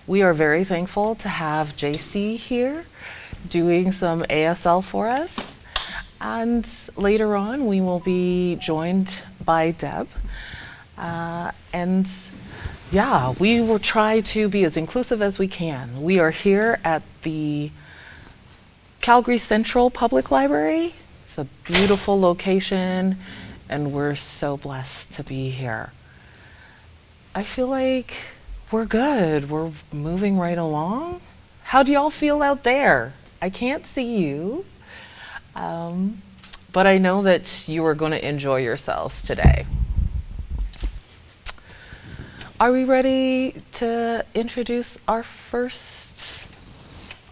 We are very thankful to have JC here doing some ASL for us. And later on, we will be joined by Deb. And yeah, we will try to be as inclusive as we can. We are here at the Calgary Central Public Library. It's a beautiful location, and we're so blessed to be here. I feel like we're good. We're moving right along. How do y'all feel out there? I can't see you, but I know that you are going to enjoy yourselves today. Are we ready to introduce our first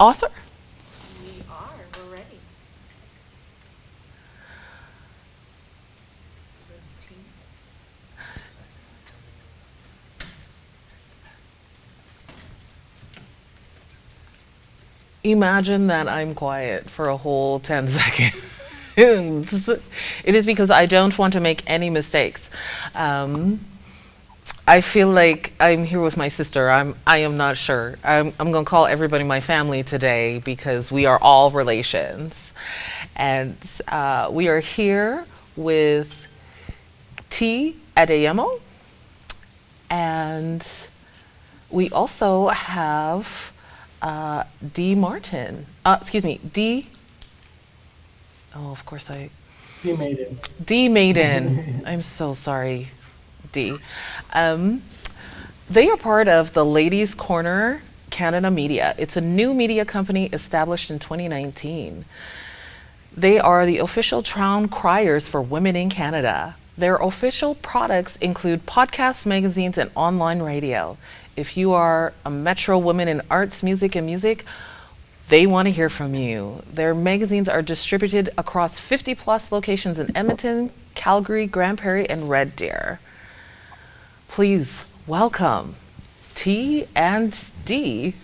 author? We are. We're ready. Let's team. Imagine that I'm quiet for a whole 10 seconds. It is because I don't want to make any mistakes. I feel like I'm here with my sister. I am not sure. I'm going to call everybody my family today because we are all relations. And we are here with T. Adeyemo. And we also have D. Martin. Excuse me, D. Oh, of course He made it. D. Maiden. I'm so sorry, D. They are part of the Ladies Corner Canada Media. It's a new media company established in 2019. They are the official town criers for women in Canada. Their official products include podcasts, magazines, and online radio. If you are a Metro woman in arts, music, and music, they want to hear from you. Their magazines are distributed across 50 plus locations in Edmonton, Calgary, Grand Prairie, and Red Deer. Please welcome T and D.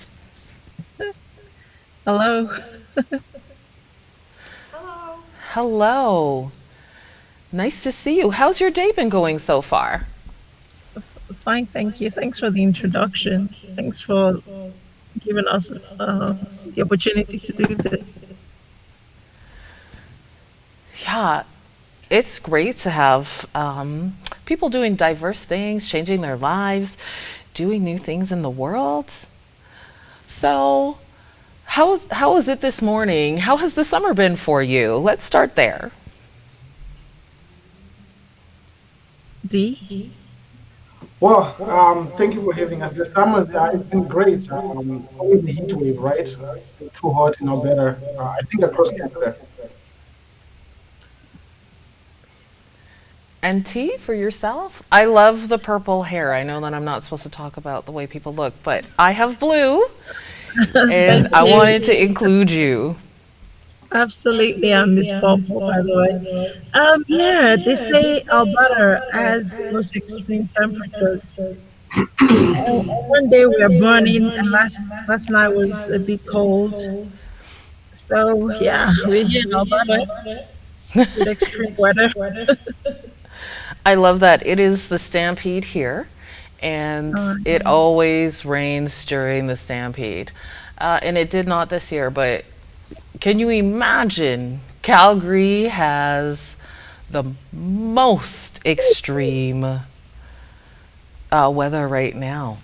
Hello. Hello. Hello. Nice to see you. How's your day been going so far? Fine, thank you. Thanks for the introduction. Thanks for giving us the opportunity to do this. Yeah, it's great to have people doing diverse things, changing their lives, doing new things in the world. So, how was it this morning? How has the summer been for you? Let's start there. D. Well, thank you for having us. The summer's it's been great. Only the heat wave, right? It's been too hot in Alberta. I think across Canada. And T, for yourself? I love the purple hair. I know that I'm not supposed to talk about the way people look, but I have blue, and Thank I you. wanted to include you. Absolutely, I miss Purple, by the way. Yeah, they say Alberta has the most extreme temperatures. One day we are burning, and last night was a bit cold. So yeah, we're here in Alberta with extreme weather. I love that. It is the stampede here, and it always rains during the stampede. And it did not this year, but can you imagine? Calgary has the most extreme weather right now.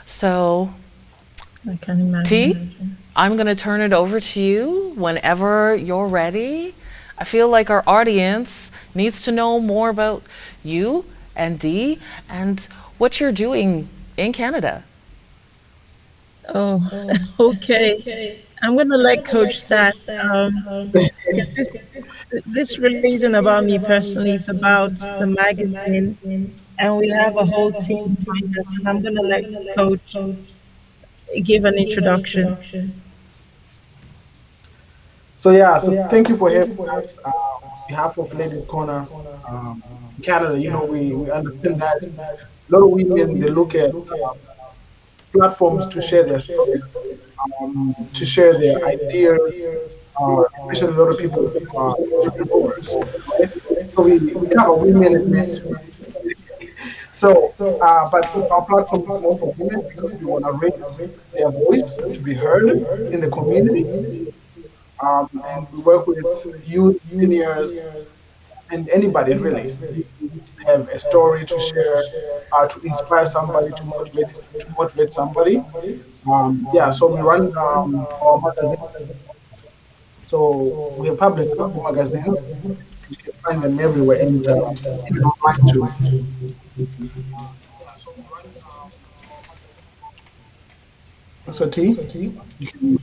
So, I can T, imagine. I'm going to turn it over to you whenever you're ready. I feel like our audience needs to know more about you and D and what you're doing in Canada. Oh, okay. I'm gonna let Coach start. 'Cause this really isn't about me personally. It's about the magazine, and we have a whole team behind us. And I'm gonna let Coach give an introduction. So yeah, so thank you for having us. On behalf of Ladies Corner, um, Canada, we understand that a lot of women they look at platforms to share their stories, to share their ideas, especially a lot of people entrepreneurs, right? So we cover women and men too. So, but our platform is more for women because we want to raise their voice to be heard in the community. And we work with youth, seniors, and anybody really who have a story to share, to inspire somebody, to motivate somebody. Yeah, so we run our magazine. So we have published several magazines. You can find them everywhere, and even online too. Yeah, so we run our magazine. So T, you can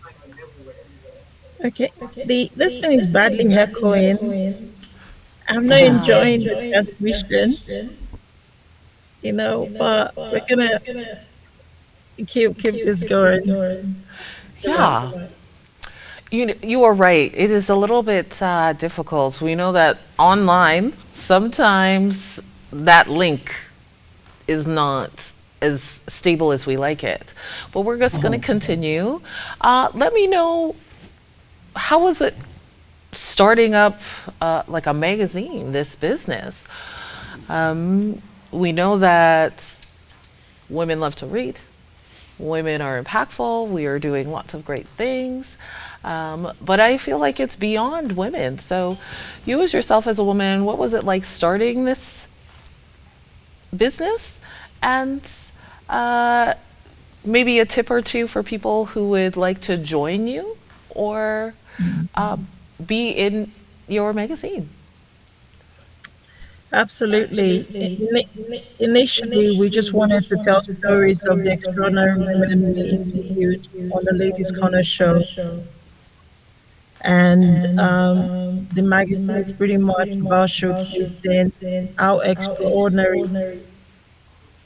find them everywhere. Okay. This thing is badly echoing. I'm not Ah. enjoying the transmission, but we're gonna keep this going. Yeah, you are right. It is a little bit difficult. We know that online, sometimes that link is not as stable as we like it. But we're just going to continue. Let me know, how was it starting up like a magazine, this business? We know that women love to read. Women are impactful. We are doing lots of great things. But I feel like it's beyond women. So, you as yourself as a woman, what was it like starting this business? And uh, maybe a tip or two for people who would like to join you or uh, be in your magazine. Absolutely. Initially, we just wanted to tell stories of the extraordinary women we interviewed on the Ladies' Corner show. And the magazine is pretty much about showcasing how extraordinary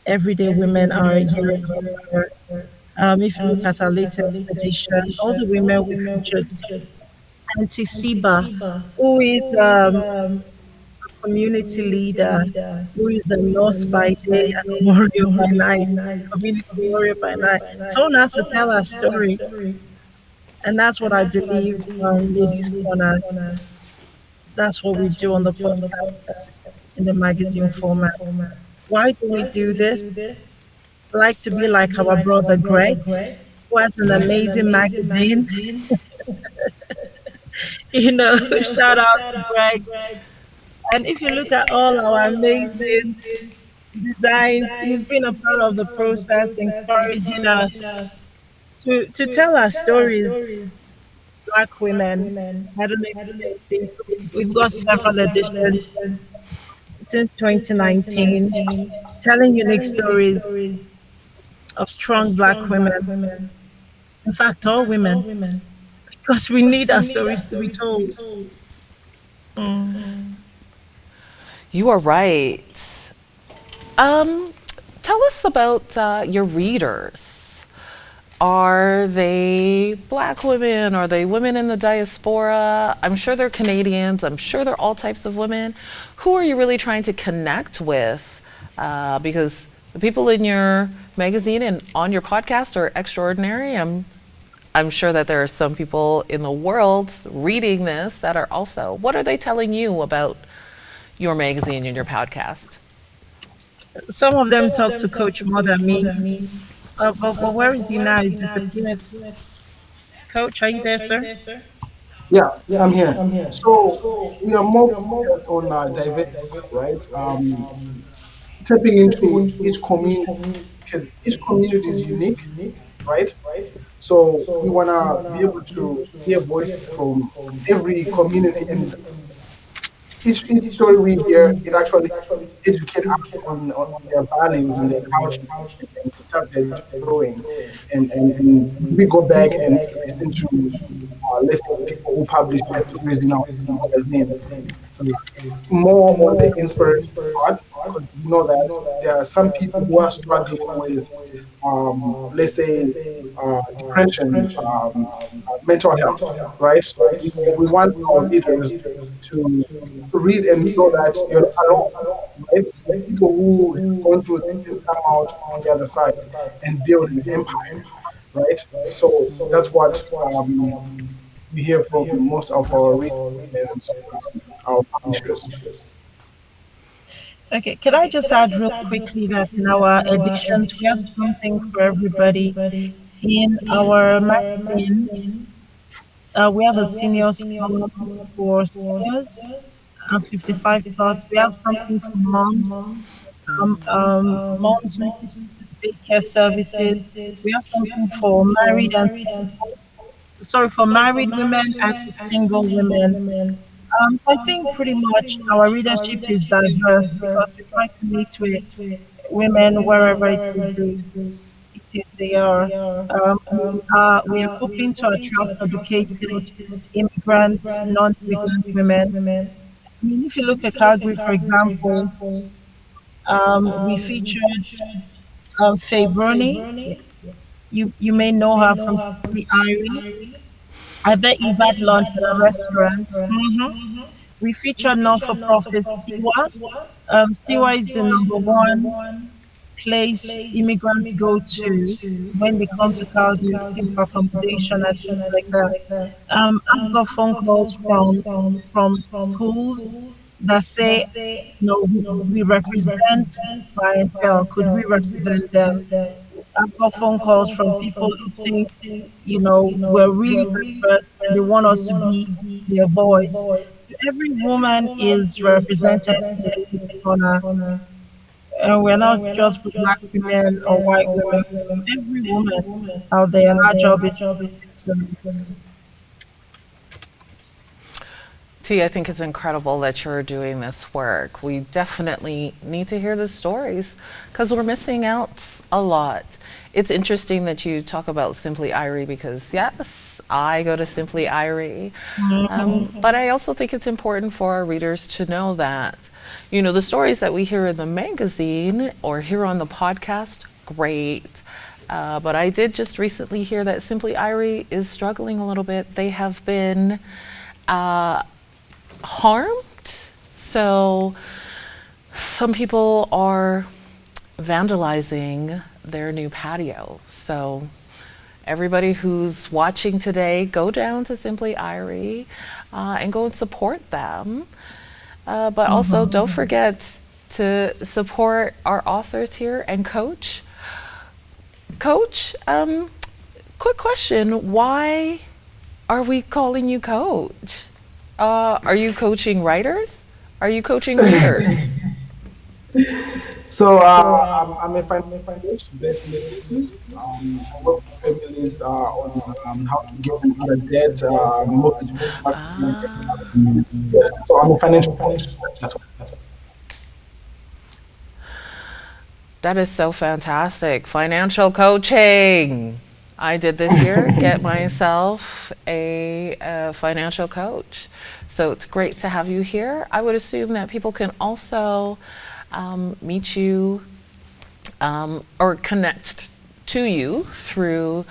everyday women are here in Alberta. If you look at our latest edition, all the women we featured, Auntie Siba, who is community leader, who is a nurse by day and a warrior by night, community warrior by night. Someone has to tell our story. And that's what I believe Ladies Corner, that's what we do on the podcast in the magazine format. Why do we do this? I like to be like our brother Greg, who has an amazing magazine. Shout out to Greg. And if you look at all our amazing designs, he's been a part of the process, encouraging us to tell our stories, Black women. I don't know if you can see. So we've got several editions since 2019, telling unique stories of strong Black women. In fact, all women, because we need our stories to be told. Mm. You are right. Um, Tell us about your readers. Are they black women? Are they women in the diaspora? I'm sure they're Canadians. I'm sure they're all types of women. Who are you really trying to connect with? Because the people in your magazine and on your podcast are extraordinary. I'm sure that there are some people in the world reading this that are also. What are they telling you about your magazine and your podcast? Some of them talk to Coach more than me. But where is he now? He's disappeared. Coach, are you there, sir? Yeah, I'm here. So we are more focused on diversity, right? Tapping into each community because each community is unique, right? So we want to be able to hear voices from every community, and each story we hear, it actually educate us on their values and their culture and the stuff they're doing. And we go back and listen to listen to people who publish their stories in our magazine. It's more on the inspiration part because we know that there are some people who are struggling with, let's say, depression, mental health, right? So we want our readers to read and know that you're not alone, right? There are people who have gone through this and come out on the other side and build an empire, right? So that's what we hear from most of our readers and our publishers. Okay, could I just add real quickly that in our editions, we have something for everybody. In our magazine, we have a seniors column for seniors 55 plus. We have something for moms, moms with daycare services. We have something for married and single, sorry, for married women and single women. So I think pretty much our readership is diverse because we try to meet with women wherever it is they are. We are hoping to attract educated immigrant, non-immigrant women. I mean, if you look at Calgary, for example, we featured Faye Bruni. You may know her from Simply Irie. I bet you've had lunch at a restaurant. We featured not-for-profit Siwa. Siwa is the number one place immigrants go to when they come to Calgary looking for accommodation and things like that. I've got phone calls from schools that say, no, we represent clientele. Could we represent them? I've got phone calls from people who think, we're really diverse and they want us to be their voice. So every woman is represented in the Ladies Corner, and we're not just for black women or white women, every woman out there, and our job is to represent. T, I think it's incredible that you're doing this work. We definitely need to hear the stories because we're missing out a lot. It's interesting that you talk about Simply Irie because, yes, I go to Simply Irie. But I also think it's important for our readers to know that, the stories that we hear in the magazine or hear on the podcast, great. But I did just recently hear that Simply Irie is struggling a little bit. They have been harmed. So some people are vandalizing their new patio. So everybody who's watching today, go down to Simply Irie and go and support them. But also don't forget to support our authors here and Coach. Coach, quick question. Why are we calling you Coach? Are you coaching writers? Are you coaching readers? So I'm a financial coach, basically. I work with families on how to get them out of debt, mortgage restructuring. Yes, so I'm a financial coach. That's what. That is so fantastic. Financial coaching. I did this year get myself a financial coach. So it's great to have you here. I would assume that people can also meet you or connect to you through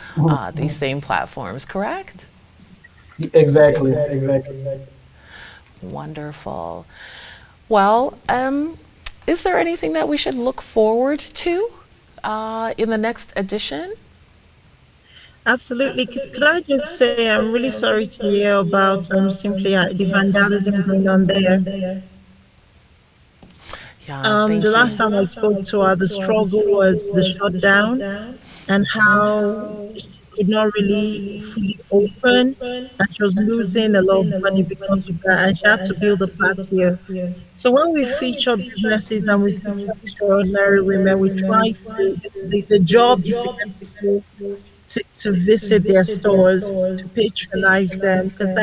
these same platforms, correct? Exactly, exactly. Wonderful. Well, is there anything that we should look forward to in the next edition? Absolutely. Could I just say I'm really sorry to hear about simply the vandalism going on there. Yeah, The thank last you. time I spoke to her, the struggle was the shutdown and how she could not really fully open, and she was losing a lot of money because of that, and she had to build a patio. So when we feature businesses and we feature extraordinary women, we try to the job is to get people to visit their stores, to patronize them, because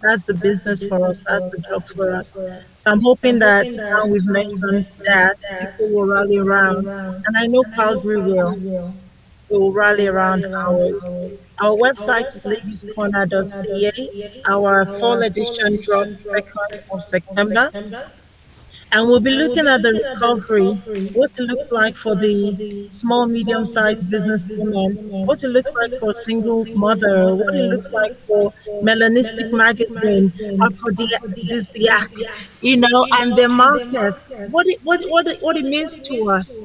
that's the business for us. That's the job for us. So I'm hoping that now we've mentioned that people will rally around, and I know Calgary will rally around ours. Our website is ladiescorner.ca. Our fall edition drops 2nd of September. And we'll be looking at the recovery, what it looks like for the small, medium sized business woman, what it looks like for a single mother, what it looks like for Melanistic Magazine, Aphrodisiac, and the markets, what it means to us.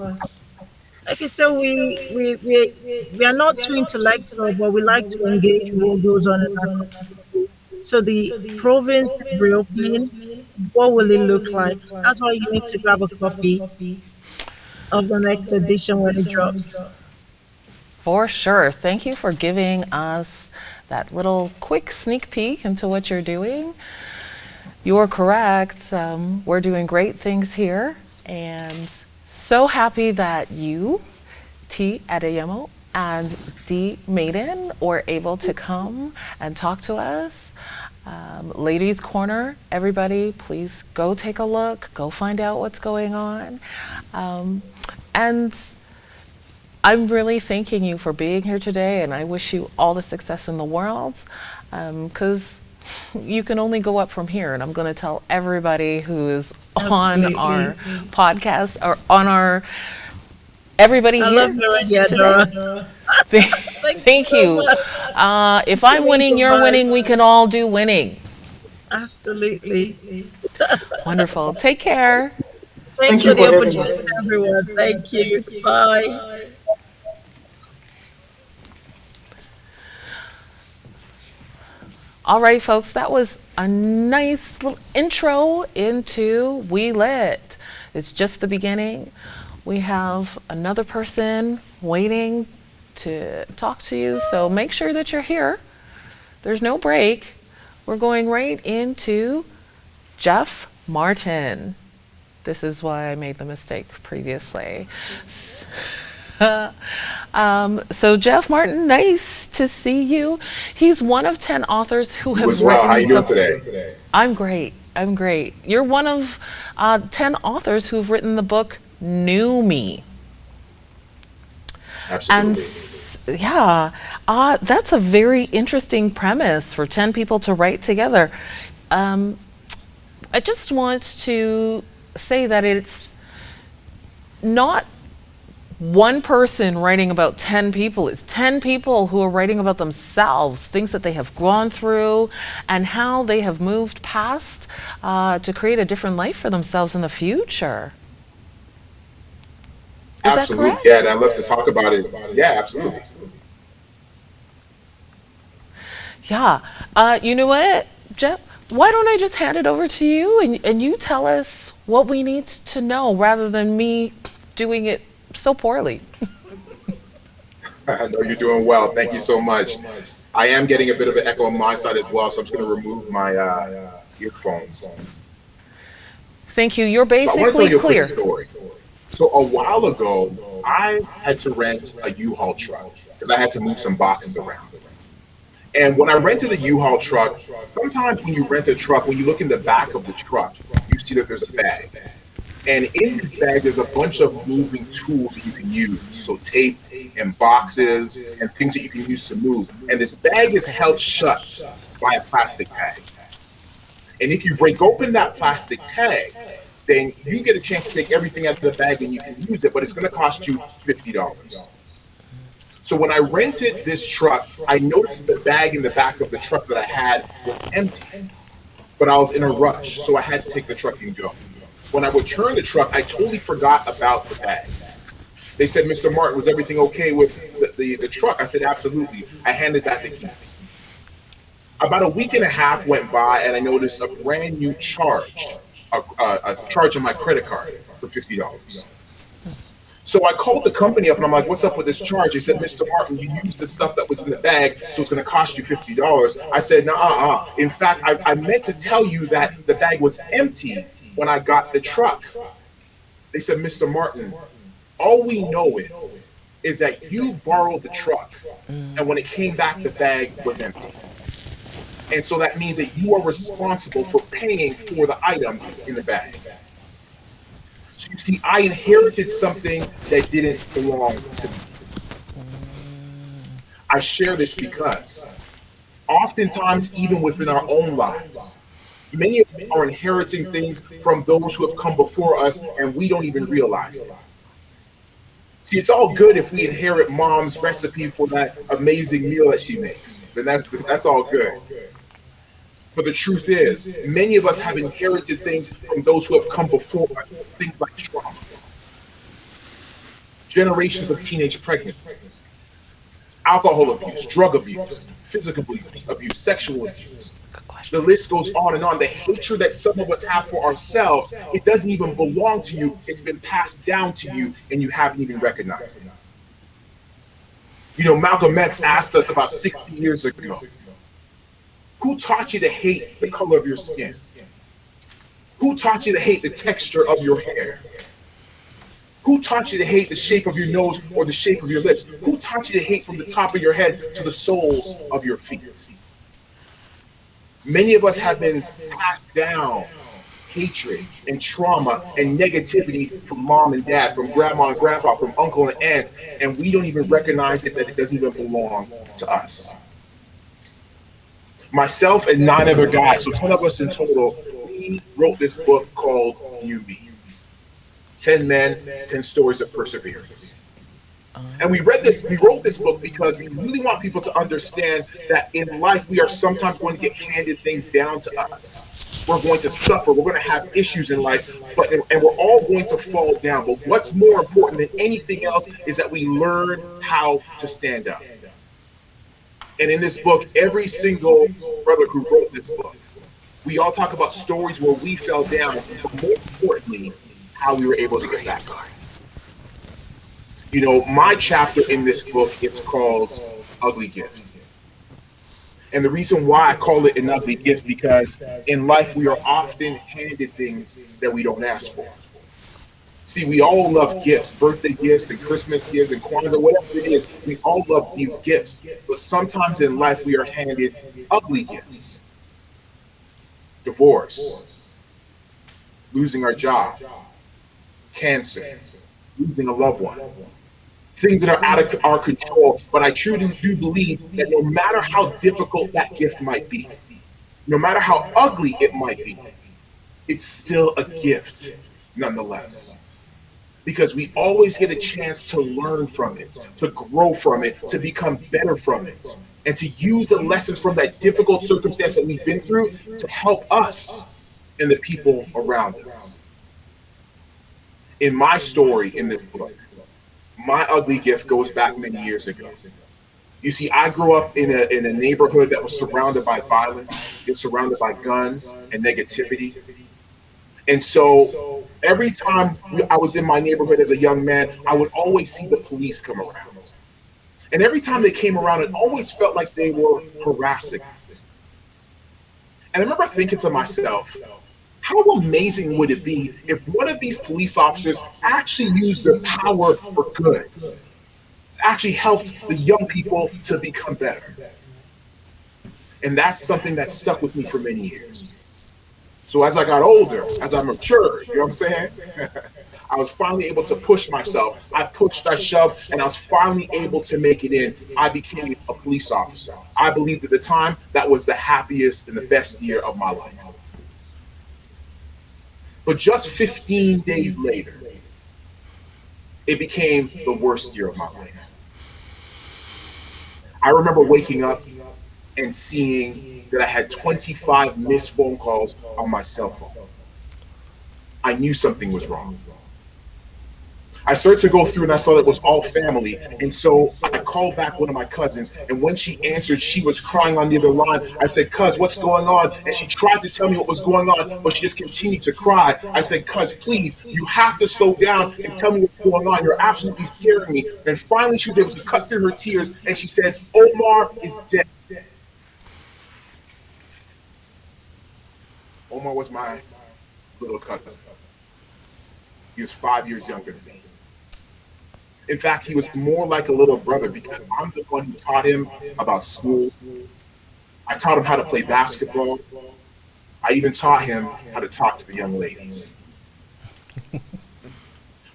Like I said, we are not too intellectual, but we like to engage with what goes on in our community. So the province is reopening. what will it look like? That's why you need to grab a copy of the next edition when it drops. For sure. Thank you for giving us that little quick sneak peek into what you're doing. You're correct. We're doing great things here, and so happy that you, T. Adeyemo, and D. Maiden were able to come and talk to us. Ladies Corner, everybody, please go take a look, go find out what's going on. And I'm really thanking you for being here today, and I wish you all the success in the world, because you can only go up from here. And I'm going to tell everybody who's on our Absolutely. podcast or on our everybody I here love you already, today. Adora. Thank you Thank so you. much. If It I'm means winning, so you're much. winning. We can all do winning. Absolutely. Wonderful. Take care. Thanks Thank for you the for having opportunity, us. everyone. Thank you. Bye. All right, folks, that was a nice little intro into We Lit. It's just the beginning. We have another person waiting to talk to you, so make sure that you're here. There's no break. We're going right into Jeff Martin. This is why I made the mistake previously. So Jeff Martin, nice to see you. He's one of 10 authors who You have as well. How written you doing the. today? I'm great. I'm great. You're one of 10 authors who've written the book New Me. And Absolutely. yeah, that's a very interesting premise for 10 people to write together. Um, I just want to say that it's not one person writing about 10 people. It's 10 people who are writing about themselves, things that they have gone through, and how they have moved past to create a different life for themselves in the future. Is that Absolutely. correct? Yeah, and I'd love to talk about it. Yeah, absolutely. Yeah. You know what, Jeff? Why don't I just hand it over to you and you tell us what we need to know rather than me doing it so poorly? I know you're doing well. Thank you so much. I am getting a bit of an echo on my side as well, so I'm just going to remove my earphones. Thank you. You're So I want to tell basically you a quick clear. story. So a while ago, I had to rent a U-Haul truck because I had to move some boxes around. And when I rented the U-Haul truck, sometimes when you rent a truck, when you look in the back of the truck, you see that there's a bag. And in this bag, there's a bunch of moving tools that you can use. So tape and boxes and things that you can use to move. And this bag is held shut by a plastic tag. And if you break open that plastic tag, then you get a chance to take everything out of the bag and you can use it, but it's going to cost you $50. So when I rented this truck, I noticed the bag in the back of the truck that I had was empty, but I was in a rush, so I had to take the truck and go. When I returned the truck, I totally forgot about the bag. They said, Mr. Martin, was everything okay with the truck? I said, absolutely. I handed back the keys. About a week and a half went by, and I noticed a brand new charge, a charge on my credit card for $50. So I called the company up and I'm like, what's up with this charge? They said, Mr. Martin, you used the stuff that was in the bag, so it's going to cost you $50. I said, nah. In fact, I meant to tell you that the bag was empty when I got the truck. They said, Mr. Martin, all we know is that you borrowed the truck, and when it came back, the bag was empty. And so that means that you are responsible for paying for the items in the bag. So you see, I inherited something that didn't belong to me. I share this because oftentimes, even within our own lives, many of us are inheriting things from those who have come before us, and we don't even realize it. See, it's all good if we inherit mom's recipe for that amazing meal that she makes. Then that's all good. But the truth is, many of us have inherited things from those who have come before us, things like trauma, generations of teenage pregnancies, alcohol abuse, drug abuse, physical abuse, sexual abuse. Good The question. list goes on and on. The hatred that some of us have for ourselves, it doesn't even belong to you. It's been passed down to you, and you haven't even recognized it. Malcolm X asked us about 60 years ago, who taught you to hate the color of your skin? Who taught you to hate the texture of your hair? Who taught you to hate the shape of your nose or the shape of your lips? Who taught you to hate from the top of your head to the soles of your feet? Many of us have been passed down hatred and trauma and negativity from mom and dad, from grandma and grandpa, from uncle and aunt, and we don't even recognize it, that it doesn't even belong to us. Myself and 9 other guys, so 10 of us in total, we wrote this book called You Me. 10 men, 10 stories of perseverance. And we wrote this book because we really want people to understand that in life we are sometimes going to get handed things down to us. We're going to suffer. We're going to have issues in life, and we're all going to fall down. But what's more important than anything else is that we learn how to stand up. And in this book, every single brother who wrote this book, we all talk about stories where we fell down, but more importantly, how we were able to get back up. My chapter in this book is called Ugly Gift. And the reason why I call it an ugly gift, because in life we are often handed things that we don't ask for. See, we all love gifts, birthday gifts and Christmas gifts and Kwanzaa, whatever it is. We all love these gifts. But sometimes in life we are handed ugly gifts. Divorce, losing our job, cancer, losing a loved one. Things that are out of our control, but I truly do believe that no matter how difficult that gift might be, no matter how ugly it might be, it's still a gift nonetheless. Because we always get a chance to learn from it, to grow from it, to become better from it, and to use the lessons from that difficult circumstance that we've been through to help us and the people around us. In my story in this book, my ugly gift goes back many years ago. You see, I grew up in a neighborhood that was surrounded by violence, it was surrounded by guns and negativity. And so every time I was in my neighborhood as a young man, I would always see the police come around. And every time they came around, it always felt like they were harassing us. And I remember thinking to myself, how amazing would it be if one of these police officers actually used their power for good, actually helped the young people to become better? And that's something that stuck with me for many years. So as I got older, as I matured, you know what I'm saying? I was finally able to push myself. I pushed, I shoved, and I was finally able to make it in. I became a police officer. I believed at the time that was the happiest and the best year of my life. But just 15 days later, it became the worst year of my life. I remember waking up and seeing that I had 25 missed phone calls on my cell phone. I knew something was wrong. I started to go through and I saw that it was all family. And so I called back one of my cousins. And when she answered, she was crying on the other line. I said, "Cuz, what's going on?" And she tried to tell me what was going on, but she just continued to cry. I said, "Cuz, please, you have to slow down and tell me what's going on. You're absolutely scaring me." And finally, she was able to cut through her tears and she said, "Omar is dead." Omar was my little cousin. He was 5 years younger than me. In fact, he was more like a little brother because I'm the one who taught him about school. I taught him how to play basketball. I even taught him how to talk to the young ladies.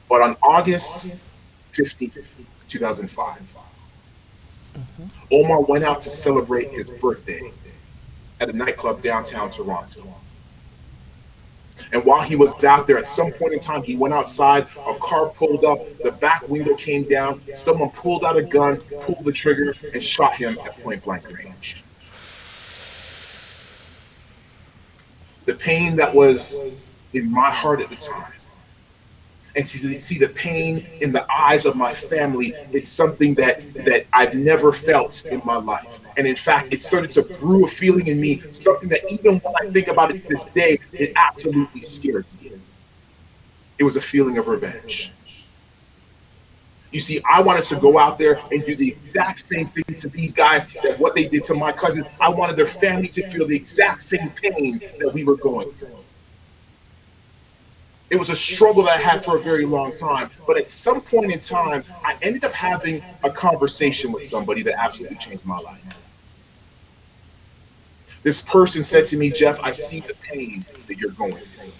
But on August 15th, 2005, Omar went out to celebrate his birthday at a nightclub downtown Toronto. And while he was out there, at some point in time, he went outside, a car pulled up, the back window came down, someone pulled out a gun, pulled the trigger, and shot him at point blank range. The pain that was in my heart at the time and see the pain in the eyes of my family. It's something that I've never felt in my life. And in fact, it started to brew a feeling in me, something that even when I think about it to this day, it absolutely scares me. It was a feeling of revenge. You see, I wanted to go out there and do the exact same thing to these guys that what they did to my cousin. I wanted their family to feel the exact same pain that we were going through. It was a struggle that I had for a very long time. But at some point in time, I ended up having a conversation with somebody that absolutely changed my life. This person said to me, Jeff, I see the pain that you're going through.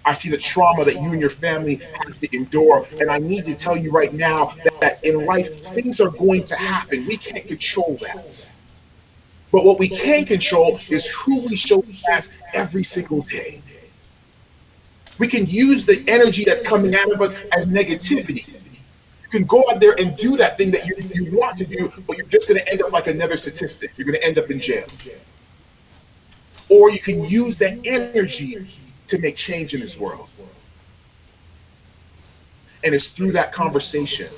I see the trauma that you and your family have to endure. And I need to tell you right now that in life, things are going to happen. We can't control that. But what we can control is who we show as every single day. We can use the energy that's coming out of us as negativity. You can go out there and do that thing that you want to do, but you're just going to end up like another statistic. You're going to end up in jail. Or you can use that energy to make change in this world. And it's through that conversation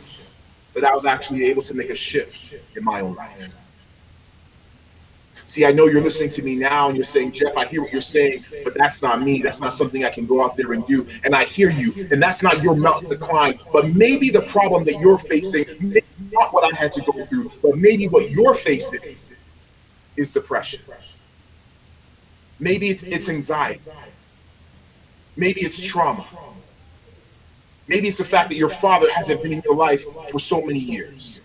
that I was actually able to make a shift in my own life. See, I know you're listening to me now and you're saying, Jeff, I hear what you're saying, but that's not me. That's not something I can go out there and do. And I hear you, and that's not your mountain to climb. But maybe the problem that you're facing, maybe not what I had to go through, but maybe what you're facing is depression. Maybe it's anxiety. Maybe it's trauma. Maybe it's the fact that your father hasn't been in your life for so many years.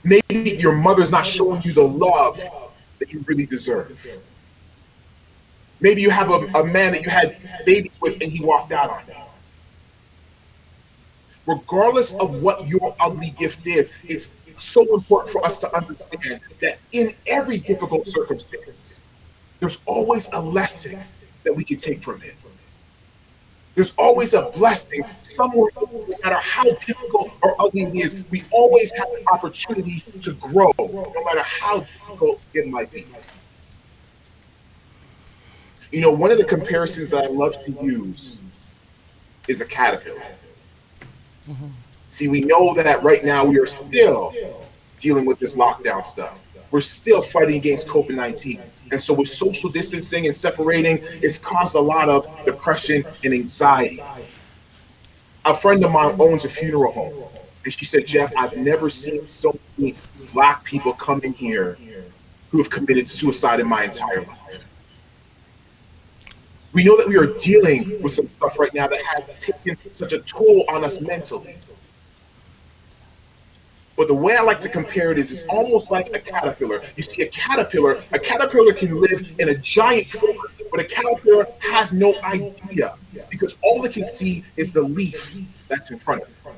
Maybe your mother's not showing you the love that you really deserve. Maybe you have a man that you had babies with and he walked out on you. Regardless of what your ugly gift is, it's so important for us to understand that in every difficult circumstance, there's always a lesson that we can take from it. There's always a blessing somewhere, no matter how difficult or ugly it is. We always have an opportunity to grow, no matter how difficult it might be. You know, one of the comparisons that I love to use is a caterpillar. See, we know that right now we are still dealing with this lockdown stuff. We're still fighting against COVID-19. And so with social distancing and separating, it's caused a lot of depression and anxiety. A friend of mine owns a funeral home. And she said, Jeff, I've never seen so many Black people come in here who have committed suicide in my entire life. We know that we are dealing with some stuff right now that has taken such a toll on us mentally. But the way I like to compare it is it's almost like a caterpillar. You see, a caterpillar can live in a giant forest, but a caterpillar has no idea because all it can see is the leaf that's in front of it.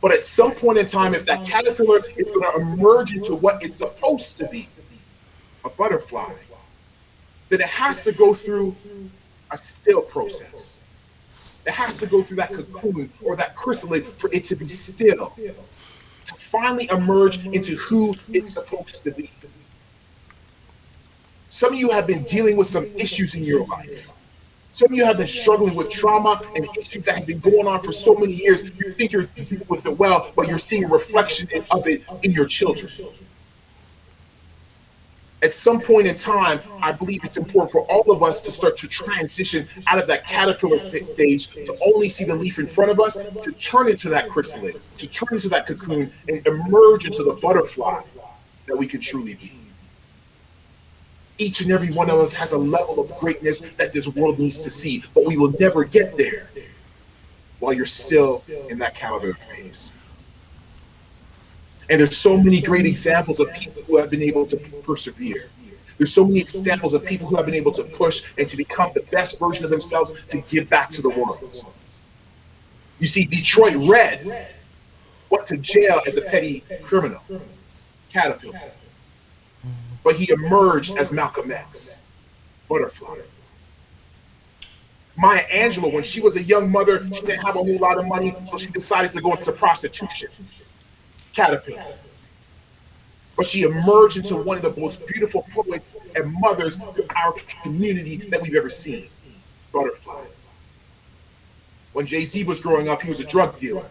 But at some point in time, if that caterpillar is going to emerge into what it's supposed to be, a butterfly, then it has to go through a still process. It has to go through that cocoon or that chrysalis for it to be still, to finally emerge into who it's supposed to be. Some of you have been dealing with some issues in your life. Some of you have been struggling with trauma and issues that have been going on for so many years. You think you're dealing with it well, but you're seeing a reflection of it in your children. At some point in time, I believe it's important for all of us to start to transition out of that caterpillar stage to only see the leaf in front of us, to turn into that chrysalis, to turn into that cocoon and emerge into the butterfly that we can truly be. Each and every one of us has a level of greatness that this world needs to see, but we will never get there while you're still in that caterpillar phase. And there's so many great examples of people who have been able to persevere. There's so many examples of people who have been able to push and to become the best version of themselves to give back to the world. You see, Detroit Red went to jail as a petty criminal, caterpillar. But he emerged as Malcolm X, butterfly. Maya Angelou, when she was a young mother, she didn't have a whole lot of money, so she decided to go into prostitution. Caterpillar. But she emerged into one of the most beautiful poets and mothers of our community that we've ever seen. Butterfly. When Jay-Z was growing up, he was a drug dealer,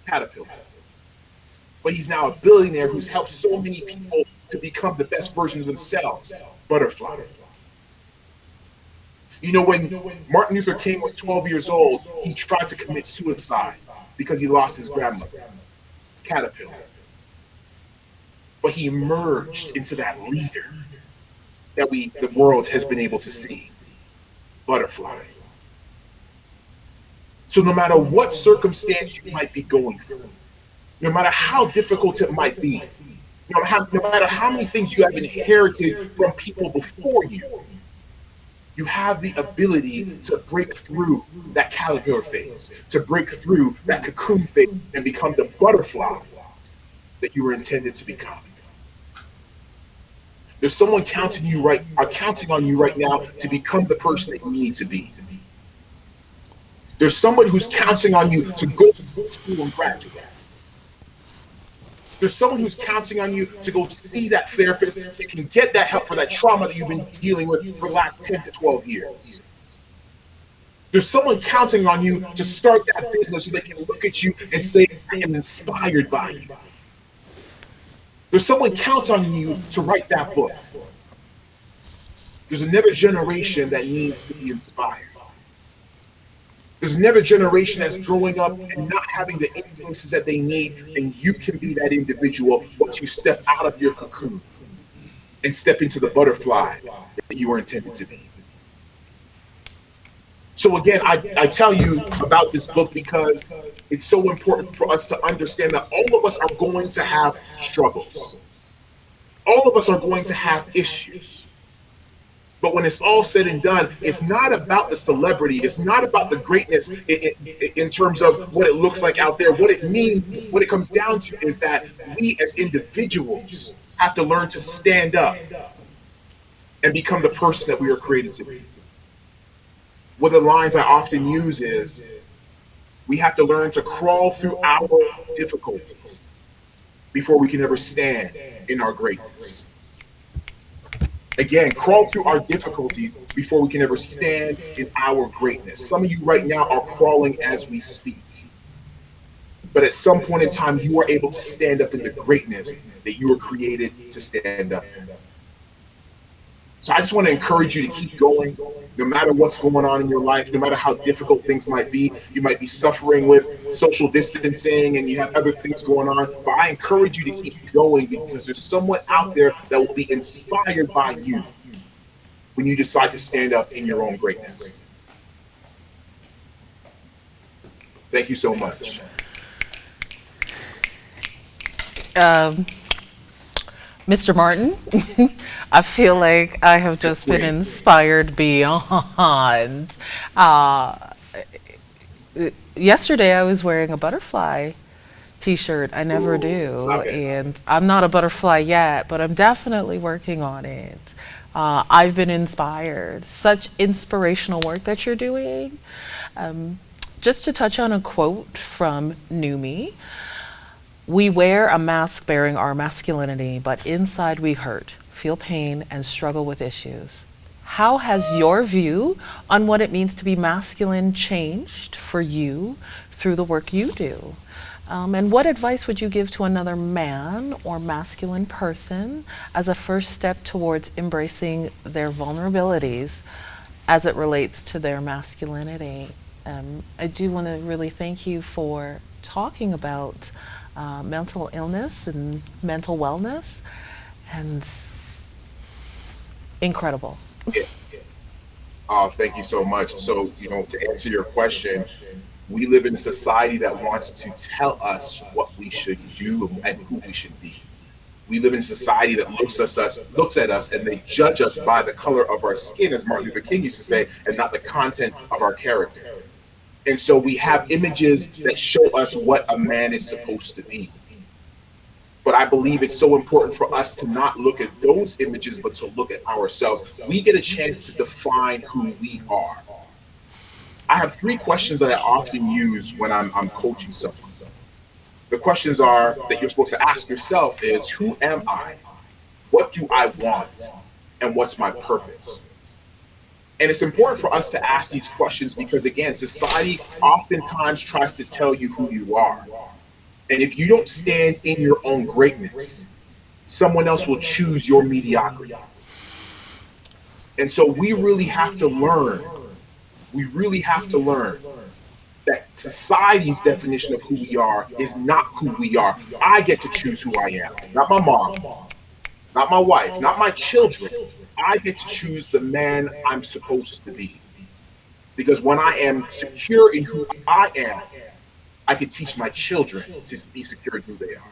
caterpillar. But he's now a billionaire who's helped so many people to become the best version of themselves, butterfly. You know, when Martin Luther King was 12 years old, he tried to commit suicide because he lost his grandmother, caterpillar. But he emerged into that leader that the world has been able to see, butterfly. So no matter what circumstance you might be going through, no matter how difficult it might be, no matter how many things you have inherited from people before you, you have the ability to break through that caterpillar phase, to break through that cocoon phase and become the butterfly that you were intended to become. There's someone counting on you right now to become the person that you need to be. There's somebody who's counting on you to go to school and graduate. There's someone who's counting on you to go see that therapist that can get that help for that trauma that you've been dealing with for the last 10 to 12 years. There's someone counting on you to start that business so they can look at you and say, I am inspired by you. There's someone counting on you to write that book. There's another generation that needs to be inspired. There's another generation that's growing up and not having the influences that they need, and you can be that individual once you step out of your cocoon and step into the butterfly that you are intended to be. So again, I tell you about this book because it's so important for us to understand that all of us are going to have struggles. All of us are going to have issues. But when it's all said and done, it's not about the celebrity. It's not about the greatness in terms of what it looks like out there. What it means, what it comes down to is that we as individuals have to learn to stand up and become the person that we are created to be. One of the lines I often use is, we have to learn to crawl through our difficulties before we can ever stand in our greatness. Again, crawl through our difficulties before we can ever stand in our greatness. Some of you right now are crawling as we speak. But at some point in time, you are able to stand up in the greatness that you were created to stand up in. So I just want to encourage you to keep going, no matter what's going on in your life, no matter how difficult things might be. You might be suffering with social distancing and you have other things going on, but I encourage you to keep going because there's someone out there that will be inspired by you when you decide to stand up in your own greatness. Thank you so much. Mr. Martin, I feel like I have just been inspired beyond. Yesterday, I was wearing a butterfly t-shirt. I never do. And I'm not a butterfly yet, but I'm definitely working on it. I've been inspired. Such inspirational work that you're doing. Just to touch on a quote from Numi. We wear a mask bearing our masculinity, but inside we hurt, feel pain, and struggle with issues. How has your view on what it means to be masculine changed for you through the work you do? And what advice would you give to another man or masculine person as a first step towards embracing their vulnerabilities as it relates to their masculinity? I do want to really thank you for talking about mental illness and mental wellness, and incredible. Thank you so much. So, to answer your question, we live in a society that wants to tell us what we should do and who we should be. We live in a society that looks at us and they judge us by the color of our skin, as Martin Luther King used to say, and not the content of our character. And so we have images that show us what a man is supposed to be. But I believe it's so important for us to not look at those images, but to look at ourselves. We get a chance to define who we are. I have 3 questions that I often use when I'm coaching someone. The questions are that you're supposed to ask yourself is, who am I? What do I want? And what's my purpose? And it's important for us to ask these questions because, again, society oftentimes tries to tell you who you are. And if you don't stand in your own greatness, someone else will choose your mediocrity. And so we really have to learn that society's definition of who we are is not who we are. I get to choose who I am, not my mom, not my wife, not my children. I get to choose the man I'm supposed to be. Because when I am secure in who I am, I can teach my children to be secure in who they are.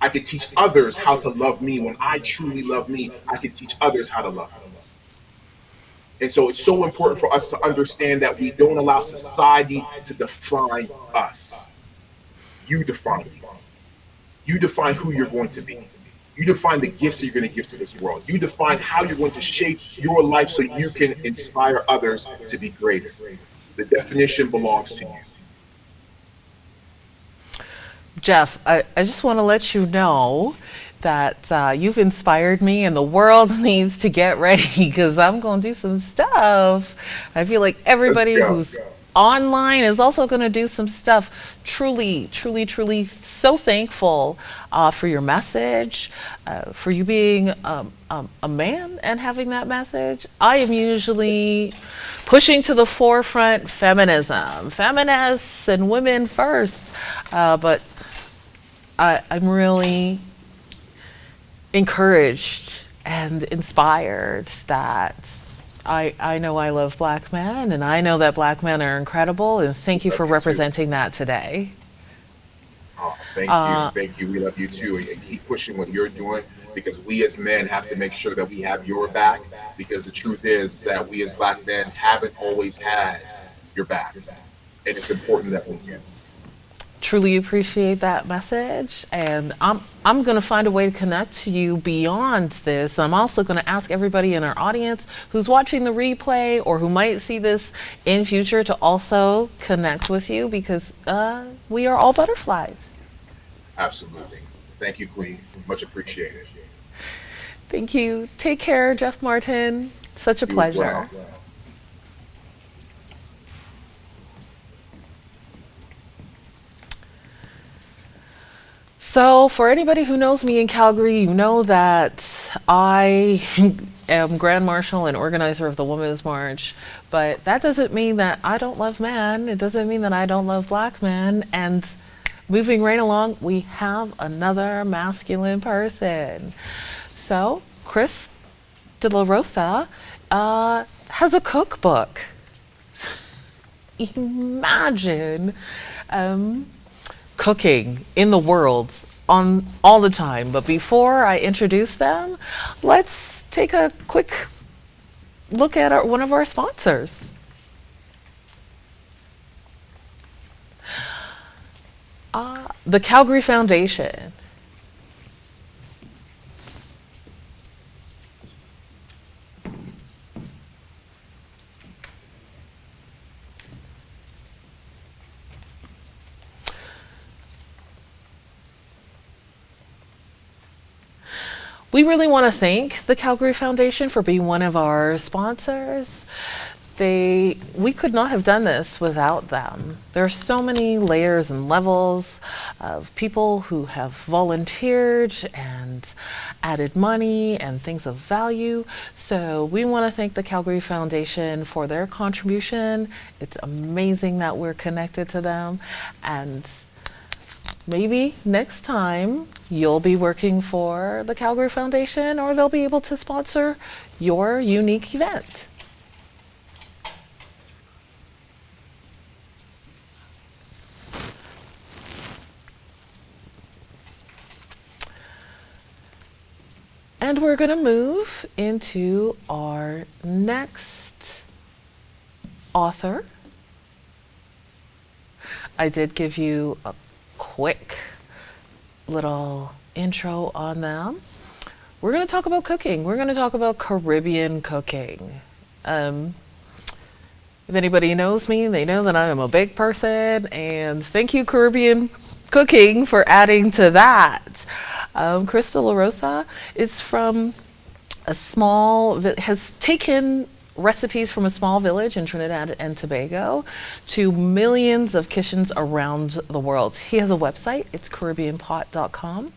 I can teach others how to love me. When I truly love me, I can teach others how to love me. And so it's so important for us to understand that we don't allow society to define us. You define you. You define who you're going to be. You define the gifts that you're going to give to this world. You define how you're going to shape your life so you can inspire others to be greater. The definition belongs to you. Jeff, I just want to let you know that you've inspired me and the world needs to get ready because I'm going to do some stuff. I feel like everybody who's online is also going to do some stuff. Truly, truly, truly so thankful for your message, for you being a man and having that message. I am usually pushing to the forefront feminism, feminists and women first, but I'm really encouraged and inspired that I know I love black men and I know that black men are incredible, and thank you for representing that today. Oh, thank you. We love you too, and keep pushing what you're doing because we as men have to make sure that we have your back because the truth is that we as black men haven't always had your back, and it's important that we do. Truly appreciate that message, and I'm going to find a way to connect to you beyond this. I'm also going to ask everybody in our audience who's watching the replay or who might see this in future to also connect with you because we are all butterflies. Absolutely. Thank you, Queen. Much appreciated. Thank you. Take care, Jeff Martin. Such a pleasure. Well. So for anybody who knows me in Calgary, you know that I am Grand Marshal and organizer of the Women's March, but that doesn't mean that I don't love men. It doesn't mean that I don't love black men. And moving right along, we have another masculine person. So Chris De La Rosa has a cookbook. Imagine cooking in the world on all the time. But before I introduce them, let's take a quick look at one of our sponsors. The Calgary Foundation. We really want to thank the Calgary Foundation for being one of our sponsors. We could not have done this without them. There are so many layers and levels of people who have volunteered and added money and things of value. So we want to thank the Calgary Foundation for their contribution. It's amazing that we're connected to them, and maybe next time you'll be working for the Calgary Foundation or they'll be able to sponsor your unique event. And we're going to move into our next author. I did give you a quick little intro on them. We're going to talk about cooking. We're going to talk about Caribbean cooking. If anybody knows me, they know that I am a big person, and thank you, Caribbean Cooking, for adding to that. Chris De La Rosa is from has taken recipes from a small village in Trinidad and Tobago to millions of kitchens around the world. He has a website, it's caribbeanpot.com.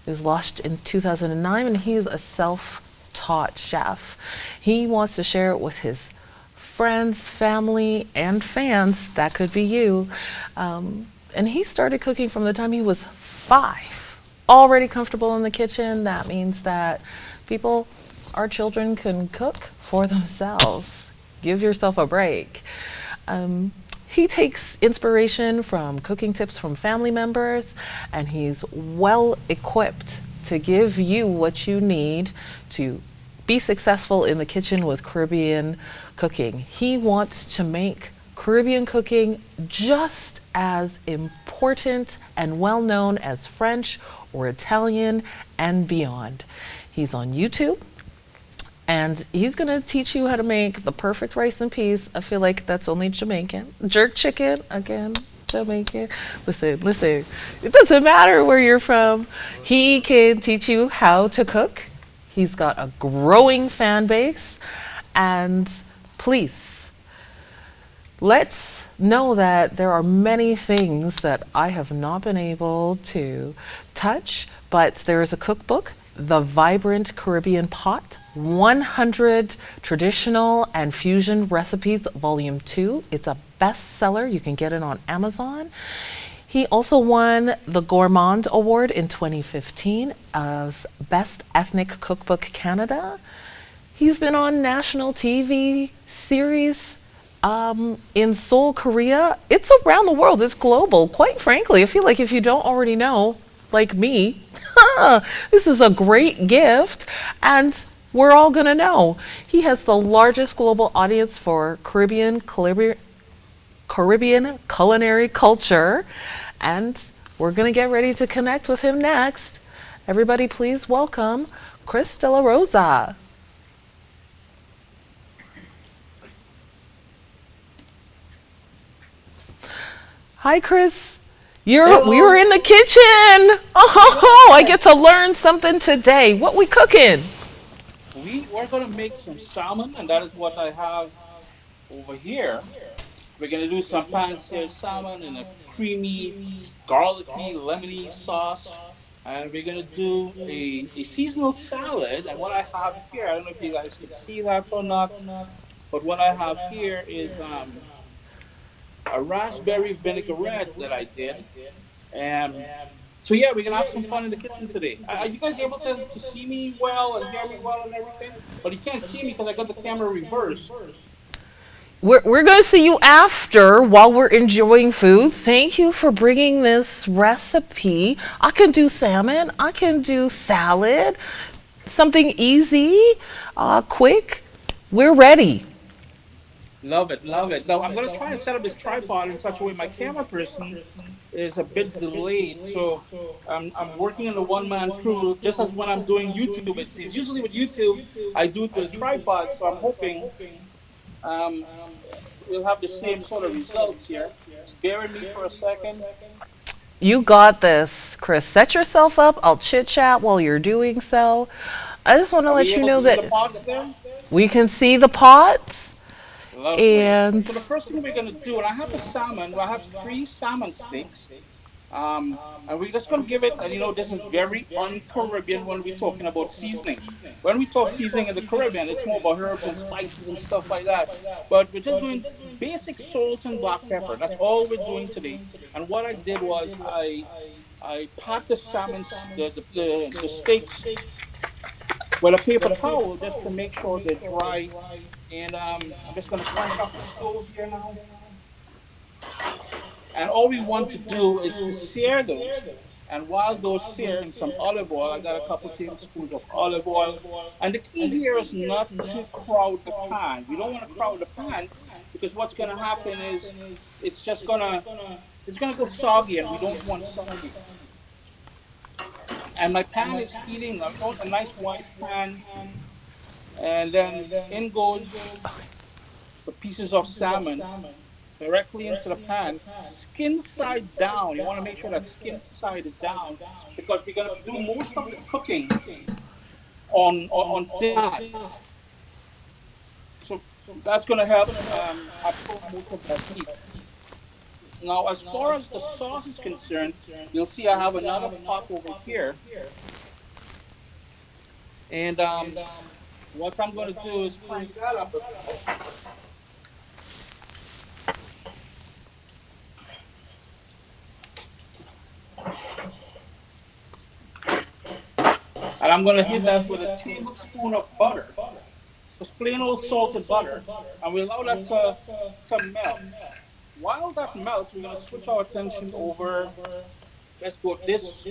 It was launched in 2009, and he is a self-taught chef. He wants to share it with his friends, family, and fans. That could be you. And he started cooking from the time he was 5. Already comfortable in the kitchen. That means that people, our children, can cook for themselves. Give yourself a break. He takes inspiration from cooking tips from family members, and he's well equipped to give you what you need to be successful in the kitchen with Caribbean cooking. He wants to make Caribbean cooking just as important and well known as French or Italian and beyond. He's on YouTube, and he's going to teach you how to make the perfect rice and peas. I feel like that's only Jamaican. Jerk chicken, again, Jamaican. Listen, it doesn't matter where you're from. He can teach you how to cook. He's got a growing fan base. And please, let's know that there are many things that I have not been able to touch, but there is a cookbook, The Vibrant Caribbean Pot, 100 Traditional and Fusion Recipes, Volume 2. It's a bestseller. You can get it on Amazon. He also won the Gourmand Award in 2015 as Best Ethnic Cookbook Canada. He's been on national TV series in Seoul, Korea. It's around the world. It's global. Quite frankly, I feel like if you don't already know, like me, this is a great gift, and we're all going to know. He has the largest global audience for Caribbean culinary culture, and we're going to get ready to connect with him next. Everybody, please welcome Chris De La Rosa. Hi, Chris. We were in the kitchen. Oh, I get to learn something today. What we cooking? We're going to make some salmon, and that is what I have over here. We're going to do some pan-seared salmon in a creamy, garlicky, lemony sauce. And we're going to do a seasonal salad. And what I have here, I don't know if you guys can see that or not, but what I have here is a raspberry vinaigrette that I did. And so, yeah, we're going to have some fun in the kitchen today. Are you guys able to see me well and hear me well and everything? But you can't see me because I got the camera reversed. We're going to see you after while we're enjoying food. Thank you for bringing this recipe. I can do salmon. I can do salad. Something easy, quick. We're ready. Love it, love it. Now I'm gonna try and set up this tripod in such a way my camera person is a bit delayed. So I'm working on a one-man crew, just as when I'm doing YouTube. It seems usually with YouTube I do it with a tripod. So I'm hoping um, we'll have the same sort of results here. Just bear with me for a second. You got this, Chris. Set yourself up. I'll chit chat while you're doing so. I just want to Are let we you able know to see that the pots there? we can see the pots. Lovely. And So the first thing we're gonna do, and I have the salmon. I have 3 salmon steaks. And we're just gonna give it. And this is very un-Caribbean when we're talking about seasoning. When we talk seasoning in the Caribbean, it's more about herbs and spices and stuff like that. But we're just doing basic salt and black pepper. That's all we're doing today. And what I did was I packed the salmon, the steaks with a paper towel just to make sure they're dry. And I'm just going to crank up the stove here now. And all we want to do is to sear those. And while those sear in some olive oil, I got a couple tablespoons of olive oil. And the key here is not to crowd the pan. We don't want to crowd the pan because what's going to happen is it's just going to it's going to go soggy, and we don't want soggy. And my pan is heating. I want a nice white pan. And then in goes the pieces of salmon directly into the pan, skin side down. You want to make sure that skin side is down because we're going to do most of the cooking on this side. So That's going to help absorb most of that heat. Now, as far as the sauce is concerned, you'll see I have another pot over here. And what I'm going to do is crank that up a bit. And I'm going to hit that with a tablespoon of butter. Just plain old salted butter. And we allow that to melt. While that melts, we're going to switch our attention over. Let's go this.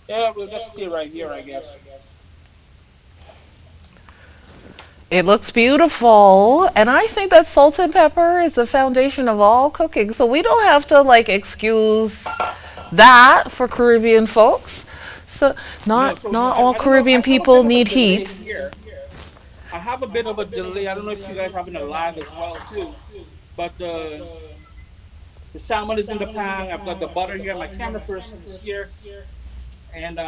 Yeah, we'll just stay right here, I guess. It looks beautiful, and I think that salt and pepper is the foundation of all cooking. So we don't have to like excuse that for Caribbean folks. So No, not so not all I Caribbean have a people bit of a need delay heat. here. I have a bit of a delay. I don't know if you guys having a lag as well too. But the salmon is in the pan. I've got the butter here. My camera person is here. And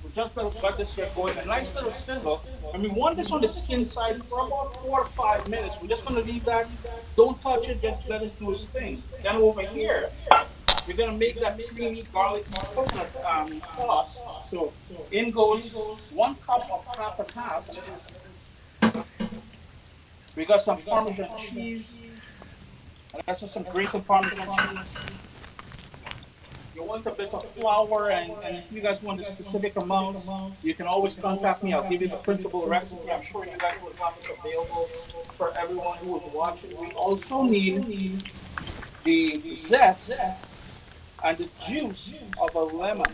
we just got this here going. A nice little sizzle. And we want this on the skin side for about 4 or 5 minutes. We're just going to leave that. Don't touch it. Just let it do its thing. Then over here, we're going to make that creamy garlicky coconut sauce. So in goes 1 cup of half and half. We got some Parmesan cheese. And that's just some grated Parmesan cheese. You want a bit of flour, and if you guys want the specific amounts, you can always contact me. I'll give you the printable recipe. I'm sure you guys will have it available for everyone who is watching. We also need the zest and the juice of a lemon.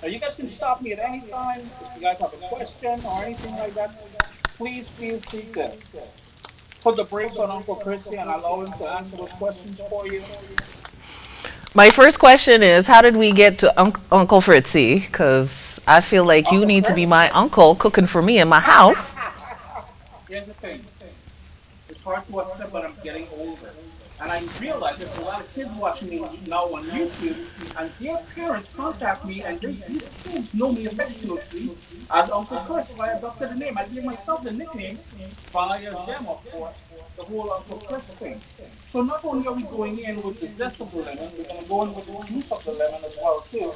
Now, you guys can stop me at any time if you guys have a question or anything like that. Please feel free to put the brakes on Uncle Chrissy and allow him to answer those questions for you. My first question is, how did we get to Uncle Fritzy? Because I feel like you Uncle need to be Chris? my uncle cooking for me in my house. Here's the thing. It's hard to accept, but I'm getting older. And I realize there's a lot of kids watching me now on YouTube, and their parents contact me, and these kids know me affectionately as Uncle Chris. So I adopted the name. I gave myself the nickname via them, of course, the whole Uncle Chris thing. So not only are we going in with the zest of the lemon, we're going to go in with the juice of the lemon as well, too.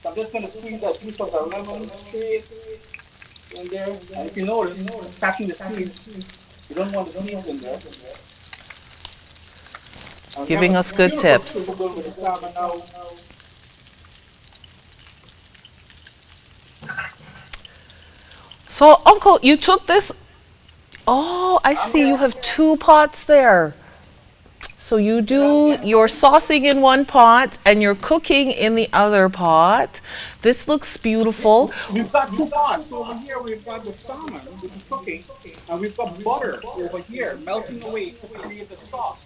So I'm just going to squeeze that juice of the lemon straight in there. And if you notice, it's catching the seeds. You don't want the seeds in there. And we have a Giving us good beautiful tips. sugar bowl with the salmon now. So, Uncle, you took this. Oh, I I'm see you here. have two pots there. So you do Yeah. your saucing in one pot and you're cooking in the other pot. This looks beautiful. We've got 2 pots. So over here we've got the salmon, which is cooking, and we've got butter over here melting away to create the sauce,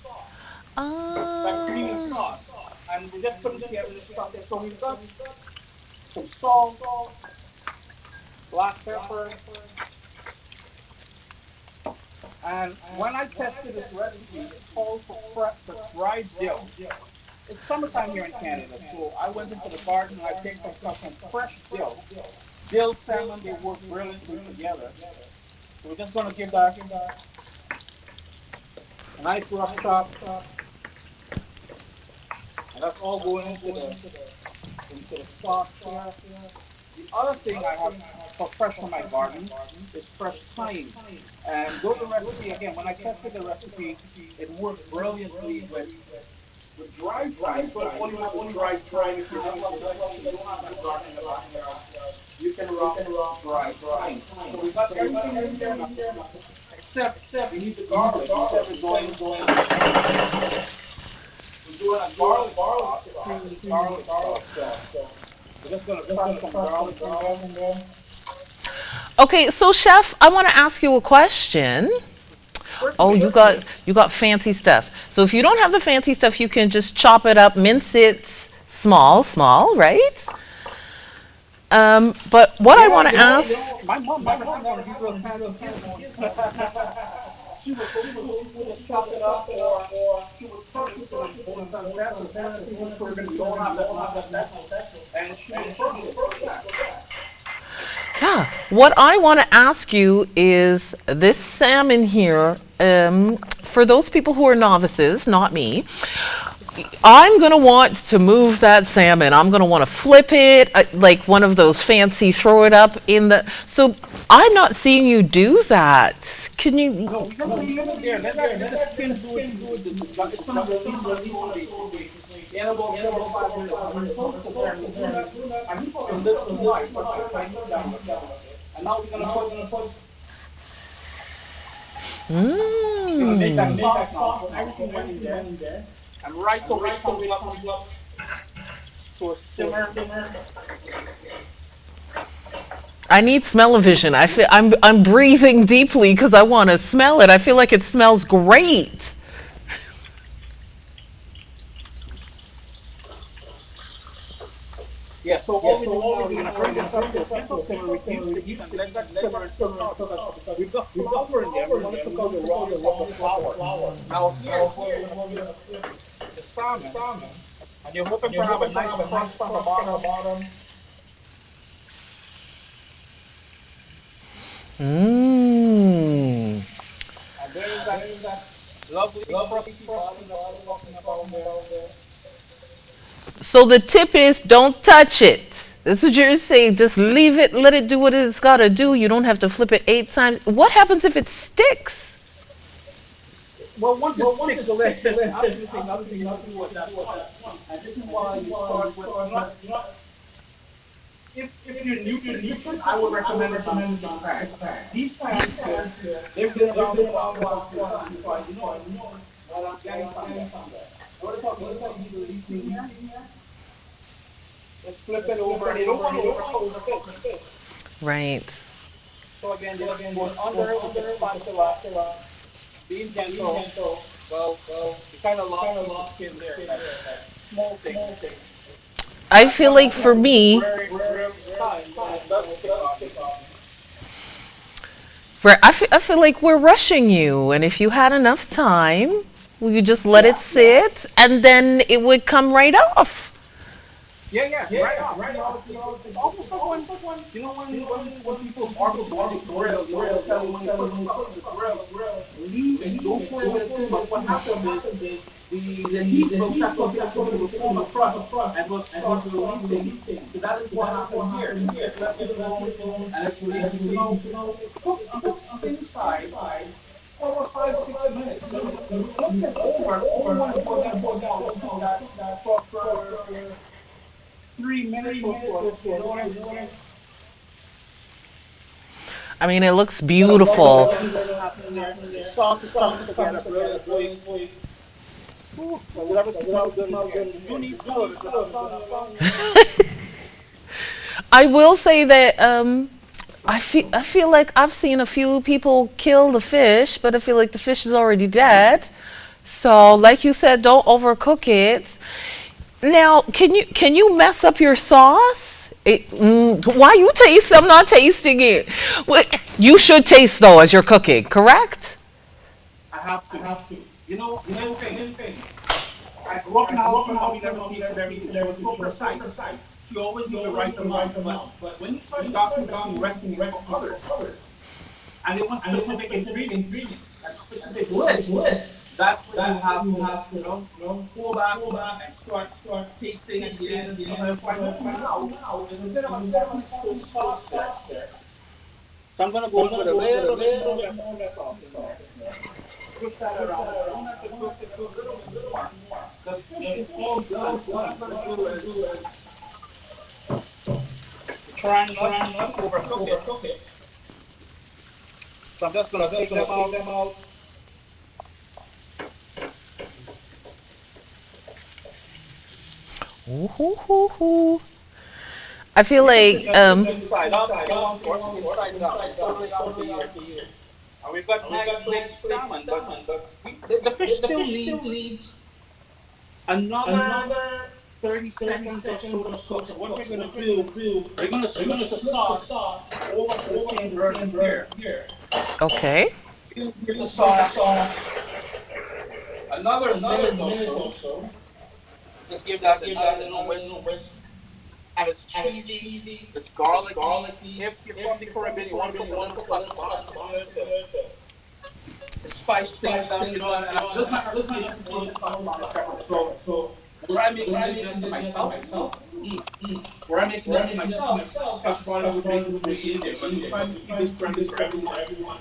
that creamy Ah. sauce. And we're just putting together the stuff there. So we've got some salt, black pepper, and when I tested this recipe, it called for dried dill. It's summertime here in Canada, so I went into the garden and I picked up some fresh dill. Dill salmon, they work brilliantly together. So we're just going to give that a nice rough chop, and that's all going into the sauce there. The other thing I have for fresh from my garden is fresh thyme. And though the recipe, again, when I tested the recipe, it worked brilliantly with dried thyme. But only with dried thyme, if you don't have that garden in the backyard, you can rock dried thyme. So we got everything in there, except we need the garlic. Instead of we're doing a garlic sauce, a creamy garlic sauce. So we're just gonna crush some garlic in there. Okay, so chef, I want to ask you a question. Oh, Certainly. you got fancy stuff. So if you don't have the fancy stuff, you can just chop it up, mince it small, right? But what I want to ask, My mom wanted these little fancy kids. She would just chop it up, or she would crush it and hold it on that. So that's the one we're gonna don't have that, and she would crush it. yeah, What I want to ask you is this salmon here, for those people who are novices, not me, I'm going to want to move that salmon. I'm going to want to flip it like one of those fancy throw it up in the. So I'm not seeing you do that. Can you? No, we're gonna leave it there. Let the skin do it. It's gonna release slowly. In about 4 or 5 minutes. When we're close to there, we'll do that. And he's a little too high, but I know down. And now we're gonna make that Mmm. sauce now. So everything went in there. And right away comes up to a simmer. I need smell-o-vision. I'm breathing deeply because I want to smell it. I feel like it smells great. Yeah, so what we do now, we're gonna bring this up to a simple simmer, reduce the heat, and let that simmer and cook out. Because we've got flour in there, we want to cook out the rawness of the flour. Now here, the salmon, and you're hoping to have a nice crust on the bottom. Mmm. And there's that lovely crusty bottom that I was talking about there. So the tip is don't touch it. That's what you're saying. Just leave it, let it do what it's got to do. You don't have to flip it 8 times. What happens if it sticks? Well, once it sticks, the leg, nothing with that one. And this is why you start with, if you're new to nutrition, I would recommend it on these pans. These pans, they've been around for a while, so you know what I'm getting from there. What about these in here? Let's flip it over, and you don't want to overcook. Right. So again, just going under with the spatula, being gentle. Well, you kind of lost skin there. Small thing. I feel like for me, I feel like we're rushing you. And if you had enough time, we could just let it sit and then it would come right off. Yeah, right off. It's almost like when people barbecue on the grill, you tell them when you put them on the grill, leave and don't play with it too much. What happens is the heat will catch up to the form of crust and will start releasing. So that is what happens here. It's left it alone and it's releasing. Cook inside. 4 or 5, 6 minutes. Flip it over when you put that for 3 minutes or so. I mean, it looks beautiful. Sauce together, really. Whatever smells good. You need color. I will say that I feel like I've seen a few people kill the fish, but I feel like the fish is already dead. So, like you said, don't overcook it. Now, can you mess up your sauce? Why you taste? I'm not tasting it. Well, you should taste though as you're cooking, correct? I have to. You know, thing. I grew up in a house where mommy never tasted everything. She was so precise. She always knew the right amount. But when you start documenting resting others, and they want specific ingredients, a specific list. That's when you have to, pull back and start tasting at the end. Sometimes now, there's a bit of a sauce there. So I'm gonna go with a little bit more sauce in there. Push that around. I don't have to cook it a little bit more. The fish is all done. What I'm gonna do is try not to overcook it. So I'm just gonna take them out. Ooh. I feel like Side up, I don't want to side down. Totally out to you. We've got nice salmon, but the fish still needs another 30 seconds or so to cook. So what we're going to do, we're going to switch the sauce over to the same version here. okay. Give the sauce another minute or so. Just give that a little whisk. and it's cheesy, it's garlicky. If you're from the Caribbean, you want to put one scotch bonnet in there to spice things up, and I built my reputation for scotch bonnet pepper. So where I'm making this for myself, where I'm making this for myself, scotch bonnet would make its way in there, but we're trying to keep this friendly for everyone.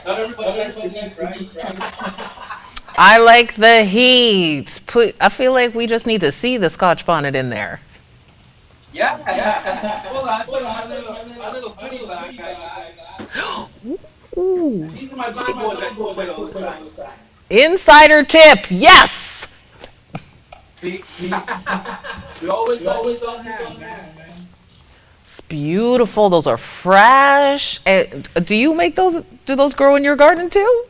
Not everybody likes the heat, right? I like the heat. I feel like we just need to see the Scotch bonnet in there. Yeah, yeah. Hold on, my little goodie bag I got. Ooh. These are my bad boys that go away all the time. Insider tip, yes. See, we always don't have, man. It's beautiful. Those are fresh. Do you make those? Do those grow in your garden too?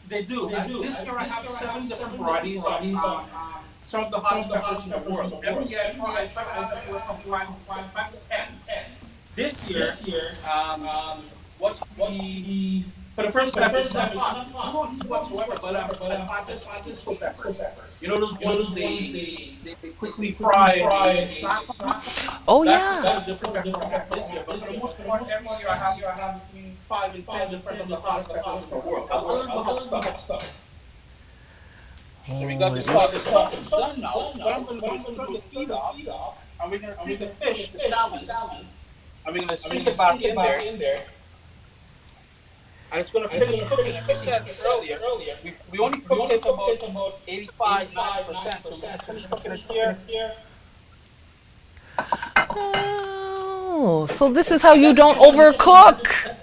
They do. This year I have 7 different varieties of some of the hottest peppers in the world. Every year I try to have anywhere from 5 to 10. This year, what's the for the first pepper? It's not hot whatsoever, but I've had this disco peppers. You know those ones they quickly fry and snack. Oh That's yeah. different pepper I have this year. But for the most part, every year I have between 5 and 10 different of the hottest peppers in the world. I love the hot stuff. So we got the sauce done now. What I'm going to do is turn the heat off, and we're going to take the fish, the salmon, and we're going to sink it back in there. And it's going to finish cooking. Like I said earlier, we only cooked it about 85-90%. So we're going to finish cooking it here. Oh, so this is how you don't overcook.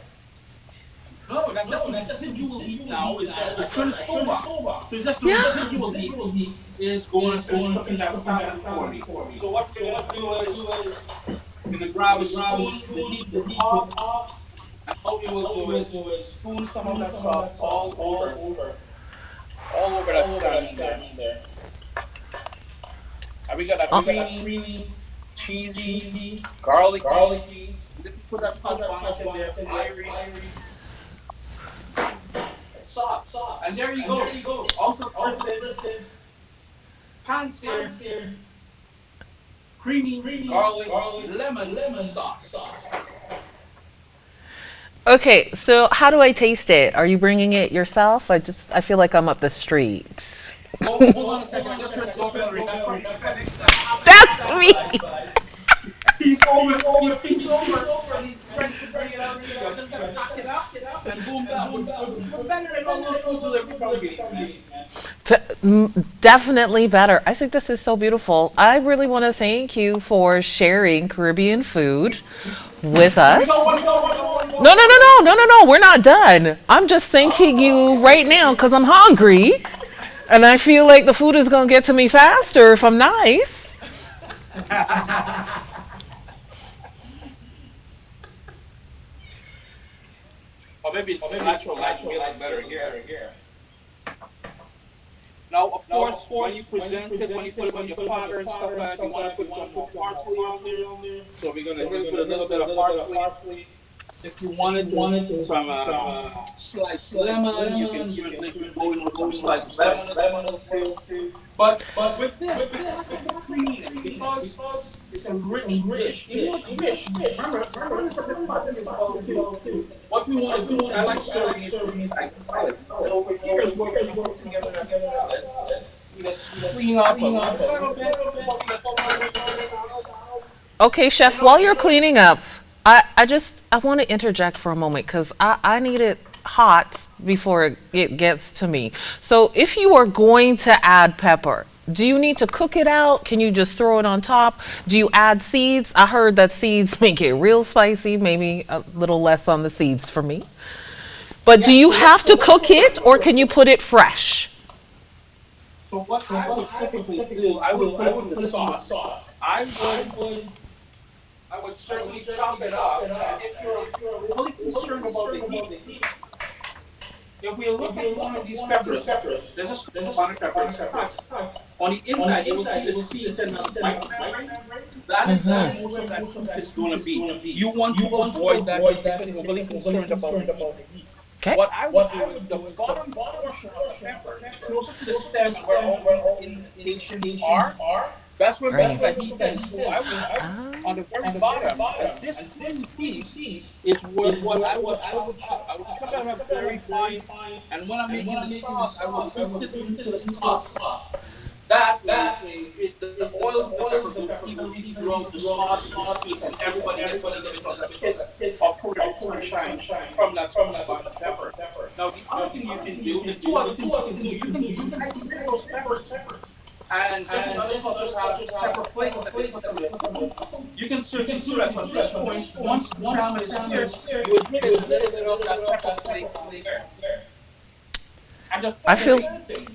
No, that's it. You will eat now. Is just turn the stove off. So that's Yeah. what you will eat is going to finish cooking that salmon for me. So what we're going to do is we're going to grab a spoon. The heat is off. All we will do is spoon some of that sauce all over that salmon there. And we got a creamy, cheesy, garlicky. Put that scotch bonnet in there, fiery. Soft. And there you go. Uncle Kristen's pan-seared, creamy, garlic, lemon sauce. Okay, so how do I taste it? Are you bringing it yourself? I feel like I'm up the street. Hold on a second. I just heard the doorbell ring. That's probably That's me. He's over. And he's ready to bring it out to you. I just gotta knock it up and boom down. We're better than all those food delivery companies, man. Definitely better. I think this is so beautiful. I really want to thank you for sharing Caribbean food with us. No. We're not done. I'm just thanking you right now because I'm hungry. And I feel like the food is going to get to me faster if I'm nice. Or maybe natural light will like better here. Now, of course, when you present it, when you put it on your platter and stuff like that, you want to put some more parsley on there. So we're going to put a little bit of parsley. If you wanted some sliced lemon, you can go in with some sliced lemon. But with this, we have to clean it because it's a rich dish. You know, it's fish. Remember, it's too. What we want to do, I like serving it with salad. Over here, we're going to work together that salad. Let's clean up a little bit. Okay, chef, while you're cleaning up, I want to interject for a moment because I need it hot before it gets to me. So if you are going to add pepper, do you need to cook it out? Can you just throw it on top? Do you add seeds? I heard that seeds make it real spicy, maybe a little less on the seeds for me. But do you have to cook it or can you put it fresh? So what I would typically do, I would put it in the sauce. I would certainly chop it up. And if you're really concerned about the heat, if we look at one of these peppers, there's a square pepper it's cut. On the inside, you will see the seeds and the micromembrane. That is what most of that heat is going to be. You want to avoid that if you're really concerned about the heat. Okay. What I would do is the bottom portion of the pepper, closer to the stem where all the indentations are, That's where most of Great. the heat is. So I would, on the very bottom, and this thin piece is what I would chop. I would chop it up very fine, and when I'm making the sauce, I will twist it into the sauce. That way, the oils of the pepper go evenly throughout the sauce, the sweets, and everybody gets a little bit of the kiss of Korean sunshine from that bottom pepper. Now, the other thing you can do, there's two other things you can do. You can isolate those peppers. And this is other cultures have pepper flakes that they put in their food. You can certainly do that. So at this point, once the salmon is here, you would hit a little bit of that pepper flake there. And the I feel third thing,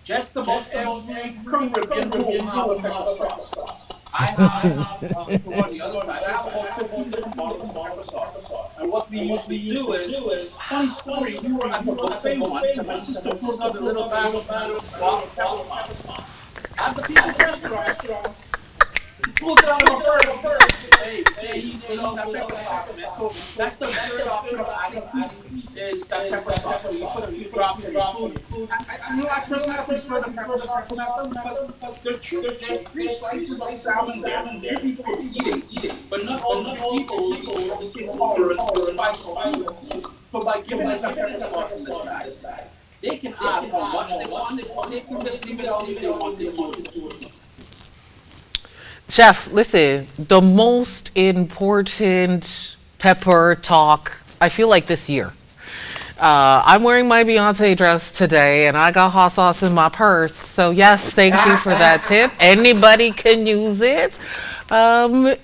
just about every Caribbean will have a pepper sauce. I have on the other side, I have about 15 different bottles of pepper sauce. And what we usually do is, funny story, we were at the buffet once, and my sister pulled out a little bottle of pepper sauce. At the people's restaurant, he pulled it out of a purse. Hey, he ate that pepper sauce, man. So that's the third option of adding heat, is that pepper sauce. So you put a few drops in your food. I know I personally prefer the pepper sauce because there's three slices of salmon there. Three people are eating, but not all the people have the same tolerance for spice or heat. So by giving them that pepper sauce on this side, they can add how much they want, or they can just leave it out if they want to. Chef, listen, the most important pepper talk, I feel like this year. I'm wearing my Beyonce dress today and I got hot sauce in my purse. So, yes, thank you for that tip. Anybody can use it. And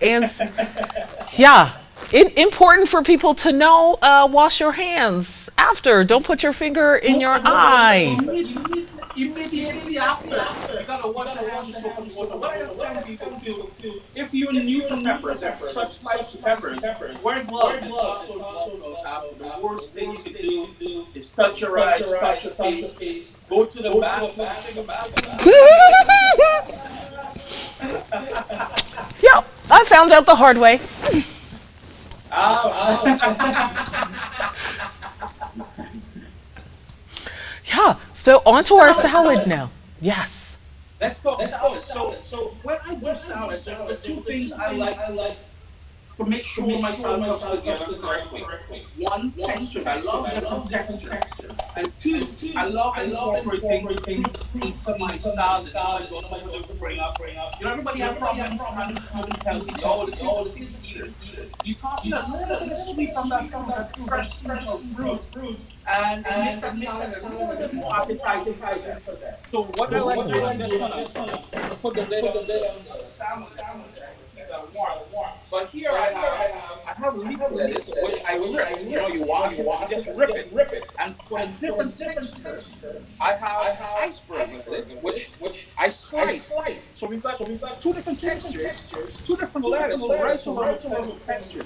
yeah, important for people to know, wash your hands after. Don't put your finger in your eye. Immediately after, you gotta wash your hands with soap and water. What I tell people to, if you're new to peppers, such spicy peppers, wear gloves. The worst thing you can do is touch your eyes, touch your face, go to the bathroom. Yep, I found out the hard way. Yeah, so on to our salad now. Yes. Let's talk salad. So when I do salad, there are two things I like to make sure my salad comes together correctly. One, texture. I love different texture. And two, I love incorporating fruits into my salad. I don't know what to bring up. You know, everybody has problems having healthy. All the kids eat. You toss in a little bit of sweet on that fresh seasonal fruit, and it makes that salad a little bit more appetizing for that. So what I like doing on this one, put the lid on the salmon there, keep that warm. But here I have leaf lettuce, which I rip. You know, you wash it, you just rip it. And for different textures, I have iceberg lettuce, which I slice. So we've got two different textures, two different lettuce, so right to texture.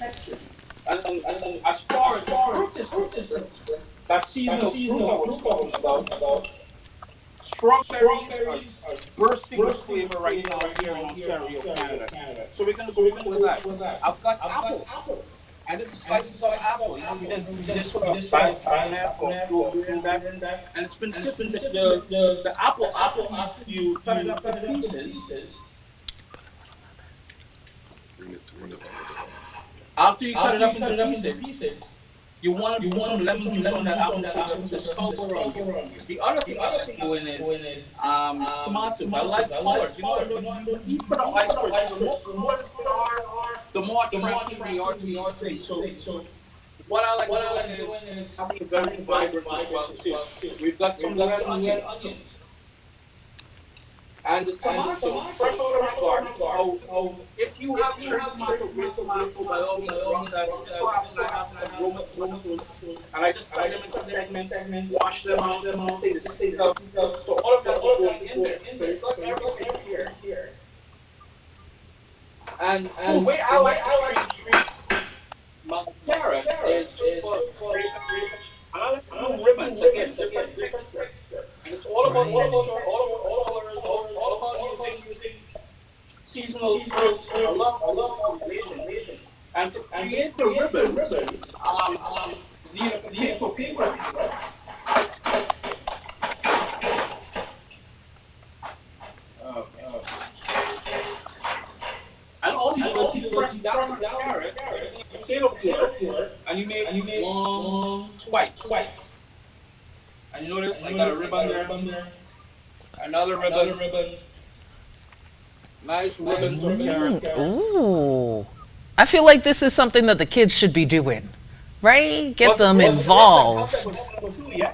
And as far as fruit is concerned, that seasonal fruit I was talking about, strawberries are bursting with flavor right now here in Ontario, Canada. So we're going to go with that. I've got apple. And this is slices of apple. You know, we just sort of pineapple, and that. And it's been sipping the apple after you cut it up into pieces. After you cut it up into pieces, you want to put some lemon juice on that apple to just cover around. The other thing I'm doing is tomatoes. I like colors. You know, when you eat for the icebergs, the more the star, the more attractive they are to these things. So what I like doing is having a very vibrant as well too. We've got some red onions. And the tomato, fresh out of the garden. If you have cherry tomato, red tomato, by all means, run that. Just so happens I have some Roma tomatoes, and I just cut them into segments, wash them out, take the seeds out. So all of that is going in there. So you've got everything here. And the way I like to treat my carrot is straight. And I like to do ribbons again, different texture. And it's all about texture, all about using seasonal fruits. I love combination. And to create the ribbons, need a potato paper. all you do is you press down on the carrot, using a potato peeler, and you make long swipes. And you notice I got a ribbon there, another ribbon, nice ribbons of carrot. Ooh. I feel like this is something that the kids should be doing, right? Get them Was involved. yeah.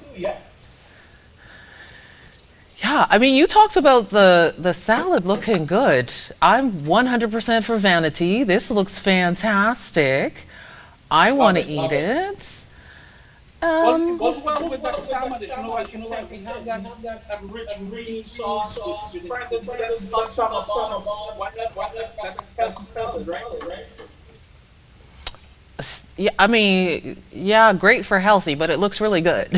Yeah, I mean, you talked about the salad looking good. I'm 100% for vanity. This looks fantastic. I want to eat it. Well, it goes well with that salmon dish. You know, like you said, we have that rich green sauce. We're trying to get that summer bomb. That healthy salad, right? Yeah, I mean, yeah, great for healthy, but it looks really good.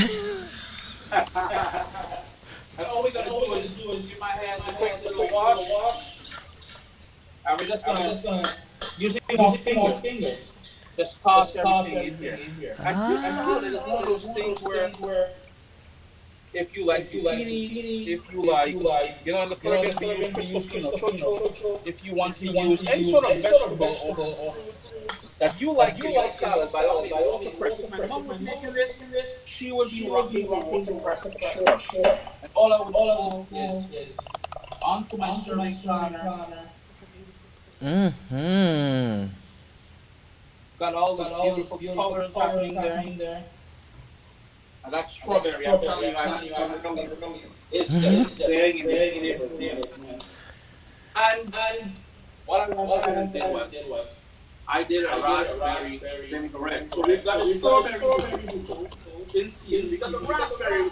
And all we gotta do is give my hands a quick little wash. And we're just gonna using our fingers, just toss everything in here. And just salad is one of those things where if you like zucchini, if you like, in the Caribbean we use Cristofino, chocho, if you want to use any sort of vegetable or fruit that you like in your salad, by all means, go to press. If my mom was making this, she would be rocking to press. And all I would do is onto my serving platter, Mm-hmm. got all the beautiful colors happening there. And that's strawberry. I'm telling you, I'm it's just big and big. And what I did was I did a raspberry vinaigrette. So we've got a strawberry in season. We got the raspberry in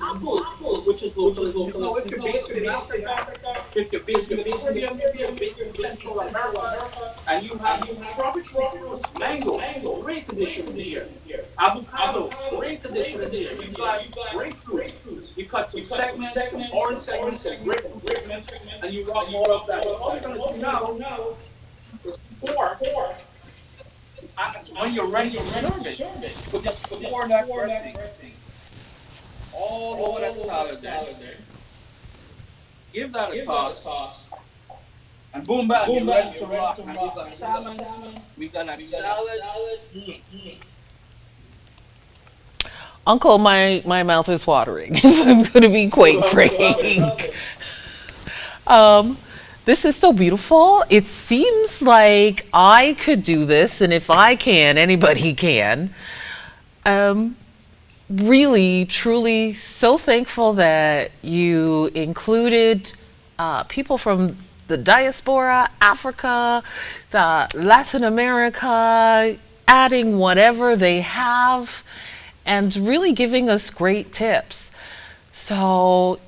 apple, which is local. You know, if you're based in Africa, if you're based in the Caribbean, if you're based in Central America, and you have tropical fruits, mango, great addition here. Avocado, great addition here. You've got grapefruit. You cut some segments, some orange segments, and grapefruit segments, and you got more of that. All you're going to do now is pour. When you're ready to serve it, but just pour that dressing all over that salad there. Give that a toss. And boom, bam, you're ready to rock. And we've got salmon, we've got that salad. Uncle, my mouth is watering. If I'm going to be quite frank. This is so beautiful. It seems like I could do this, and if I can, anybody can. Really, truly, so thankful that you included people from the diaspora, Africa, Latin America, adding whatever they have, and really giving us great tips. So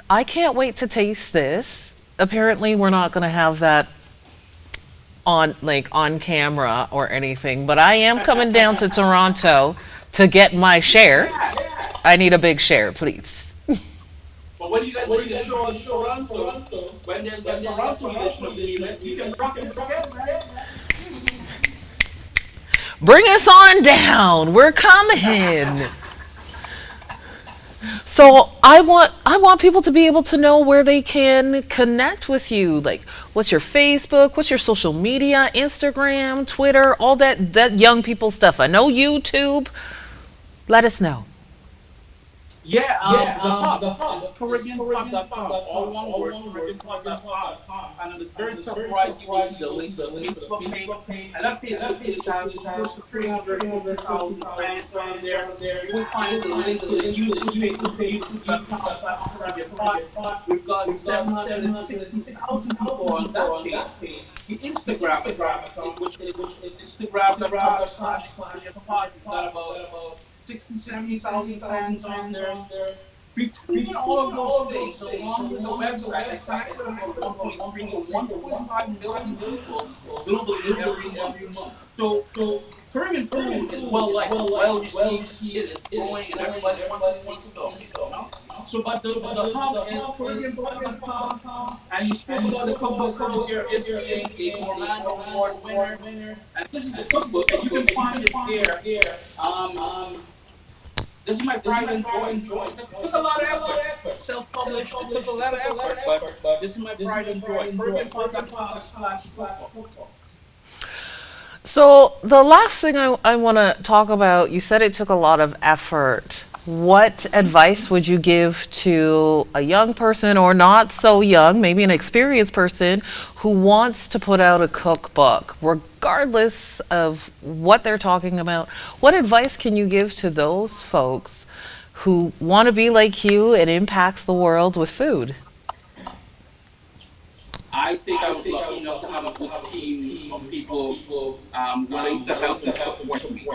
I can't wait to taste this. Apparently, we're not going to have that on camera or anything, but I am coming down to Toronto to get my share. I need a big share, please. But when you guys bring the show in Toronto, when there's the Toronto edition of this event, you can rock it together. Bring us on down. We're coming. So I want people to be able to know where they can connect with you. Like, what's your Facebook? What's your social media? Instagram, Twitter, all that young people stuff. I know YouTube. Let us know. Yeah, the hub is CaribbeanPod.com. All one word, CaribbeanPod.com. And on the very top right, you will see the link to the Facebook page. And that Facebook page has close to 300,000 fans on there. You will find the link to the YouTube page, YouTube.com/CaribbeanPod. We've got 760,000 people on that page. The Instagram account, which is Instagram.com/CaribbeanPod. We've got about 60, 70,000 fans on there. Between all of those things, along with the website, exactly we're bringing 1.5 million people globally every month. So Caribbean food is well received. It is growing, and everybody wants to take stuff. So, but the hub is CaribbeanPod.com, and you spoke about the cookbook here, it being a Orlando Award winner, and this is the cookbook, and you can find it here. This is my pride and joy. It took a lot of effort. Self-published, it took a lot of effort, but this is my pride and joy. Caribbeanpod.com/cookbook. So the last thing I want to talk about, you said it took a lot of effort. What advice would you give to a young person or not so young, maybe an experienced person who wants to put out a cookbook, regardless of what they're talking about? What advice can you give to those folks who want to be like you and impact the world with food? I think I was lucky enough to have a good team of people willing to help and support me.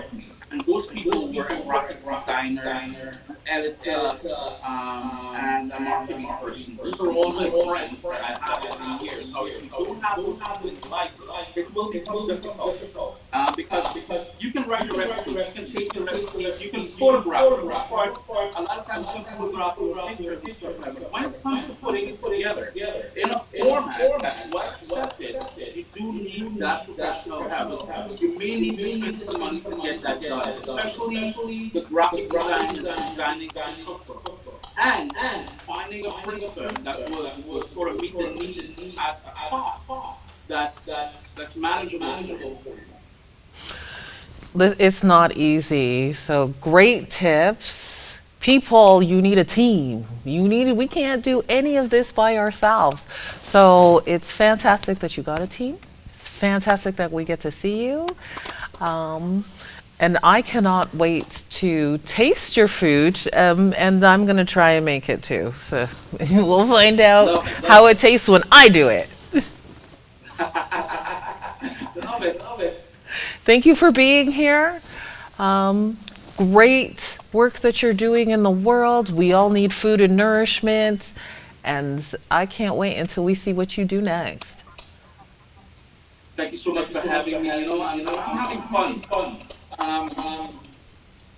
And those people were a graphic designer, an editor, and a marketing person. Those are all my friends that I have over the years. Now, if you don't have those people in life, it will become difficult. Because you can write the recipe, you can taste the recipe, you can photograph the parts. A lot of times you can photograph the pictures and stuff like that. But when it comes to putting it together in a format that's well accepted, you do need that professional help. You may need to spend some money to get that done, especially the graphic designers and designing the cookbook. And finding a printer that would sort of meet the needs at a cost that's manageable for you. It's not easy. So great tips. People, you need a team. We can't do any of this by ourselves. So it's fantastic that you got a team. It's fantastic that we get to see you. And I cannot wait to taste your food, and I'm going to try and make it too. So we'll find out how it tastes when I do it. Love it. Thank you for being here. Great work that you're doing in the world. We all need food and nourishment, and I can't wait until we see what you do next. Thank you so much for having me. I'm having fun.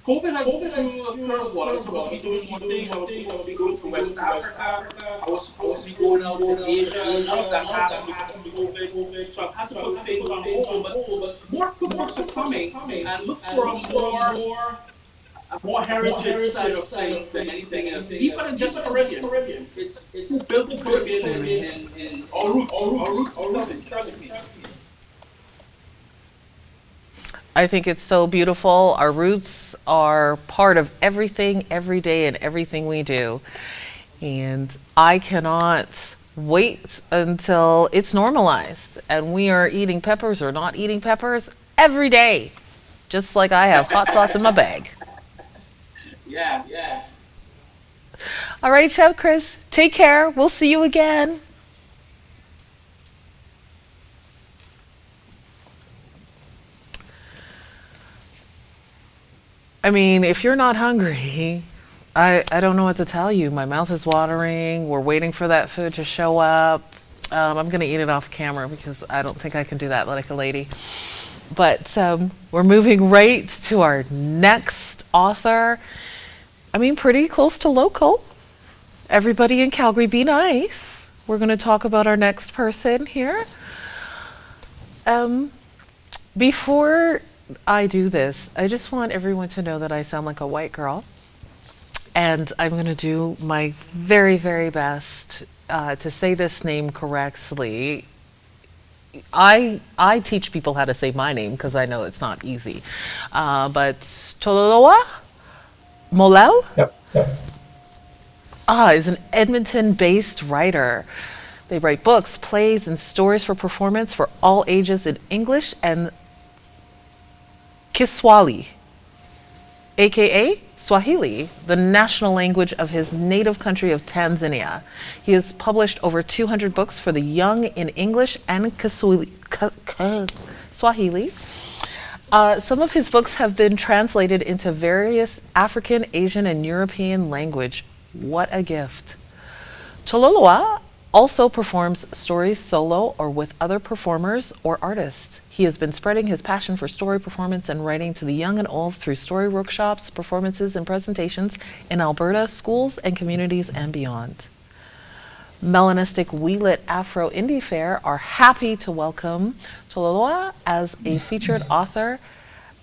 COVID had threw a curveball. I was supposed to be doing one thing. I was supposed to be going to West Africa. I was supposed to be going out to Asia. None of that happened because of COVID. So I've had to put things on hold. But more cookbooks are coming, and look for a more heritage side of things than anything else. Deeper than just Caribbean. It's built the Caribbean in our roots. I think it's so beautiful. Our roots are part of everything, every day, and everything we do. And I cannot wait until it's normalized and we are eating peppers or not eating peppers every day, just like I have hot sauce in my bag. Yeah. All right, Chef Chris, take care. We'll see you again. I mean, if you're not hungry, I don't know what to tell you. My mouth is watering. We're waiting for that food to show up. I'm going to eat it off camera because I don't think I can do that like a lady. But we're moving right to our next author. I mean, pretty close to local. Everybody in Calgary, be nice. We're going to talk about our next person here. Before I do this, I just want everyone to know that I sound like a white girl. And I'm going to do my very, very best to say this name correctly. I teach people how to say my name because I know it's not easy. But Tololoa Molel is an Edmonton-based writer. They write books, plays, and stories for performance for all ages in English and Kiswahili, aka Swahili, the national language of his native country of Tanzania. He has published over 200 books for the young in English and Swahili. Some of his books have been translated into various African, Asian, and European language. What a gift. Tololoa also performs stories solo or with other performers or artists. He has been spreading his passion for story performance and writing to the young and old through story workshops, performances, and presentations in Alberta, schools and communities and beyond. Melanistic Wheelit Afro-Indie Fair are happy to welcome Tololoa as a featured author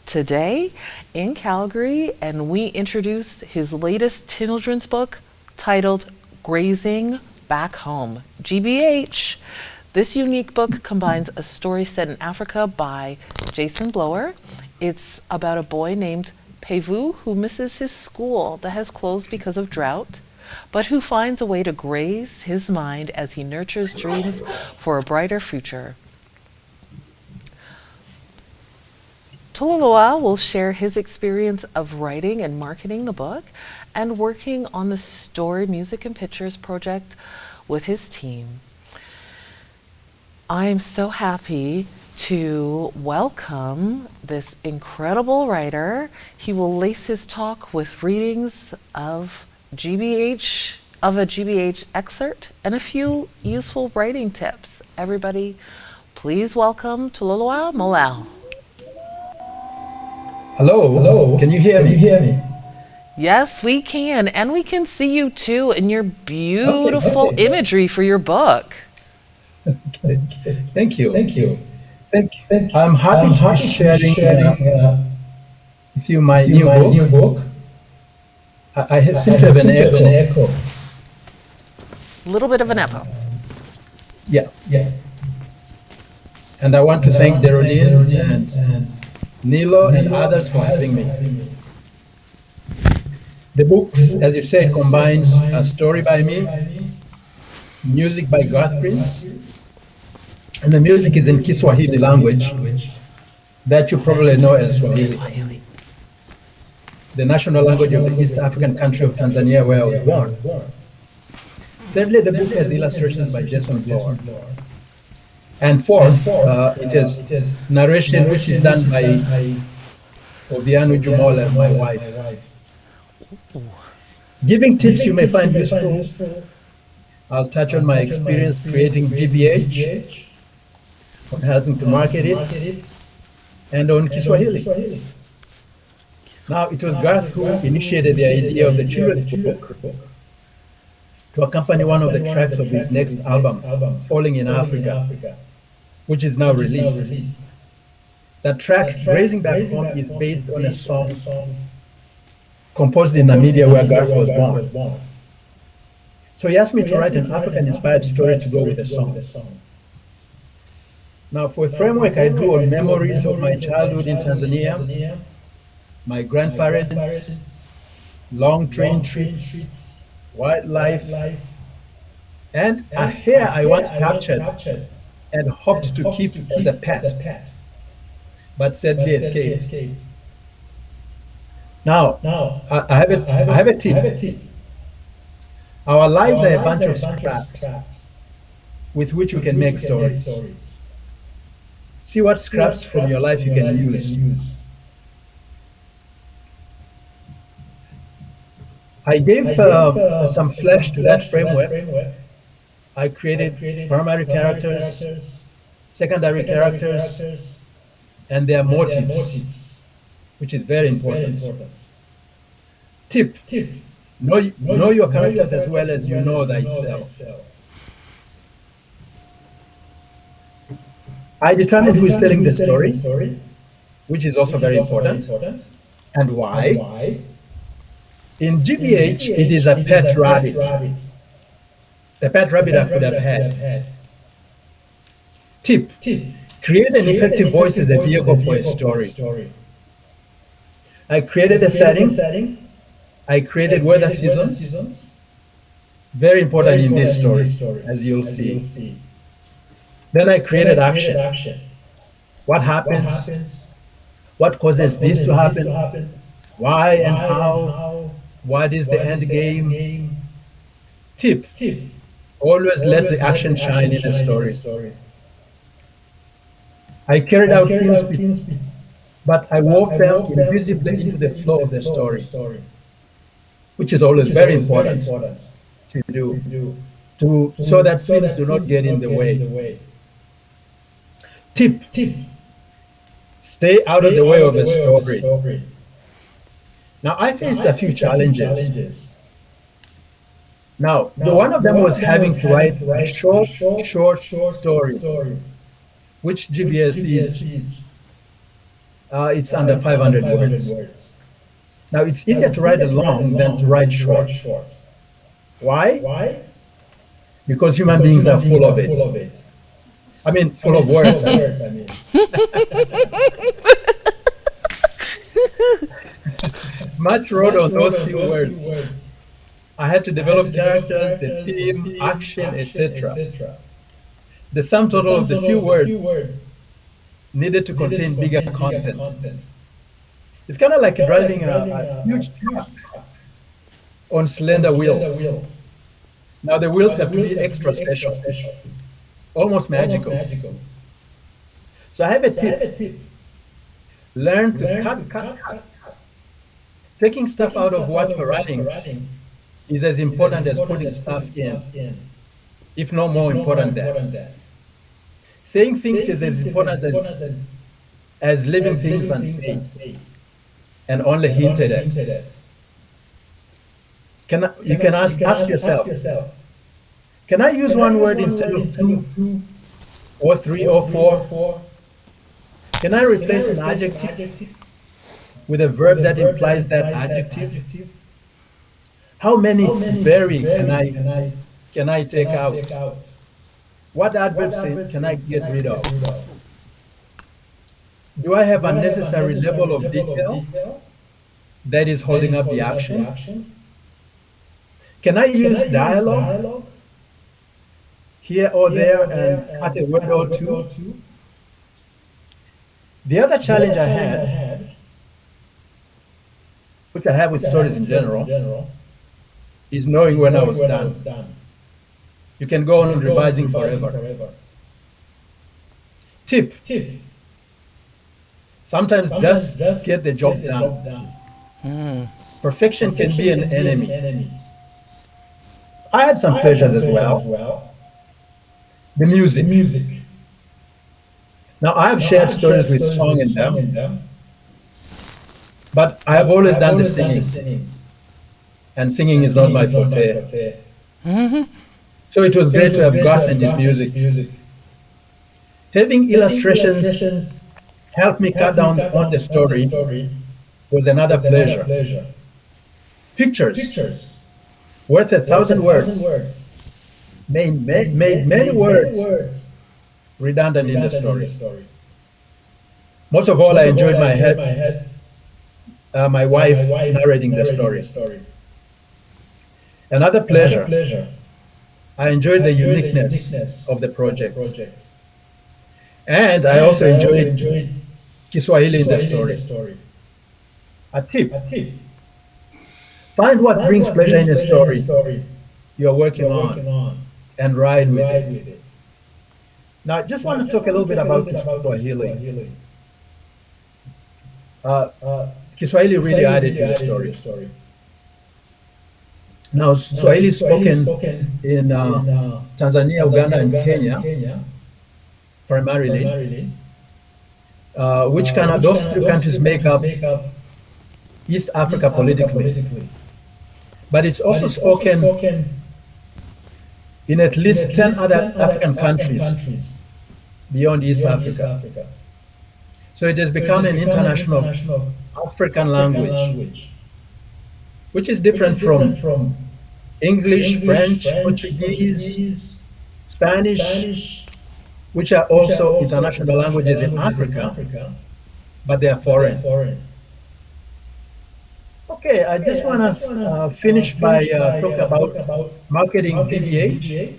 today in Calgary, and we introduce his latest children's book titled Grazing Back Home, GBH. This unique book combines a story set in Africa by Jason Blower. It's about a boy named Pevu who misses his school that has closed because of drought, but who finds a way to graze his mind as he nurtures dreams for a brighter future. Tololoa will share his experience of writing and marketing the book and working on the Story, Music, and Pictures project with his team. I'm so happy to welcome this incredible writer. He will lace his talk with readings of a GBH excerpt and a few useful writing tips. Everybody, please welcome Tololoa Molao. Hello. Can you hear me? Yes, we can, and we can see you too in your beautiful imagery for your book. Okay. Thank you. I'm happy to be sharing with you my new book. I seem to have an echo. A little bit of an echo. Yeah. And I want to thank Derolene and Nilo and others for having me. The book, as you said, combines a story by me, music by Garth Prince, and the music is in Kiswahili language that you probably know as Swahili, the national language of the East African country of Tanzania, where I was born. Thirdly, the book has illustrations by Jason Blower. And fourth, it has narration which is done by Obianu Jumola, my wife. Giving tips you may find useful. I'll touch on my experience creating GBH, on helping to market it, and on Kiswahili. Now, it was Garth who initiated the idea of the children's book to accompany one of the tracks of his next album, Falling in Africa, which is now released. That track, Grazing Back Home, is based on a song composed in Namibia where Garth was born. So he asked me to write an African-inspired story to go with the song. Now, for a framework, I drew on memories of my childhood in Tanzania, my grandparents, long train trips, wildlife, and a hare I once captured and hoped to keep as a pet, but sadly escaped. Now, I have a tip. Our lives are a bunch of scraps with which we can make stories. See what scraps from your life you can use. I gave some flesh to that framework. I created primary characters, secondary characters, and their motives, which is very important. Tip. Know your characters as well as you know thyself. I determine who is telling the story, which is also very important, and why. In GBH, it is a pet rabbit. The pet rabbit I could have had. Tip. Create an effective voice as a vehicle for a story. I created a setting. I created weather seasons. Very important in this story, as you'll see. Then I created action. What happens? What causes this to happen? Why and how? What is the end game? Tip. Always let the action shine in a story. I carried out film speed, but I wove them invisibly into the flow of the story, which is always very important to do, so that films do not get in the way. Tip. Stay out of the way of a story. Now, I faced a few challenges. Now, one of them was having to write a short story, which GBS is. It's under 500 words. Now, it's easier to write long than to write short. Why? Because human beings are full of it. I mean, full of words. I mean. Much wrote on those few words. I had to develop characters, the theme, action, etc. The sum total of the few words needed to contain bigger content. It's kind of like driving a huge truck on slender wheels. Now the wheels have to be extra special, almost magical. So I have a tip. Learn to cut. Taking stuff out of what you're writing is as important as putting stuff in, if not more important than. Saying things is as important as leaving things unsaid and only hinted at. You can ask yourself, can I use one word instead of two or three or four? Can I replace an adjective with a verb that implies that adjective? How many very can I take out? What adverbs can I get rid of? Do I have unnecessary level of detail that is holding up the action? Can I use dialogue here or there and cut a word or two? The other challenge I had, which I have with stories in general, is knowing when I was done. You can go on revising forever. Tip. Sometimes just get the job done. Perfection can be an enemy. I had some pleasures as well. The music. Now I have shared stories with song in them, but I have always done the singing. And singing is not my forte. So it was great to have gotten this music. Having illustrations help me cut down on the story was another pleasure. Pictures worth 1,000 words made many words redundant in the story. Most of all, I enjoyed my wife narrating the story. Another pleasure, I enjoyed the uniqueness of the project. And I also enjoyed Kiswahili in the story. A tip. Find what brings pleasure in a story you're working on and ride with it. Now, I just want to talk a little bit about Kiswahili. Kiswahili really added to the story. Now, Swahili is spoken in Tanzania, Uganda, and Kenya, primarily, which those three countries make up East Africa politically. But it's also spoken in at least 10 other African countries beyond East Africa. So it has become an international African language, which is different from English, French, Portuguese, Spanish, which are also international languages in Africa, but they are foreign. Okay, I just want to finish by talking about marketing TBH.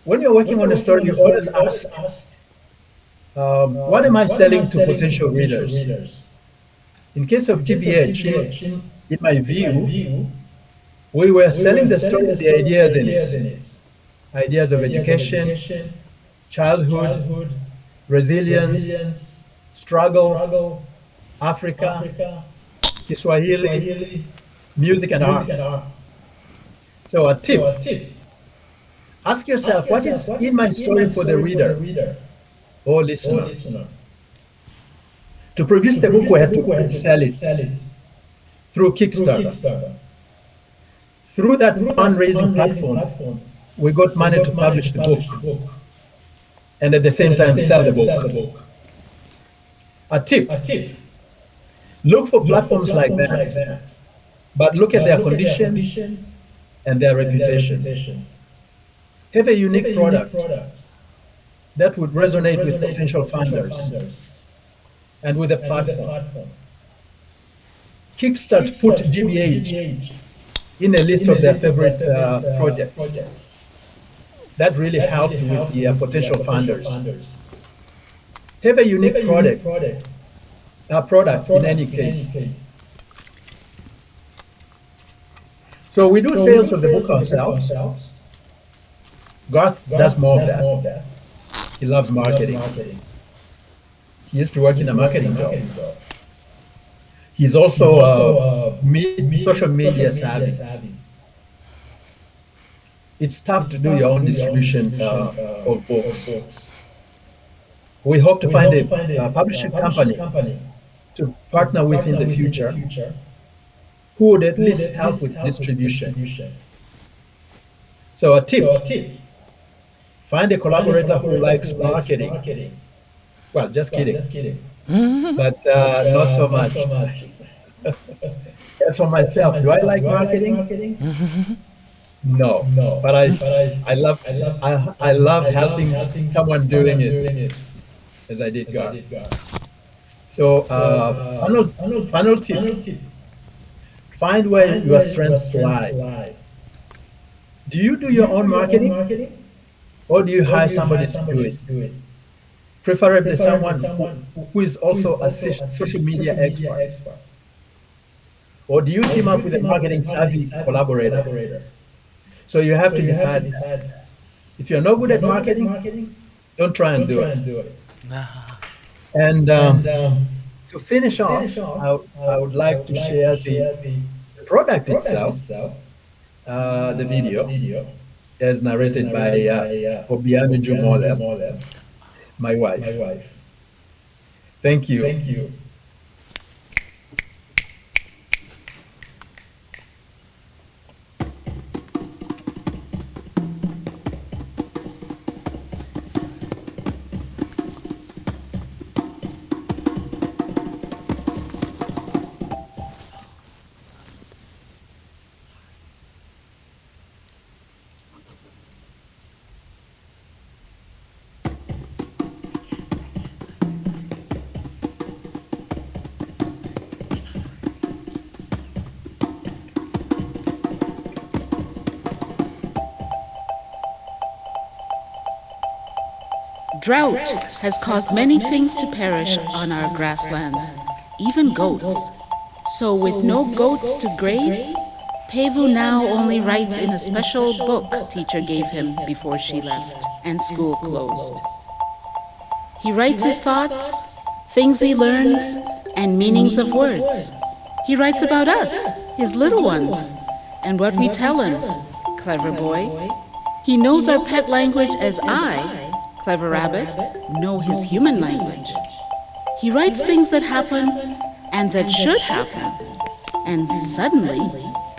When you're working on a story, you always ask, what am I selling to potential readers? In case of TBH, in my view, we were selling the story, the ideas in it. Ideas of education, childhood, resilience, struggle, Africa, Kiswahili, music and art. So a tip. Ask yourself, what is in my story for the reader or listener? To produce the book, we had to sell it through Kickstarter. Through that fundraising platform, we got money to publish the book and at the same time sell the book. A tip: look for platforms like that, but look at their conditions and their reputation. Have a unique product that would resonate with potential funders and with a platform. Kickstart put GBH in a list of their favorite projects. That really helped with the potential funders. Have a unique product in any case. So we do sales of the book ourselves. Garth does more of that. He loves marketing. He used to work in a marketing job. He's also social media savvy. It's tough to do your own distribution of books. We hope to find a publishing company to partner with in the future who would at least help with distribution. So a tip: find a collaborator who likes marketing. Well, just kidding. But not so much. As for myself, do I like marketing? No, but I love helping someone doing it, as I did God. So final tip: find where your strengths lie. Do you do your own marketing, or do you hire somebody to do it? Preferably someone who is also a social media expert. Or do you team up with a marketing savvy collaborator? So you have to decide that. If you're not good at marketing, don't try and do it. And to finish off, I would like to share the product itself, the video, as narrated by Obiano Jumole, my wife. Thank you. Drought has caused many things to perish on our grasslands, even goats. So with no goats to graze, Pevu now only writes in a special book teacher gave him before she left and school closed. He writes his thoughts, things he learns, and meanings of words. He writes about us, his little ones, and what we tell him. Clever boy. He knows our pet language as I, Clever Rabbit, know his human language. He writes things that happen and that should happen. And suddenly,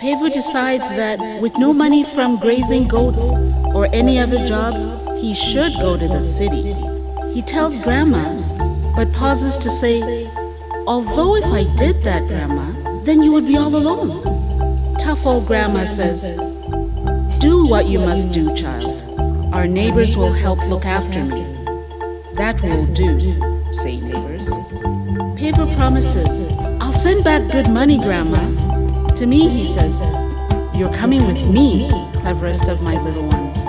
Pevu decides that with no money from grazing goats or any other job, he should go to the city. He tells Grandma, but pauses to say, although if I did that, Grandma, then you would be all alone. Tough old Grandma says, do what you must do, child. Our neighbors will help look after me. That will do, say neighbors. Pevu promises, I'll send back good money, Grandma. To me, he says, you're coming with me, cleverest of my little ones.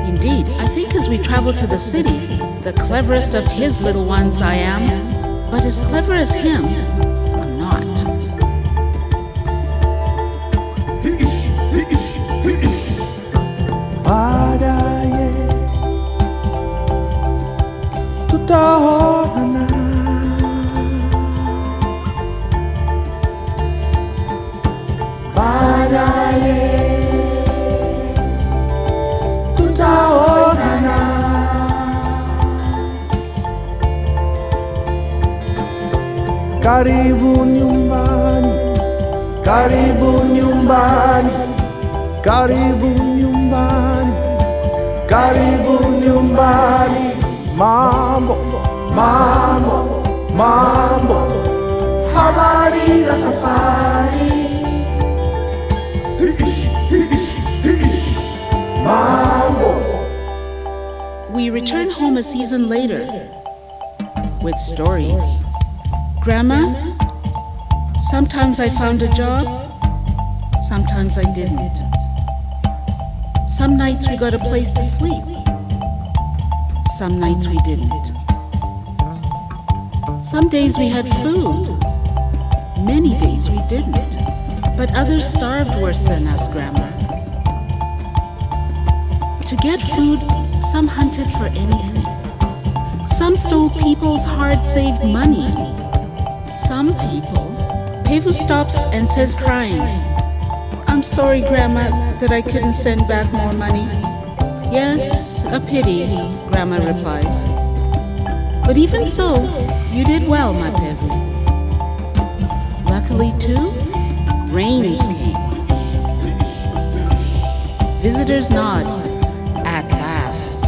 Indeed, I think as we travel to the city, the cleverest of his little ones I am, but as clever as him, I'm not. Karibu nyumbani, karibu nyumbani, karibu nyumbani, karibu nyumbani. Mambo, mambo, Mambo, habari za safari. Mambo. We return home a season later with stories. Grandma, sometimes I found a job, sometimes I didn't. Some nights we got a place to sleep, some nights we didn't. Some days we had food, many days we didn't. But others starved worse than us, Grandma. To get food, some hunted for anything. Some stole people's hard-saved money. Some people, Pevu stops and says crying, "I'm sorry, Grandma, that I couldn't send back more money." "Yes, a pity," Grandma replies. "But even so, you did well, my Pevu." Luckily, too, rains came. Visitors nod. At last.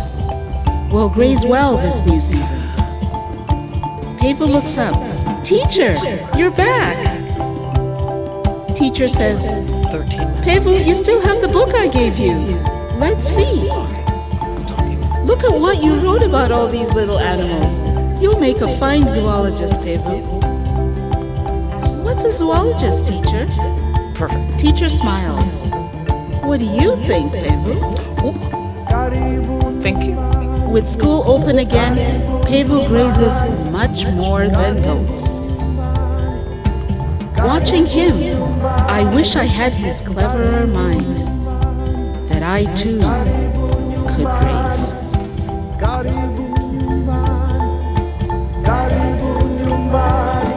We'll graze well this new season. Pevu looks up. "Teacher, you're back." Teacher says, 13 minutes. "Pevu, you still have the book I gave you. Let's see. Look at what you wrote about all these little animals. You'll make a fine zoologist, Pevu." "What's a zoologist, teacher?" Perfect. Teacher smiles. "What do you think, Pevu?" Thank you. With school open again, Pevu grazes much more than goats. Watching him, I wish I had his cleverer mind, that I too could graze. Karibu nyumbani, karibu nyumbani.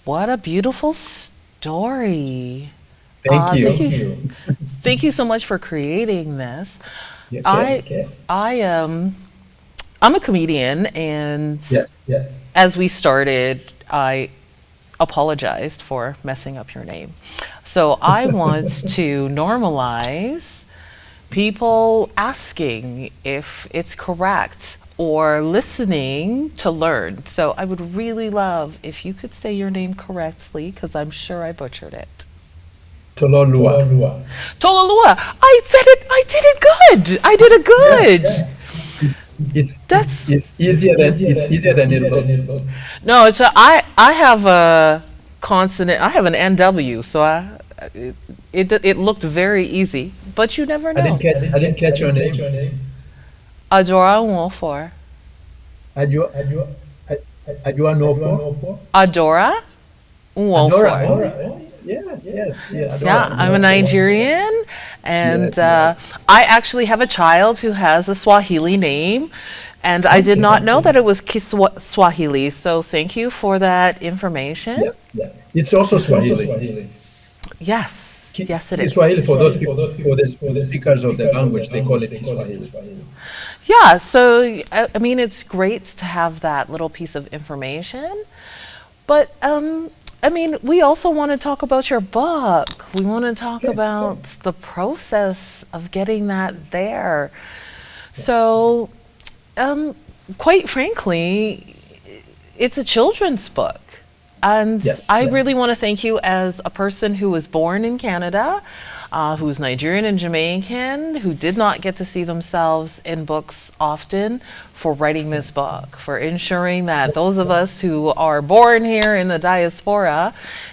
What a beautiful story. Thank you. Thank you so much for creating this. Yeah, I I'm a comedian, and Yes, yes. as we started, I apologized for messing up your name. So I want to normalize people asking if it's correct or listening to learn. So I would really love if you could say your name correctly, because I'm sure I butchered it. Tololua. Tololua, I said it. I did it good. I did it good. It's easier than it looks. No, I have a consonant. I have an NW, so it looked very easy, but you never know. I didn't catch your name. Adora Nwofo. Adua Nofo. Adora Nwofo. Adora. Yes. Yeah, Adora. Yeah, I'm a Nigerian, and Yes. I actually have a child who has a Swahili name, and I did not know that it was Kiswahili. So thank you for that information. Yeah. It's also Swahili. Yes, yes, it is. Kiswahili for those people, for the speakers of the language, they call it Kiswahili. Yeah, so I mean, it's great to have that little piece of information, but I mean, we also want to talk about your book. We want to talk about the process of getting that there. So, quite frankly, it's a children's book. And I really want to thank you as a person who was born in Canada, who's Nigerian and Jamaican, who did not get to see themselves in books often, for writing this book, for ensuring that those of us who are born here in the diaspora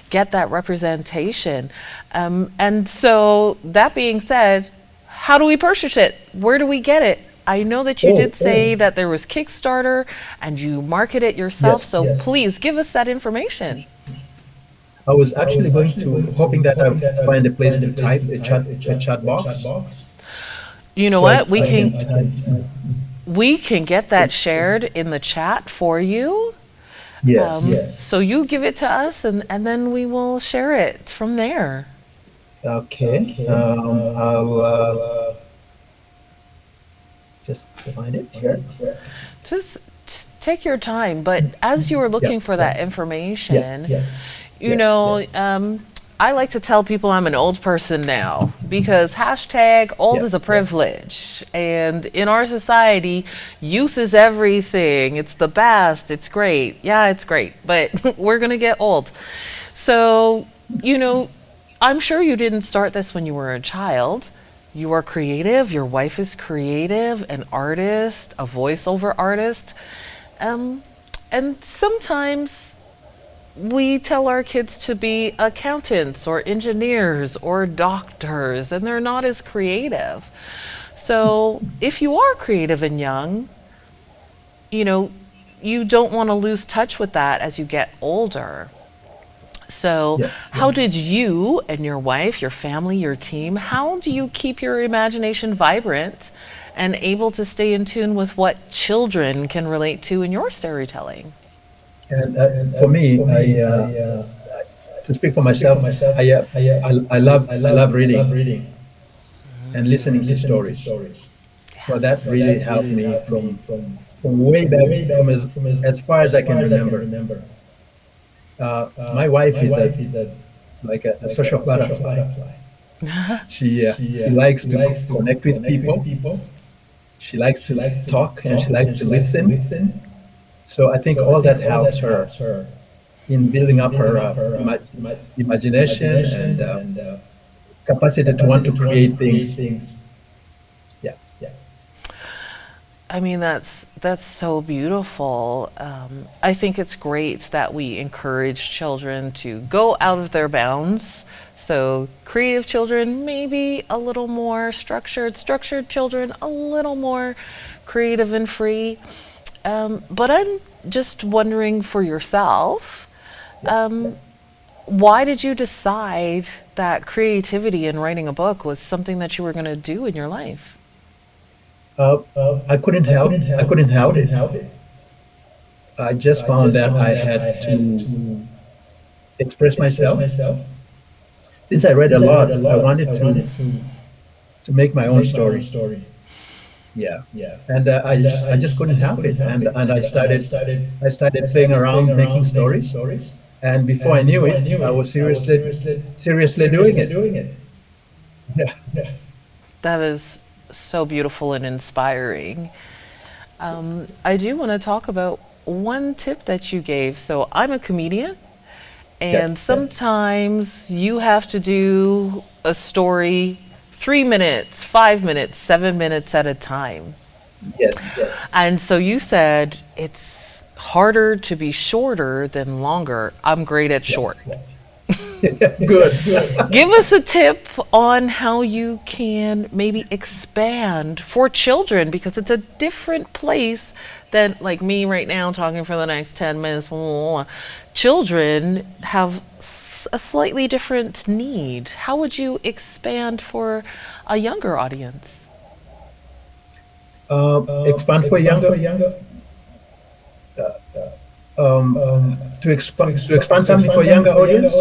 get that representation. And so, that being said, how do we purchase it? Where do we get it? I know that you did say that there was Kickstarter and you market it yourself, so please give us that information. I was actually hoping that I would find a place to type a chat box. You know what? We can get that shared in the chat for you. Yes. So you give it to us, and then we will share it from there. Okay. I'll just find it here. Just take your time, but as you were looking for that information, You Yes, know, yes, I like to tell people I'm an old person now because hashtag old is yes, a privilege. And in our society, youth is everything. It's the best. It's great. Yeah, it's great. But we're going to get old. So, you know, I'm sure you didn't start this when you were a child. You are creative. Your wife is creative, an artist, a voiceover artist. Um, and sometimes we tell our kids to be accountants or engineers or doctors, and they're not as creative. So if you are creative and young, you know, you don't want to lose touch with that as you get older. So, yes, how yes. did you and your wife, your family, your team, how do you keep your imagination vibrant and able to stay in tune with what children can relate to in your storytelling? And for me, to speak for myself, I love reading and listening to stories. So that Yes. really helped me from way back, from as far as I can remember. My wife is like a social butterfly. She likes to connect with people. She likes to talk and she likes to listen. So I think all that helps her in building up her imagination and capacity to want to create things. Yeah. I mean, that's so beautiful. I think it's great that we encourage children to go out of their bounds. So creative children, maybe a little more structured, structured children, a little more creative and free. But I'm just wondering for yourself, um, why did you decide that creativity in writing a book was something that you were going to do in your life? I couldn't help it. I just found that I had to express myself. Since I read a lot, I wanted to make my own story. Yeah, and I just couldn't help it, and I started playing around making stories, and before I knew it, I was seriously doing it. Yeah. That is so beautiful and inspiring. I do want to talk about one tip that you gave. So I'm a comedian, and Yes. sometimes you have to do a story 3 minutes, 5 minutes, 7 minutes at a time. Yes. And so you said it's harder to be shorter than longer. I'm great at short. Good. Give us a tip on how you can maybe expand for children because it's a different place than like me right now talking for the next 10 minutes. Blah, blah, blah. Children have a slightly different need. How would you expand for a younger audience? Expand for younger. To expand something for younger audience.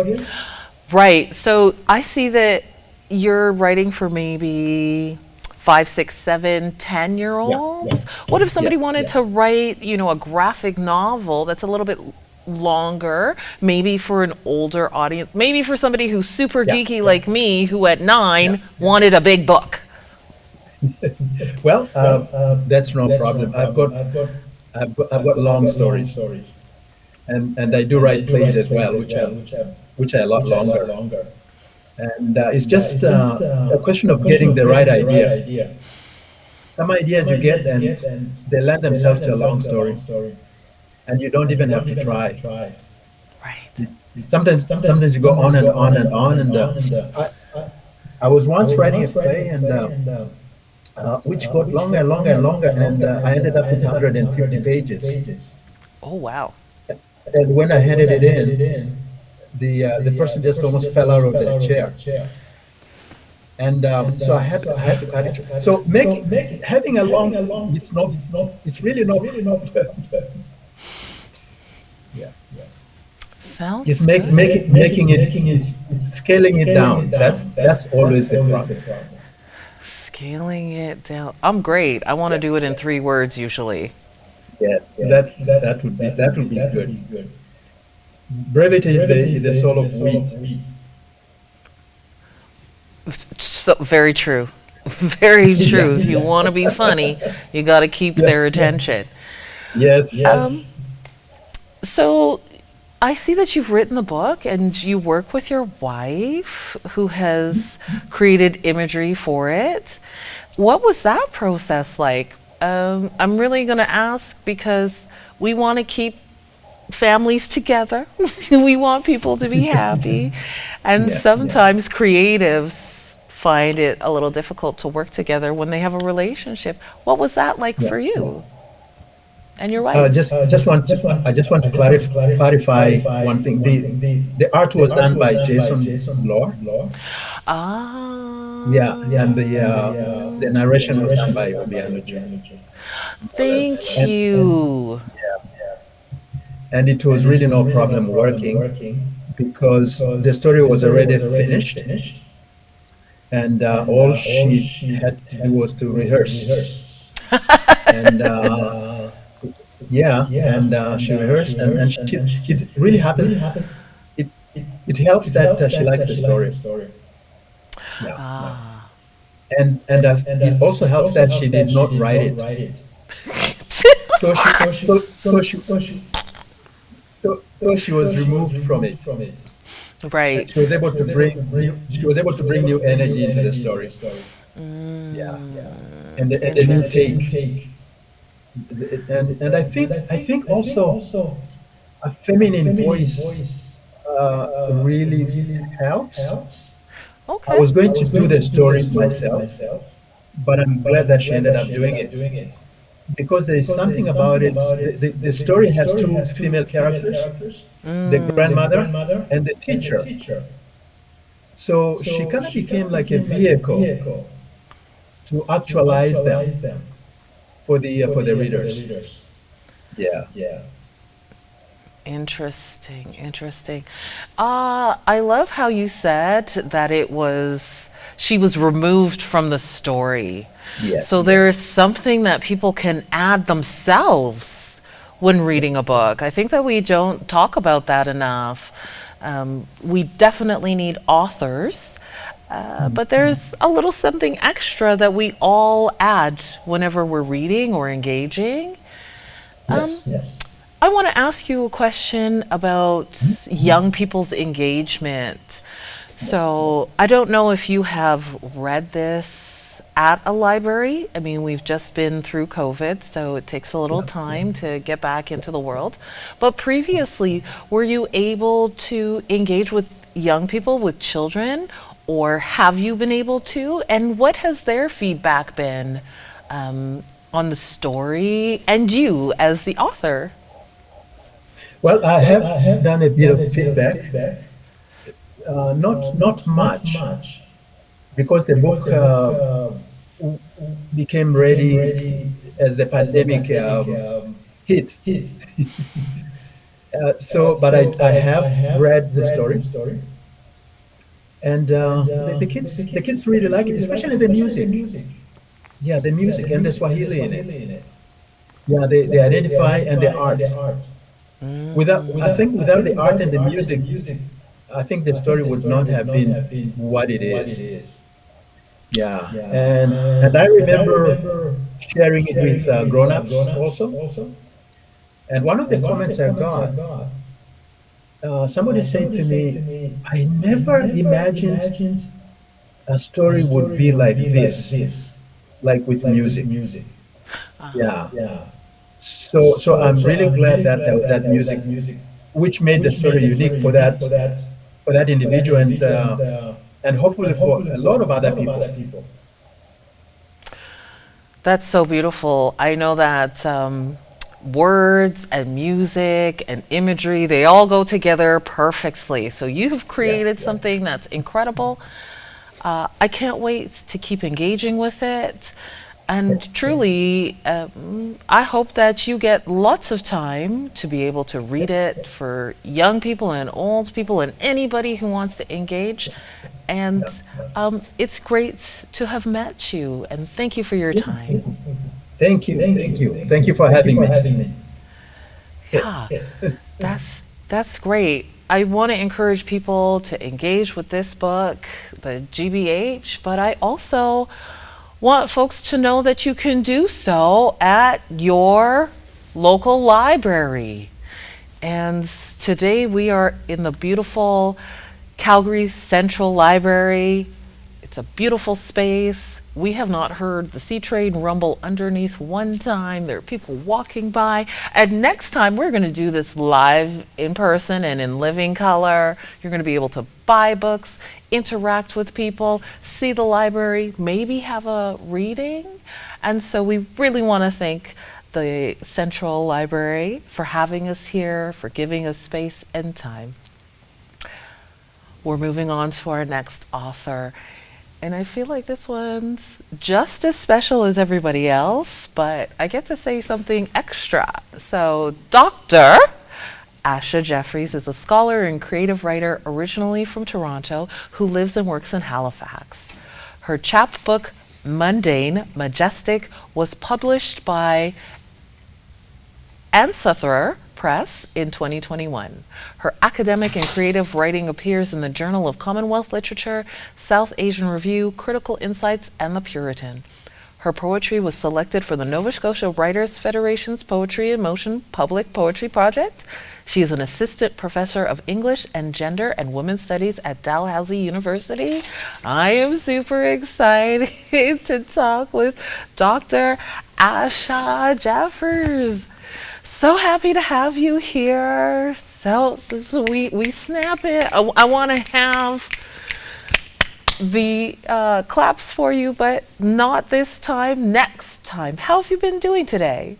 Right. So I see that you're writing for maybe 5, 6, 7, 10 year Yeah. olds. What if somebody wanted Yeah. to write, a graphic novel that's a little bit longer, maybe for an older audience, maybe for somebody who's super Yeah. geeky like me, who at 9 Yeah. wanted a big book? Well, that's no problem. I've got long stories, and I do write plays as well, which are a lot longer. And it's just a question of getting the right idea. Some ideas you get, and they lend themselves to a long story, and you don't even have to try. Right. Sometimes you go on and on and on, and I was once writing a play, and which got longer and longer and longer, and I ended up with 150 pages. Oh, wow. And when I handed it in, the person just almost fell out of their chair. And so I had to cut it. So having a long, it's really not. Yeah. Sounds It's good. making it, is scaling it down. That's always the problem. Scaling it down. I'm great. I want to do it in 3 words usually. Yeah, that would be good. Brevity is the soul of wit. So very true. Very Yeah, true. If you yeah. want to be funny, you got to keep Yeah. their attention. Yes. Um, so I see that you've written the book and you work with your wife who has created imagery for it. What was that process like? I'm really going to ask because we want to keep families together. We want people to be happy. And Yeah. sometimes creatives find it a little difficult to work together when they have a relationship. What was that like Yeah. for you and your wife? I just want to clarify one thing. The art was done by Jason Lore. Yeah, and the narration was done by Obiano Joe. Thank And you. and it was really no problem working because the story was already finished, and all she had to do was to rehearse. And yeah, and she rehearsed, and it really happened. It it helps that she likes the story. Yeah, Ah. it also helps that she did not write it. So she was removed from it. Right. She was able to bring new energy into the story. Yeah, and a new take. Interesting. And I think also a feminine voice really helps. I Okay. was going to do the story myself, but I'm glad that she ended up doing it because there is something about it. The story has two female characters, the grandmother and the teacher. So she kind of became like a vehicle to actualize them for the readers. Yeah. Interesting, interesting. I love how you said that she was removed from the story. Yes. So there's something that people can add themselves when reading a book. I think that we don't talk about that enough. We definitely need authors, but there's a little something extra that we all add whenever we're reading or engaging. Um, Yes. I want to ask you a question about young people's engagement. So, I don't know if you have read this at a library. I mean, we've just been through COVID, so it takes a little time to get back into the world. But previously, were you able to engage with young people, with children, or have you been able to? And what has their feedback been on the story and you as the author? Well, I have done a bit of feedback, not much, because the book became ready as the pandemic hit. But I have read the story, and the kids really like it, especially the music. Yeah, the music and the Swahili in it. Yeah, they identify and the art. I think without the art and the music, I think the story would not have been what it is. Yeah, and I remember sharing it with grown-ups also. And one of the comments I got, somebody said to me, "I never imagined a story would be like this, like with music." Yeah. So I'm really glad that there was that music, which made the story unique for that individual and hopefully for a lot of other people. That's so beautiful. I know that words and music and imagery, they all go together perfectly. So you've created something that's incredible. I can't wait to keep engaging with it. And truly, I hope that you get lots of time to be able to read it for young people and old people and anybody who wants to engage. And it's great to have met you. And thank you for your time. Thank you for having me. Yeah, that's That's great. I want to encourage people to engage with this book, the GBH, but I also want folks to know that you can do so at your local library. And today we are in the beautiful Calgary Central Library. It's a beautiful space. We have not heard the sea train rumble underneath one time. There are people walking by. And next time we're going to do this live in person and in living color. You're going to be able to buy books, interact with people, see the library, maybe have a reading. And so we really want to thank the Central Library for having us here, for giving us space and time. We're moving on to our next author. And I feel like this one's just as special as everybody else, but I get to say something extra. So, Dr. Asha Jeffries is a scholar and creative writer originally from Toronto who lives and works in Halifax. Her chapbook, Mundane, Majestic, was published by Ansather Press in 2021. Her academic and creative writing appears in the Journal of Commonwealth Literature, South Asian Review, Critical Insights, and The Puritan. Her poetry was selected for the Nova Scotia Writers Federation's Poetry in Motion Public Poetry Project. She is an assistant professor of English and Gender and Women's Studies at Dalhousie University. I am super excited to talk with Dr. Asha Jeffries. So happy to have you here. So we snap it. I want to have the claps for you, but not this time, next time. How have you been doing today?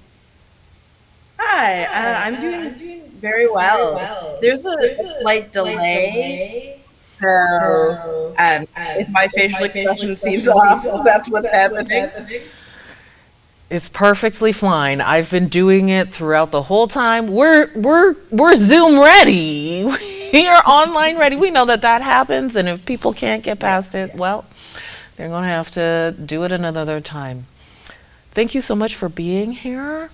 Hi, I'm doing very well. There's a slight delay, so if my facial expression seems off, that's what's happening. It's perfectly fine. I've been doing it throughout the whole time. We're Zoom ready. We are online ready. We know that happens, and if people can't get past it, well, they're going to have to do it another time. Thank you so much for being here.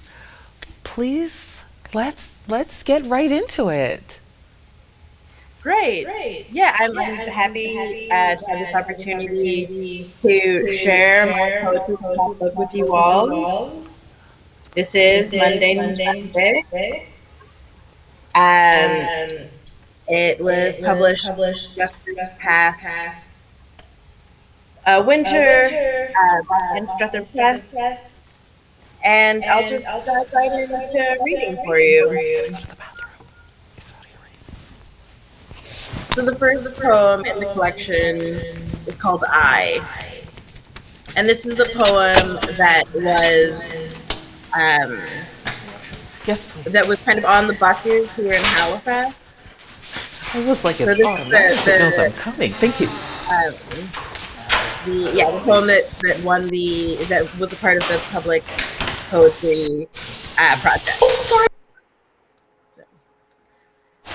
Please, let's get right into it. Great. Yeah, I'm happy to have this opportunity to share my poetry book with you all. This is Mundane Majestic, and it was published just this past winter by Struther Press, and I'll just dive right into reading for you. So the first poem in the collection is called I. And this is the poem that was Yes, please. that was kind of on the buses here in Halifax. I was like, So it's this automatic. It knows I'm coming. Thank you. The poem that was a part of the public poetry project. Oh, sorry.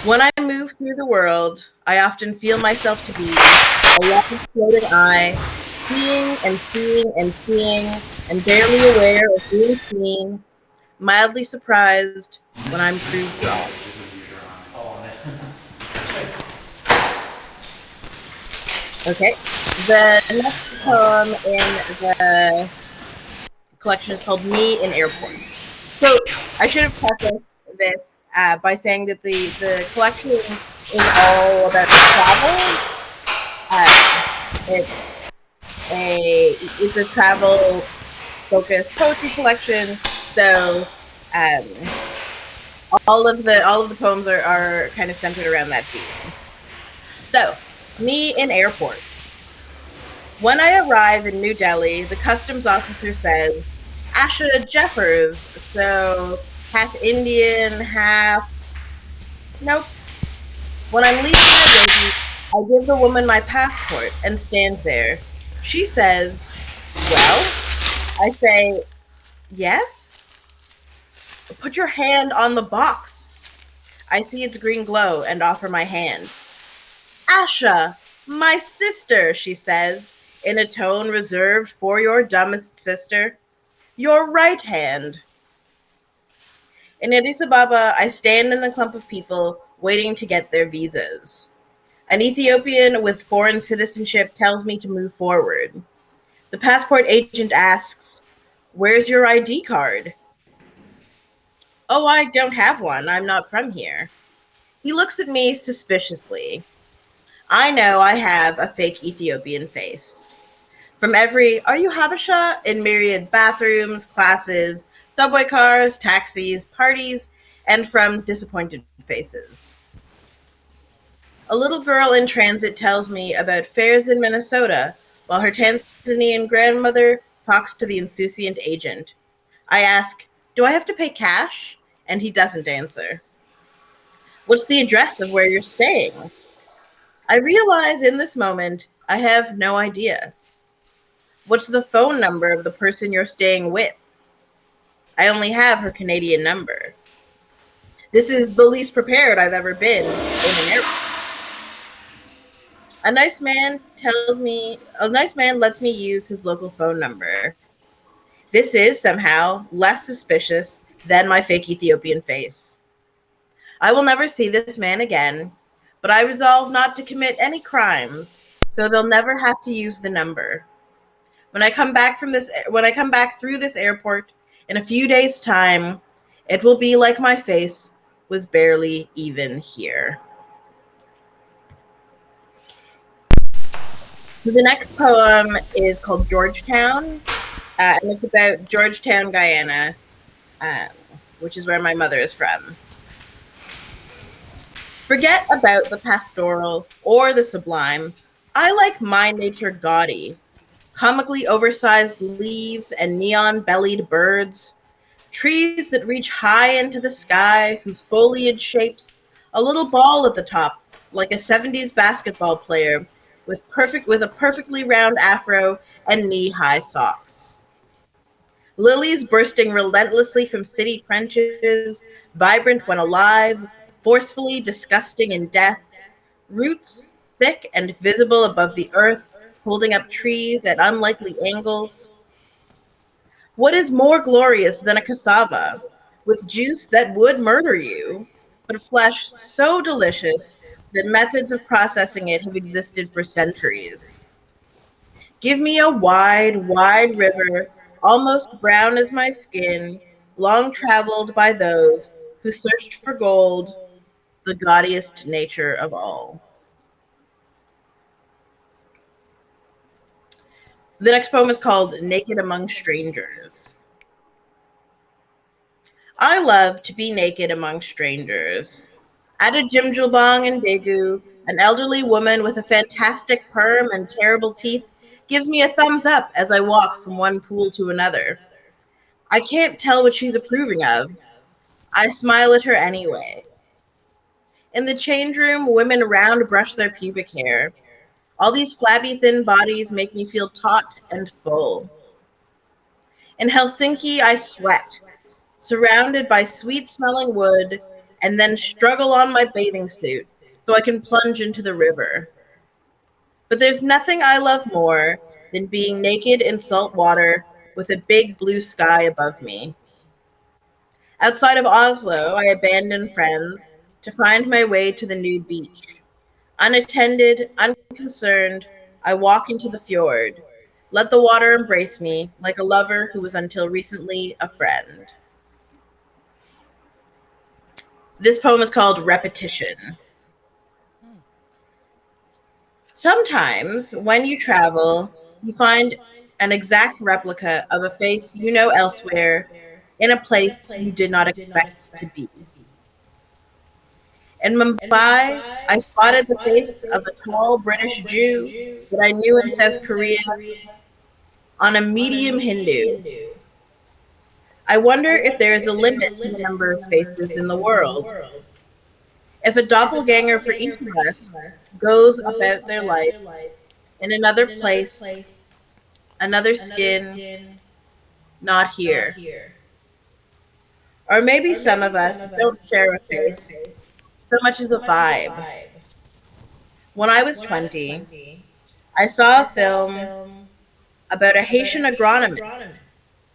When I move through the world, I often feel myself to be a long-floating eye, seeing and seeing and seeing, and barely aware of being seen, mildly surprised when I'm proved wrong. Okay, the next poem in the collection is called Me in Airport. So I should have prefaced this by saying that the collection is all about travel. It's a travel focused poetry collection. So all of the poems are kind of centered around that theme. So, Me in Airports. When I arrive in New Delhi, the customs officer says, Asha Jeffers, so half Indian, half... Nope. When I'm leaving my baby, I give the woman my passport and stand there. She says, well? I say, yes? Put your hand on the box. I see its green glow and offer my hand. Asha, my sister, she says, in a tone reserved for your dumbest sister. Your right hand. In Addis Ababa, I stand in the clump of people waiting to get their visas. An Ethiopian with foreign citizenship tells me to move forward. The passport agent asks, "Where's your ID card?" "Oh, I don't have one. I'm not from here." He looks at me suspiciously. I know I have a fake Ethiopian face. From every "Are you Habesha?" in myriad bathrooms, classes, subway cars, taxis, parties, and from disappointed faces. A little girl in transit tells me about fairs in Minnesota, while her Tanzanian grandmother talks to the insouciant agent. I ask, "Do I have to pay cash?" And he doesn't answer. "What's the address of where you're staying?" I realize in this moment I have no idea. "What's the phone number of the person you're staying with?" I only have her Canadian number. This is the least prepared I've ever been in an airport. A nice man lets me use his local phone number. This is somehow less suspicious than my fake Ethiopian face. I will never see this man again, but I resolve not to commit any crimes, so they'll never have to use the number. When I come back through this airport in a few days' time, it will be like my face was barely even here. So the next poem is called Georgetown, and it's about Georgetown, Guyana, um, which is where my mother is from. Forget about the pastoral or the sublime. I like my nature gaudy, comically oversized leaves and neon-bellied birds, trees that reach high into the sky, whose foliage shapes a little ball at the top, like a 70s basketball player with a perfectly round afro and knee-high socks. Lilies bursting relentlessly from city trenches, vibrant when alive, forcefully disgusting in death, roots thick and visible above the earth, holding up trees at unlikely angles. What is more glorious than a cassava, with juice that would murder you, but flesh so delicious that methods of processing it have existed for centuries? Give me a wide, wide river, almost brown as my skin, long traveled by those who searched for gold, the gaudiest nature of all. The next poem is called Naked Among Strangers. I love to be naked among strangers. At a Jimjilbang in Daegu, an elderly woman with a fantastic perm and terrible teeth gives me a thumbs up as I walk from one pool to another. I can't tell what she's approving of. I smile at her anyway. In the change room, women round brush their pubic hair. All these flabby, thin bodies make me feel taut and full. In Helsinki, I sweat, surrounded by sweet smelling wood, and then struggle on my bathing suit so I can plunge into the river. But there's nothing I love more than being naked in salt water with a big blue sky above me. Outside of Oslo, I abandon friends to find my way to the new beach. Unattended, unconcerned, I walk into the fjord. Let the water embrace me like a lover who was until recently a friend. This poem is called Repetition. Sometimes, when you travel, you find an exact replica of a face you know elsewhere in a place you did not expect to be. In Mumbai, I spotted the face of a tall British Jew that I knew in South Korea on a medium Hindu. I wonder if there is a limit to the number of faces in the world. If a doppelganger for each of us goes about their life in another place, another skin, not here. Or maybe some of us don't share a face so much as a vibe. When I was 20, I saw a film about a Haitian agronomist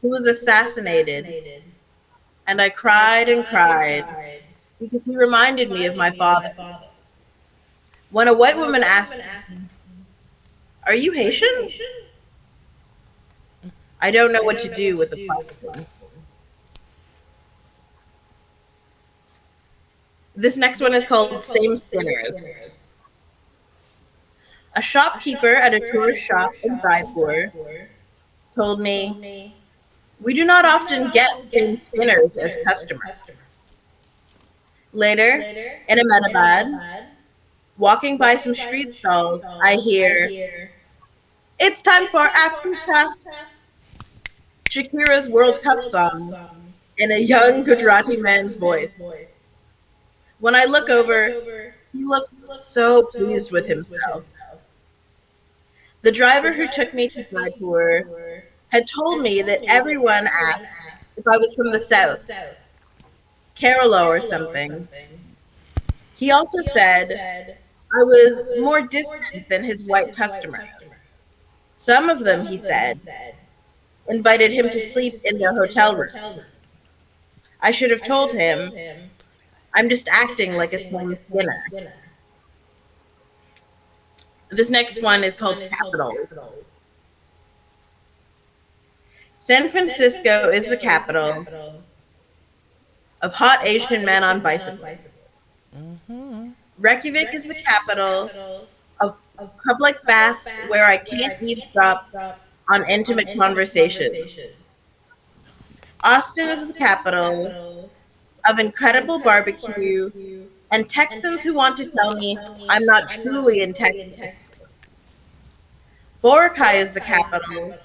who was assassinated, and I cried and cried because he reminded me of my father. When a white woman asked me, "Are you Haitian?" I don't know what to do with the question. This next one is called Same Sinners. A shopkeeper at a tourist shop in Jaipur told me, "We do not often get same skinners as customers." Later, in Ahmedabad, walking by some street stalls, I hear, "It's time for Africa," Shakira's World Cup song, in a young Gujarati man's voice. When I look over, he looks so pleased with himself. The driver who took me to Jaipur had told me that everyone asked if I was from the south, Kerala or something. He also said I was more distant than his white customers. Some of them, he said, invited him to sleep in their hotel room. I should have told him, "I'm just acting like a same skinner." This next one is called Capitals. San Francisco is the capital of hot Asian men on bicycles. Reykjavik is the capital of public baths where I can't eavesdrop on intimate conversations. Austin is the capital of incredible barbecue and Texans who want to tell me I'm not truly in Texas. Boracay is the capital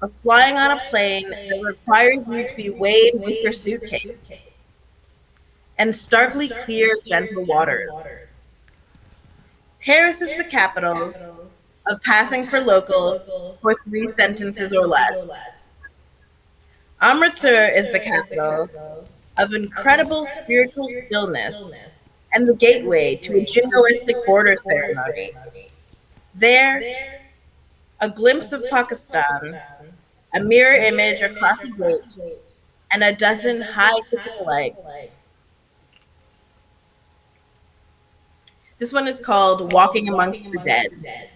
of flying on a plane that requires you to be weighed with your suitcase, and starkly clear, gentle waters. Paris is the capital of passing for local for 3 sentences or less. Amritsar is the capital of incredible spiritual stillness and the gateway to a jingoistic border ceremony. There, a glimpse of Pakistan, a mirror image across a gate, and a dozen high kicking legs. This one is called Walking Amongst the Dead.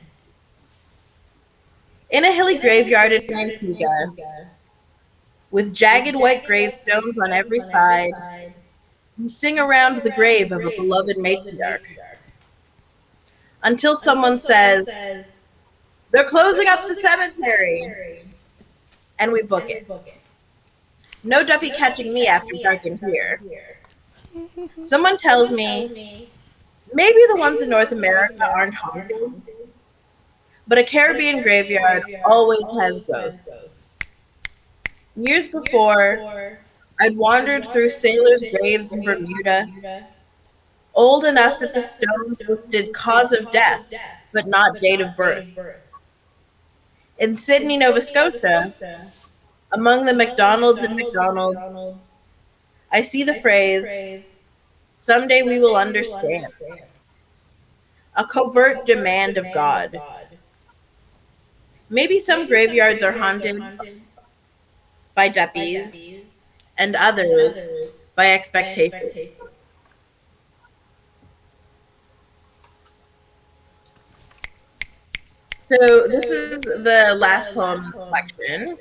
In a hilly graveyard in Antigua, with jagged white gravestones on every side, we sing around the grave of a beloved matriarch. Until someone says, "They're closing up the cemetery," and we book it. No duppy catching me after dark in here. Someone tells me, maybe the ones in North America aren't haunted, but a Caribbean graveyard always has ghosts. Years before, I'd wandered through sailors' graves in Bermuda, old enough that the stones listed cause of death, but not date of birth. In Sydney, Nova Scotia, among the McDonald's and McDonald's, I see the phrase, "Someday we will understand," a covert demand of God. Maybe some graveyards are haunted by duppies and others by expectation. So this is the last poem in the collection.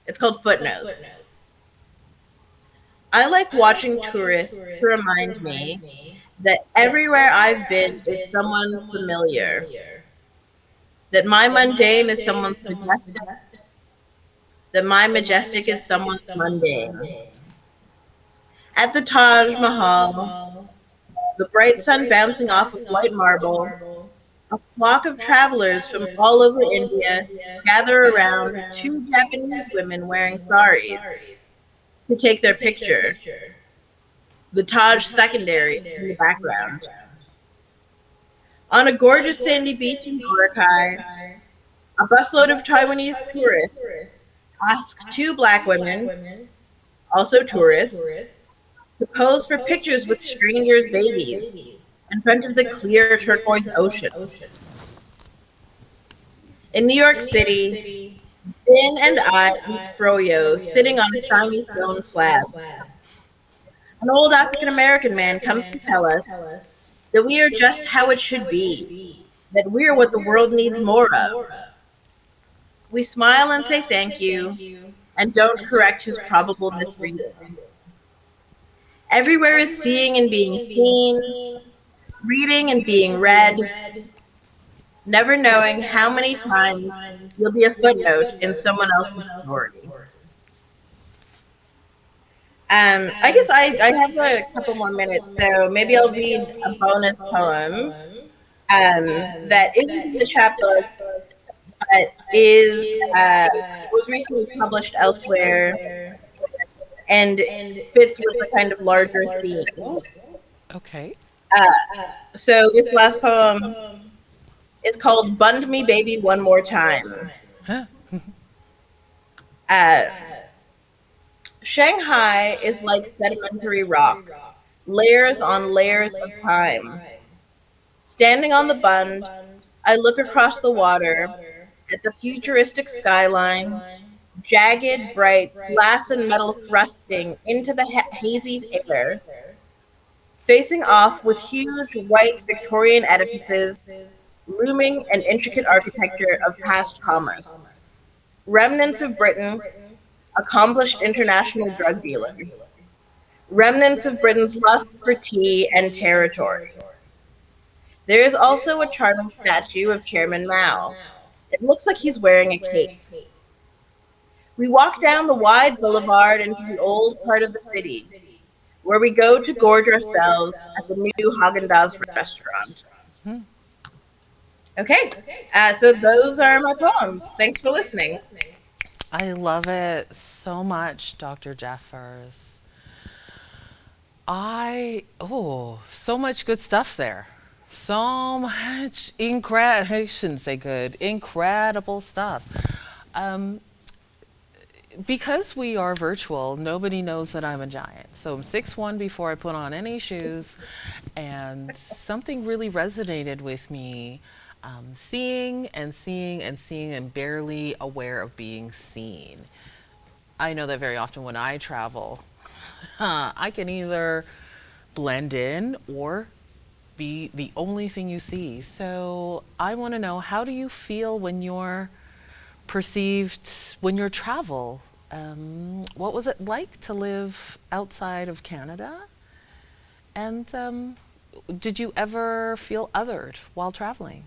It's called Footnotes. I like watching tourists to remind me that everywhere I've been is someone's familiar, that my mundane is someone's majestic, that my majestic is someone's mundane. At the Taj Mahal, the bright sun bouncing off of white marble, a flock of travelers from all over India gather around two Japanese women wearing saris to take their picture. The Taj secondary in the background. On a gorgeous sandy beach in Boracay, a busload of Taiwanese tourists ask two black women, also tourists, to pose for pictures with strangers' babies in front of the clear turquoise ocean. In New York City, Ben and I eat froyo sitting on a shiny stone slab. An old African American man comes to tell us that we are just how it should be, that we're what the world needs more of. We smile and say thank you, and don't correct his probable misreading. Everywhere is seeing and being seen, reading and being read, never knowing how many times you'll be a footnote in someone else's story. I guess I have a couple more minutes, so maybe I'll read a bonus poem that isn't in the chapbook, but is was recently published elsewhere and fits with a kind of larger theme. Okay. Uh, so this last poem is called "Bund Me, Baby, One More Time." Huh. Uh, Shanghai is like sedimentary rock, layers on layers of time. Standing on the Bund, I look across the water at the futuristic skyline, jagged, bright, glass and metal thrusting into the hazy air, facing off with huge white Victorian edifices, looming an intricate architecture of past commerce. Remnants of Britain, accomplished international drug dealer. Remnants of Britain's lust for tea and territory. There is also a charming statue of Chairman Mao. It looks like he's wearing a cape. We walk down the wide boulevard into the old part of the city, where we go to gorge ourselves at the new Haagen-Dazs restaurant. Hmm. Okay, so those are my poems. Thanks for listening. I love it so much, Dr. Jeffers. So much good stuff there. So much I shouldn't say good, incredible stuff. Um, because we are virtual, nobody knows that I'm a giant. So I'm 6'1" before I put on any shoes, and something really resonated with me. Seeing and seeing and seeing and barely aware of being seen. I know that very often when I travel, I can either blend in or be the only thing you see. So I want to know, how do you feel when you're perceived, when you travel? What was it like to live outside of Canada? And did you ever feel othered while traveling?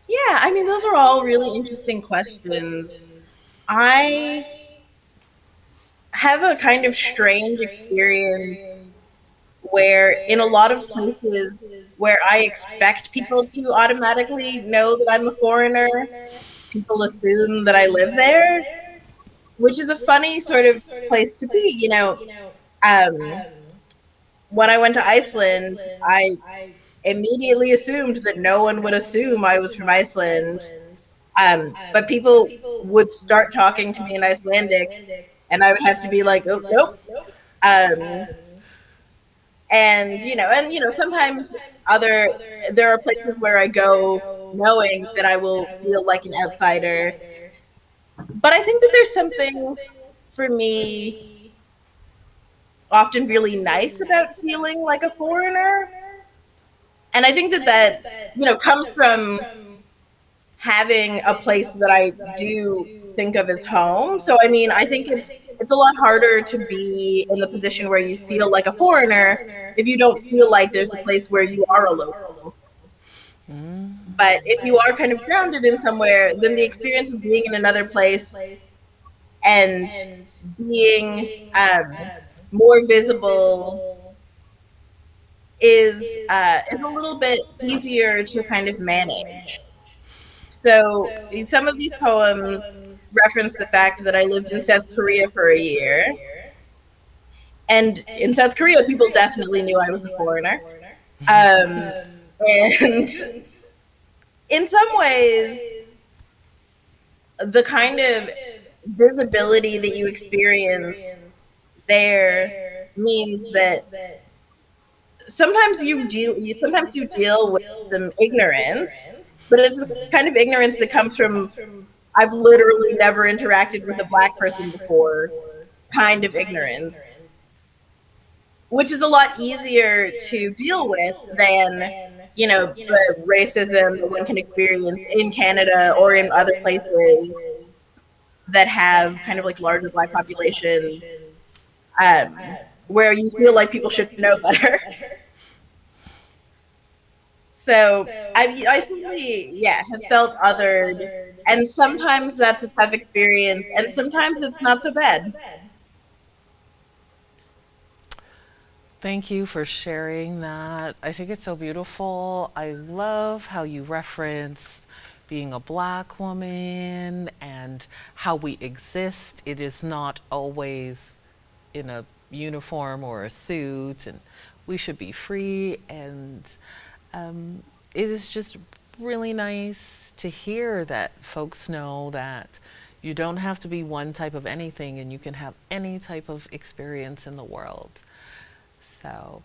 Yeah, I mean, those are all really interesting questions. I have a kind of strange experience where, in a lot of places where I expect people to automatically know that I'm a foreigner, people assume that I live there, which is a funny sort of place to be. Um, when I went to Iceland, I immediately assumed that no one would assume I was from Iceland. But people would start talking to me in Icelandic, and I would have to be like, "Oh, nope." Um, and sometimes other there are places where I go knowing that I will feel like an outsider. But I think that there's something for me often really nice about feeling like a foreigner. And I think that comes from having a place that I do think of as home. So I mean, I think it's a lot harder to be in the position where you feel like a foreigner if you don't feel like there's a place where you are a local. But if you are kind of grounded in somewhere, then the experience of being in another place and being more visible is a little bit easier to kind of manage. So some of these poems reference the fact that I lived in South Korea for a year. And in South Korea, people definitely knew I was a foreigner. And in some ways, the kind of visibility that you experience there means that sometimes you deal with some ignorance, but it's the kind of ignorance that comes from I've literally never interacted with a black person before kind of ignorance. which is a lot easier to deal with than, the racism that one can experience in Canada or in other places that have kind of like larger Black populations, where you feel like people should know better. So I simply, yeah, have felt othered, and sometimes that's a tough experience, and sometimes it's not so bad. Thank you for sharing that. I think it's so beautiful. I love how you reference being a black woman and how we exist. It is not always in a uniform or a suit, and we should be free. And it is just really nice to hear that folks know that you don't have to be one type of anything and you can have any type of experience in the world. So,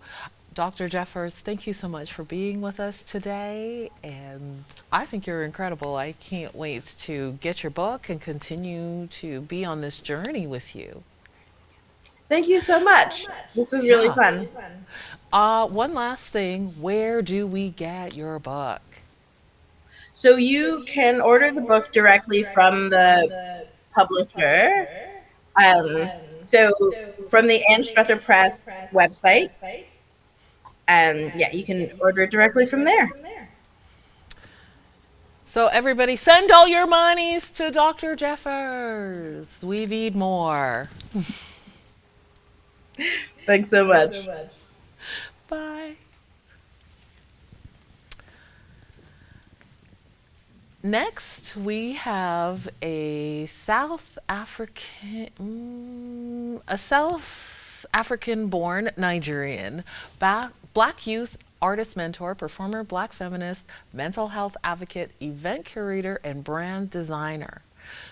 Dr. Jeffers, thank you so much for being with us today. And I think you're incredible. I can't wait to get your book and continue to be on this journey with you. Thank you so much. This was really Yeah. fun. One last thing, where do we get your book? So you can order the book directly from the publisher. So from the Ann Struther Press website, and yeah, you can order it directly from there. So, everybody, send all your monies to Dr. Jeffers. We need more. Thanks so much. Bye. Next, we have a South African-born Nigerian, black youth artist mentor, performer, black feminist, mental health advocate, event curator, and brand designer.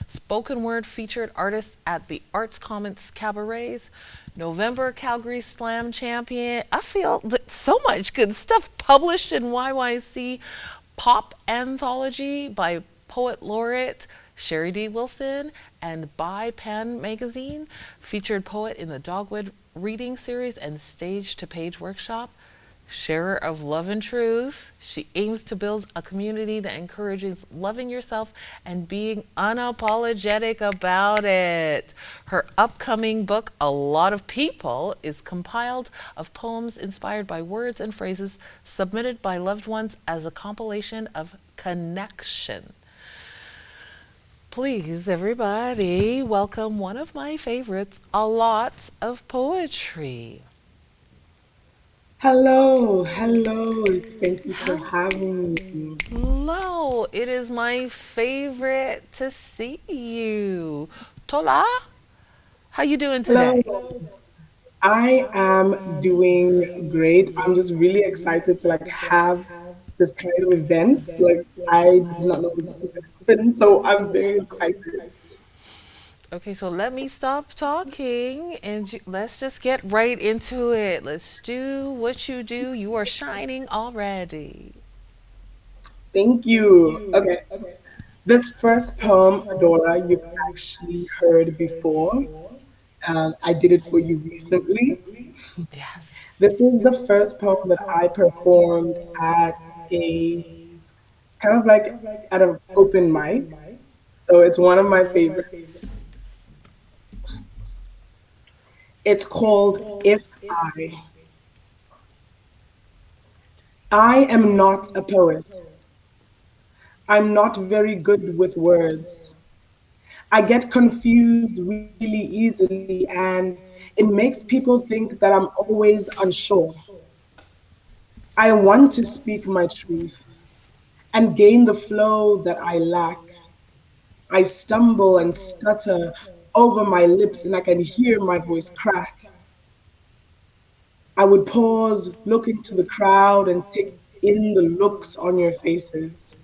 Spoken word featured artist at the Arts Commons Cabarets, November Calgary Slam champion. I feel so much good stuff published in YYC Pop Anthology by Poet Laureate Sherry D. Wilson and By Pen Magazine, featured poet in the Dogwood Reading Series and Stage to Page Workshop. Sharer of love and truth, she aims to build a community that encourages loving yourself and being unapologetic about it. Her upcoming book, A Lot of People, is compiled of poems inspired by words and phrases submitted by loved ones as a compilation of connection. Please, everybody, welcome one of my favorites, A Lot of Poetry. Hello, hello. Thank you for Hel- having me. Hello, it is my favorite to see you. Tola, how you doing Hello. today? I am doing great. I'm just really excited to like have this kind of event. Like I did not know that this was gonna happen, so I'm very excited. Okay, so let me stop talking and let's just get right into it. Let's do what you do. You are shining already. Thank you. Okay. This first poem, Adora, you've actually heard before. I did it for you recently. Yes. This is the first poem that I performed at a kind of like at an open mic. So it's one of my favorites. It's called If I. I am not a poet. I'm not very good with words. I get confused really easily, and it makes people think that I'm always unsure. I want to speak my truth and gain the flow that I lack. I stumble and stutter over my lips, and I can hear my voice crack. I would pause, look into the crowd, and take in the looks on your faces.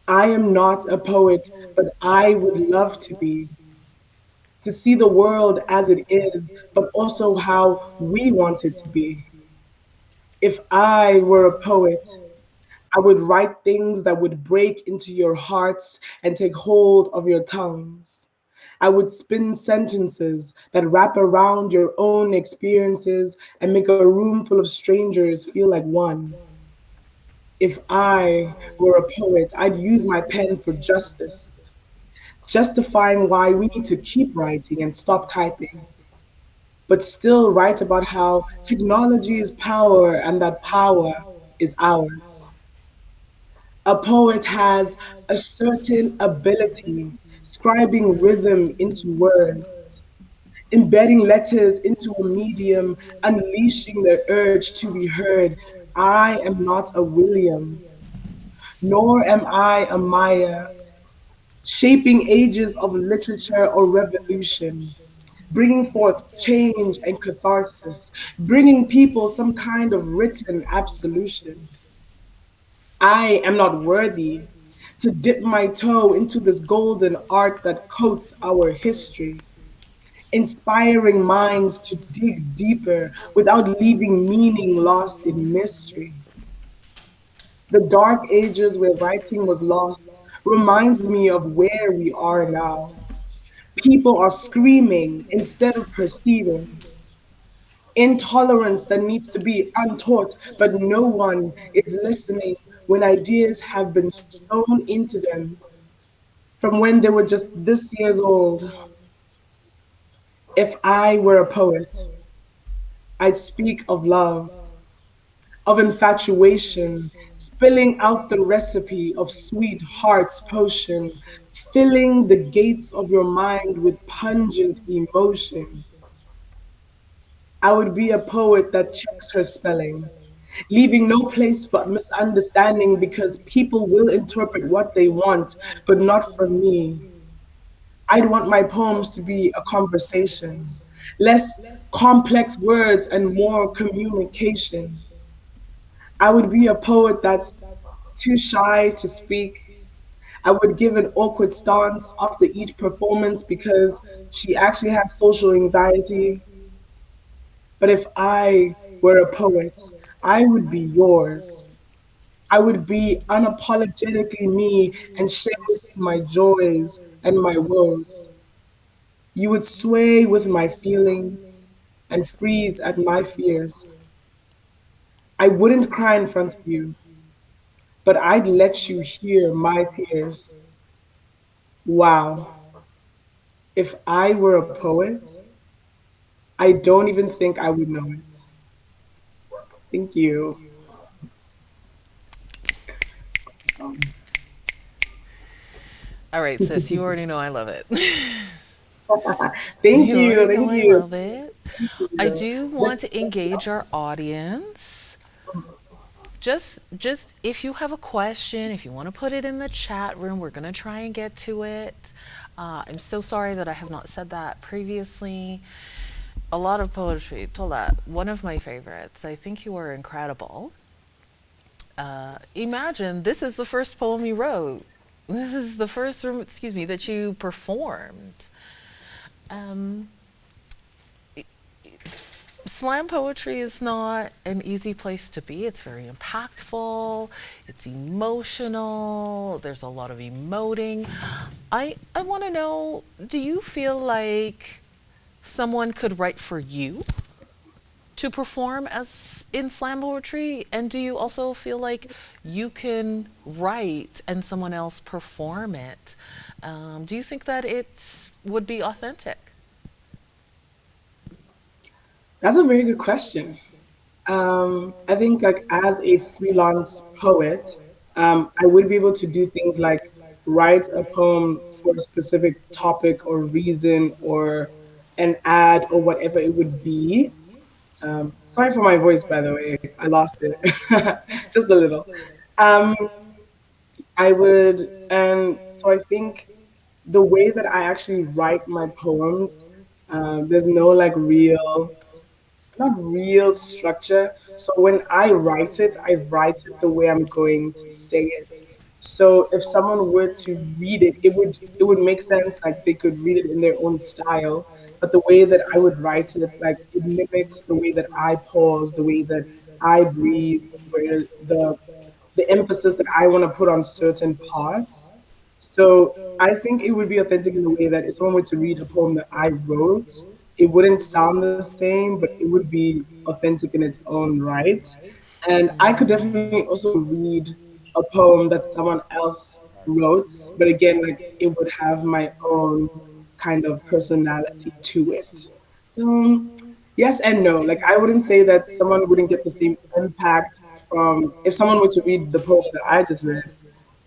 I am not a poet, but I would love to see the world as it is, but also how we want it to be. If I were a poet, I would write things that would break into your hearts and take hold of your tongues. I would spin sentences that wrap around your own experiences and make a room full of strangers feel like one. If I were a poet, I'd use my pen for justice, justifying why we need to keep writing and stop typing, but still write about how technology is power and that power is ours. A poet has a certain ability, scribing rhythm into words, embedding letters into a medium, unleashing the urge to be heard. I am not a William, nor am I a Maya, shaping ages of literature or revolution, bringing forth change and catharsis, bringing people some kind of written absolution. I am not worthy to dip my toe into this golden art that coats our history, inspiring minds to dig deeper without leaving meaning lost in mystery. The dark ages where writing was lost reminds me of where we are now. People are screaming instead of perceiving. Intolerance that needs to be untaught, but no one is listening when ideas have been sown into them from when they were just this years old. If I were a poet, I'd speak of love, of infatuation, spilling out the recipe of sweetheart's potion, filling the gates of your mind with pungent emotion. I would be a poet that checks her spelling, leaving no place for misunderstanding because people will interpret what they want, but not from me. I'd want my poems to be a conversation, less complex words and more communication. I would be a poet that's too shy to speak. I would give an awkward stance after each performance because she actually has social anxiety. But if I were a poet, I would be yours. I would be unapologetically me and share with you my joys and my woes. You would sway with my feelings and freeze at my fears. I wouldn't cry in front of you, but I'd let you hear my tears. Wow. If I were a poet, I don't even think I would know it. Thank you. All right, sis, you already know I love it. Thank You you. already know Thank I you. love it. I You. do want This, to engage our audience. Just if you have a question, if you want to put it in the chat room, we're going to try and get to it. I'm so sorry that I have not said that previously. A lot of poetry, Tola, one of my favorites. I think you are incredible. Imagine this is the first poem you wrote. This is the first room, excuse me, that you performed. Um, Slam poetry is not an easy place to be. It's very impactful, it's emotional, there's a lot of emoting. I want to know, do you feel like someone could write for you to perform as in slam poetry? And do you also feel like you can write and someone else perform it? Do you think that it would be authentic? that's a very good question. I think like as a freelance poet, I would be able to do things like write a poem for a specific topic or reason or an ad or whatever it would be. Sorry for my voice, by the way. I lost it just a little. Um, I would, and so I think the way that I actually write my poems, there's no like real not real structure. So when I write it the way I'm going to say it. So if someone were to read it, it would make sense like they could read it in their own style. But the way that I would write it, like it mimics the way that I pause, the way that I breathe, where the emphasis that I want to put on certain parts. So I think it would be authentic in a way that if someone were to read a poem that I wrote, it wouldn't sound the same, but it would be authentic in its own right. And I could definitely also read a poem that someone else wrote, but again, like it would have my own kind of personality to it. So yes and no. Like I wouldn't say that someone wouldn't get the same impact from if someone were to read the poem that I just read,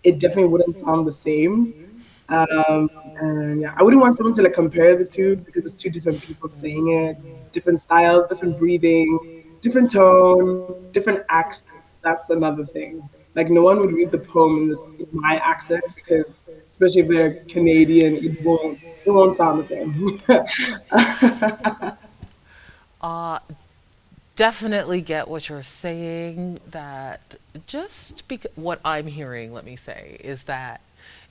it definitely wouldn't sound the same. And yeah, I wouldn't want someone to like compare the two because it's two different people saying it, different styles, different breathing, different tone, different accents. That's another thing. Like no one would read the poem in my accent because especially if they're Canadian, it won't sound the same. Uh, Definitely get what you're saying. That just what I'm hearing, let me say, is that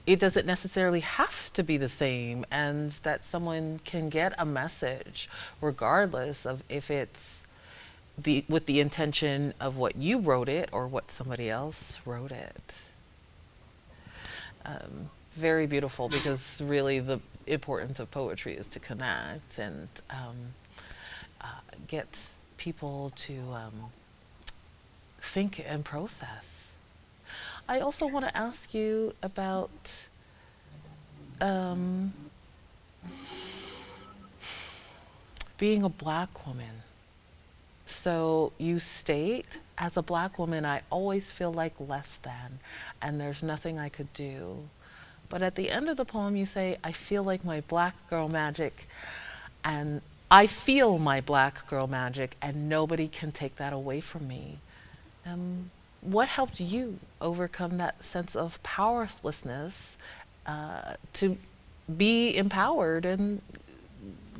it doesn't necessarily have to be the same, and that someone can get a message regardless of if it's with the intention of what you wrote it or what somebody else wrote it. Very beautiful, because really the importance of poetry is to connect and get people to think and process. I also want to ask you about um, being a black woman. So you state, as a black woman, I always feel like less than, and there's nothing I could do. But at the end of the poem, you say, I feel like my black girl magic, and I feel my black girl magic, and nobody can take that away from me. What helped you overcome that sense of powerlessness to be empowered, and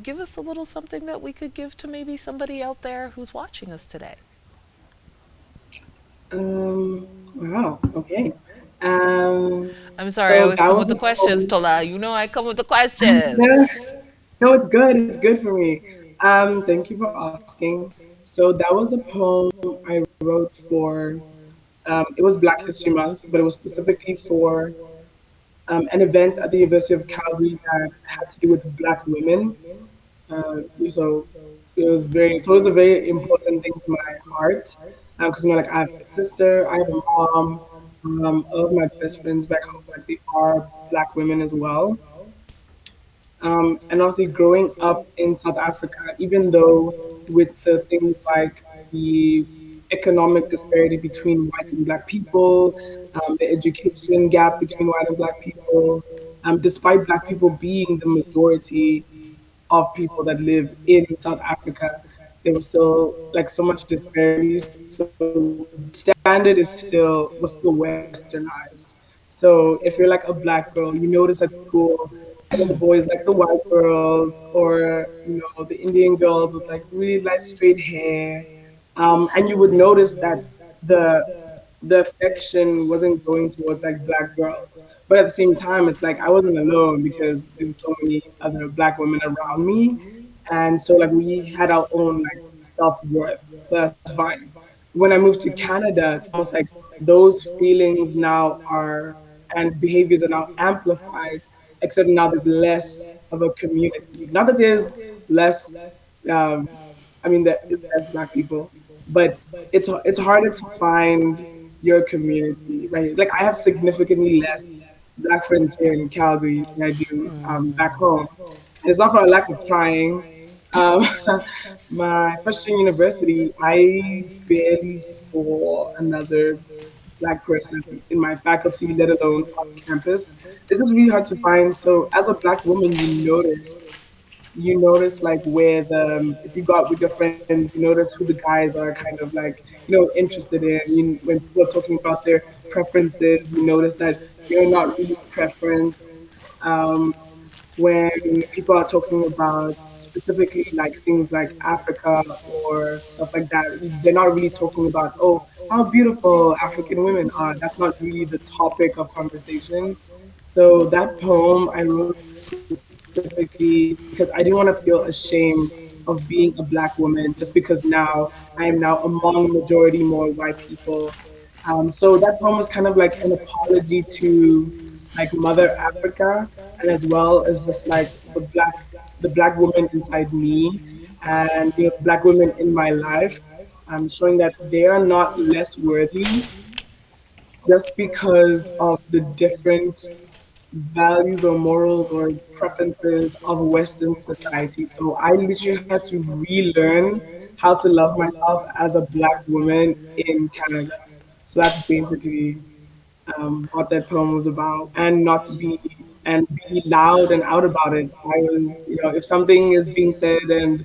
give us a little something that we could give to maybe somebody out there who's watching us today? Wow. Okay. Um, I'm sorry, I so always that come with was the a questions, poem. Tola. You know I come with the No, questions. no, it's good. It's good for me. Thank you for asking. So that was a poem I wrote for. It was Black History Month, but it was specifically for an event at the University of Calgary that had to do with Black women. So it was a very important thing to my heart because like I have a sister, I have a mom, all of my best friends back home, like they are Black women as well. And obviously, growing up in South Africa, even though with the things like the economic disparity between white and black people, the education gap between white and black people, despite black people being the majority of people that live in South Africa, there was still like so much disparity. So standard was still westernized. So if you're like a black girl, you notice at school all the boys like the white girls or the Indian girls with like really light straight hair, and you would notice that the the affection wasn't going towards like black girls. But at the same time, it's like I wasn't alone because there were so many other black women around me. And so like we had our own like self-worth. So that's fine. When I moved to Canada, it's almost like those feelings now are and behaviors are now amplified, except now there's less of a community. Not that there's less um, I mean, there is less black people, but it's harder to find your community, right? Like I have significantly less black friends here in Calgary than I do back home, and it's not for a lack of trying. Um, my first year in university, I barely saw another black person in my faculty, let alone on campus. It's just really hard to find. So as a black woman, you notice like where if you go out with your friends, you notice who the guys are kind of like interested in. When people are talking about their preferences, you notice that they're not really preference. Um, when people are talking about specifically like things like Africa or stuff like that, they're not really talking about, oh, how beautiful African women are. That's not really the topic of conversation. So that poem I wrote specifically because I didn't want to feel ashamed of being a black woman just because now I am now among majority more white people. So that poem was kind of like an apology to like Mother Africa, and as well as just like the black woman inside me, and the black women in my life. Showing that they are not less worthy just because of the different values or morals or preferences of Western society. So I literally had to relearn how to love myself as a black woman in Canada. So that's basically what that poem was about, and not to be and be loud and out about it. I was, if something is being said and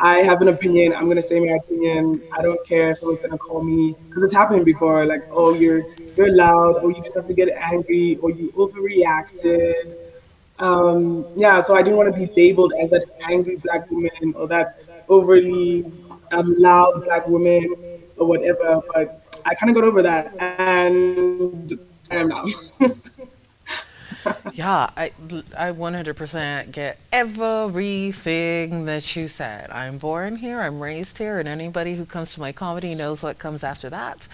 I have an opinion, I'm gonna say my opinion. I don't care if someone's gonna call me because it's happened before. Like, oh, you're loud, or you didn't have to get angry, or you overreacted. Yeah, so I didn't want to be labeled as that angry black woman or that overly loud black woman or whatever. But I kind of got over that, and I am now. Yeah, I 100% get everything that you said. I'm born here, I'm raised here, and anybody who comes to my comedy knows what comes after that.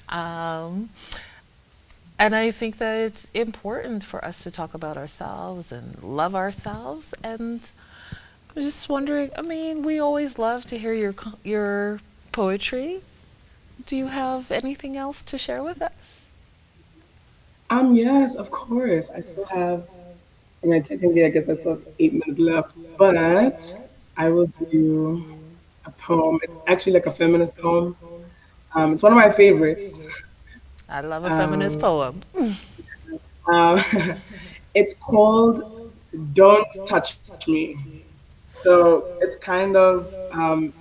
Um, and I think that it's important for us to talk about ourselves and love ourselves. And I'm just wondering, I mean, we always love to hear your poetry. Do you have anything else to share with us? Yes, of course. I still have. I mean, technically, I guess I still have 8 minutes left, but I will do a poem. It's actually like a feminist poem. It's one of my favorites. I love a feminist Um, poem. yes. It's called "Don't Touch Me." So it's kind of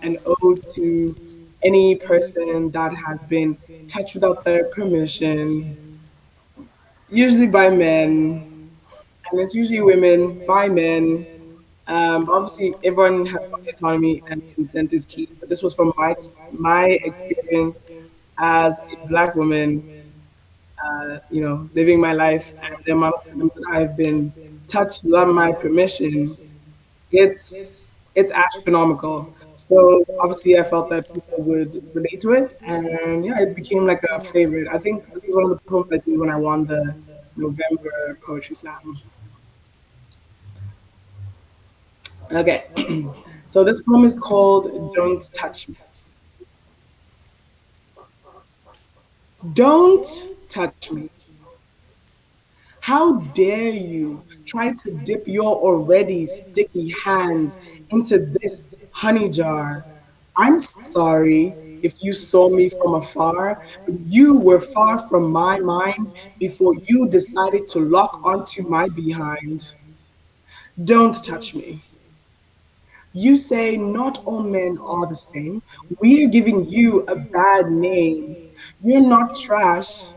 an ode to any person that has been touched without their permission, usually by men, and it's usually women by men. Obviously, everyone has body autonomy, and consent is key. But this was from my experience as a black woman, living my life, and the amount of times that I've been touched without my permission. It's astronomical. So obviously, I felt that people would relate to it, and yeah, it became like a favorite. I think this is one of the poems I did when I won the November Poetry Slam. Okay, so this poem is called "Don't Touch Me." Don't touch me. How dare you try to dip your already sticky hands into this honey jar? I'm sorry if you saw me from afar, but you were far from my mind before you decided to lock onto my behind. Don't touch me. You say not all men are the same. We're giving you a bad name. You're not trash,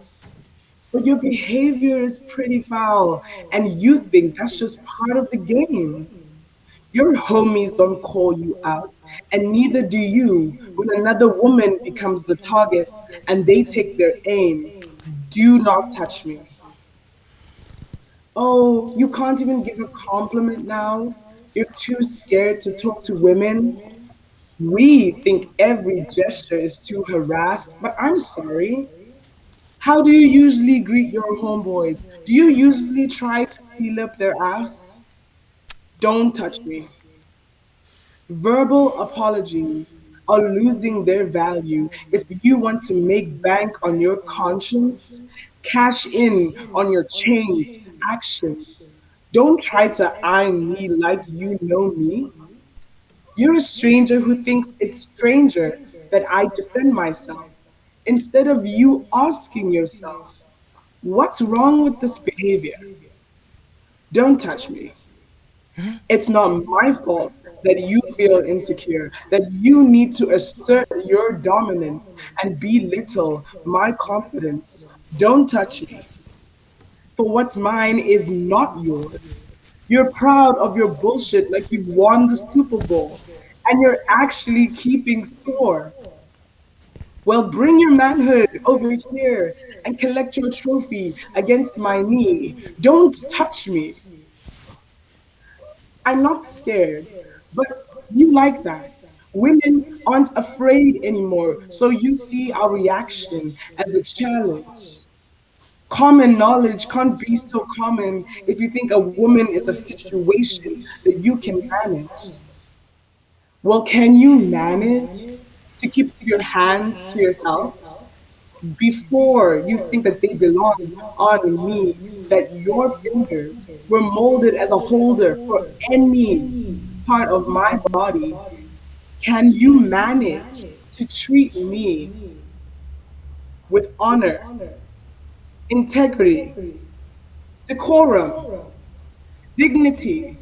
but your behavior is pretty foul, and you think that's just part of the game. Your homies don't call you out, and neither do you when another woman becomes the target and they take their aim. Do not touch me. Oh, you can't even give a compliment now? You're too scared to talk to women? We think every gesture is to harass, but I'm sorry. How do you usually greet your homeboys? Do you usually try to feel up their ass? Don't touch me. Verbal apologies are losing their value. If you want to make bank on your conscience, cash in on your changed actions. Don't try to eye me like you know me. You're a stranger who thinks it's stranger that I defend myself instead of you asking yourself, what's wrong with this behavior? Don't touch me. It's not my fault that you feel insecure, that you need to assert your dominance and belittle my confidence. Don't touch me. For what's mine is not yours. You're proud of your bullshit like you've won the Super Bowl, and you're actually keeping score. Well, bring your manhood over here and collect your trophy against my knee. Don't touch me. I'm not scared, but you like that. Women aren't afraid anymore, so you see our reaction as a challenge. Common knowledge can't be so common if you think a woman is a situation that you can manage. Well, can you manage to keep your hands to yourself before you think that they belong on me, that your fingers were molded as a holder for any part of my body? Can you manage to treat me with honor, integrity, decorum, dignity?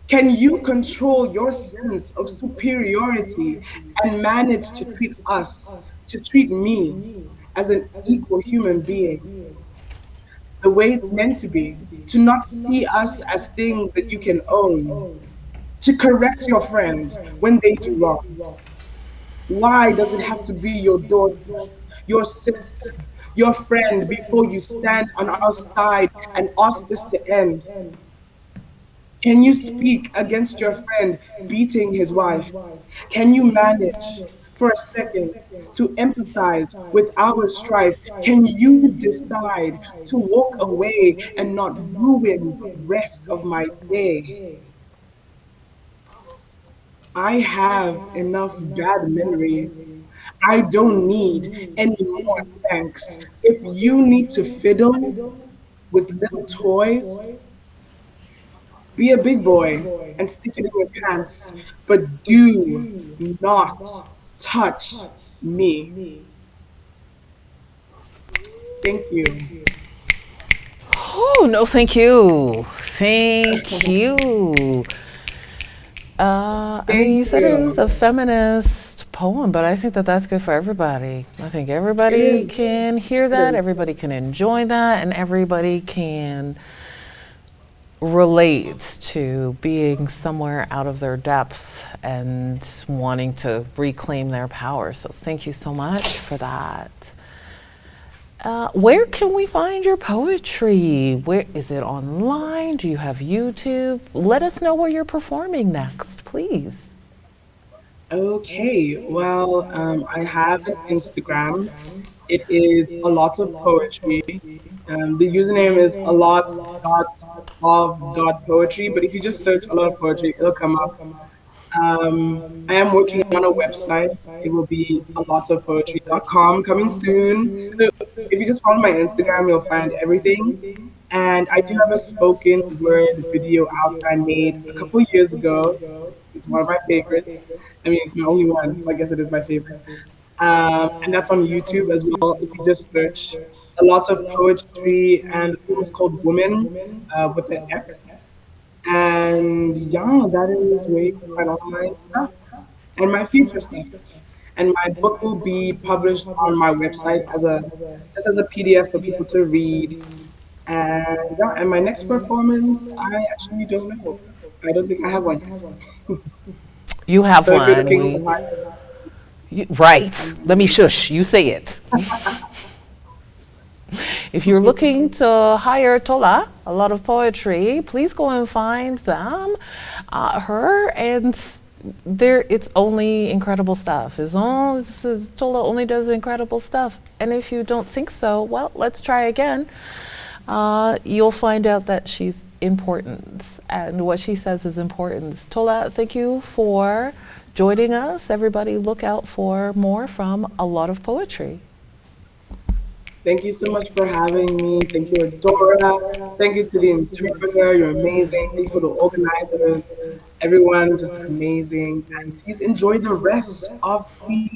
Can you control your sense of superiority and manage to treat me as an equal human being, the way it's meant to be, to not see us as things that you can own, to correct your friend when they do wrong? Why does it have to be your daughter, your sister, your friend before you stand on our side and ask this to end? Can you speak against your friend beating his wife? Can you manage for a second to empathize with our strife? Can you decide to walk away and not ruin the rest of my day? I have enough bad memories. I don't need any more thanks. If you need to fiddle with little toys, be a big boy and stick it in your pants, but do not touch me. Thank you. Oh, no, thank you. Thank you. I mean, Thank you said it was a you. feminist poem, but I think that that's good for everybody. I think It everybody is. can hear It that, is. everybody can enjoy that, and everybody can relate to being somewhere out of their depth and wanting to reclaim their power. So thank you so much for that. Where can we find your poetry? Where is it online? Do you have YouTube? Let us know where you're performing next, please. Okay, well, I have an Instagram. It is a lot of poetry. The username is a lot dot of poetry, but if you just search a lot of poetry, it'll come up. I am working on a website. It will be a lot of poetry.com coming soon. So if you just follow my Instagram, you'll find everything. And I do have a spoken word video out that I made a couple years ago. It's one of my favorites. I mean, it's my only one, so I guess it is my favorite. And that's on YouTube as well. If you just search a lot of poetry, and the poem is called Woman with an X. And yeah, that is where you can find all my stuff and my future stuff. And my book will be published on my website as a just as a PDF for people to read. And yeah, and my next performance, I actually don't know. I don't think I have one yet. You have So if you're one. looking to buy, Right. Let me shush. You say it. If you're looking to hire Tola, a lot of poetry, please go and find them, her, and there it's only incredible stuff. Tola only does incredible stuff. And if you don't think so, well, let's try again. You'll find out that she's important and what she says is important. Tola, thank you for joining us. Everybody look out for more from A Lot of Poetry. thank you so much for having me. Thank you, Adora. Thank you to the interpreter. You're amazing. Thank you for the organizers. Everyone just amazing. And please enjoy the rest of the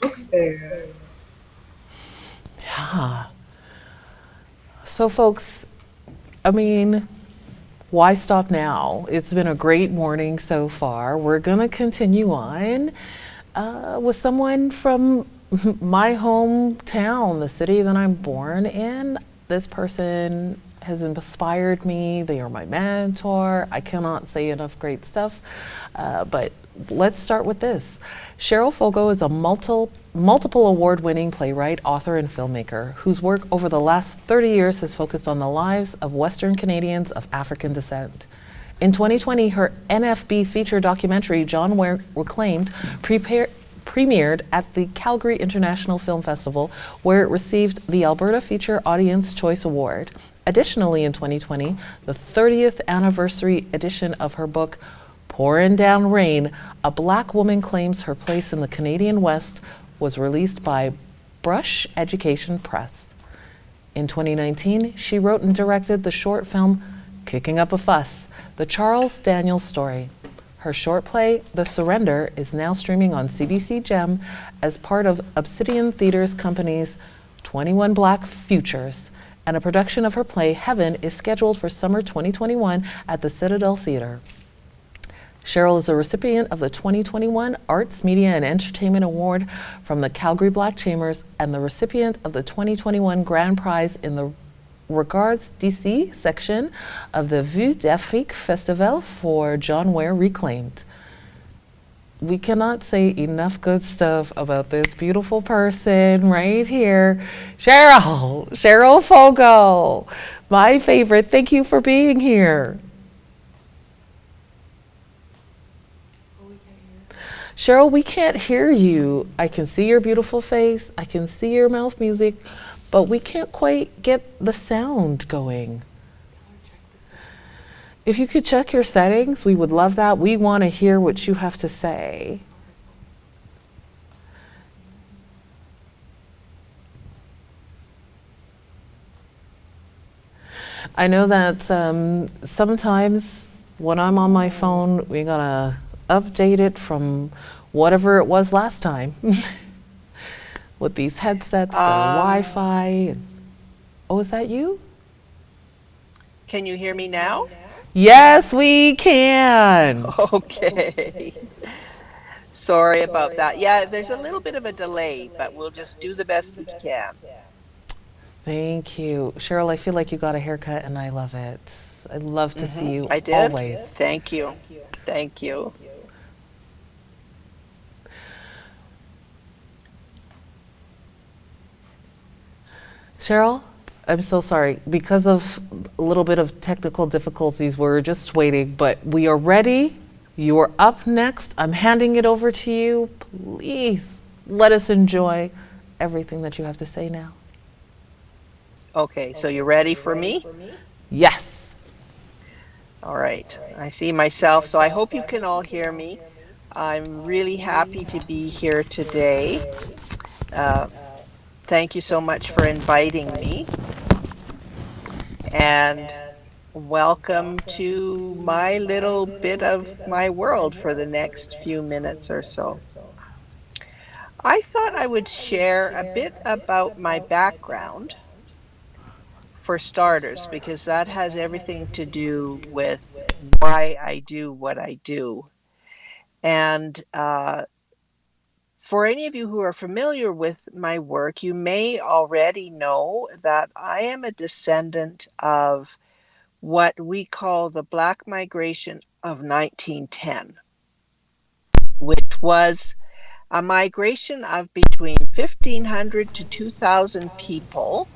book fair. Yeah. So, folks, I mean, why stop now? It's been a great morning so far. We're going to continue on with someone from my hometown, the city that I'm born in. This person has inspired me. They are my mentor. I cannot say enough great stuff, but let's start with this. Cheryl Fogo is a multiple award-winning playwright, author, and filmmaker whose work over the last 30 years has focused on the lives of Western Canadians of African descent. In 2020, her NFB feature documentary, John Ware Reclaimed, premiered at the Calgary International Film Festival, where it received the Alberta Feature Audience Choice Award. Additionally, in 2020, the 30th anniversary edition of her book, Pourin' Down Rain, A Black Woman Claims Her Place in the Canadian West, was released by Brush Education Press. In 2019, she wrote and directed the short film Kicking Up a Fuss, the Charles Daniels story. Her short play, The Surrender, is now streaming on CBC Gem as part of Obsidian Theatres Company's 21 Black Futures, and a production of her play, Heaven, is scheduled for summer 2021 at the Citadel Theatre. Cheryl is a recipient of the 2021 Arts, Media, and Entertainment Award from the Calgary Black Chambers and the recipient of the 2021 Grand Prize in the Regards DC section of the Vue d'Afrique Festival for John Ware Reclaimed. We cannot say enough good stuff about this beautiful person right here, Cheryl Fogo, my favorite. Thank you for being here. Cheryl, we can't hear you. I can see your beautiful face. I can see your mouth music, but we can't quite get the sound going. If you could check your settings, we would love that. We want to hear what you have to say. I know that sometimes when I'm on my phone, we gotta update it from whatever it was last time with these headsets, the Wi-Fi. Oh, is that you? Can you hear me now? Yes, we can. Okay. Sorry about that. Yeah, there's a little bit of a delay, but we'll just do the best we can. Thank you. Cheryl, I feel like you got a haircut and I love it. I love to see you I did. always. Thank you. Thank you. Cheryl, I'm so sorry. Because of a little bit of technical difficulties, we're just waiting, but we are ready. You are up next. I'm handing it over to you. Please let us enjoy everything that you have to say now. Okay, so you ready for me? Yes. All right. I see myself, so I hope you can all hear me. I'm really happy to be here today. Thank you so much for inviting me. And welcome to my little bit of my world for the next few minutes or so. I thought I would share a bit about my background, for starters, because that has everything to do with why I do what I do. And for any of you who are familiar with my work, you may already know that I am a descendant of what we call the Black Migration of 1910, which was a migration of between 1,500 to 2,000 people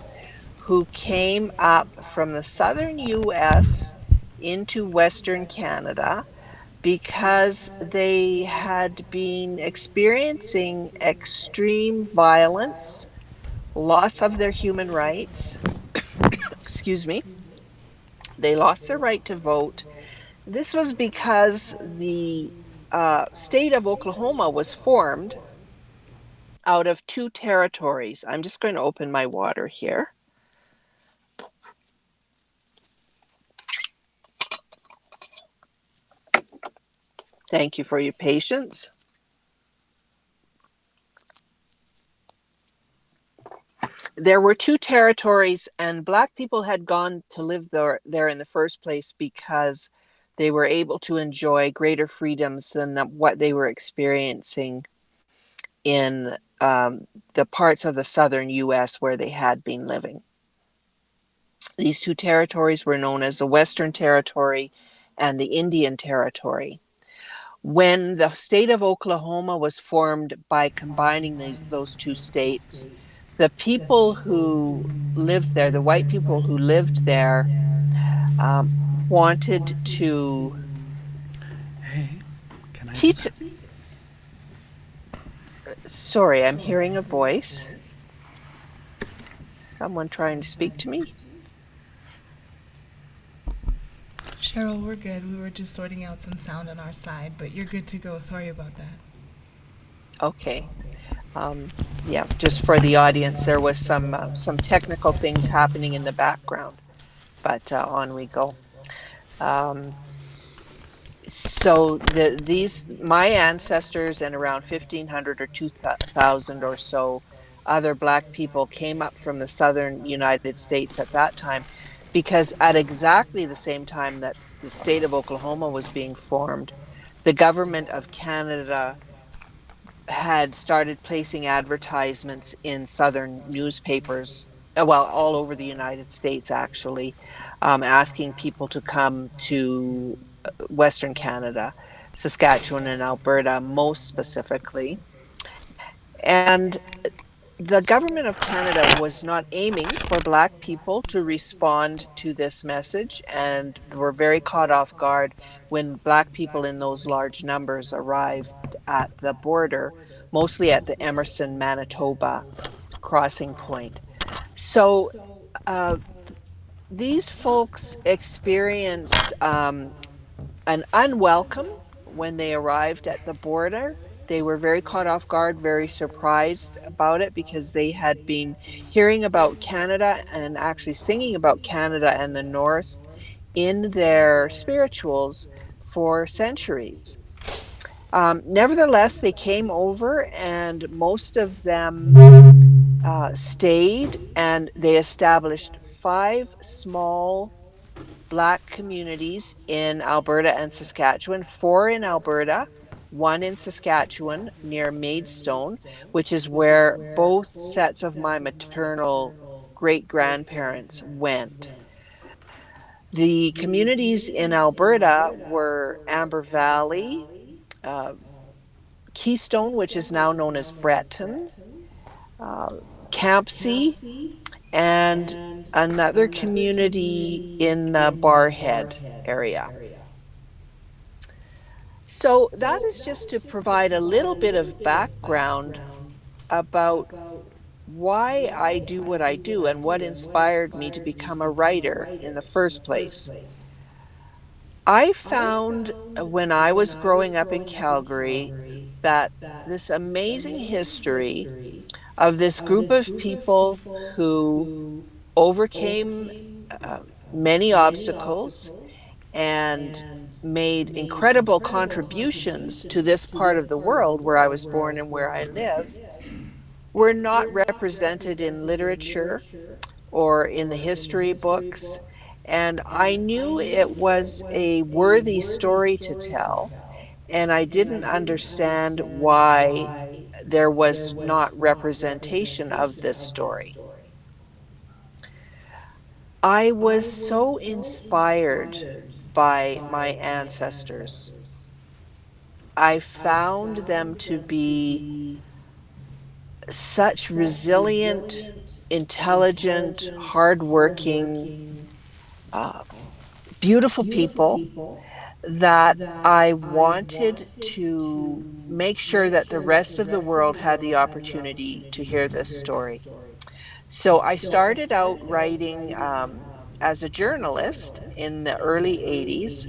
who came up from the southern US into Western Canada because they had been experiencing extreme violence, loss of their human rights. Excuse me. They lost their right to vote. This was because the state of Oklahoma was formed out of two territories. I'm just going to open my water here. Thank you for your patience. There were two territories, and Black people had gone to live there in the first place because they were able to enjoy greater freedoms than what they were experiencing in the parts of the southern U.S. where they had been living. These two territories were known as the Western Territory and the Indian Territory. When the state of Oklahoma was formed by combining those two states, the people who lived there, the white people who lived there, wanted to teach. Sorry, I'm hearing a voice. Someone trying to speak to me? Cheryl, we're good. We were just sorting out some sound on our side, but you're good to go. Sorry about that. Okay. Yeah, just for the audience, there was some technical things happening in the background, but on we go. Um, so these my ancestors and around 1500 or 2000 or so other black people came up from the southern United States at that time, because at exactly the same time that the state of Oklahoma was being formed, the government of Canada had started placing advertisements in southern newspapers, well, all over the United States, actually, asking people to come to Western Canada, Saskatchewan, and Alberta, most specifically. And the government of Canada was not aiming for Black people to respond to this message, and were very caught off guard when Black people in those large numbers arrived at the border, mostly at the Emerson, Manitoba crossing point. So uh, these folks experienced an unwelcome when they arrived at the border. They were very caught off guard, very surprised about it, because they had been hearing about Canada and actually singing about Canada and the North in their spirituals for centuries. Nevertheless, they came over, and most of them stayed, and they established 5 small Black communities in Alberta and Saskatchewan, 4 in Alberta, 1 in Saskatchewan near Maidstone, which is where both sets of my maternal great grandparents went. The communities in Alberta were Amber Valley, uh, Keystone, which is now known as Breton, uh, Campsie, and another community in the Barhead area. So that is just to provide a little bit of background about why I do what I do and what inspired me to become a writer in the first place. I found when I was growing up in Calgary that this amazing history of this group of people who overcame uh, many obstacles and made incredible contributions to this part of the world where I was born and where I live, were not represented in literature or in the history books. And I knew it was a worthy story to tell, and I didn't understand why there was not representation of this story. I was so inspired by my ancestors. I found them to be such resilient, intelligent, hardworking, uh, beautiful people that I wanted to make sure that the rest of the world had the opportunity to hear this story. So I started out writing as a journalist in the early 80s.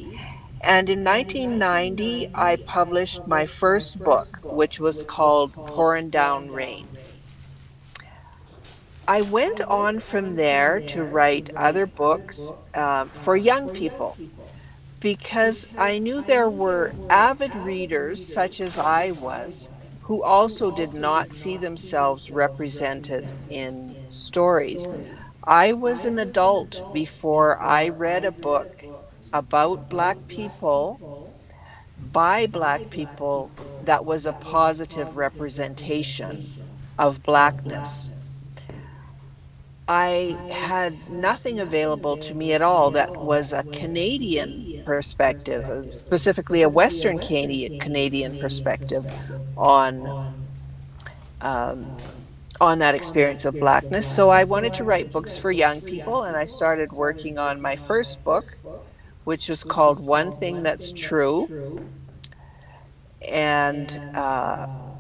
And in 1990, I published my first book, which was called Pouring Down Rain. I went on from there to write other books for young people, because I knew there were avid readers, such as I was, who also did not see themselves represented in stories. I was an adult before I read a book about Black people by Black people that was a positive representation of Blackness. I had nothing available to me at all that was a Canadian perspective, specifically a Western Canadian perspective on um, on that experience of Blackness. So I wanted to write books for young people, and I started working on my first book, which was called One Thing That's True. And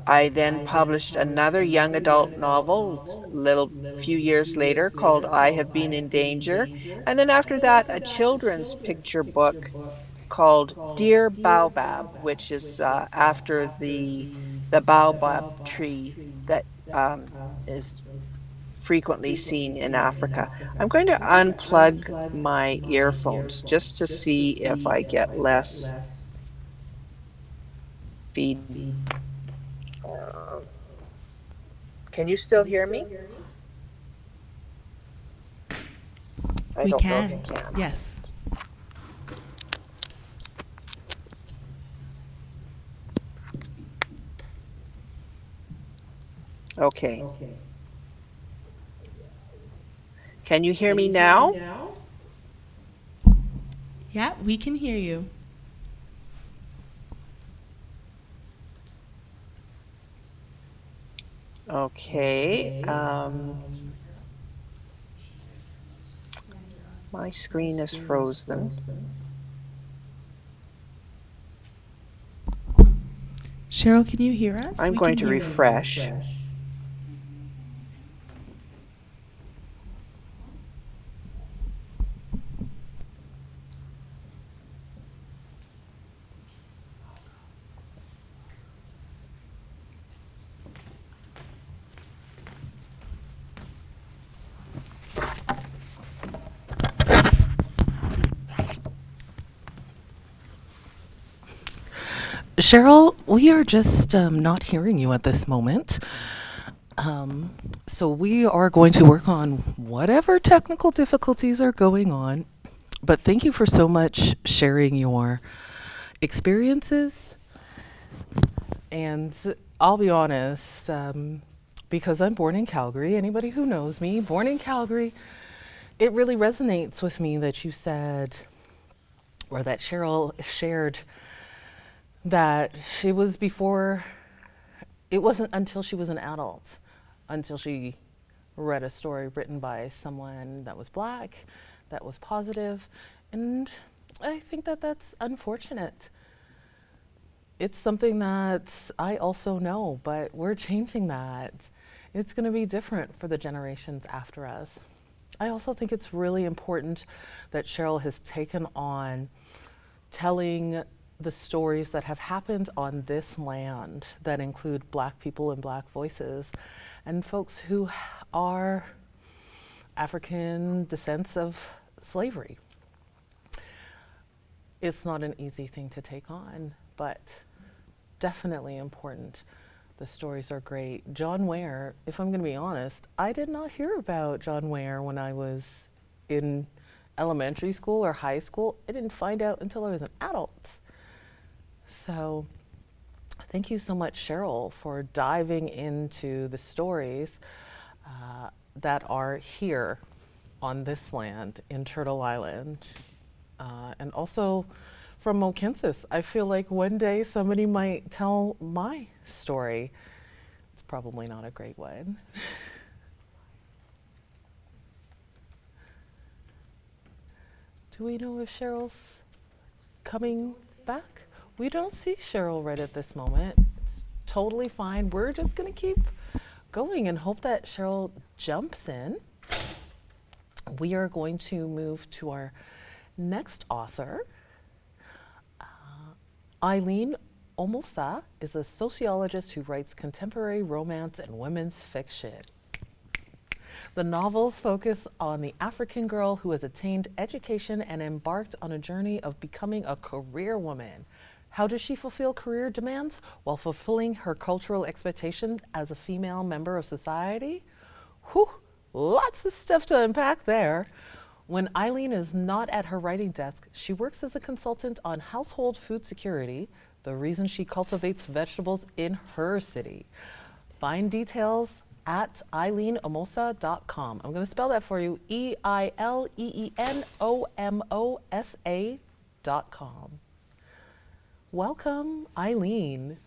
I then published another young adult novel little few years later called I Have Been in Danger. And then after that, a children's picture book called Dear Baobab, which is after the baobab tree that is frequently seen in Africa. I'm going to unplug my earphones just to see if I get less feed. Uh, can you still hear me? I We don't know if you can. can. Yes. Okay. Can you hear me now? Yeah, we can hear you. Okay. My screen is frozen. Cheryl, can you hear us? I'm We can going to hear you. refresh. Cheryl, we are just not hearing you at this moment. So we are going to work on whatever technical difficulties are going on. But thank you for so much sharing your experiences. And I'll be honest, because I'm born in Calgary, anybody who knows me, born in Calgary, it really resonates with me that you said, or that Cheryl shared, that she was before, it wasn't until she was an adult, until she read a story written by someone that was black, that was positive, and I think that that's unfortunate. It's something that I also know, but we're changing that. It's going to be different for the generations after us. I also think it's really important that Cheryl has taken on telling the stories that have happened on this land that include black people and black voices and folks who are African descents of slavery. It's not an easy thing to take on, but definitely important. The stories are great. John Ware, if I'm going to be honest, I did not hear about John Ware when I was in elementary school or high school. I didn't find out until I was an adult. So thank you so much, Cheryl, for diving into the stories that are here on this land in Turtle Island. And also from Mohkinstsis. I feel like one day somebody might tell my story. It's probably not a great one. Do we know if Cheryl's coming back? We don't see Cheryl right at this moment. It's totally fine. We're just going to keep going and hope that Cheryl jumps in. We are going to move to our next author. Eileen Omosa is a sociologist who writes contemporary romance and women's fiction. The novels focus on the African girl who has attained education and embarked on a journey of becoming a career woman. How does she fulfill career demands while fulfilling her cultural expectations as a female member of society? Whew, lots of stuff to unpack there. When Eileen is not at her writing desk, she works as a consultant on household food security, the reason she cultivates vegetables in her city. Find details at eileenomosa.com. I'm going to spell that for you, EILEENOMOSA.com. Welcome, Eileen.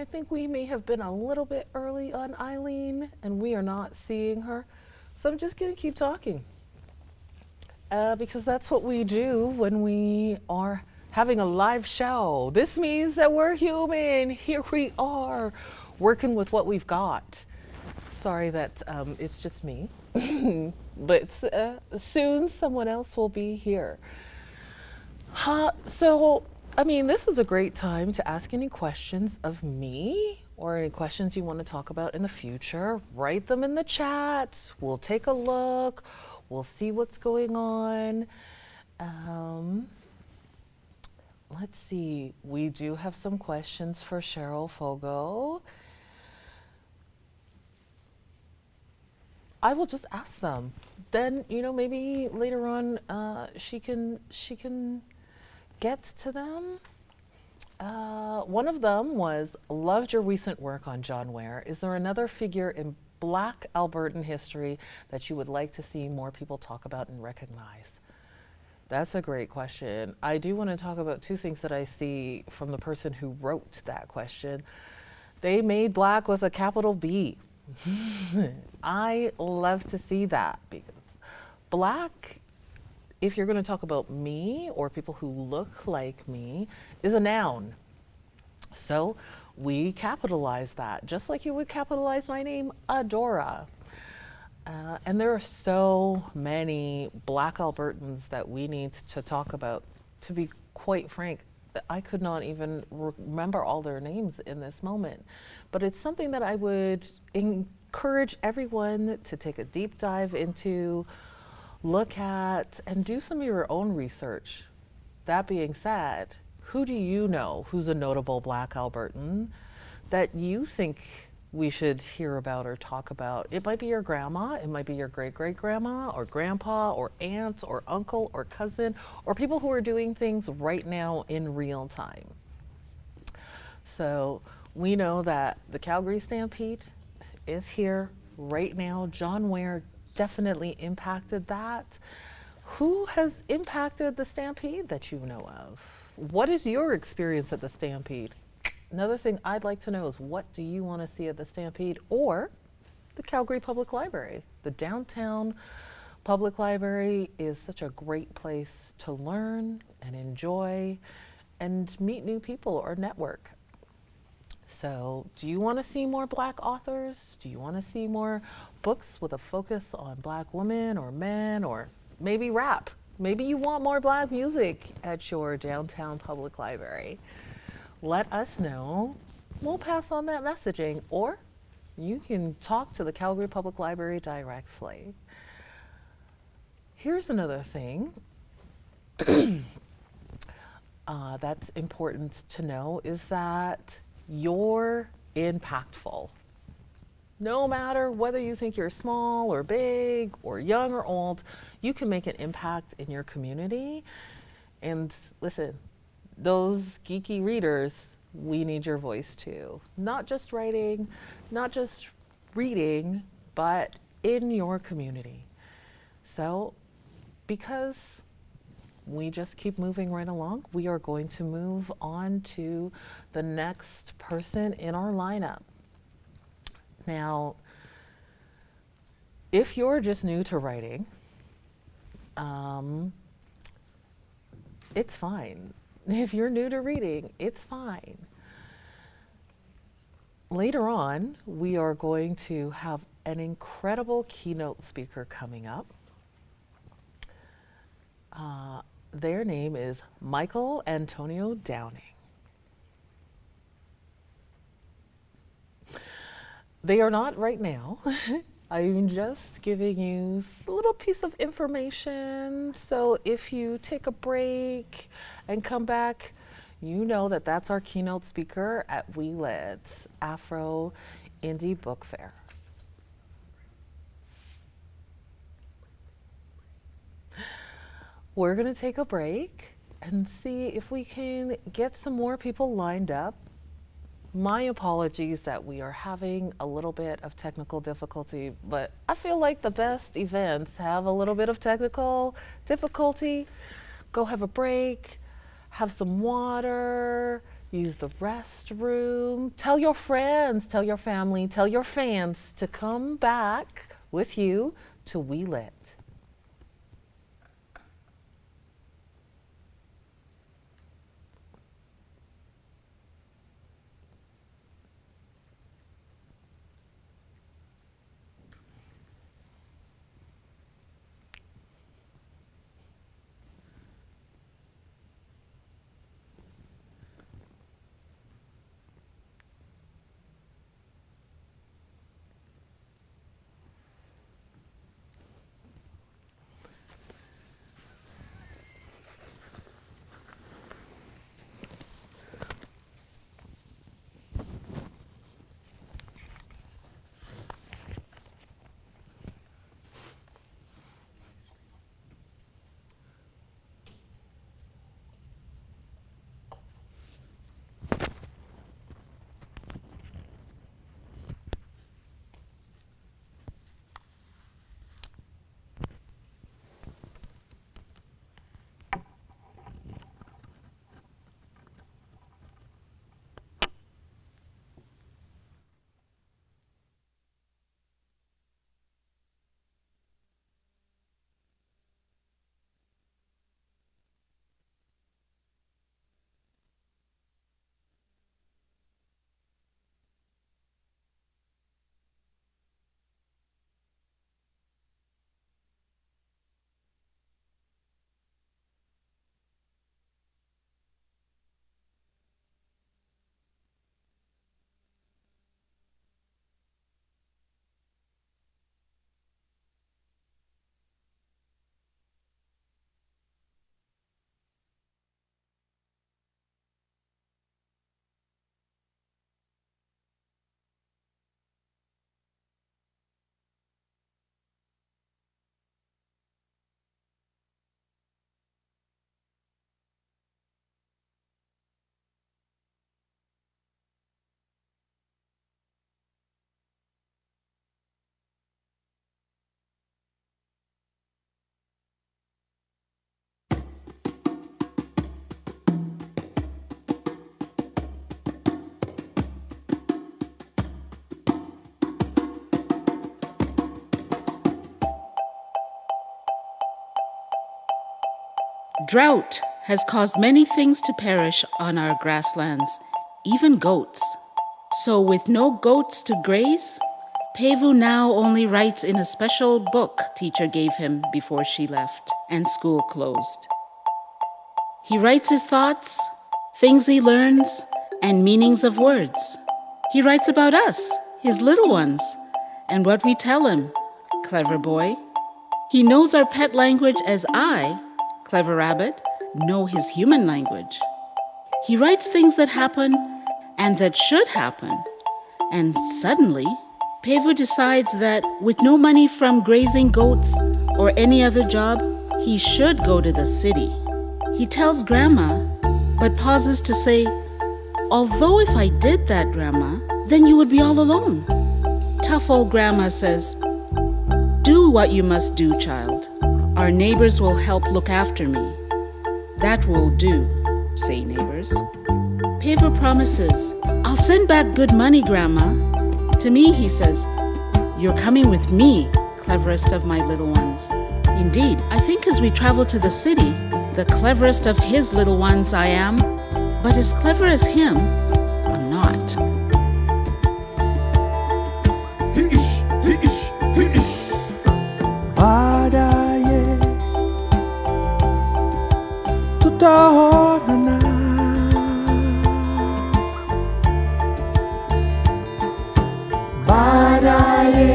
I think we may have been a little bit early on Eileen, and we are not seeing her. So I'm just going to keep talking. Because that's what we do when we are having a live show. This means that we're human. Here we are, working with what we've got. Sorry that it's just me, but soon someone else will be here. So, I mean, this is a great time to ask any questions of me or any questions you want to talk about in the future. Write them in the chat. We'll take a look. We'll see what's going on. Let's see. We do have some questions for Cheryl Fogo. I will just ask them. Then, maybe later on she can get to them. One of them was, loved your recent work on John Ware. Is there another figure in Black Albertan history that you would like to see more people talk about and recognize? That's a great question. I do want to talk about two things that I see from the person who wrote that question. They made Black with a capital B. I love to see that because Black, if you're going to talk about me or people who look like me, is a noun. So we capitalize that, just like you would capitalize my name, Adora. And there are so many Black Albertans that we need to talk about. To be quite frank, I could not even remember all their names in this moment. But it's something that I would encourage everyone to take a deep dive into, look at, and do some of your own research. That being said, who do you know who's a notable Black Albertan that you think we should hear about or talk about? It might be your grandma, it might be your great-great-grandma or grandpa or aunt or uncle or cousin, or people who are doing things right now in real time. So we know that the Calgary Stampede is here right now. John Ware definitely impacted that. Who has impacted the Stampede that you know of? What is your experience at the Stampede? Another thing I'd like to know is, what do you want to see at the Stampede or the Calgary Public Library? The downtown public library is such a great place to learn and enjoy and meet new people or network. So, do you want to see more Black authors? Do you want to see more books with a focus on Black women or men, or maybe rap? Maybe you want more Black music at your downtown public library. Let us know. We'll pass on that messaging, or you can talk to the Calgary Public Library directly. Here's another thing that's important to know is that you're impactful. No matter whether you think you're small or big or young or old, you can make an impact in your community. And listen, those geeky readers, we need your voice too. Not just writing, not just reading, but in your community. So, because we just keep moving right along, we are going to move on to the next person in our lineup. Now, if you're just new to writing, it's fine. If you're new to reading, it's fine. Later on, we are going to have an incredible keynote speaker coming up. Their name is Michael Antonio Downing. They are not right now. I'm just giving you a little piece of information. So if you take a break and come back, you know that that's our keynote speaker at We Lit Afro-Indie Book Fair. We're going to take a break and see if we can get some more people lined up. My apologies that we are having a little bit of technical difficulty, but I feel like the best events have a little bit of technical difficulty. Go have a break, have some water, use the restroom. Tell your friends, tell your family, tell your fans to come back with you to We Lit. Drought has caused many things to perish on our grasslands, even goats. So, with no goats to graze, Pevu now only writes in a special book teacher gave him before she left and school closed. He writes his thoughts, things he learns, and meanings of words. He writes about us, his little ones, and what we tell him, clever boy. He knows our pet language as I, clever rabbit, know his human language. He writes things that happen and that should happen. And suddenly, Pevu decides that with no money from grazing goats or any other job, he should go to the city. He tells Grandma, but pauses to say, although if I did that, Grandma, then you would be all alone. Tough old Grandma says, do what you must do, child. Our neighbors will help look after me. That will do, say neighbors. Pevu promises, I'll send back good money, Grandma. To me, he says, you're coming with me, cleverest of my little ones. Indeed, I think as we travel to the city, the cleverest of his little ones I am, but as clever as him, I'm not. Badaye tutaonana, baadaye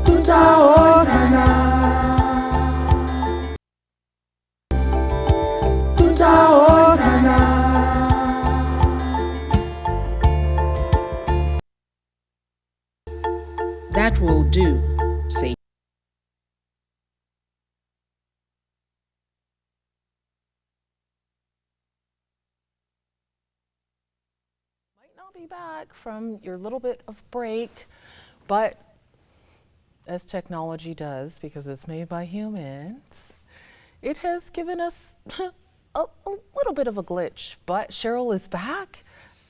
tutaonana, tutaonana. That will do, say. Might not be back from your little bit of break, but as technology does, because it's made by humans, it has given us a little bit of a glitch, but Cheryl is back.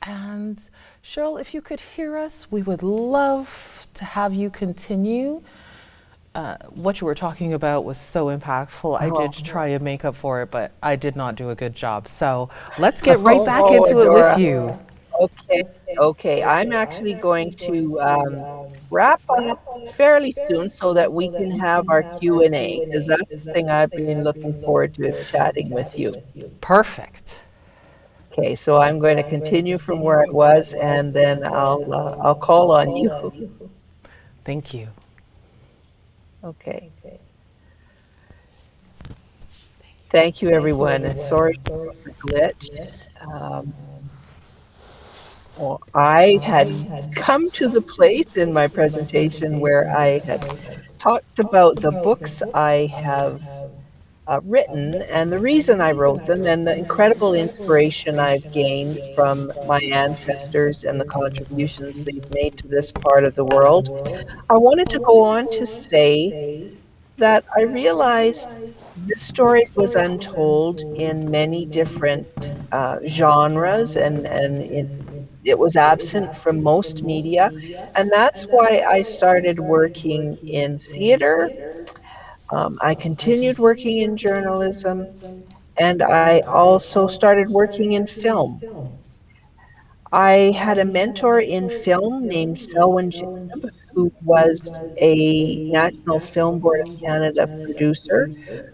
And Cheryl, if you could hear us, we would love to have you continue. What you were talking about was so impactful. I did try and make up for it, but I did not do a good job. So let's get right back Oh, into it with Adora. you. Okay, okay. I'm actually going to wrap up fairly soon so that we can have our Q&A, because that's the thing I've been looking forward to is chatting with you. Perfect. Okay, so I'm going to continue from where I was, and then I'll call on you. Thank you. Okay. Thank you, everyone, and sorry for the glitch. Um, well, I had come to the place in my presentation where I had talked about the books I have written and the reason I wrote them and the incredible inspiration I've gained from my ancestors and the contributions they've made to this part of the world. I wanted to go on to say that I realized this story was untold in many different genres it was absent from most media. And that's why I started working in theater. I continued working in journalism, and I also started working in film. I had a mentor in film named Selwyn Jacob, who was a National Film Board of Canada producer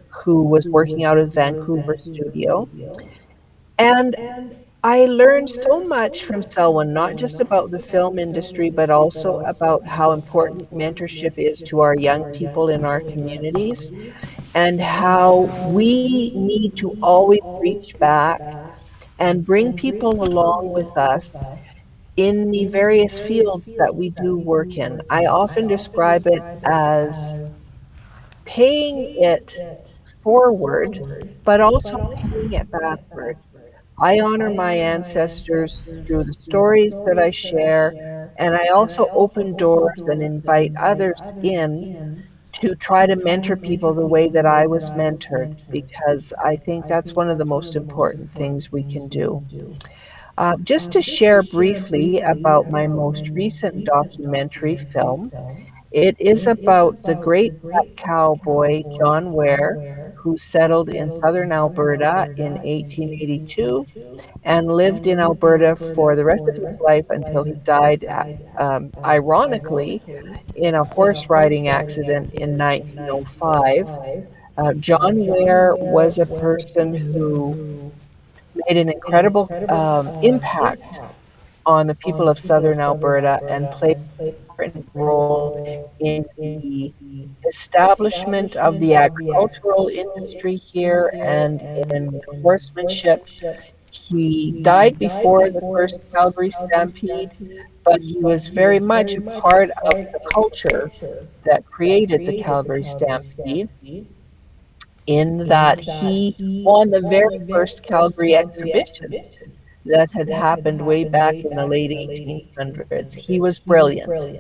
who was working out of Vancouver studio. And I learned so much from Selwyn, not just about the film industry, but also about how important mentorship is to our young people in our communities and how we need to always reach back and bring people along with us in the various fields that we do work in. I often describe it as paying it forward, but also paying it backward. I honor my ancestors through the stories that I share, and I also open doors and invite others in to try to mentor people the way that I was mentored, because I think that's one of the most important things we can do. Just to share briefly about my most recent documentary film, it is about the great black cowboy John Ware, who settled in southern Alberta in 1882 and lived in Alberta for the rest of his life until he died, ironically, in a horse riding accident in 1905. John Ware was a person who made an incredible impact on the people of southern Alberta and played an important role in the establishment of the agricultural industry here and in horsemanship. He died before the first Calgary Stampede, but he was very much a part of the culture that created the Calgary Stampede, in that he won the very first Calgary exhibition that had happened way back in the late 1800s. He was brilliant.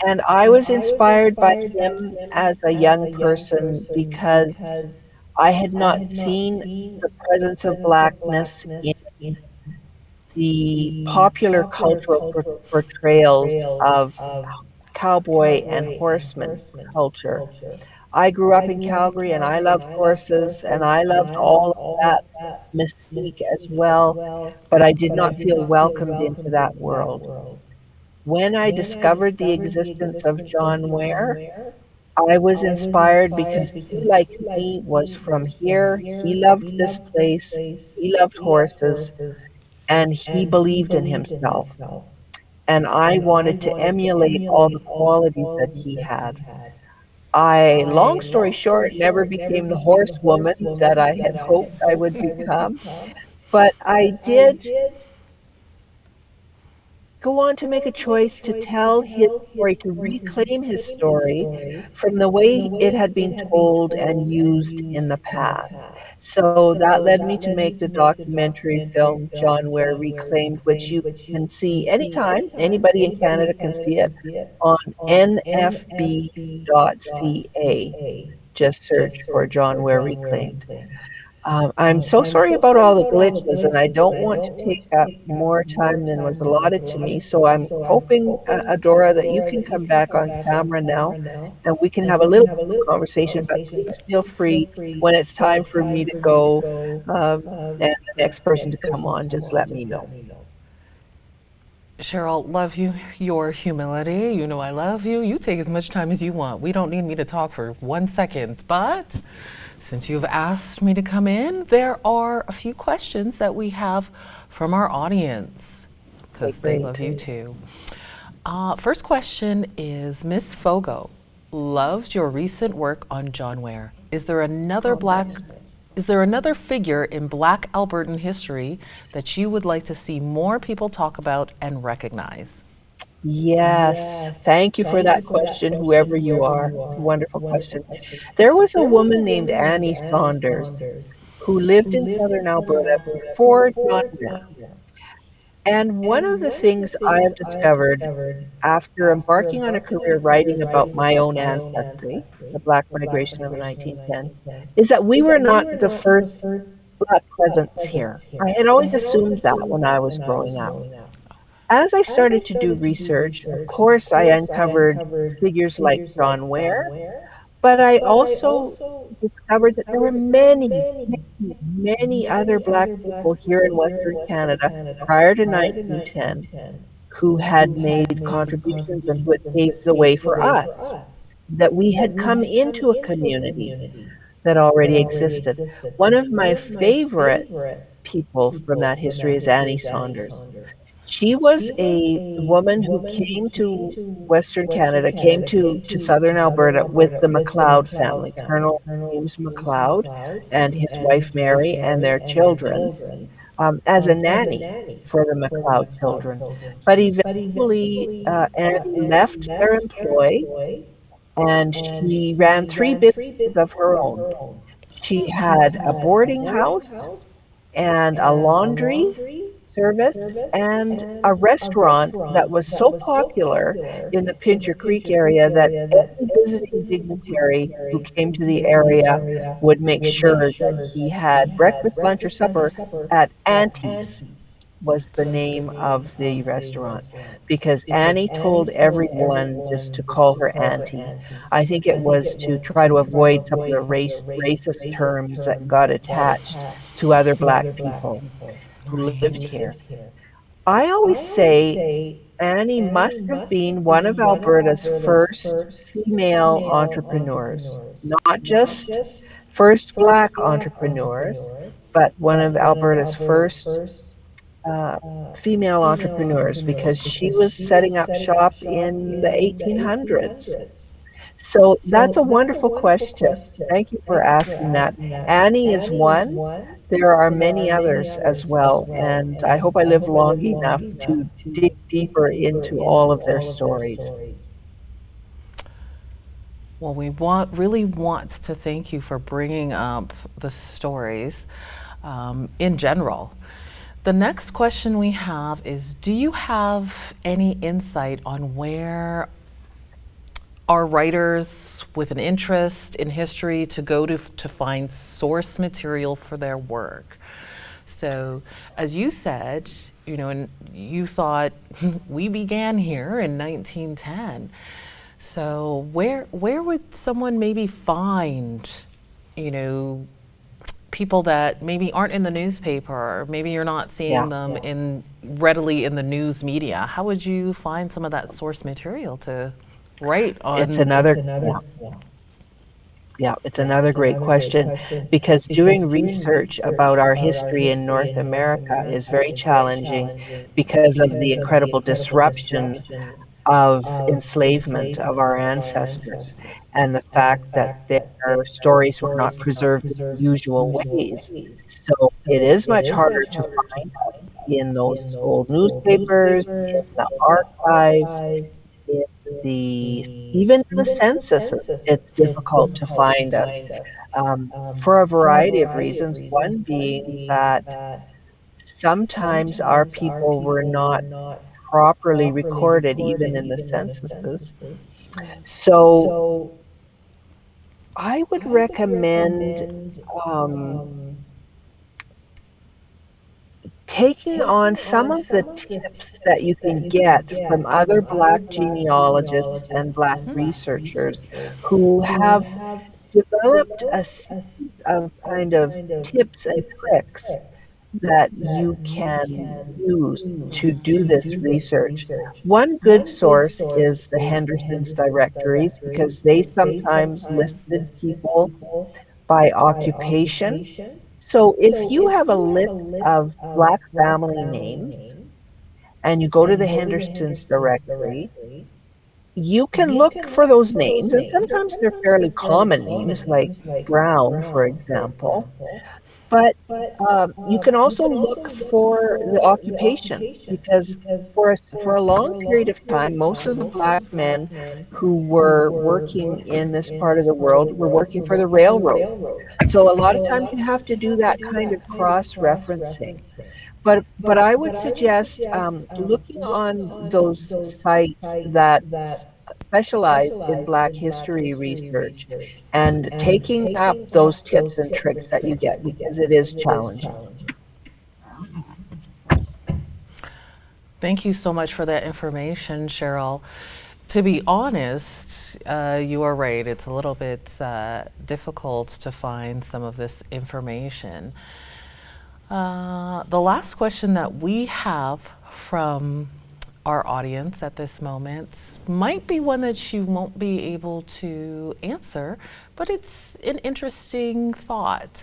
And I was inspired by him as a young person because I had not seen the presence of blackness in the popular cultural portrayals of cowboy and horseman culture. I grew up in Calgary and I loved horses and I loved all of that mystique as well, but I did not feel welcomed into that world. When I discovered the existence of John Ware, I was inspired because he, like me, was from here. He loved this place, he loved horses, and he believed in himself. And I wanted to emulate all the qualities that he had. Long story short, never became the horsewoman that I had hoped I would become, but I did go on to make a choice to tell his story, to reclaim his story from the way it had been told and used in the past. So that led me to make the documentary film John Ware Reclaimed, which you can see anytime. Anybody in Canada can see it on nfb.ca. Just search for John Ware Reclaimed. I'm so sorry about all the glitches, and I don't want to take up more time than was allotted to me. So I'm hoping, Adora, that you can come back on camera now and we can have a little bit of a conversation. But please feel free when it's time for me to go and the next person to come on, just let me know. Cheryl, love you, your humility. You know I love you. You take as much time as you want. We don't need me to talk for 1 second. But since you've asked me to come in, there are a few questions that we have from our audience because they Great. love you too. First question is Miss Fogo loved your recent work on John Ware. Is there another figure in Black Albertan history that you would like to see more people talk about and recognize? Yes, thank you for that question, whoever you are. It's a wonderful question. There was a woman named Annie Saunders who lived in southern Alberta before John Ware. And one of the things I have discovered after embarking on a career writing about my own ancestry, the Black migration of the 1910s, is that we were not the first Black presence here. I had always assumed that when I was growing up. As I started to do research, of course, I uncovered figures like John Ware, but I also discovered that there were many, many, many other Black people here in Western Canada prior to 1910 who had made contributions and who had paved the way for us, that we had come into a community that already existed. One of my favorite people from that history is Annie Saunders. She was a woman who came to Western Canada, came to southern Alberta with the MacLeod family, Colonel James MacLeod and his wife Mary and their children, as a nanny for the MacLeod children. But eventually, Annie left their employ and she ran three businesses of her own. She had a boarding house and a laundry service and a restaurant that was so popular in the Pincher Creek area that every visiting dignitary who came to the area would make sure that he had breakfast, lunch, or supper at Auntie's was the name of the restaurant because Annie told everyone just to call her Auntie. I think it was to try to avoid some of the racist terms that got attached to other Black people who lived here. I always say Annie must have been one of Alberta's first female entrepreneurs, not just first Black entrepreneurs, but one of Alberta's first uh, female entrepreneurs because she was setting up shop in the 1800s. So that's a wonderful question. Thank you for asking that. Annie is one. There are many others as well, and I hope I live long enough to dig deeper into all of their stories. Well, we really want to thank you for bringing up the stories in general. The next question we have is, do you have any insight on where are writers with an interest in history to go to find source material for their work? So, as you said, and you thought we began here in 1910. So, where would someone maybe find, people that maybe aren't in the newspaper, or maybe you're not seeing them readily in the news media? How would you find some of that source material to write on? It's another it's another great question because doing research about our history in North America is very challenging because of the incredible disruption of enslavement of our ancestors and the fact that their stories were not preserved in the usual ways. So it is much harder to find us in those old newspapers, in the archives, in even the census. It's difficult to find us for a variety of reasons. One being that sometimes our people were not properly recorded even in the censuses. So I would recommend taking on some of the tips that you can get from other Black genealogists and Black researchers who have developed a series of kind of tips and tricks that you can use to do this research. One good source is the Henderson's directories because they sometimes listed people by occupation. So if you have a list of Black family names and you go to the Henderson's directory, you can look for those names, and sometimes they're fairly common names, like Brown, for example. But you can also look for the occupation because for a long period of time, most of the Black men who were working in this part of the world were working for the railroad. So a lot of times you have to do that kind of cross-referencing. But I would suggest looking on those sites that specialize in Black history research and taking up those tips and tricks that you get because it is challenging. Thank you so much for that information, Cheryl. To be honest, you are right. It's a little bit difficult to find some of this information. The last question that we have from our audience at this moment might be one that you won't be able to answer, but it's an interesting thought.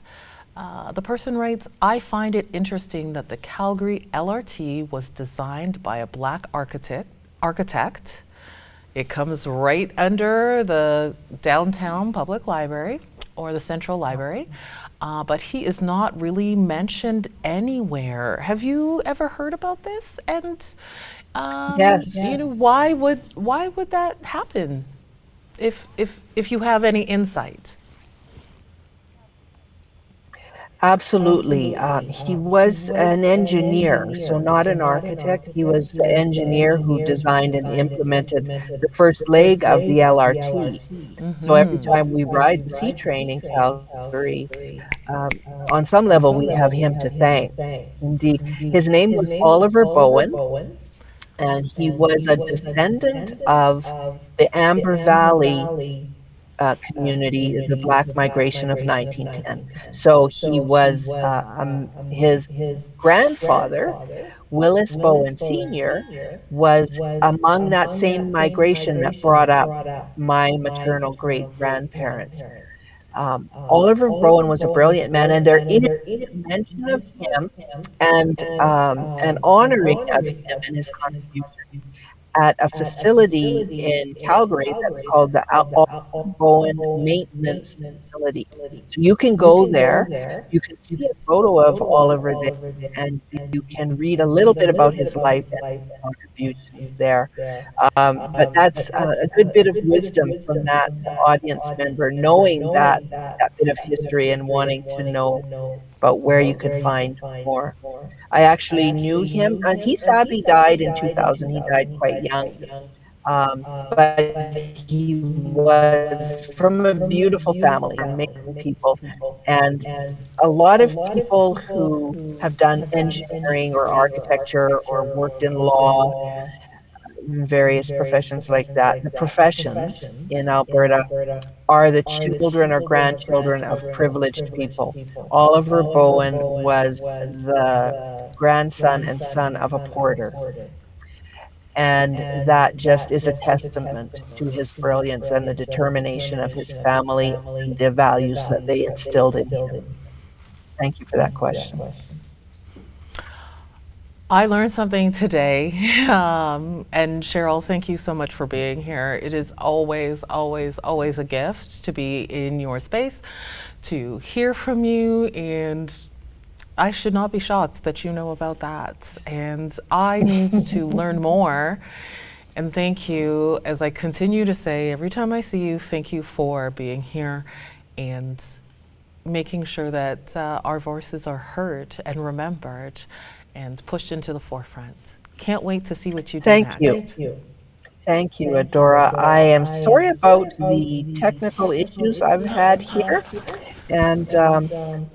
The person writes, I find it interesting that the Calgary LRT was designed by a Black architect. It comes right under the downtown public library or the central library, but he is not really mentioned anywhere. Have you ever heard about this? And Yes. you know, why would that happen? If you have any insight. Absolutely. He was an engineer, so not an architect. He was the engineer who designed and implemented the first leg of the LRT. So every time we ride the C train in Calgary, on some level we have him to thank. Indeed. His name was Oliver Bowen, and he was a descendant of the Amber Valley community, the Black migration of 1910. So he was, his grandfather, Willis Bowen Sr., was among that same migration that brought up my maternal great grandparents. Oliver Bowen was a brilliant man, and there is mention of him and honoring of him and his contribution at a facility in Calgary that's called the Oliver Bowen Maintenance Facility. So you can go there, you can see a photo of Oliver there, and you can read a little bit about his life and his contributions there. But that's a good bit of wisdom from that audience member, knowing that bit of history and wanting to know about where you could find more. I actually knew him. He sadly died in 2000. He died quite young. But he was from a beautiful family, amazing people. And a lot of people who have done engineering or architecture or worked in law, various professions like that, the professions in Alberta are the children or grandchildren of privileged people. Oliver Bowen was the grandson and son of a porter. And that just is a testament to his brilliance and the determination of his family and the values that they instilled in him. Thank you for that question. I learned something today. And Cheryl, thank you so much for being here. It is always, always, always a gift to be in your space, to hear from you, and I should not be shocked that you know about that. And I need to learn more. And thank you, as I continue to say every time I see you, thank you for being here and making sure that our voices are heard and remembered and pushed into the forefront. Can't wait to see what you do next. Thank you. Thank you, Adora. I am sorry about the technical issues I've had here. And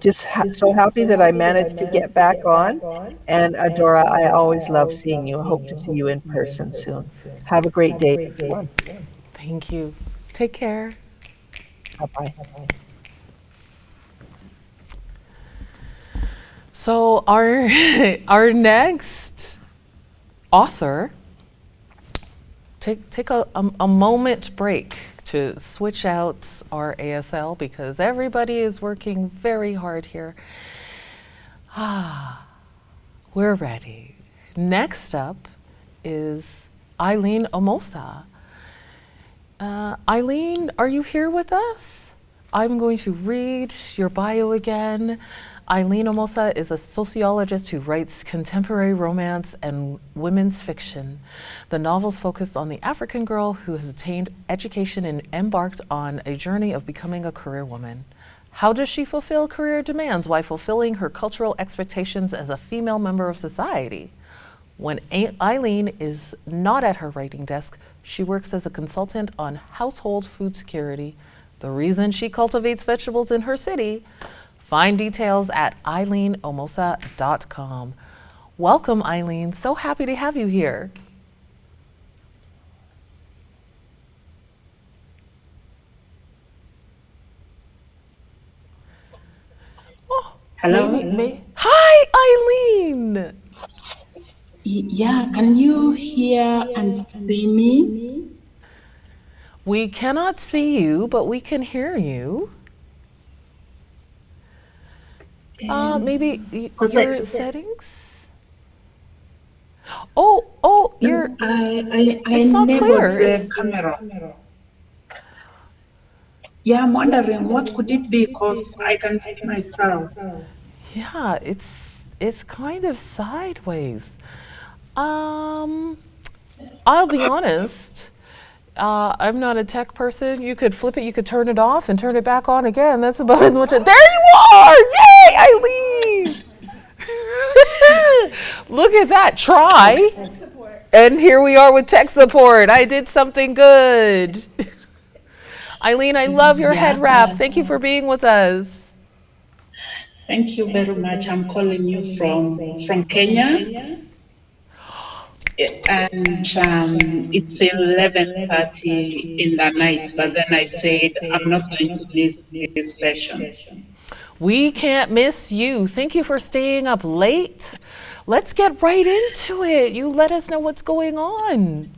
just so happy that I managed to get back on. And Adora, I always love seeing you. I hope to see you in person soon. Have a great day, everyone. Thank you. Take care. Bye bye. So our our next author, take a moment break to switch out our ASL because everybody is working very hard here. Ah, we're ready. Next up is Eileen Omosa. Eileen, are you here with us? I'm going to read your bio again. Eileen Omosa is a sociologist who writes contemporary romance and women's fiction. The novels focus on the African girl who has attained education and embarked on a journey of becoming a career woman. How does she fulfill career demands while fulfilling her cultural expectations as a female member of society? When Eileen is not at her writing desk, she works as a consultant on household food security, the reason she cultivates vegetables in her city. Find details at eileenomosa.com. Welcome, Eileen. So happy to have you here. Oh, Hello? Hi, Eileen. Yeah, can you hear and see me? We cannot see you, but we can hear you. Maybe your settings? Oh, you're. I It's not enabled clear. the camera. Yeah, I'm wondering what could it be because I can see myself. Yeah, it's kind of sideways. Um, I'll be honest. I'm not a tech person. You could flip it, you could turn it off and turn it back on again. That's about as much. There you are! Yay, Eileen! Look at that. Try. And here we are with tech support. I did something good. Eileen, I love your head wrap. Thank you for being with us. Thank you very much. I'm calling you from Kenya. And it's 11:30 in the night, but then I said I'm not going to miss this session. We can't miss you. Thank you for staying up late. Let's get right into it. You let us know what's going on.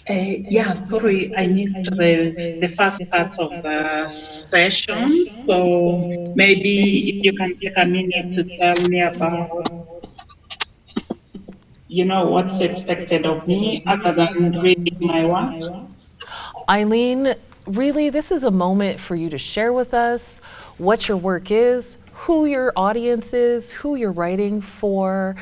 Yeah, sorry, I missed the first part of the session. So maybe if you can take a minute to tell me about, what's expected of me other than reading my work. Eileen, really, this is a moment for you to share with us what your work is, who your audience is, who you're writing for.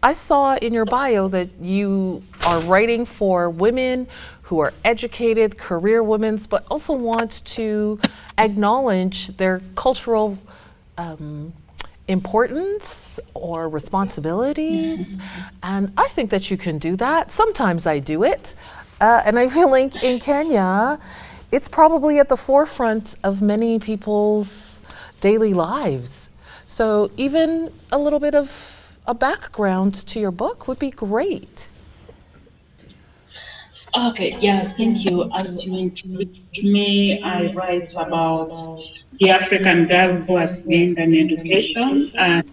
I saw in your bio that you are writing for women who are educated, career women, but also want to acknowledge their cultural importance or responsibilities. And I think that you can do that. Sometimes I do it. And I feel like in Kenya, it's probably at the forefront of many people's daily lives. So even a little bit of a background to your book would be great. Okay, yeah, thank you. As you introduced me, I write about the African girl who has gained an education and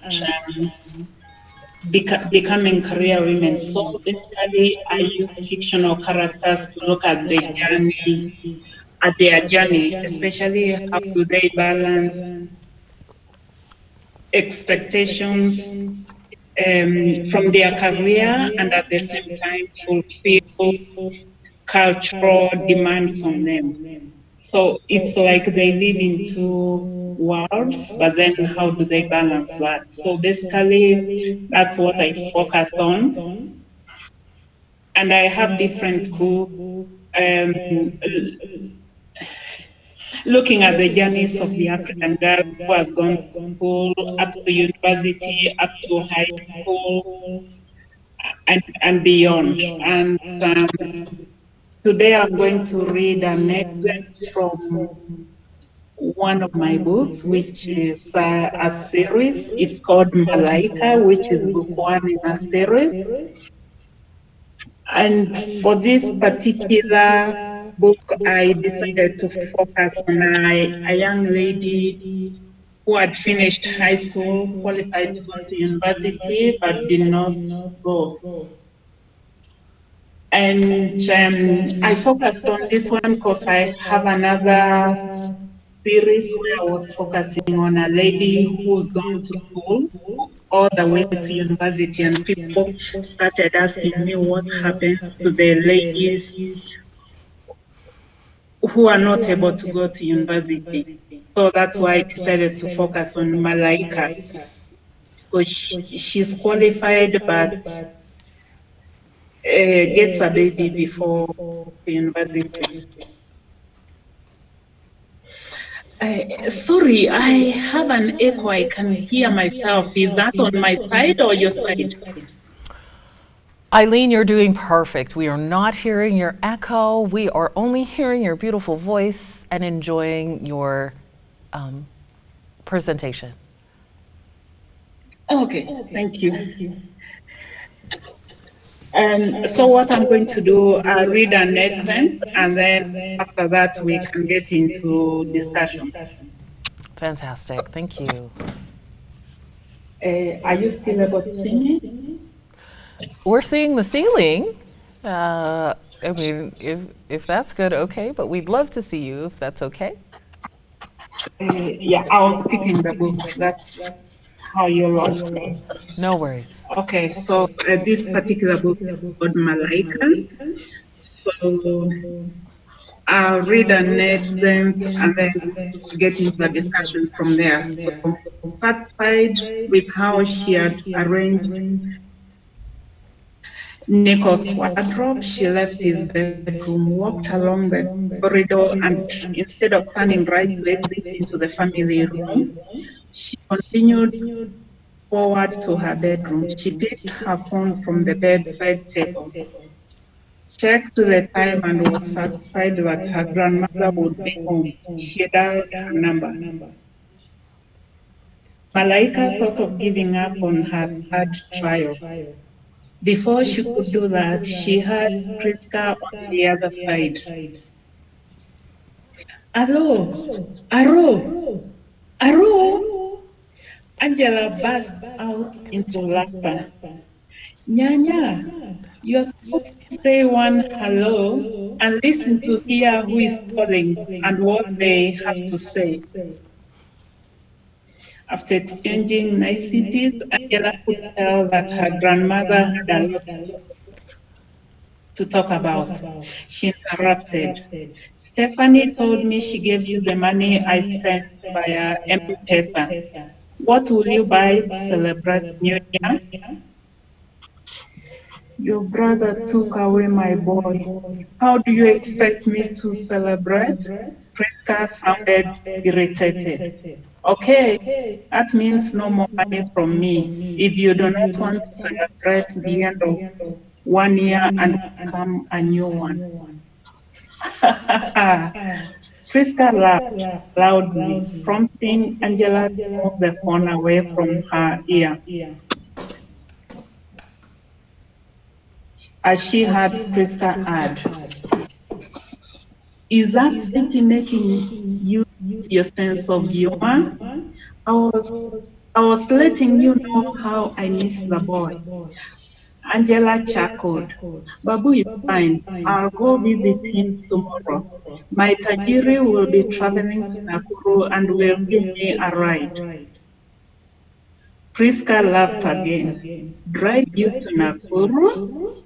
becoming career women. So basically, I use fictional characters to look at their journey, especially how do they balance expectations from their career and at the same time fulfill cultural demands on them. So it's like they live in two worlds, but then how do they balance that? So basically, that's what I focus on. And I have different cool, um, looking at the journeys of the African girl who has gone to school, up to university, up to high school, and beyond. And Today I'm going to read an excerpt from one of my books, which is a series. It's called Malaika, which is book one in a series. And for this particular book, I decided to focus on a young lady who had finished high school, qualified to go to university, but did not go. And I focused on this one because I have another series where I was focusing on a lady who's gone to school all the way to university, and people started asking me what happened to the ladies who are not able to go to university. So that's why I decided to focus on Malaika, because she's qualified but gets a baby before university. Sorry, I have an echo. I can hear myself. Is that on my side or your side? Eileen, you're doing perfect. We are not hearing your echo. We are only hearing your beautiful voice and enjoying your presentation. Okay, thank you. So what I'm going to do, I'll read an excerpt, and then after that we can get into discussion. Fantastic. Thank you. Are you still able to see me? We're seeing the ceiling. I mean, if that's good, okay, but we'd love to see you if that's okay. Yeah, I was picking the book. That's how you lost me. No worries. Okay, so this particular book is called Malaika. So I'll read an excerpt and then get into a discussion from there. So satisfied with how she had arranged Nico's wardrobe, she left his bedroom, walked along the corridor, and instead of turning right to exit into the family room, she continued forward to her bedroom. She picked her phone from the bedside table, checked the time, and was satisfied that her grandmother would be home. She dialed her number. Malaika thought of giving up on her third trial. Before she could do that, she heard Priska on the other side. Hello, Aro, Aro. Angela burst out into laughter. Nyanya, you're supposed to say one hello and listen to hear who is calling and what they have to say. After exchanging niceties, Angela could tell that her grandmother had a lot to talk about. She interrupted. Stephanie told me she gave you the money I sent via M-Pesa. What will you buy to celebrate New Year? Your brother took away my boy. How do you expect me to celebrate? Priska sounded irritated. Okay, that means no more money from me. If you do not want to celebrate the end of 1 year and welcome a new one. Priska laughed loudly, prompting Angela to move the phone away from her ear. As she heard Priska add, is that city making you lose your sense of humor? I was letting you know how I miss the boy. Angela chuckled. Babu is fine. I'll go visit him tomorrow. My Tajiri will be traveling to Nakuru and will give me a ride. Priska laughed again. Drive you to Nakuru?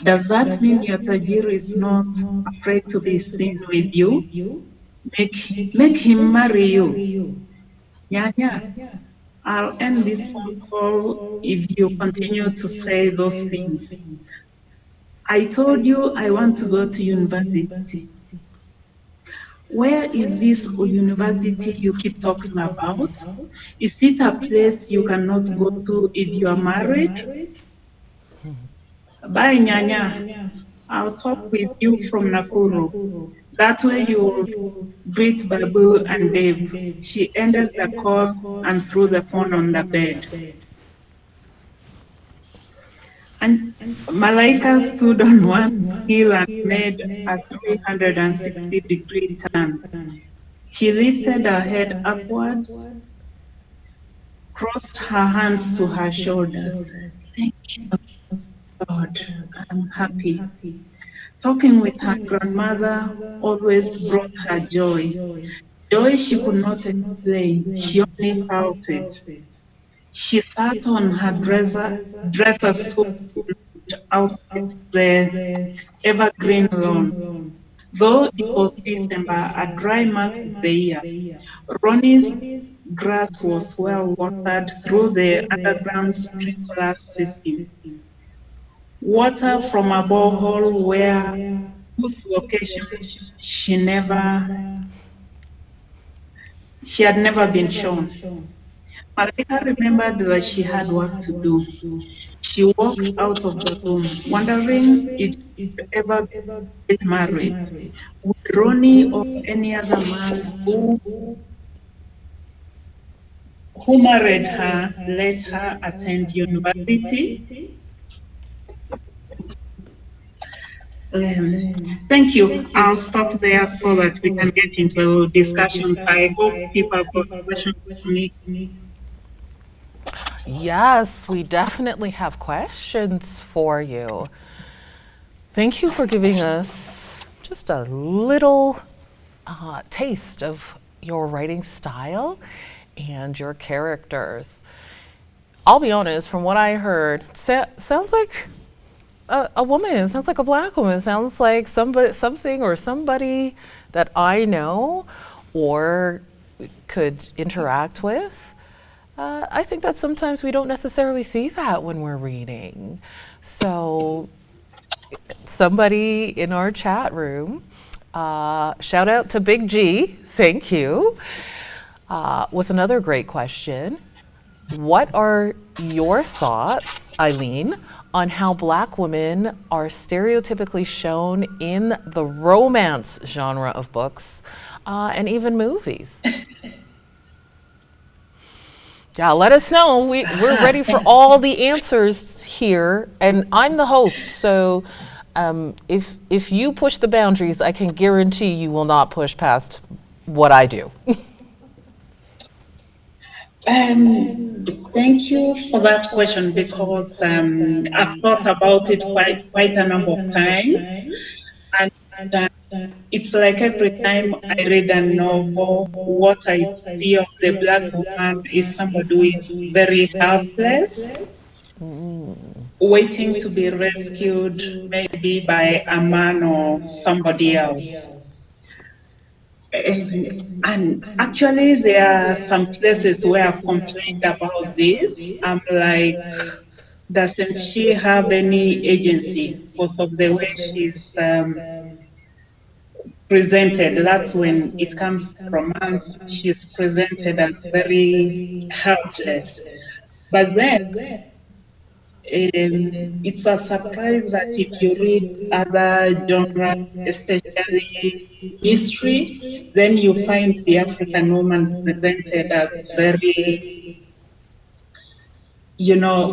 Does that mean your Tajiri is not afraid to be seen with you? Make him marry you. Nyanya, I'll end this phone call if you continue to say those things. I told you I want to go to university. Where is this university you keep talking about? Is it a place you cannot go to if you are married? Bye, Nyanya. I'll talk with you from Nakuru. That way you'll greet Babu and Dave. She ended the call and threw the phone on the bed. And Malaika stood on one heel and made a 360-degree turn. She lifted her head upwards, crossed her hands to her shoulders. Thank you, God. I'm happy. Talking with her grandmother always brought her joy. Joy she could not explain. She only felt it. She sat on her dresser stool outside the evergreen lawn. Though it was December, a dry month of the year, Ronnie's grass was well watered through the underground sprinkler system. Water from a borehole whose location she never she had never been shown. Malika remembered that she had work to do. She walked out of the room, wondering if she would ever get married. Would Ronnie or any other man who married her let her attend university? Thank you. I'll stop there so that we can get into discussions. I hope people have got questions for me. Yes, we definitely have questions for you. Thank you for giving us just a little taste of your writing style and your characters. I'll be honest, from what I heard, sounds like a woman, sounds like a black woman, sounds like something or somebody that I know or could interact with. I think that sometimes we don't necessarily see that when we're reading. So somebody in our chat room, shout out to Big G, thank you, with another great question. What are your thoughts, Eileen, on how black women are stereotypically shown in the romance genre of books and even movies? Yeah, let us know. We're ready for all the answers here, and I'm the host, so if you push the boundaries, I can guarantee you will not push past what I do. Thank you for that question because I've thought about it quite a number of times, and uh, it's like every time I read a novel, what I see of the black woman is somebody who is very helpless, waiting to be rescued, maybe by a man or somebody else. And actually, there are some places where I've complained about this. I'm like, doesn't she have any agency because of the way she's presented? That's when it comes to romance. She's presented as very helpless. But then it's a surprise that if you read other genres, especially mystery, then you find the African woman presented as very,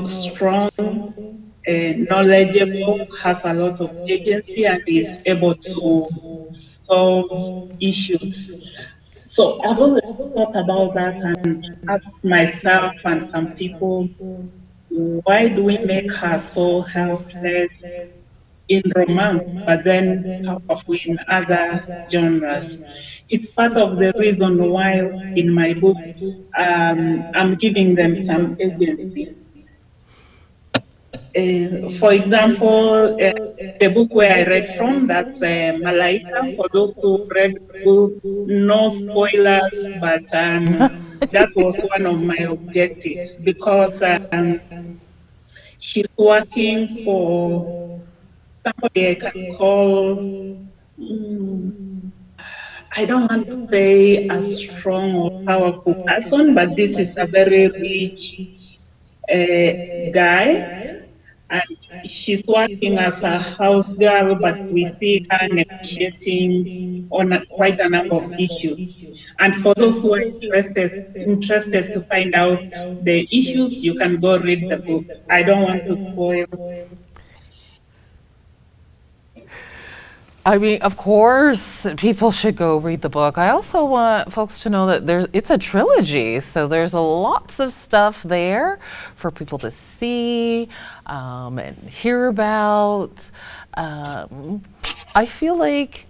strong, knowledgeable, has a lot of agency, and is able to solve issues. So I've always thought about that and asked myself and some people, why do we make her so helpless in romance, but then powerful in other genres? It's part of the reason why in my book I'm giving them some agency. For example, the book where I read from, that's Malaika, for those who read the book, no spoilers, but that was one of my objectives because she's working for somebody I can call, mm, I don't want to say a strong or powerful person, but this is a very rich guy, and she's working as a house girl, but we see her negotiating on quite a number of issues. And for those who are interested to find out the issues, you can go read the book. I don't want to spoil. I mean, of course, people should go read the book. I also want folks to know that it's a trilogy, so there's lots of stuff there for people to see and hear about. I feel like,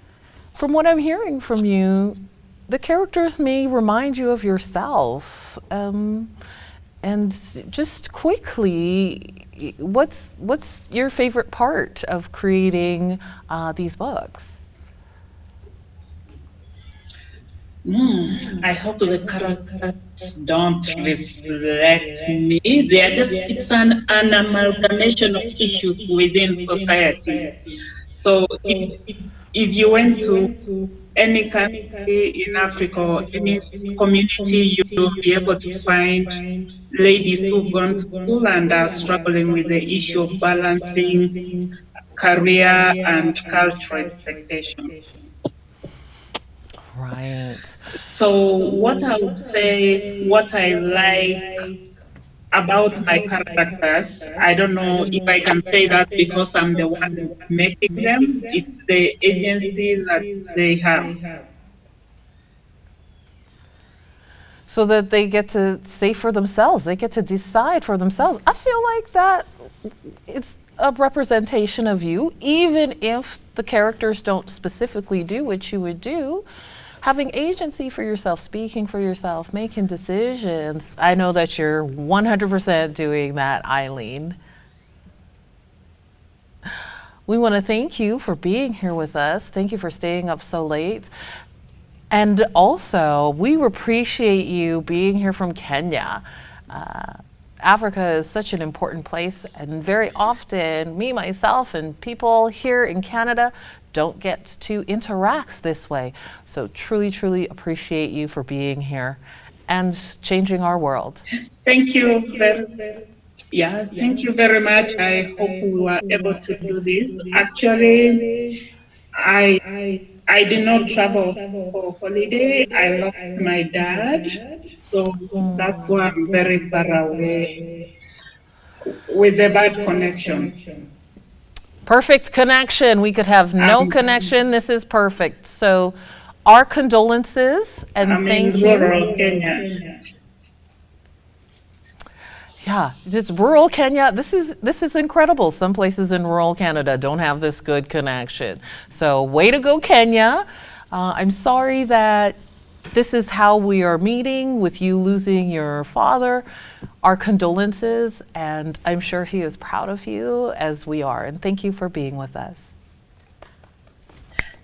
from what I'm hearing from you, the characters may remind you of yourself. And just quickly, what's your favorite part of creating these books? I hope the characters don't reflect me. They are just, it's an amalgamation of issues within society. So if you went to any country in Africa or any community, you'll be able to find ladies who've gone to school and are struggling with the issue of balancing career and cultural expectation. Right. So what I would say, what I like about my characters, I don't know if I can say that because I'm the one making them. It's the agency that they have. So that they get to say for themselves, they get to decide for themselves. I feel like that it's a representation of you, even if the characters don't specifically do what you would do. Having agency for yourself, speaking for yourself, making decisions. I know that you're 100% doing that, Eileen. We want to thank you for being here with us. Thank you for staying up so late. And also, we appreciate you being here from Kenya. Africa is such an important place, and very often, me, myself, and people here in Canada don't get to interact this way. So truly, truly appreciate you for being here and changing our world. Thank you thank you very much. I hope we were able to do this. Actually, I I did not travel for holiday. I lost my dad, so that's why I'm very far away with a bad connection. Perfect connection. We could have no connection. This is perfect. So our condolences and I'm thank in you. rural Kenya. Yeah, it's rural Kenya. This is incredible. Some places in rural Canada don't have this good connection. So way to go, Kenya. I'm sorry that this is how we are meeting with you losing your father. Our condolences, and I'm sure he is proud of you as we are. And thank you for being with us.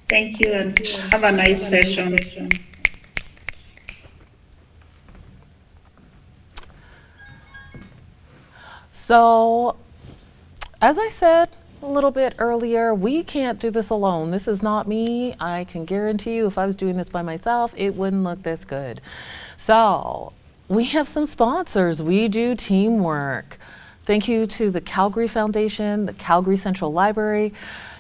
Thank you, and have a nice session. So, as I said a little bit earlier, we can't do this alone. This is not me. I can guarantee you if I was doing this by myself, it wouldn't look this good. So, we have some sponsors. We do teamwork. Thank you to the Calgary Foundation, the Calgary Central Library,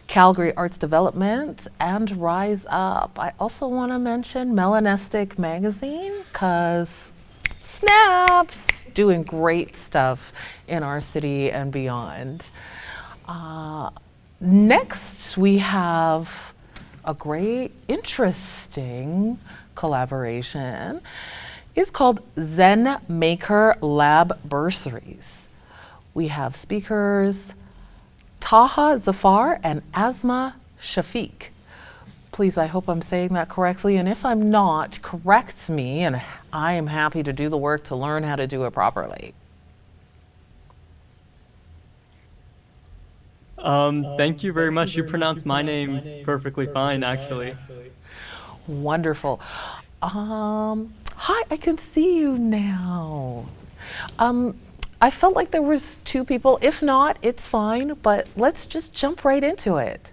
Calgary Arts Development, and Rise Up. I also want to mention Melanistic Magazine, because snaps, doing great stuff in our city and beyond. Next, we have a great, interesting collaboration. It's called Zen Maker Lab Bursaries. We have speakers Taha Zafar and Asma Shafiq. Please, I hope I'm saying that correctly, and if I'm not, correct me, and I am happy to do the work to learn how to do it properly. Thank you very much. You pronounced my name perfectly fine, actually. Wonderful. Hi, I can see you now. I felt like there was two people. If not, it's fine, but let's just jump right into it.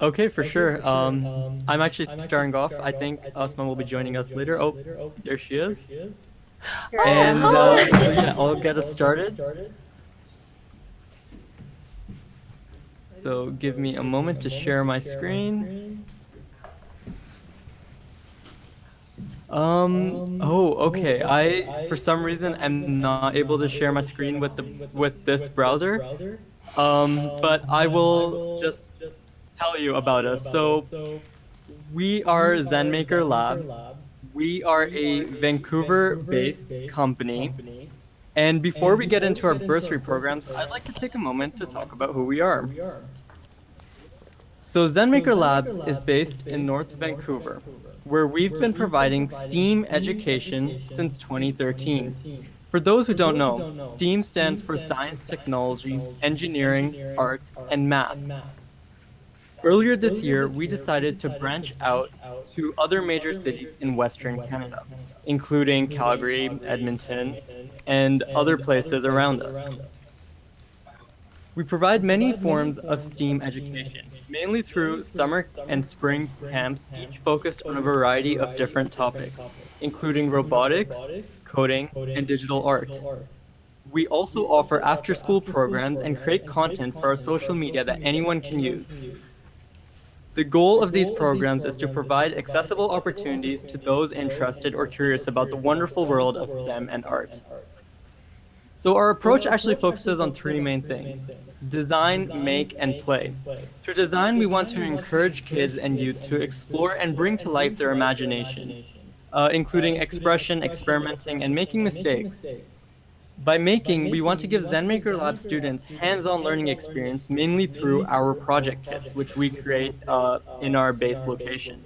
Okay, for sure. I'm actually starting off. I think Asma will be joining us later. Oh, there she is. And so yeah, I'll get us started. so give me a moment to share my screen. Oh, okay. For some reason, am not able to share my screen with this browser. But I will just tell you about us. So we are ZenMaker Lab. We are a Vancouver-based company. And before we get into our bursary programs, I'd like to take a moment to talk about who we are. So ZenMaker Labs is based in North Vancouver, where we've been providing STEAM education since 2013. For those who don't know, STEAM stands for Science, Technology, Engineering, Art, and Math. Earlier this year, we decided to branch out to other major cities in Western Canada, including Calgary, Edmonton, and other places around us. We provide many forms of STEAM education, mainly through summer and spring camps, each focused on a variety of different topics, including robotics, coding, and digital art. We also offer after-school programs and create content for our social media that anyone can use. The goal of these programs is to provide accessible opportunities to those interested or curious about the wonderful world of STEM and art. So our approach actually focuses on three main things: design, make, and play. Through design, we want to encourage kids and youth to explore and bring to life their imagination, including expression, experimenting, and making mistakes. By making, we want to give ZenMaker Lab students hands-on learning experience, mainly through our project kits, which we create in our base location.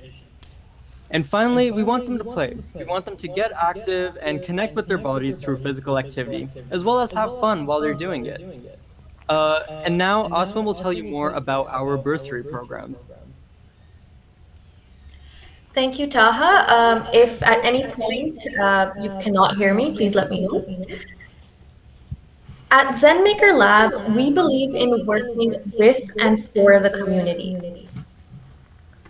And finally, we want them to play. We want them to get active and connect with their bodies through physical activity, as well as have fun while they're doing it. And now, Osman will tell you more about our bursary programs. Thank you, Taha. If at any point you cannot hear me, please let me know. At ZenMaker Lab, we believe in working with and for the community.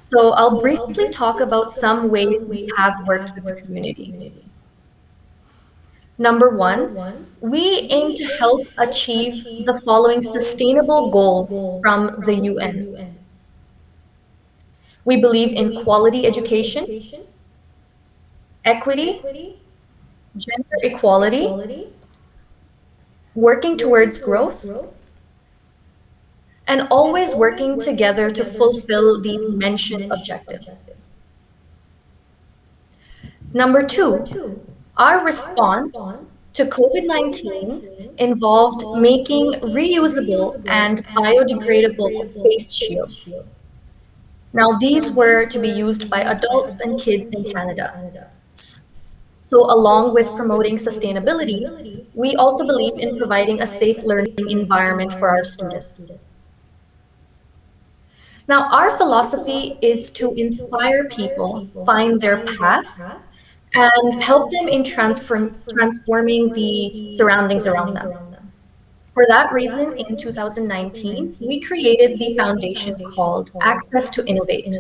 So I'll briefly talk about some ways we have worked with the community. Number one, we aim to help achieve the following sustainable goals from the UN. We believe in quality education, equity, gender equality, working towards growth, and always working together to fulfill these mentioned objectives. Number two, our response to COVID-19 involved making reusable and biodegradable face shields. Now, these were to be used by adults and kids in Canada. So along with promoting sustainability, we also believe in providing a safe learning environment for our students. Now, our philosophy is to inspire people find their path and help them in transforming the surroundings around them. For that reason, in 2019, we created the foundation called Access to Innovate.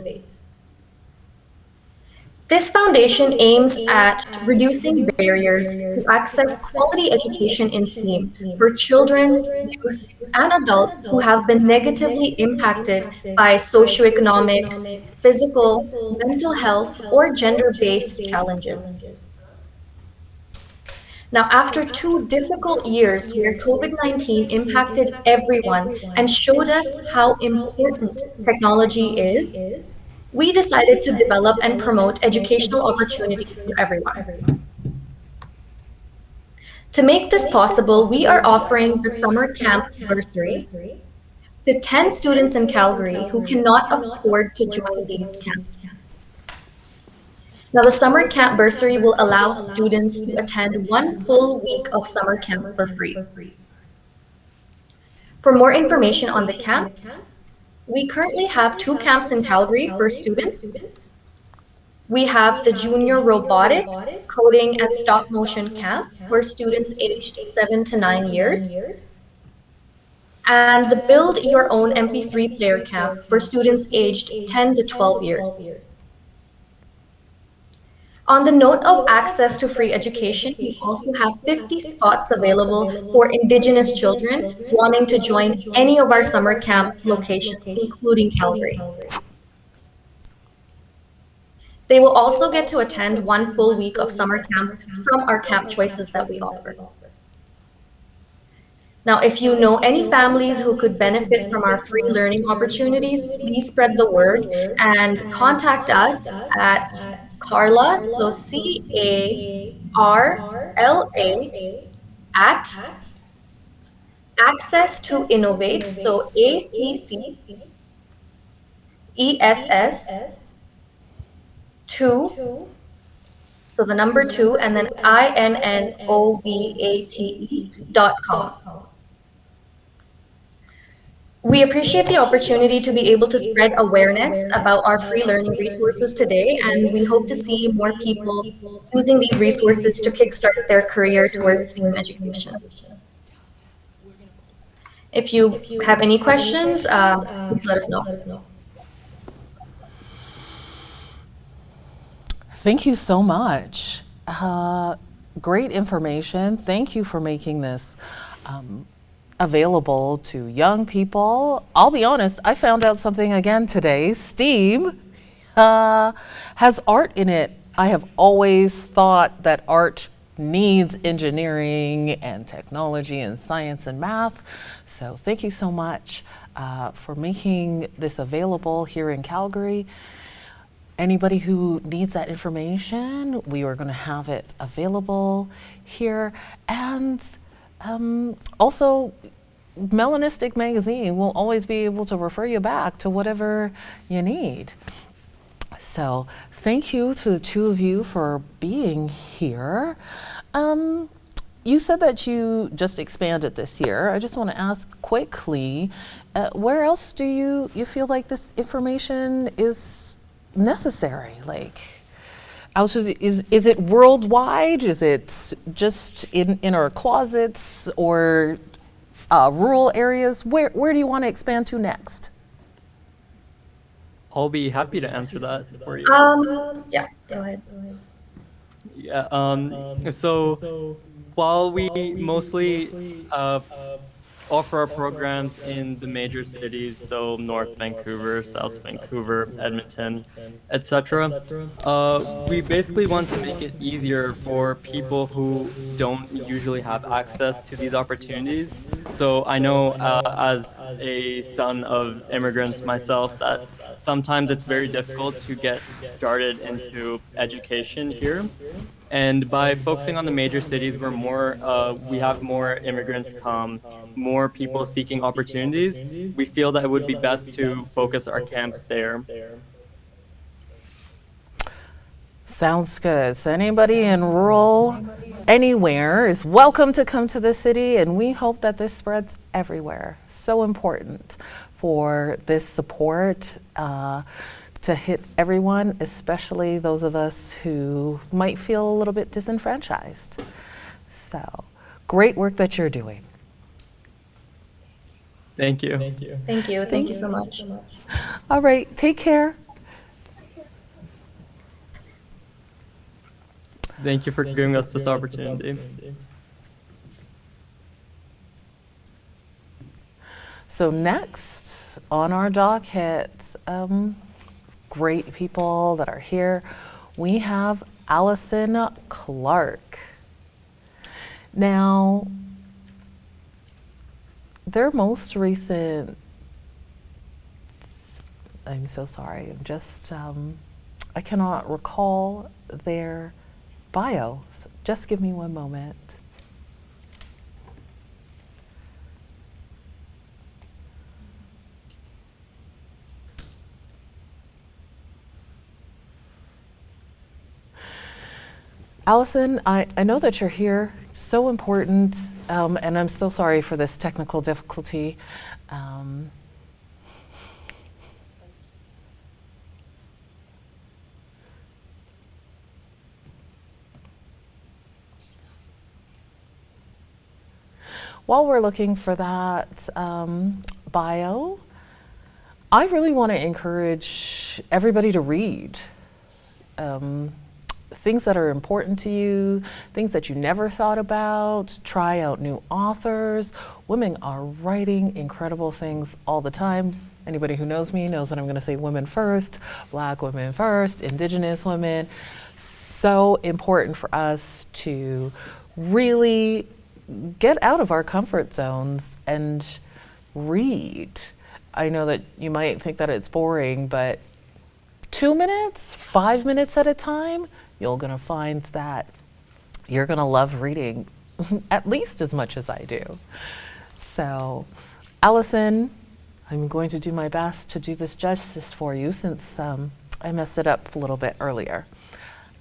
This foundation aims at reducing barriers to access quality education in STEAM for children, youth, and adults who have been negatively impacted by socioeconomic, physical, mental health, or gender-based challenges. Now, after 2 difficult years where COVID-19 impacted everyone and showed us how important technology is, we decided to develop and promote educational opportunities for everyone. To make this possible, we are offering the summer camp bursary to 10 students in Calgary who cannot afford to join these camps. Now, the summer camp bursary will allow students to attend 1 full week of summer camp for free. For more information on the camps, we currently have 2 camps in Calgary for students. We have the Junior Robotics, Coding, and Stop Motion Camp for students aged 7 to 9 years, and the Build Your Own MP3 Player Camp for students aged 10 to 12 years. On the note of access to free education, we also have 50 spots available for Indigenous children wanting to join any of our summer camp locations, including Calgary. They will also get to attend one full week of summer camp from our camp choices that we offer. Now, if you know any families who could benefit from our free learning opportunities, please spread the word and contact us at Carla, so CARLA, at Access to Innovate, so ACCESS 2, so the number 2, and then INNOVATE.com. We appreciate the opportunity to be able to spread awareness about our free learning resources today, and we hope to see more people using these resources to kickstart their career towards STEAM education. If you have any questions, please let us know. Thank you so much. Great information. Thank you for making this available to young people. I'll be honest, I found out something again today. STEAM has art in it. I have always thought that art needs engineering and technology and science and math. So thank you so much for making this available here in Calgary. Anybody who needs that information, we are going to have it available here. And also, Melanistic Magazine will always be able to refer you back to whatever you need. So thank you to the two of you for being here. You said that you just expanded this year. I just want to ask quickly, where else do you feel like this information is necessary? Like, is it worldwide? Is it just in our closets or rural areas? Where do you want to expand to next? I'll be happy to answer that for you. Yeah, go ahead. Yeah. So while we mostly offer our programs in the major cities, so North Vancouver, South Vancouver, Edmonton, etc. We basically want to make it easier for people who don't usually have access to these opportunities. So I know as a son of immigrants myself that sometimes it's very difficult to get started into education here. And by focusing on the major cities where we have more immigrants come, more people seeking opportunities, we feel that it would be best to focus our camps there. Sounds good. So anybody in rural anywhere is welcome to come to the city, and we hope that this spreads everywhere. So important for this support to hit everyone, especially those of us who might feel a little bit disenfranchised. So great work that you're doing. Thank you. Thank you. Thank you so much. All right, take care. Thank you for giving us this opportunity. So next on our docket, great people that are here, we have Allison Clark. Now, their most recent, I'm so sorry, I cannot recall their bio, so just give me one moment. Allison, I know that you're here, so important, and I'm so sorry for this technical difficulty. While we're looking for that bio, I really want to encourage everybody to read. things that are important to you, things that you never thought about, try out new authors. Women are writing incredible things all the time. Anybody who knows me knows that I'm going to say women first, Black women first, Indigenous women. So important for us to really get out of our comfort zones and read. I know that you might think that it's boring, but 2 minutes, 5 minutes at a time, you're going to find that you're going to love reading at least as much as I do. So, Allison, I'm going to do my best to do this justice for you since I messed it up a little bit earlier.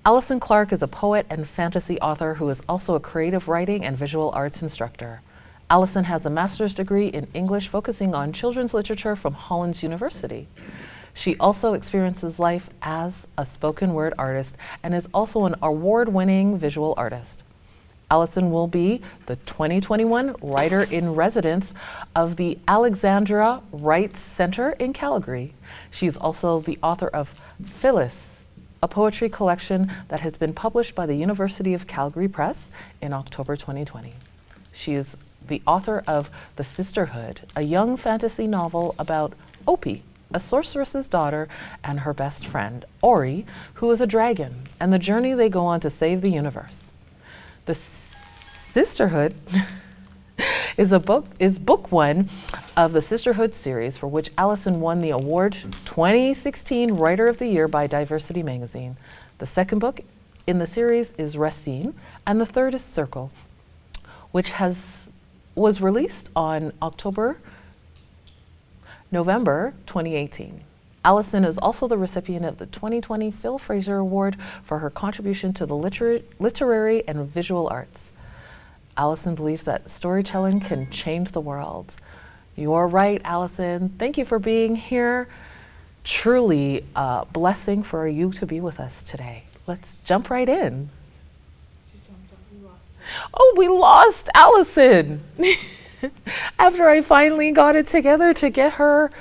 Allison Clark is a poet and fantasy author who is also a creative writing and visual arts instructor. Allison has a master's degree in English focusing on children's literature from Hollins University. She also experiences life as a spoken word artist and is also an award-winning visual artist. Allison will be the 2021 Writer in Residence of the Alexandra Rights Center in Calgary. She is also the author of Phyllis, a poetry collection that has been published by the University of Calgary Press in October 2020. She is the author of The Sisterhood, a young fantasy novel about Opie, a sorceress's daughter, and her best friend, Ori, who is a dragon, and the journey they go on to save the universe. The Sisterhood is book one of the Sisterhood series, for which Allison won the award 2016 Writer of the Year by Diversity Magazine. The second book in the series is Racine, and the third is Circle, which was released on November 2018. Allison is also the recipient of the 2020 Phil Fraser Award for her contribution to the literary and visual arts. Allison believes that storytelling can change the world. You're right, Allison. Thank you for being here. Truly a blessing for you to be with us today. Let's jump right in. Oh, we lost Allison. After I finally got it together to get her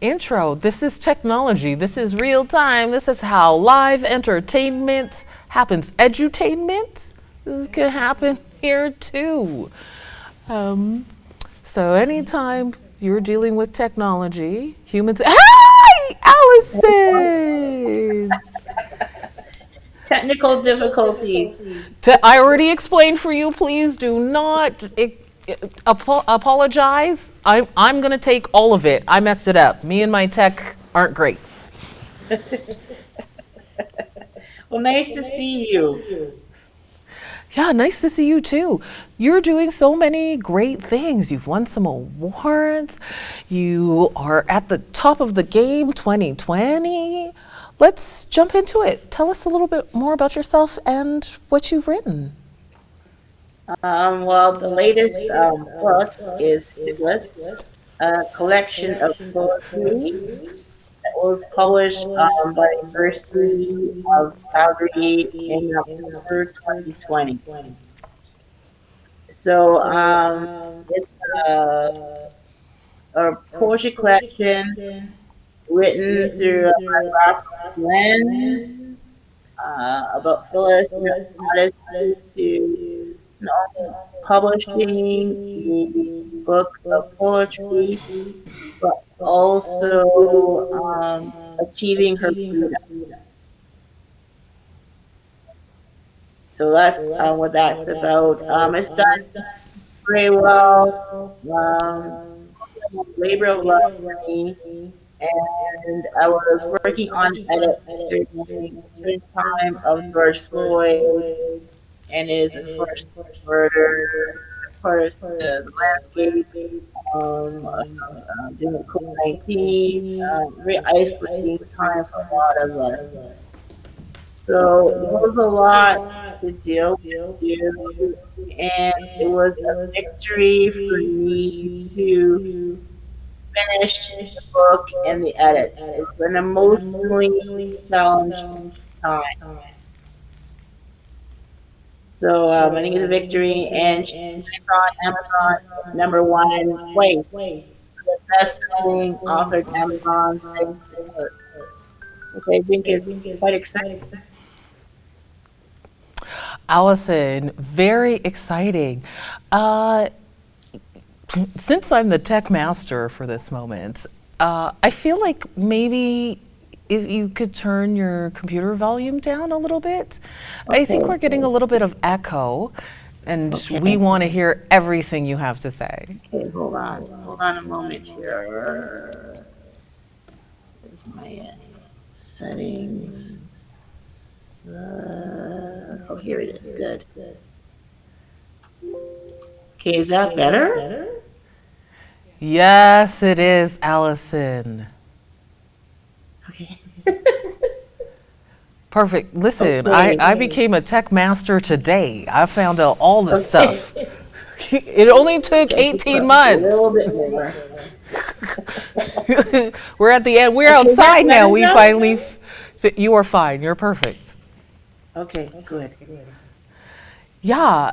intro. This is technology. This is real time. This is how live entertainment happens. Edutainment. This can happen here too. So anytime you're dealing with technology, humans. Hi, Allison. Technical difficulties. I already explained for you. Please do not apologize. I'm going to take all of it. I messed it up. Me and my tech aren't great. Well, nice to see you. Yeah, nice to see you too. You're doing so many great things. You've won some awards. You are at the top of the game 2020. Let's jump into it. Tell us a little bit more about yourself and what you've written. Well, the latest book is Phyllis, a collection of poetry that was published by the University of Calgary in October 2020. So it's a poetry collection written through a biographical lens about Phyllis, modesty to not only publishing the book of poetry, but also achieving her freedom. So that's what that's about. It's done very well. Labor of love for me. And I was working on edits during the time of George Floyd and his unfortunate murder. Of course, the landscape during COVID-19, very isolating time for a lot of us. So it was a lot to deal with, and it was a victory for me to finish the book and the edits. It's an emotionally challenging time. So I think it's a victory, and it's on Amazon #1 place. The best-selling author on Amazon, which I think is quite exciting. Allison, very exciting. Uh, since I'm the tech master for this moment, I feel like maybe if you could turn your computer volume down a little bit. I think we're getting a little bit of echo, and we want to hear everything you have to say. Okay, hold on. Hold on a moment here. Where's my settings? Oh, here it is. Good. Okay, is that better? Yes, it is, Allison. Okay. Perfect. Listen, Okay. I became a tech master today. I found out all the Okay. stuff. It only took Okay, 18 a little months. bit more. We're at the end. We're Okay, is that outside now. better We now? finally. So you are fine. You're perfect. Okay, good. Yeah.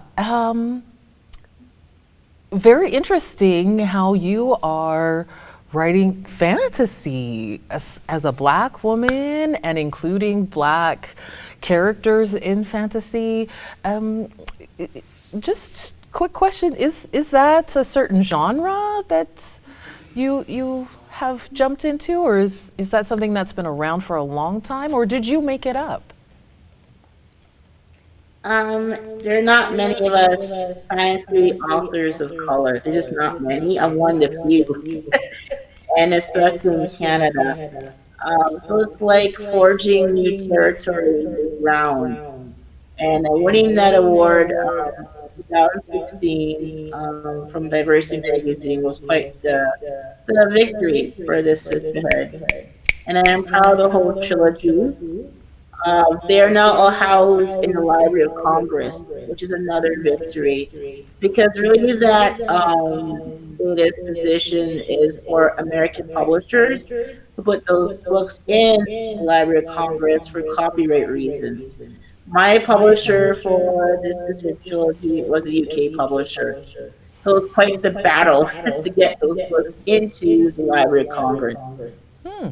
Very interesting how you are writing fantasy as a black woman and including black characters in fantasy. Just quick question: is that a certain genre that you have jumped into, or is that something that's been around for a long time, or did you make it up? There are not many of us fantasy authors of color. There's just not many. I'm one of the few, and especially in Canada. So it's like forging new territory, new ground. And winning that award 2016 from Diversity Magazine was quite the victory for this sisterhood. And I am proud of the whole trilogy. They are now all housed in the Library of Congress, which is another victory. Because really, that status position is for American publishers to put those books in the Library of Congress for copyright reasons. My publisher for this sister trilogy was a UK publisher. So it's quite the battle to get those books into the Library of Congress.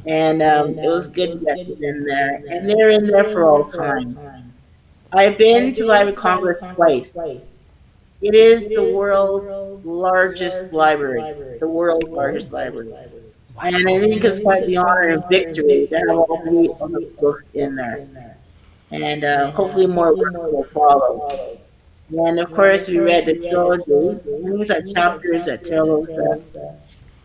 And it was good to get them in there. And they're in there for all time. I've been to Library of Congress twice. It is the world's largest library, the world's largest library. And I think it's quite the honor and victory to have all three of those books in there. And hopefully more work will follow. And of course, we read the trilogy, and these are chapters that tell us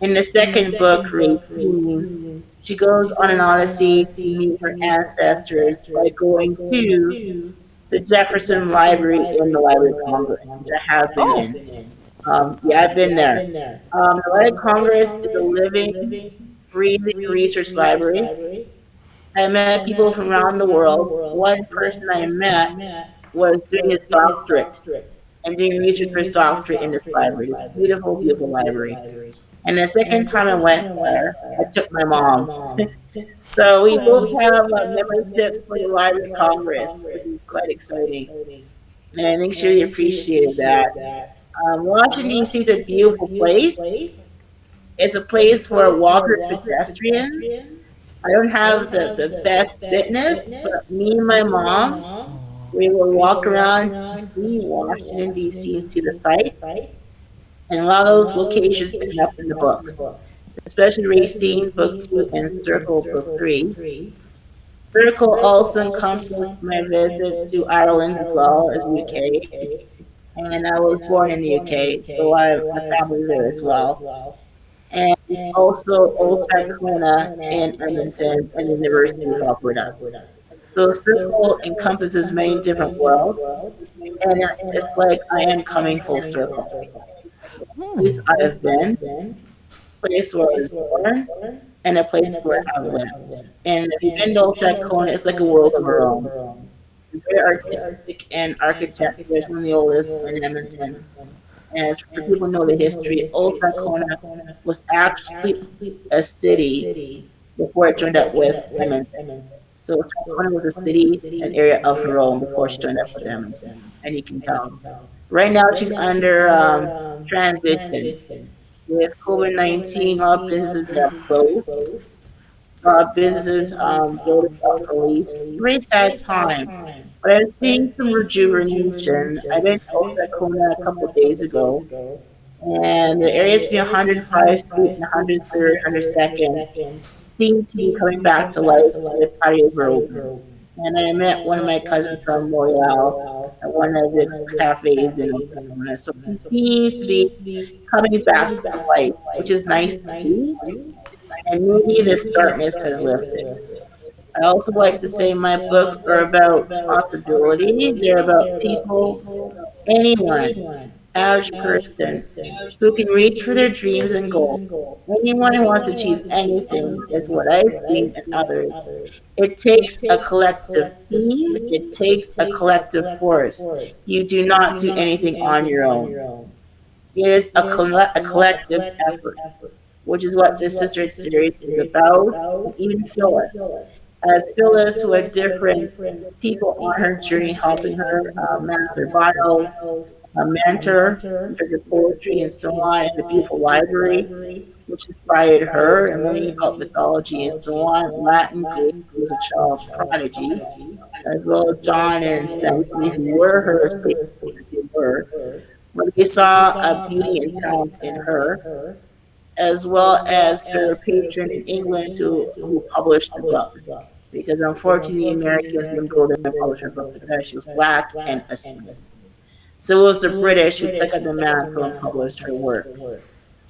in the second book, Racine, she goes on an odyssey to meet her ancestors by going to the Jefferson Library in the Library of Congress, which I have been in. Yeah, I've been there. The Library of Congress is a living, breathing research library. I met people from around the world. One person I met was doing his doctorate and doing research for his doctorate in this library. It's a beautiful, beautiful library. And the second time I went there, I took my mom. So we both have memberships for the Library of Congress, which is quite exciting. And I think she really appreciated that. Washington, D.C. is a beautiful place. It's a place for walkers, pedestrians. I don't have the best fitness, but me and my mom, we will walk around D.C., Washington, D.C., see the sights. And a lot of those locations end up in the books, especially Racine Book 2 and Circle Book 3. Circle also encompassed my visits to Ireland as well as UK. And I was born in the UK, so my family there as well. And also Old Strathcona in Edmonton and the University of Alberta. So Circle encompasses many different worlds, and it's like I am coming full circle. Place I have been, place where I was born, and a place where I have lived. And if you've been to Old Strathcona, it's like a world of our own. It's very artistic and architecture. It's one of the oldest in Edmonton. And as for people who know the history, Old Strathcona was actually a city before it joined up with Edmonton. So Strathcona was a city, an area of her own before she joined up with Edmonton. And you can tell. Right now, she's under transition. With COVID-19, all businesses have closed. businesses wrote about for at least three sad time. But I'm seeing some rejuvenation. I've been to Osakona a couple of days ago, and the areas between 105th Street and 103rd, 102nd seem to be coming back to life, and the patios were open. And I met one of my cousins from Royale at one of the cafes in Osakona. So he seems to be coming back to life, which is nice to see. And maybe this darkness has lifted. I also like to say my books are about possibility. They're about people, anyone, average person, who can reach for their dreams and goals. Anyone who wants to achieve anything is what I've seen in others. It takes a collective team. It takes a collective force. You do not do anything on your own. It is a collective effort, which is what this sister series is about, and even Phyllis. As Phyllis, who had different people on her journey helping her master bios, a mentor in terms of poetry and so on, and a beautiful library, which inspired her, and learning about mythology and so on, Latin, Greek, who was a child prodigy, as well as John and Stacey, who were her slave owners, who were, when they saw a beauty and talent in her, as well as her patron in England who published the book. Because unfortunately, Americans wouldn't go there and publish her book because she was black and asleep. So it was the British who took up the mantle and published her work.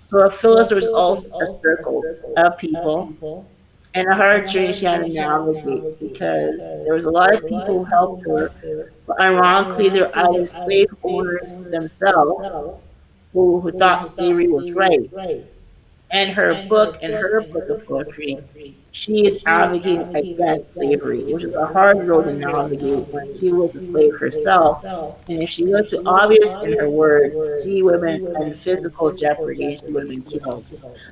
So Phyllis was also a circle of people and a hard journey she had to navigate because there was a lot of people who helped her, but ironically, they're either slave owners themselves who thought slavery was right, and her book of poetry, she is advocating against slavery, which is a hard road to navigate when she was a slave herself. And if she was too obvious in her words, she would have been in physical jeopardy and she would have been killed.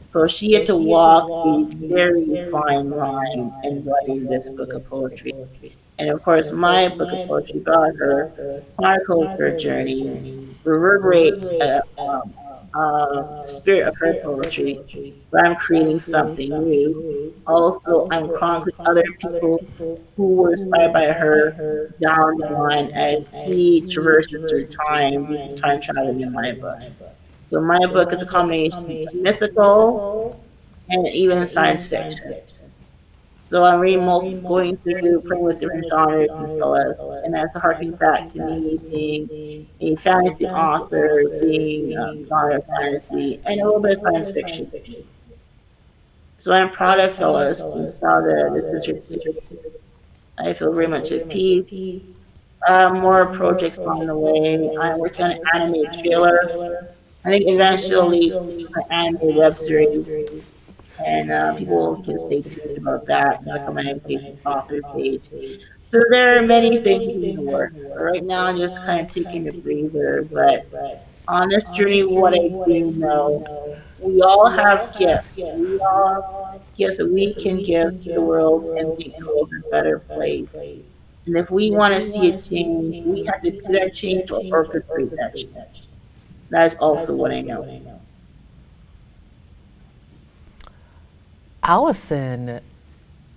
So she had to walk a very fine line in writing this book of poetry. And of course, my book of poetry about her chronicles her journey, reverberates the spirit of her poetry, but I'm creating something new. Also, I'm chronicling other people who were inspired by her down the line as she traverses through time, using time traveling in my book. So my book is a combination of mythical and even science fiction. So I'm reading going through, playing with different genres and fellas, and that's harking back to me being a fantasy author, being genre fantasy, and a little bit of science fiction. So I'm proud of Phyllis and proud of the Sister series. I feel very much at peace. More projects on the way. I'm working on an animated trailer. I think eventually an animated web series, and people can stay tuned about that. Look on my Facebook author page. So there are many things in the works. So right now, I'm just kind of taking a breather. But on this journey, what I do know, we all have gifts. We all have gifts that we can give to the world and make the world a better place. And if we want to see a change, we have to do that change or orchestrate that change. That is also what I know. Allison,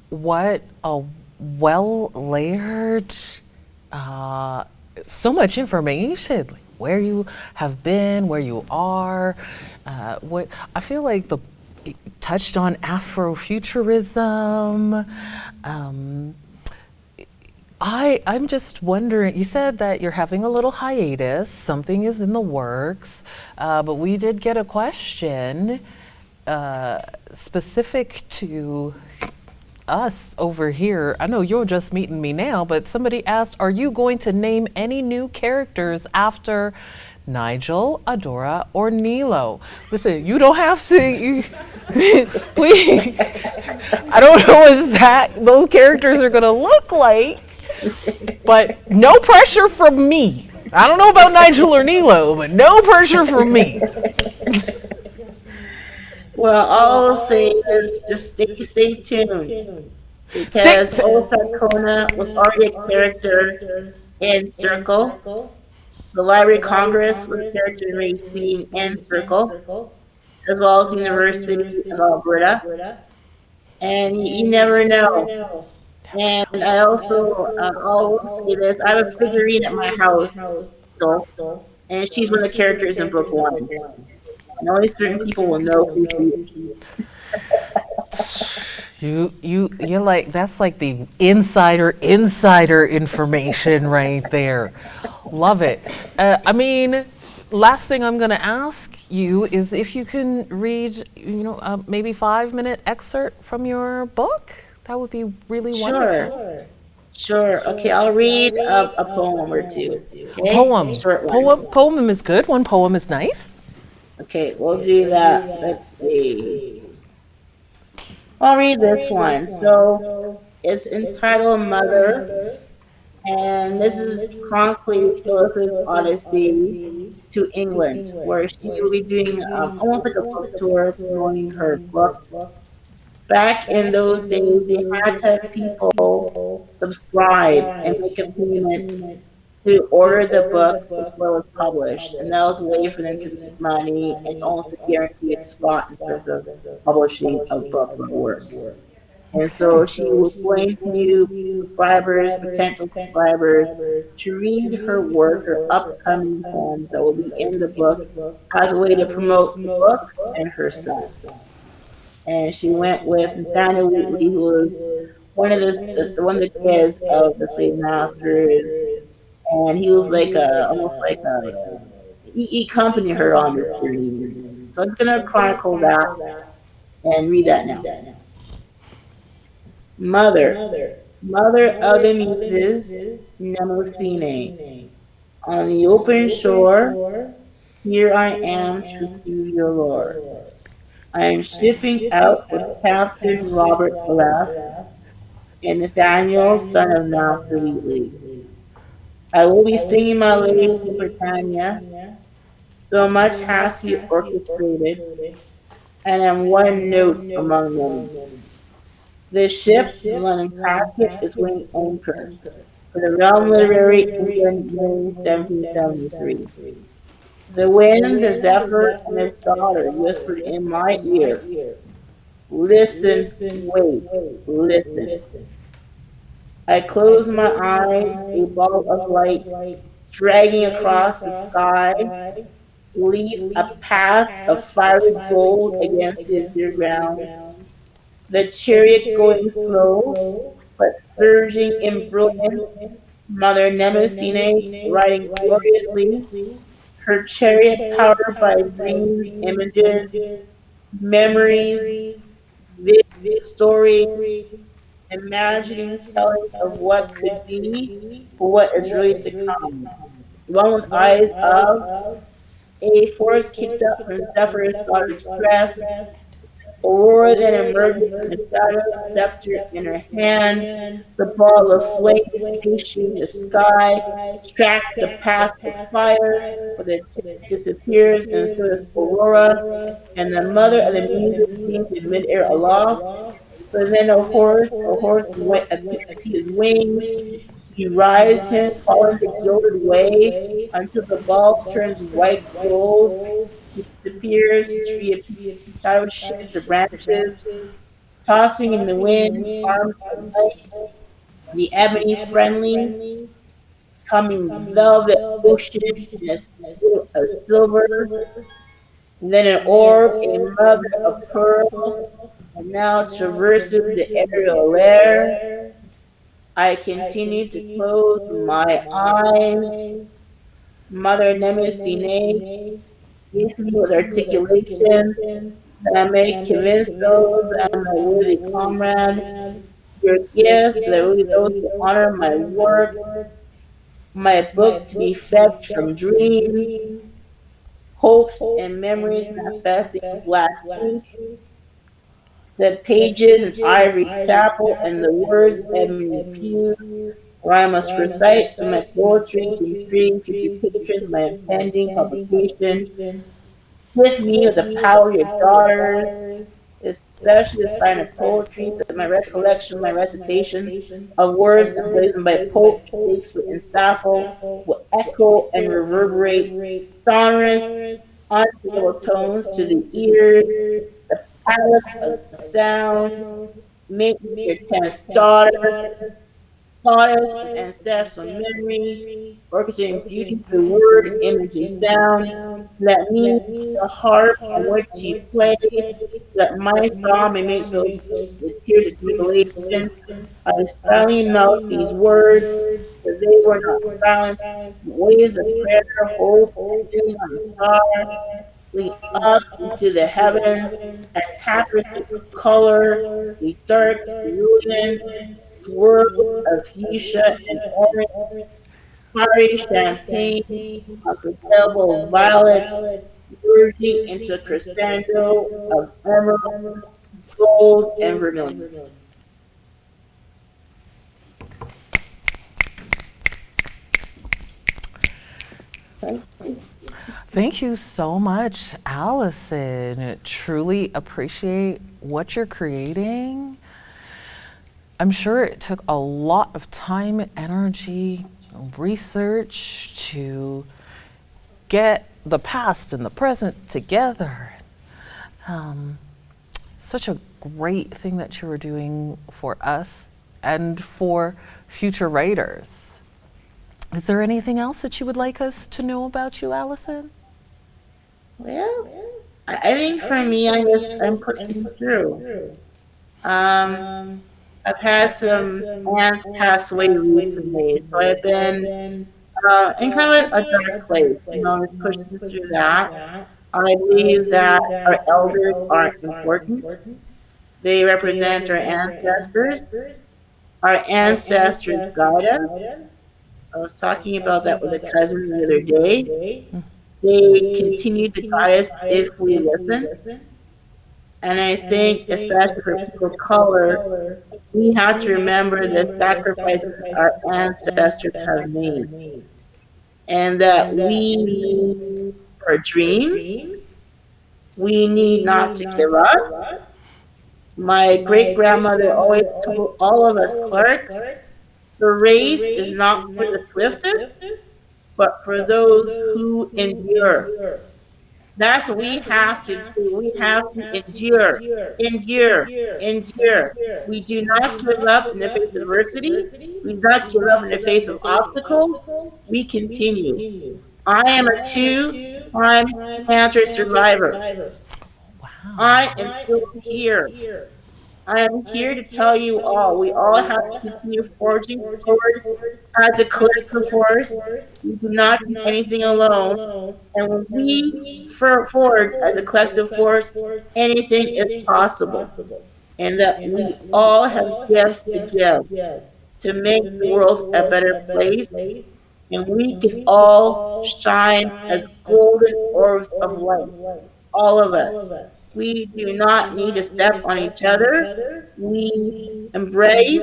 what a well layered, so much information. Like where you have been, where you are. What I feel like the it touched on Afrofuturism. I'm just wondering. You said that you're having a little hiatus. Something is in the works, but we did get a question specific to us over here. I know you're just meeting me now, but somebody asked, are you going to name any new characters after Nigel, Adora, or Nilo? Listen, you don't have to. I don't know what those characters are going to look like, but no pressure from me. I don't know about Nigel or Nilo, but no pressure from me. Well, all I'll say is just stay tuned because Osakona was already a character in Circle. The Library of Congress was a character in Racine and Circle, as well as the University of Alberta. and you never know. And I also always say this: I have a figurine at my house, so, and she's one of the characters in book one. And only certain people will know who she is. You're like, that's like the insider information right there. Love it. I mean, last thing I'm going to ask you is if you can read, maybe 5-minute excerpt from your book. That would be really wonderful. Sure, sure. Okay, I'll read a poem or two. Okay, Poem. short one. Poem is good. One poem is nice. Okay, we'll do that. Let's see. I'll read this one. So it's entitled Mother, and this is chronically Phyllis's odyssey to England, where she will be doing almost like a book tour promoting her book. Back in those days, they had to have people subscribe and make a payment to order the book before it was published, and that was a way for them to make money and almost a guaranteed spot in terms of publishing a book or work. And so she was going to new subscribers, potential subscribers, to read her work, her upcoming poems that will be in the book as a way to promote the book and herself. And she went with Nathaniel Wheatley, who was one of the kids of the slave masters, and he was like almost like he accompanied her on this journey. So I'm gonna chronicle that and read that now. Mother, mother of the muses, Nemosine, on the open shore, here I am to receive your lore. I am shipping out with Captain Robert Alas and Nathaniel, son of Master Wheatley. I will be singing my lady to Britannia. So much has he orchestrated, and am one note among many. The ship, the London Packet, is weighing anchor for the realm literary England May 1773. The wind, the zephyr, and his daughter whispered in my ear, listen, wait, listen. I close my eyes, a ball of light dragging across the sky leaves a path of fiery gold against the azure ground. The chariot going slow, but surging in brilliance. Mother Nemesine riding gloriously, her chariot powered by dreams, images, memories, visions, stories, imaginings telling of what could be, but what is really to come. One with eyes of a force kicked up from Zephyr's daughter's breath, Aurora then emerges from the shadow, scepter in her hand, the ball of flame stationing the sky, tracks the path of fire, where the chariot disappears, and so does Aurora, and the mother of the music seems in midair aloft. But then a horse in white appears, his wings. He rides him, following the gilded way, until the ball turns white gold. He disappears, the tree appears, shadows shift the branches, tossing in the wind, arms of light, the ebony friendly, coming velvet ocean in a sea of silver, then an orb, a mother of pearl, and now traverses the aerial lair. I continue to close my eyes. Mother Nemesine gives me with articulation that I may convince those I am a worthy comrade. Your gifts, that really those who honor my work, my book to be fetched from dreams, hopes and memories manifesting in black ink, the pages in ivory chapel, and the words ebony pew, where I must recite some of my poetry to intrigue future patrons of my impending publication. With me with the power of your daughters, especially the sign of poetry, that my recollection, my recitation of words emblazoned by Pope Shakespeare and Sappho will echo and reverberate sonorous, unforgettable tones to the ears, the palette of sound, make me your 10th daughter, goddess of ancestral memory, orchestrating beauty through word, image, and sound. Let me be the harp on which she plays. Let my song may make those with tears of jubilation. I silently melt these words, for they were not silent, but waves of prayer, hope, and healing on the star, lead up into the heavens, and tapestry of color, the dark cerulean, swirls of fuchsia and orange, fiery champagne, unforgettable violets, merging into a crescendo of emerald, gold, and vermilion. Thank you. Thank you so much, Allison. Truly appreciate what you're creating. I'm sure it took a lot of time, energy, research to get the past and the present together. Such a great thing that you were doing for us and for future writers. Is there anything else that you would like us to know about you, Allison? Well, I think for me, I'm pushing through. I've had some aunts pass away recently, so I've been in kind of a dark place, just pushing through that. I believe that our elders are important. They represent our ancestors. Our ancestors guide us. I was talking about that with a cousin the other day. They continue to guide us if we listen. And I think, especially for people of color, we have to remember the sacrifices our ancestors have made. And that we need our dreams. We need not to give up. My great grandmother always told all of us clerks, the race is not for the swiftest, but for those who endure. That's what we have to do. We have to endure, endure, endure. We do not give up in the face of adversity. We do not give up in the face of obstacles. We continue. I am a two-time cancer survivor. I am still here. I am here to tell you all, we all have to continue forging forward as a collective force. We do not do anything alone. And when we forge as a collective force, anything is possible. And that we all have gifts to give to make the world a better place. And we can all shine as golden orbs of light, all of us. We do not need to step on each other. We embrace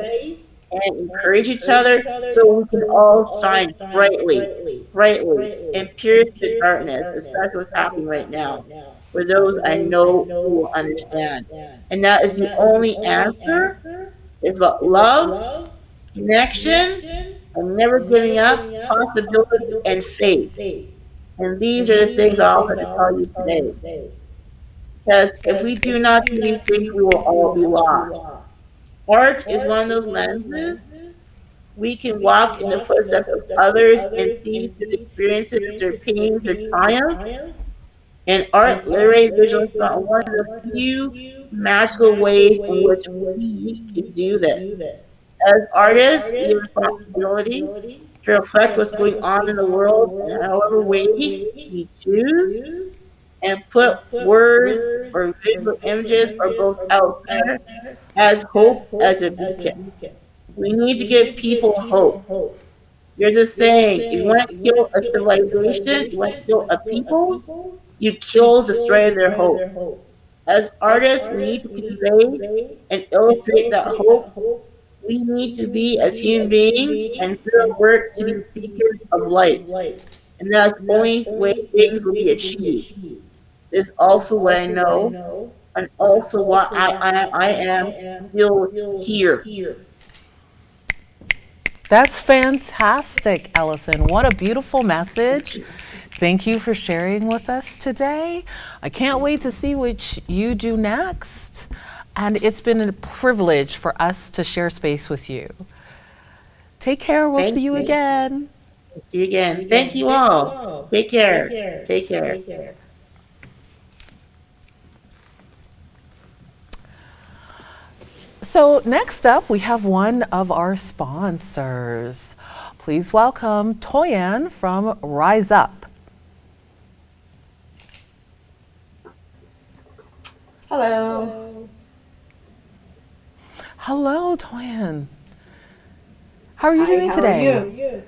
and encourage each other so we can all shine brightly, brightly, and pierce the darkness, especially what's happening right now. For those I know who will understand. And that is the only answer. It's about love, connection, and never giving up, possibility, and faith. And these are the things I also have to tell you today. Because if we do not do these things, we will all be lost. Art is one of those lenses. We can walk in the footsteps of others and see their experiences, their pains, their triumphs. And art literary visual is one of the few magical ways in which we can do this. As artists, we have a responsibility to reflect what's going on in the world in however way we choose and put words or visual images or both out there as hope as a beacon. We need to give people hope. There's a saying, if you want to kill a civilization, you want to kill a people, you kill, destroy their hope. As artists, we need to convey and illustrate that hope. We need to be, as human beings, and do our work to be beacons of light. And that's the only way things will be achieved. Is also what I know, and also what I am still here. That's fantastic, Allison. What a beautiful message. Thank you for sharing with us today. I can't wait to see what you do next. And it's been a privilege for us to share space with you. Take care. We'll see Thank you you. again. See you again. Thank you all. Take care. Take care. So, next up, we have one of our sponsors. Please welcome Toyan from Rise Up. Hello. Hello, Toyan. How are you Hi, doing how are today? you?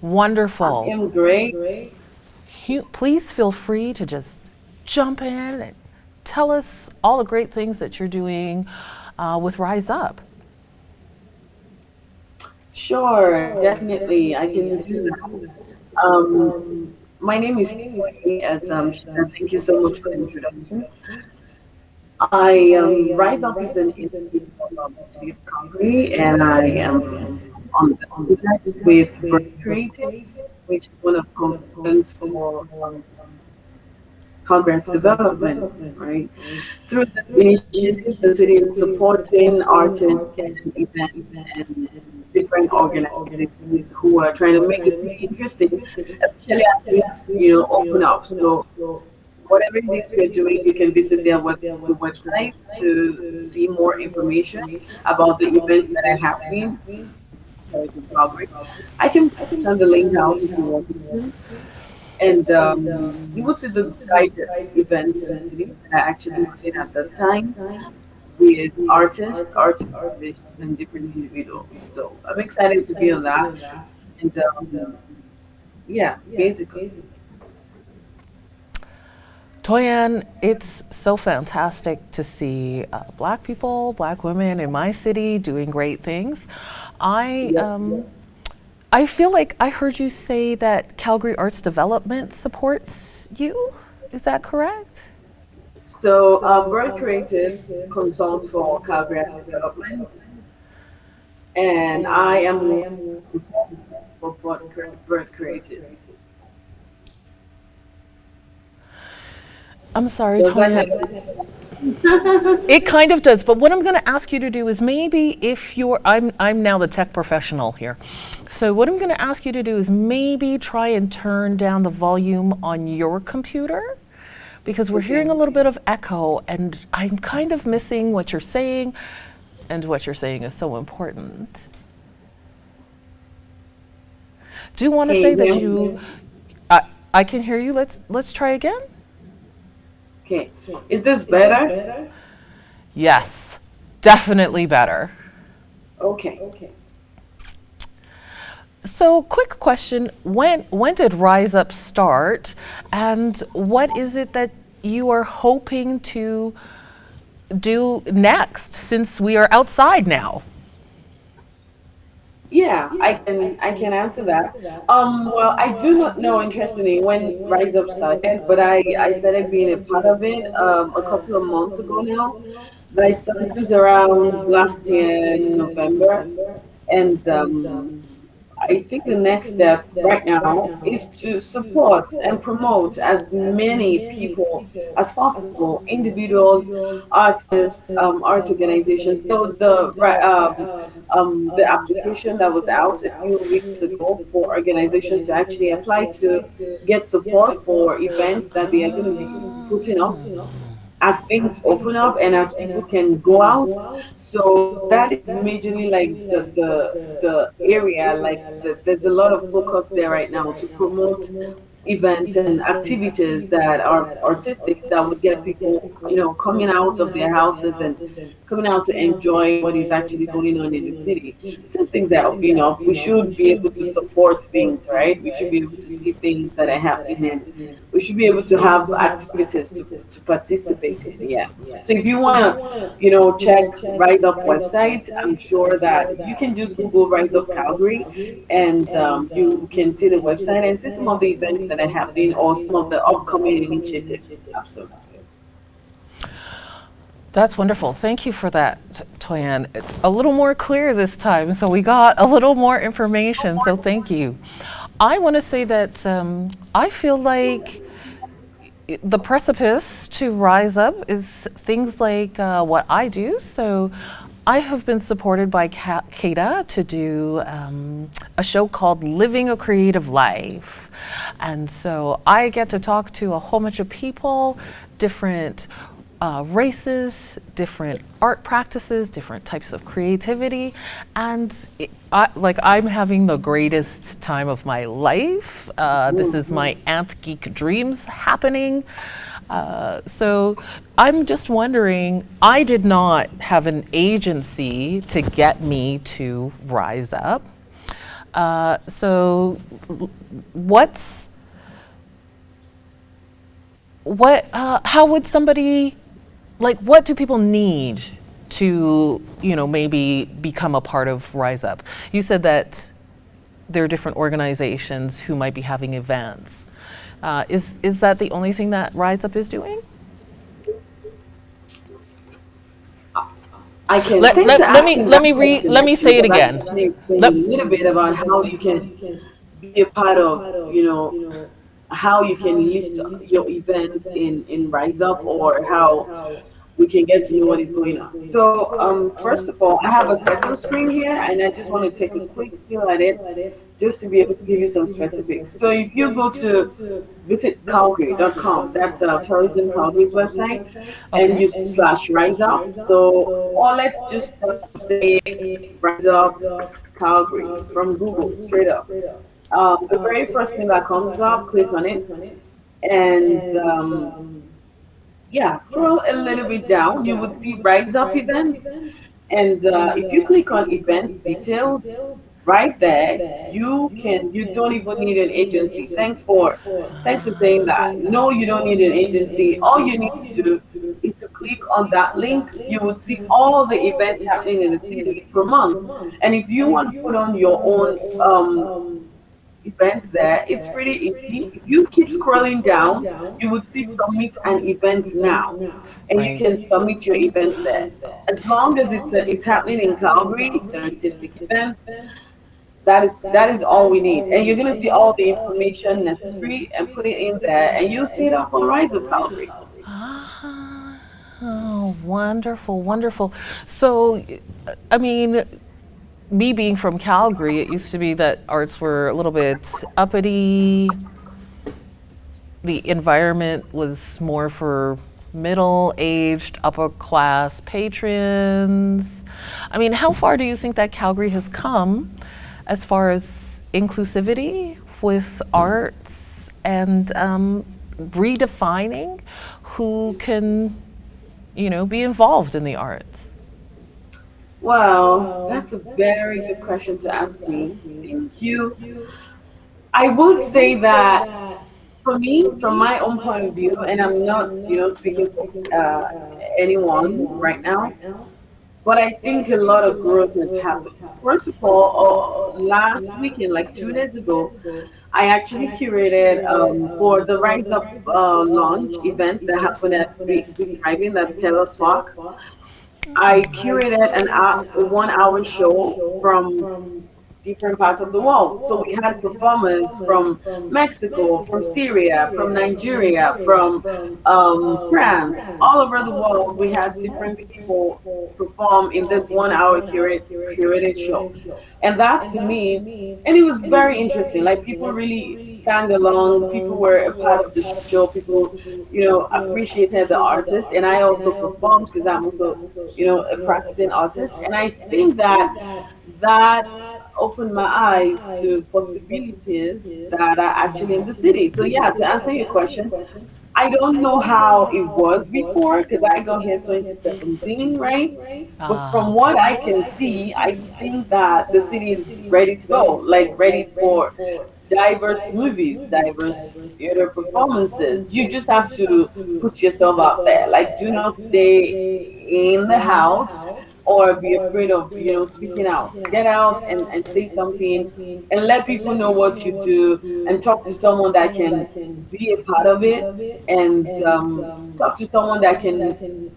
I Wonderful. am great. Please feel free to just jump in and tell us all the great things that you're doing with Rise Up. Sure, definitely, I can do that. Um, my name is Tori, as she said. Thank you so much for the introduction. I Rise Up is an initiative of the city of Calgary, and I am on the project with Bird Creatives, which is one of the consultants for Congress development, right? Through this initiative, the city is supporting artists and events and different organizations who are trying to make the city interesting, especially as things, open up. So whatever it is we're doing, you can visit the website to see more information about the events that are happening. Sorry to Calgary. I can send the link out if you want me to. And you will see the guided events in the city that are actually happening at this time with artists, arts organizations, and different individuals. So I'm excited to be on that. And yeah, basically. Toyan, it's so fantastic to see Black people, Black women in my city doing great things. I Yep. I feel like I heard you say that Calgary Arts Development supports you. Is that correct? So Bird Creative consults for Calgary Development, and I am one of the consultants for Bird Creative. I'm sorry, Does that Tonya. It kind of does, but what I'm going to ask you to do is maybe if you're, I'm now the tech professional here. So what I'm going to ask you to do is maybe try and turn down the volume on your computer because we're hearing a little bit of echo and I'm kind of missing what you're saying, and what you're saying is so important. Do you want to Can say you that hear me? you, I can hear you. Let's try again. Okay, is this better? Yes, definitely better. Okay. So, quick question: when did Rise Up start, and what is it that you are hoping to do next? Since we are outside now. Yeah, I can answer that. Well, I do not know interestingly when Rise Up started, but I started being a part of it a couple of months ago now. But I started this around last year in November, and I think the next step right now is to support and promote as many people as possible, individuals, artists, art organizations. There was the application that was out a few weeks ago for organizations to actually apply to get support for events that they are going to be putting up as things open up and as people can go out. So that is majorly like the area, like there's a lot of focus there right now to promote events and activities that are artistic that would get people, coming out of their houses and coming out to enjoy what is actually going on in the city. Since things are opening up, we should be able to support things, right? We should be able to see things that are happening and we should be able to have activities to participate in. Yeah. So if you want to, check Rise Up website, I'm sure that you can just Google Rise Up Calgary and you can see the website and see some of the events that are happening or some of the upcoming initiatives. Absolutely. That's wonderful. Thank you for that, Toyan. A little more clear this time, so we got a little more information, so thank you. I want to say that I feel like the precipice to rise up is things like what I do. So I have been supported by CADA to do a show called Living a Creative Life. And so I get to talk to a whole bunch of people, different races, different art practices, different types of creativity, and I'm having the greatest time of my life. This is my Anth Geek Dreams happening. So I'm just wondering, I did not have an agency to get me to rise up. So how would somebody, like, what do people need to, maybe become a part of Rise Up? You said that there are different organizations who might be having events. Is that the only thing that Rise Up is doing? I can. Let, Thanks for let, let me asking let that me re, question, let me actually, say it because I can again. actually explain Let, a little bit about how you can be a part of, how you can list your events in Rise Up, or how we can get to know what is going on. So, first of all, I have a second screen here, and I just want to take a quick steal at it just to be able to give you some specifics. So, if you go to visit Calgary.com, that's Tourism Calgary's website, and okay. you slash Rise Up. So, or let's just say Rise Up Calgary from Google, straight up. The very first thing that comes up, click on it, and yeah, scroll a little bit down. You would see Rise Up events. And if you click on events details, right there, you don't even need an agency. Thanks for saying that. No, you don't need an agency. All you need to do is to click on that link. You would see all the events happening in the city per month. And if you want to put on your own events there, it's pretty easy. If you keep scrolling down, you would see submit an event now, and you Right. can submit your event there. As long as it's happening in Calgary, it's an artistic event. That is all we need, and you're gonna see all the information necessary and put it in there, and you'll see it up on Rise of Calgary. Ah, oh, wonderful, wonderful. So, I mean, me being from Calgary, it used to be that arts were a little bit uppity. The environment was more for middle-aged, upper-class patrons. I mean, how far do you think that Calgary has come as far as inclusivity with arts and redefining who can, be involved in the arts? Well, that's a very good question to ask me. Thank you. I would say that for me, from my own point of view, and I'm not, speaking for anyone right now, but I think a lot of growth has happened. First of all, last weekend, like 2 days ago, I actually curated for the Rise Up launch events that happened at Big Driving at Taylor's Park. I curated a 1 hour show from different parts of the world. So we had performers from Mexico, from Syria, from Nigeria, from France, all over the world. We had different people perform in this 1 hour curated show. And that to me, and it was very interesting. Like people really sang along, people were a part of the show, people, appreciated the artist. And I also performed because I'm also, a practicing artist. And I think that opened my eyes to possibilities that are actually in the city. So yeah, to answer your question, I don't know how it was before because I got here 2017, right? But Ah, from okay. what I can see, I think that the city is ready to go, like ready for diverse movies, diverse theater performances. You just have to put yourself out there. Like, do not stay in the house or be afraid of, speaking out. Get out and say something and let people know what you do and talk to someone that can be a part of it and talk to someone that can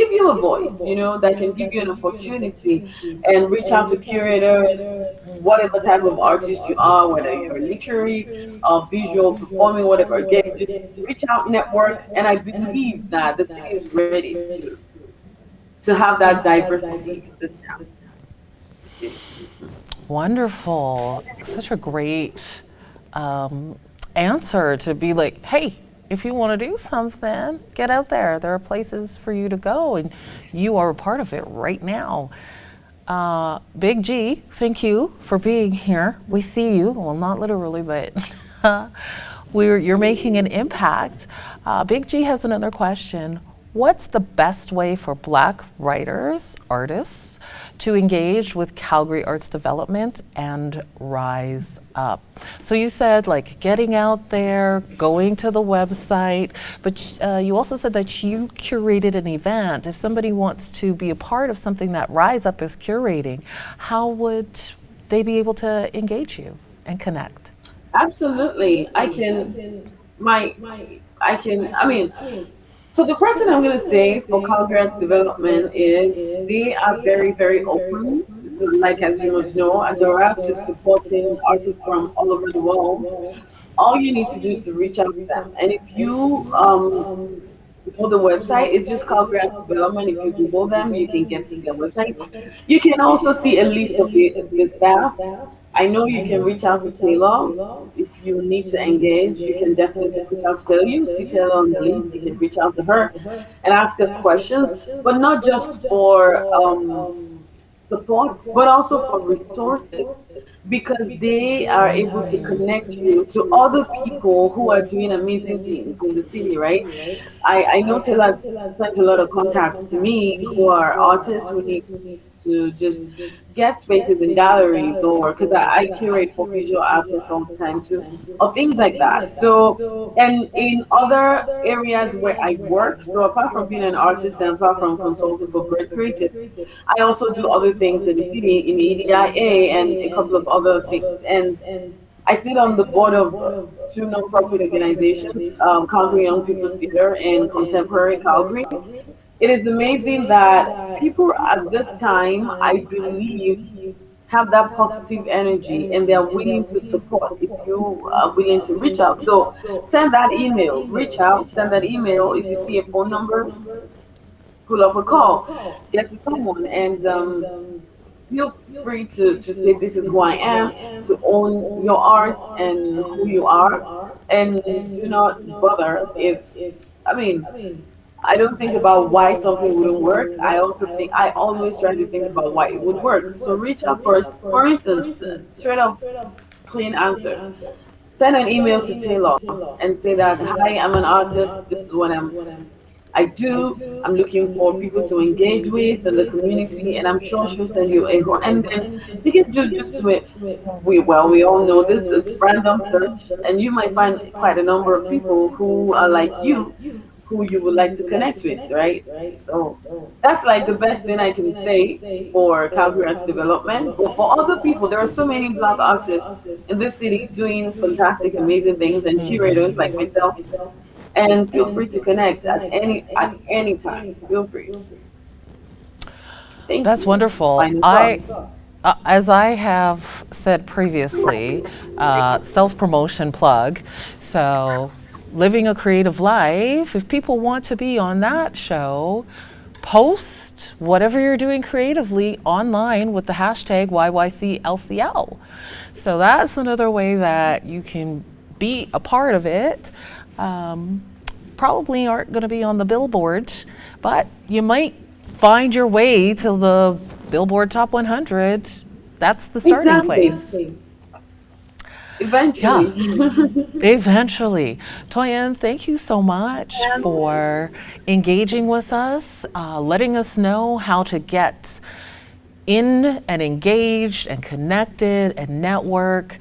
give you a voice, that can give you an opportunity and reach out to curators, whatever type of artist you are, whether you're literary, visual, performing, whatever. Again, just reach out, network, and I believe that the city is ready to have that diversity in this town, the city. Wonderful. Such a great answer to be like, hey, if you want to do something, get out there. There are places for you to go, and you are a part of it right now. Big G, thank you for being here. We see you. Well, not literally, but you're making an impact. Big G has another question. What's the best way for Black writers, artists, to engage with Calgary arts development and rise up? So you said like getting out there, going to the website, but you also said that you curated an event. If somebody wants to be a part of something that Rise Up is curating, how would they be able to engage you and connect? Absolutely. I mean, so the person I'm going to say for Calgary Arts Development is they are very, very open. Like as you must know, Adora to supporting artists from all over the world. All you need to do is to reach out to them. And if you go the website, it's just Calgary Arts Development. If you Google them, you can get to their website. You can also see a list of the staff. I know you can reach out to Taylor if you need to engage. You can definitely reach out to Taylor. You see Taylor on the list. You can reach out to her and ask her questions, but not just for support, but also for resources because they are able to connect you to other people who are doing amazing things in the city, right? I know Taylor has sent a lot of contacts to me who are artists who need to just get spaces in galleries or because I curate for visual artists all the time too, or things like that. So, and in other areas where I work, so apart from being an artist and apart from consulting for Bird Creative, I also do other things in the city, in the EDIA, and a couple of other things. And I sit on the board of two nonprofit organizations, Calgary Young People's Theater and Contemporary Calgary. It is amazing that people at this time, I believe, have that positive energy and they're willing to support if you are willing to reach out. So send that email, reach out, send that email. If you see a phone number, pull up a call, get to someone, and feel free to say this is who I am, to own your art and who you are, and do not bother if, I mean, I don't think about why something wouldn't work. I always try to think about why it would work. So reach out first. For instance, straight up, clean answer. Send an email to Taylor and say that, hi, I'm an artist. This is what I do. I'm looking for people to engage with in the community, and I'm sure she'll send you a whole. And then you can just do it. We all know this. It's random search, and you might find quite a number of people who are like you, who you would like to connect with, right? So that's like the best thing I can say for Calgary Arts Development. But for other people, there are so many Black artists in this city doing fantastic, amazing things, and curators like myself, and feel free to connect at any time. Feel free. Thank That's you. wonderful. Final thoughts. As I have said previously, self-promotion plug. So, living a creative life. If people want to be on that show, post whatever you're doing creatively online with the hashtag YYCLCL. So that's another way that you can be a part of it. Probably aren't going to be on the billboard, but you might find your way to the Billboard Top 100. That's the starting place. Eventually. Yeah, eventually. Toyin, thank you so much for engaging with us, letting us know how to get in and engaged and connected and network.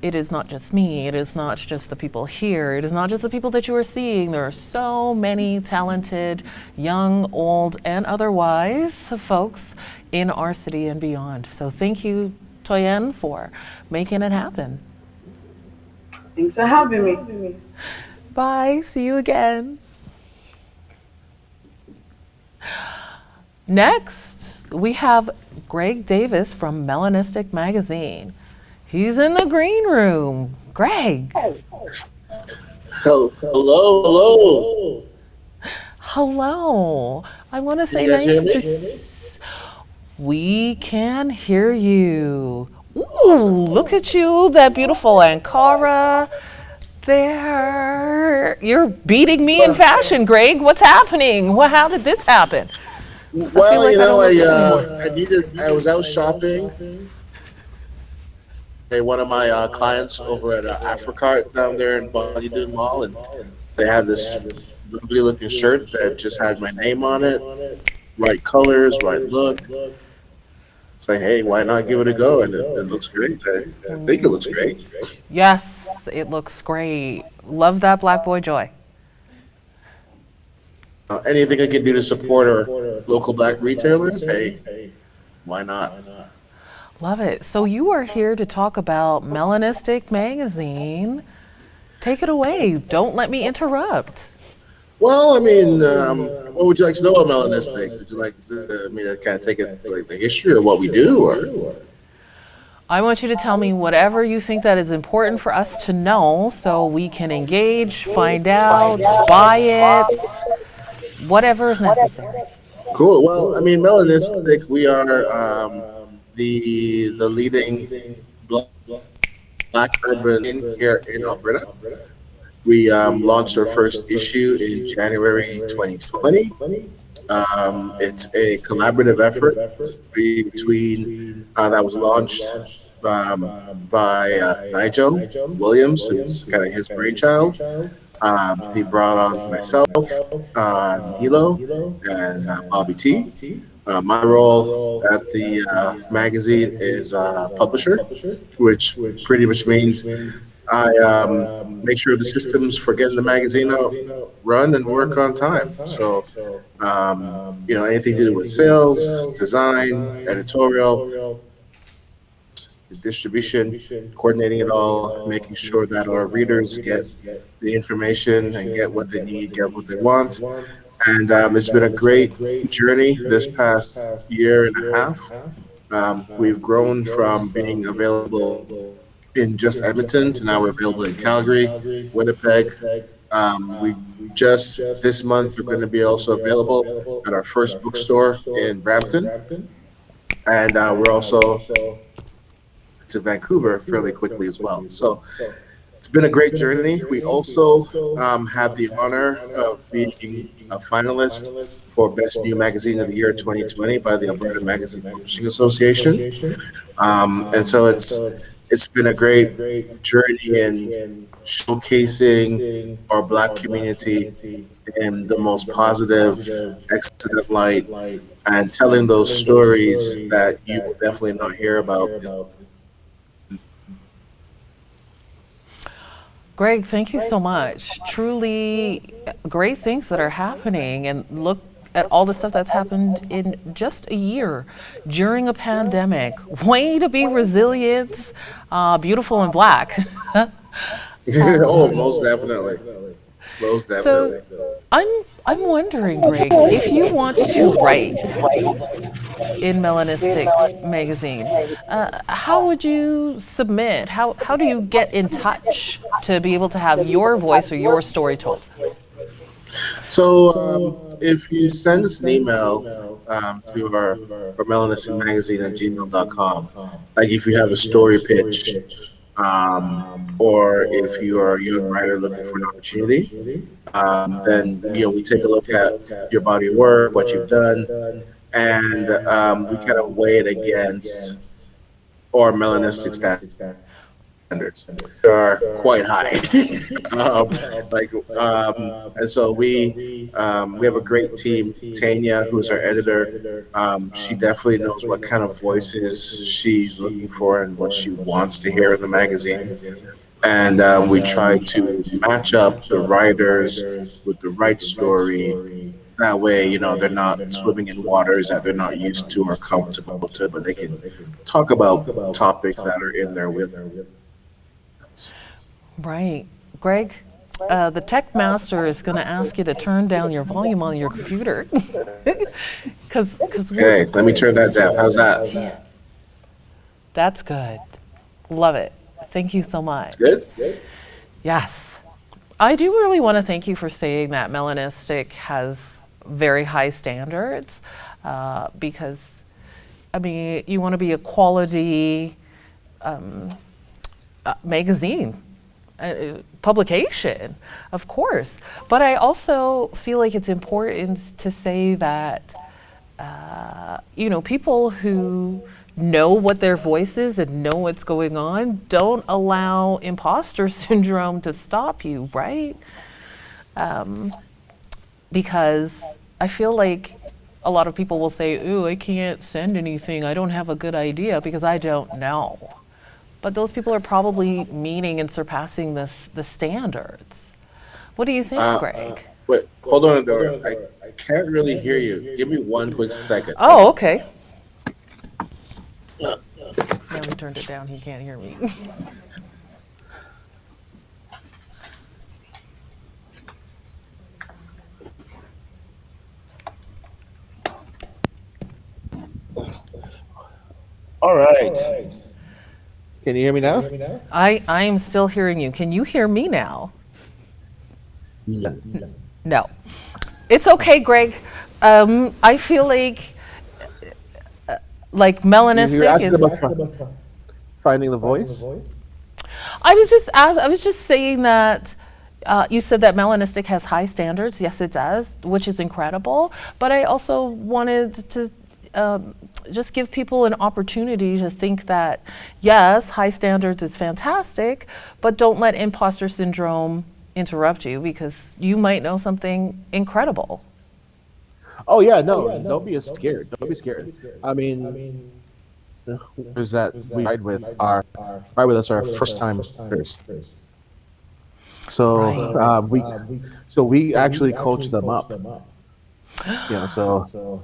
It is not just me, it is not just the people here, it is not just the people that you are seeing. There are so many talented, young, old, and otherwise folks in our city and beyond. So thank you, Toyin, for making it happen. Thanks for having me. Bye, see you again. Next, we have Greg Davis from Melanistic Magazine. He's in the green room. Greg. Hello. Hello. I want to Can say you guys hear nice to. me? We can hear you. Ooh, Awesome. look at you, that beautiful Ankara there. You're beating me in fashion, Greg. What's happening? How did this happen? 'Cause I feel Well, like I don't I look good anymore. I was out shopping. One of my clients over at Africart down there in Bonnie Mall, and they had this lovely looking shirt that just had my name on it, right colors, right look. It's like, hey, why not give it a go? And it looks great. I think it looks great. Yes, it looks great. Love that Black Boy Joy. Anything I can do to support our local black retailers, hey, why not? Love it. So you are here to talk about Melanistic Magazine. Take it away. Don't let me interrupt. Well, what would you like to know about melanistic? Would you like me to kind of take it like the history of what we do, or? I want you to tell me whatever you think that is important for us to know so we can engage, find out, buy it, whatever is necessary. Cool. Well, melanistic. We are the leading black urban here in Alberta. We launched our first issue in January 2020. It's a collaborative effort between that was launched by Nigel Williams, who's kind of his brainchild. He brought on myself, Hilo, and Bobby T. My role at the magazine is publisher, which pretty much means I make sure the systems for getting the magazine out run and work on time. So, anything to do with sales, design, editorial, distribution, coordinating it all, making sure that our readers get the information and get what they need, get what they want. And it's been a great journey this past year and a half. We've grown from being available in just Edmonton to now we're available in Calgary, Winnipeg. We just this month we're going to be also available at our first bookstore in Brampton, and we're also to Vancouver fairly quickly as well. So it's been a great journey. We also had the honor of being a finalist for Best New Magazine of the Year 2020 by the Alberta Magazine Publishing Association. And so it's been a great journey in showcasing our Black community in the most positive, excellent light, and telling those stories that you will definitely not hear about. Greg, thank you so much. Truly great things that are happening, and look at all the stuff that's happened in just a year during a pandemic. Way to be resilient, beautiful, and black. Oh, most definitely. Most definitely. So I'm wondering, Greg, if you want to write in Melanistic Magazine, how would you submit? How do you get in touch to be able to have your voice or your story told? So if you send us an email to our melanistic magazine at gmail.com, like if you have a story pitch, or if you are a young writer looking for an opportunity, then we take a look at your body of work, what you've done, and we kind of weigh it against our melanistic standards. They are quite high. And so we have a great team. Tanya, who's our editor, she definitely knows what kind of voices she's looking for and what she wants to hear in the magazine. And we try to match up the writers with the right story. That way, they're not swimming in waters that they're not used to or comfortable to, but they can talk about topics that are in their wheelhouse. Right. Greg, the tech master is going to ask you to turn down your volume on your computer. Because Okay, let me turn that down. How's that? yeah, that's good. Love it. Thank you so much. Good? Yes. I do really want to thank you for saying that Melanistic has very high standards because, I mean, you want to be a quality magazine, publication, of course. But I also feel like it's important to say that, people who know what their voice is and know what's going on don't allow imposter syndrome to stop you, right? Because I feel like a lot of people will say, ooh, I can't send anything. I don't have a good idea because I don't know. But those people are probably meeting and surpassing the standards. What do you think, Greg? Wait, hold on, Dora. I can't really hear you. Give me one quick second. Oh, okay. Now he turned it down. He can't hear me. All right. Can you hear me now? I am still hearing you. Can you hear me now? Yeah. No. It's okay, Greg. I feel like melanistic You're asking is. about finding the voice? I was just saying that you said that melanistic has high standards. Yes, it does, which is incredible. But I also wanted to just give people an opportunity to think that, yes, high standards is fantastic, but don't let imposter syndrome interrupt you because you might know something incredible. Oh yeah, no, don't be scared. Don't be scared. I mean, is that we ride with us our first time speakers. So we actually coach them up. So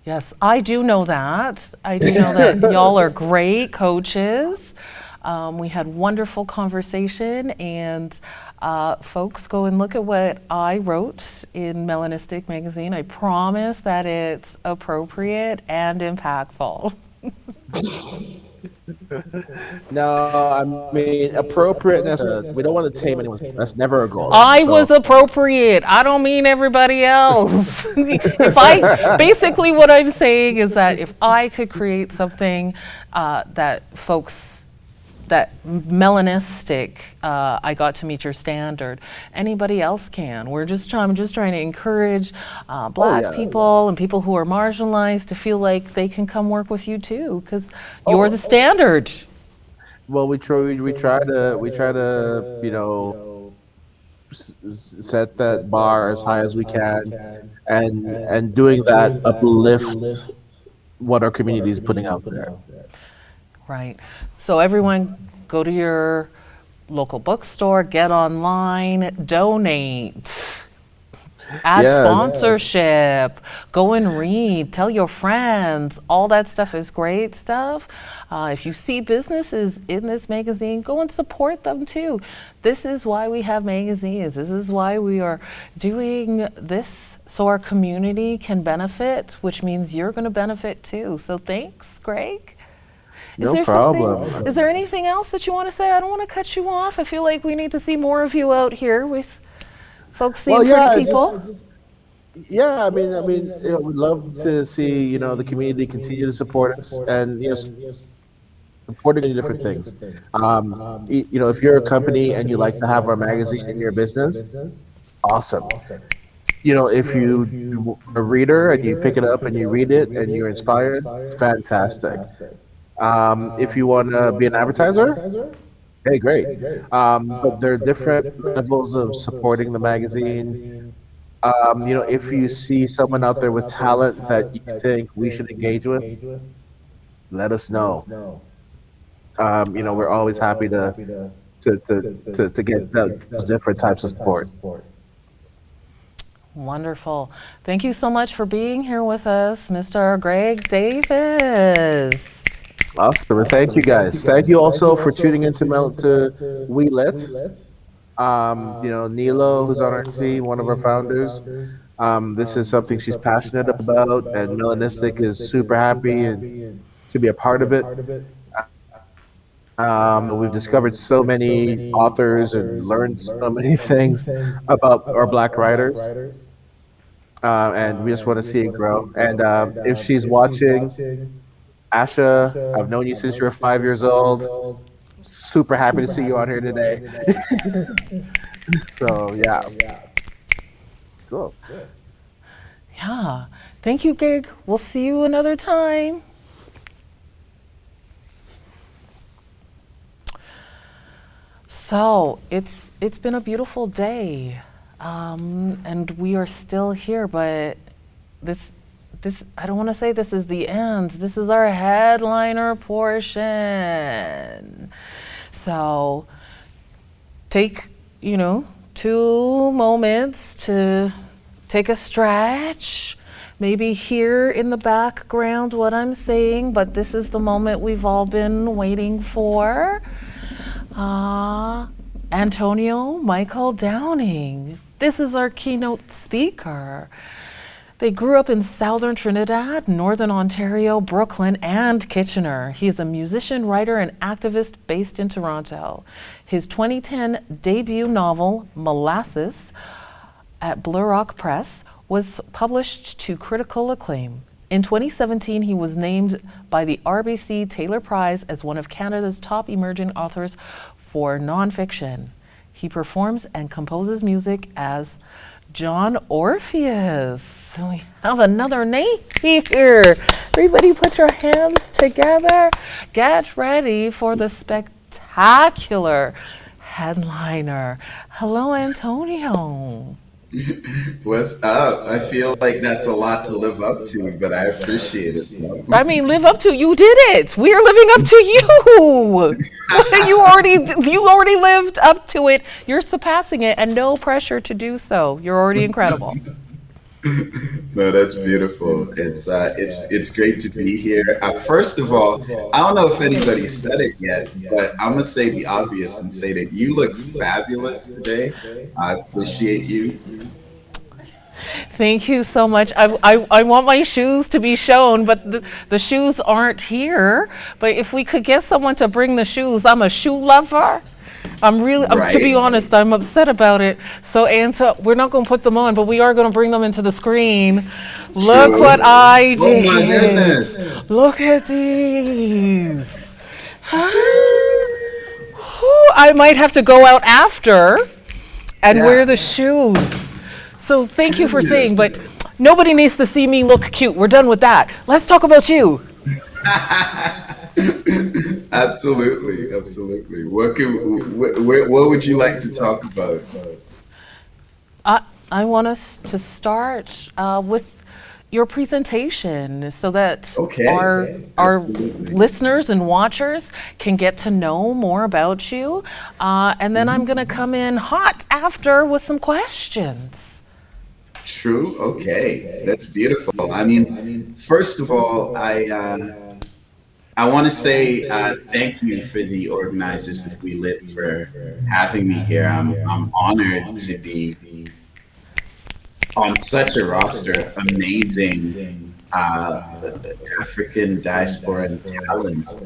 Yes, I do know that. I do know that y'all are great coaches. We had wonderful conversation, and folks, go and look at what I wrote in Melanistic magazine. I promise that it's appropriate and impactful. no, I mean appropriateness. We don't want to tame anyone. That's never a goal. I was appropriate. I don't mean everybody else. Basically what I'm saying is that if I could create something that melanistic, I got to meet your standard. Anybody else can. I'm just trying to encourage Black people and people who are marginalized to feel like they can come work with you too, because you're the standard. Well, we try to set that bar as high as we can, and doing that uplift what our community is putting out there. Right. So everyone, go to your local bookstore, get online, donate, add sponsorship, go and read, tell your friends. All that stuff is great stuff. If you see businesses in this magazine, go and support them too. This is why we have magazines. This is why we are doing this so our community can benefit, which means you're going to benefit too. So thanks, Greg. No problem. Is there anything else that you want to say? I don't want to cut you off. I feel like we need to see more of you out here. Folks seem pretty people. I mean, we'd love to see the community continue to support us and supporting many different things. If you're a company and you like to have our magazine in your business, awesome. If you a reader and you pick it up and you read it and you're inspired, fantastic. If you want to be an advertiser, hey, great. But there are different levels of supporting the magazine. If you see someone out there with talent that you think we should engage with, let us know. We're always happy to get those different types of support. Wonderful. Thank you so much for being here with us, Mr. Greg Davis. Awesome. Thank you, guys. Thank you also for tuning into We Lit. Nilo, who's on our team, one of our founders. This is something she's passionate about, and Melanistic is super happy and to be a part of it. We've discovered so many authors and learned so many things about our Black writers, and we just want to see it grow. And if she's watching, Asha, I've known you since you were 5 years old. Super happy to see you on here today. So yeah, cool. Yeah. Thank you, Gig. We'll see you another time. So it's been a beautiful day, and we are still here. But this I don't want to say this is the end. This is our headliner portion. So take 2 moments to take a stretch. Maybe hear in the background what I'm saying, but this is the moment we've all been waiting for. Antonio Michael Downing. This is our keynote speaker. They grew up in southern Trinidad, northern Ontario, Brooklyn, and Kitchener. He is a musician, writer, and activist based in Toronto. His 2010 debut novel, Molasses, at Blue Rock Press, was published to critical acclaim. In 2017, he was named by the RBC Taylor Prize as one of Canada's top emerging authors for nonfiction. He performs and composes music as John Orpheus. So we have another name here. Everybody put your hands together. Get ready for the spectacular headliner. Hello, Antonio. What's up? I feel like that's a lot to live up to, but I appreciate it. I mean, live up to, you did it. We're living up to you. You already lived up to it. You're surpassing it, and no pressure to do so. You're already incredible. No, that's beautiful. It's great to be here. First of all, I don't know if anybody said it yet, but I'm gonna say the obvious and say that you look fabulous today. I appreciate you. Thank you so much. I want my shoes to be shown, but the shoes aren't here. But if we could get someone to bring the shoes, I'm a shoe lover. To be honest, I'm upset about it. So, Anta, we're not going to put them on, but we are going to bring them into the screen. Look what I did. Oh my goodness. Look at these. I might have to go out after and wear the shoes. So thank you for saying, but nobody needs to see me look cute. We're done with that. Let's talk about you. Absolutely. What would you like to talk about? I want us to start with your presentation so that our listeners and watchers can get to know more about you. And then I'm going to come in hot after with some questions. True. Okay. That's beautiful. I mean, first of all, I want to say thank you for the organizers of We Lit for having me here. I'm honored to be on such a roster of amazing African diaspora and talent.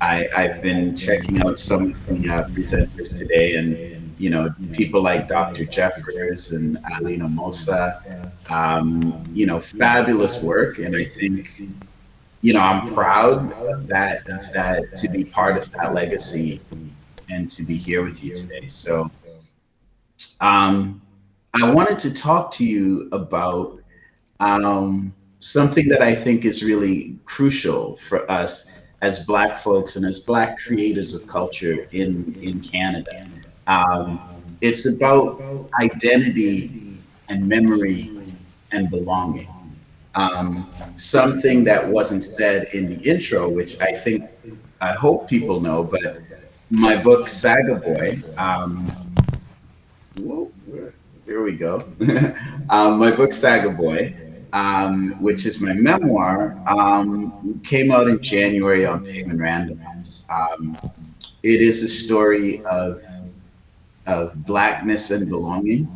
I've been checking out some of the presenters today, and people like Dr. Jeffers and Alina Mosa. Fabulous work, and I think I'm proud of that to be part of that legacy and to be here with you today. So I wanted to talk to you about something that I think is really crucial for us as Black folks and as Black creators of culture in Canada. It's about identity and memory and belonging. Something that wasn't said in the intro, which I hope people know, but my book Saga Boy, here we go. My book Saga Boy, which is my memoir, came out in January on Penguin Random House. It is a story of of blackness and belonging.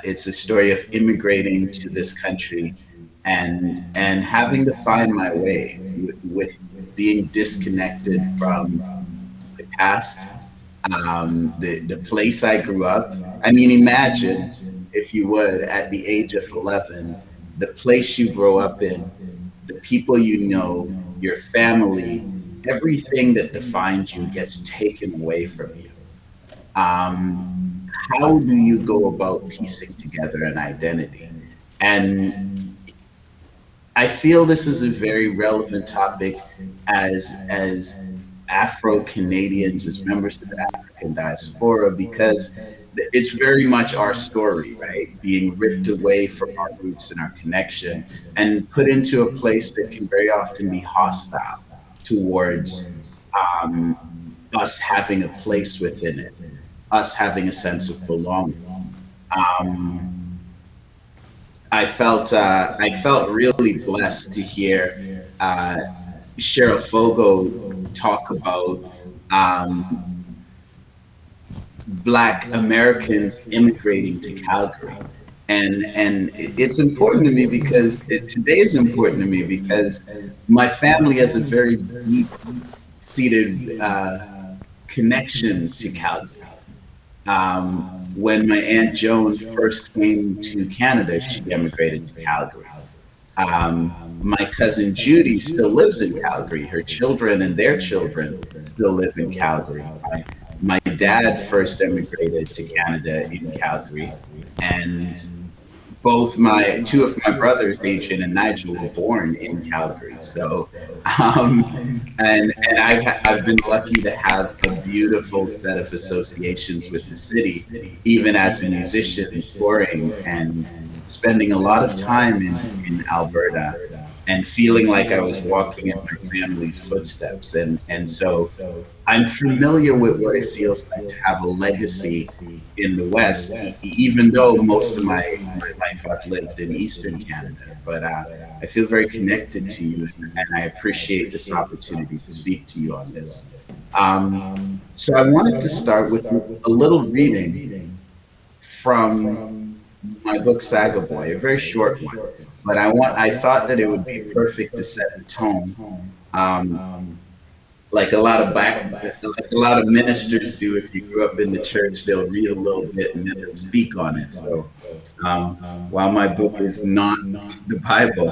It's a story of immigrating to this country and having to find my way with being disconnected from my past, the place I grew up. I mean, imagine, if you would, at the age of 11, the place you grow up in, the people you know, your family, everything that defines you gets taken away from you. Um, how do you go about piecing together an identity? And I feel this is a very relevant topic as Afro Canadians, as members of the African diaspora, because it's very much our story, right? Being ripped away from our roots and our connection and put into a place that can very often be hostile towards um, us having a place within it, us having a sense of belonging. Um, I felt really blessed to hear uh, Cheryl Fogo talk about um, Black Americans immigrating to Calgary, and it's important to me because today is important to me because my family has a very deep seated connection to Calgary. When my Aunt Joan first came to Canada, she immigrated to Calgary. My cousin Judy still lives in Calgary. Her children and their children still live in Calgary. My dad first immigrated to Canada in Calgary, and both my two of my brothers, Adrian and Nigel, were born in Calgary. So, um, and I've been lucky to have a beautiful set of associations with the city, even as a musician touring and spending a lot of time in Alberta and feeling like I was walking in my family's footsteps. And so I'm familiar with what it feels like to have a legacy in the West, even though most of my life I've lived in Eastern Canada. But I feel very connected to you, and I appreciate this opportunity to speak to you on this. So I wanted to start with a little reading from my book Saga Boy, a very short one. But I thought that it would be perfect to set the tone. Um, like a lot of ministers do. If you grew up in the church, they'll read a little bit and then they'll speak on it. So while my book is not the Bible,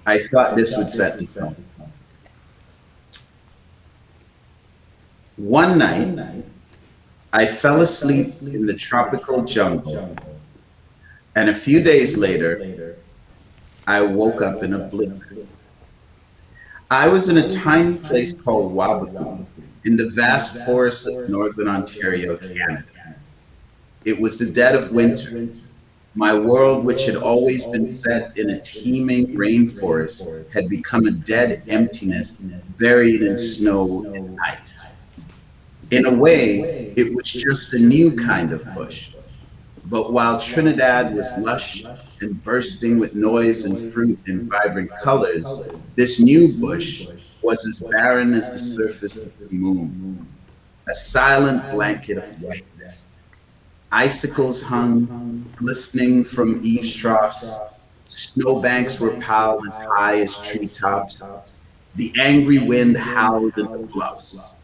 I thought this would set the tone. One night, I fell asleep in the tropical jungle, and a few days later, I woke up in a blizzard. I was in a tiny place called Wabagu in the vast forests of northern Ontario, Canada. It was the dead of winter. My world, which had always been set in a teeming rainforest, had become a dead emptiness buried in snow and ice. In a way, it was just a new kind of bush. But while Trinidad was lush and bursting with noise and fruit and vibrant colors, this new bush was as barren as the surface of the moon, a silent blanket of whiteness. Icicles hung, glistening from eaves troughs. Snowbanks were piled as high as treetops. The angry wind howled in the bluffs.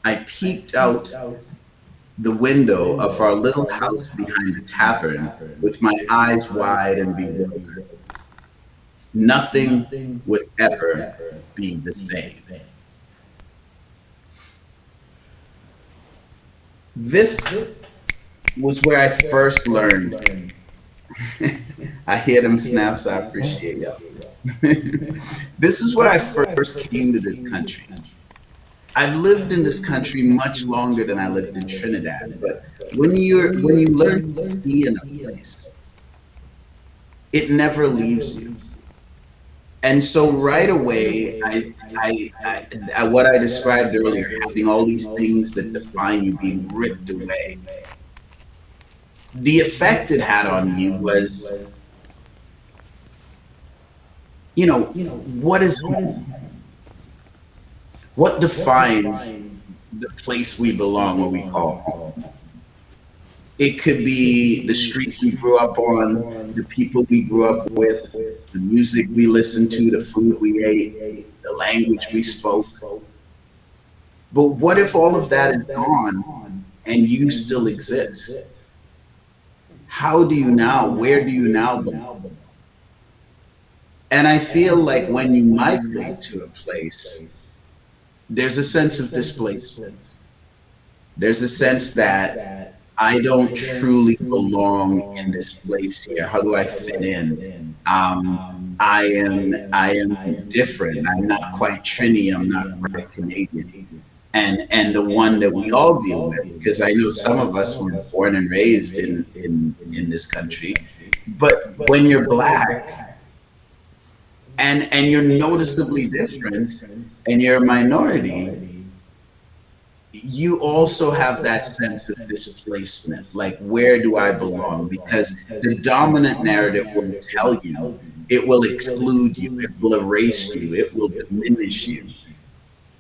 I peeked out the window of our little house behind the tavern with my eyes wide and bewildered. Nothing would ever be the same. This was where I first learned. I hear them snaps, I appreciate y'all. This is where I first came to this country. I've lived in this country much longer than I lived in Trinidad, but when you learn to see in a place, it never leaves you. And so right away, what I described earlier, having all these things that define you being ripped away, the effect it had on me was, you know, what is home? What defines the place we belong, what we call home. It could be the street we grew up on, the people we grew up with, the music we listened to, the food we ate, the language we spoke. But what if all of that is gone and you still exist? How do you now, where do you now belong? And I feel like when you migrate to a place, there's a sense of displacement. There's a sense that I don't truly belong in this place here. How do I fit in? I am different. I'm not quite Trini. I'm not quite Canadian. And the one that we all deal with, because I know some of us were born and raised in this country, but when you're black and you're noticeably different and you're a minority, you also have that sense of displacement. Like, where do I belong? Because the dominant narrative will tell you, it will exclude you, it will erase you, it will diminish you.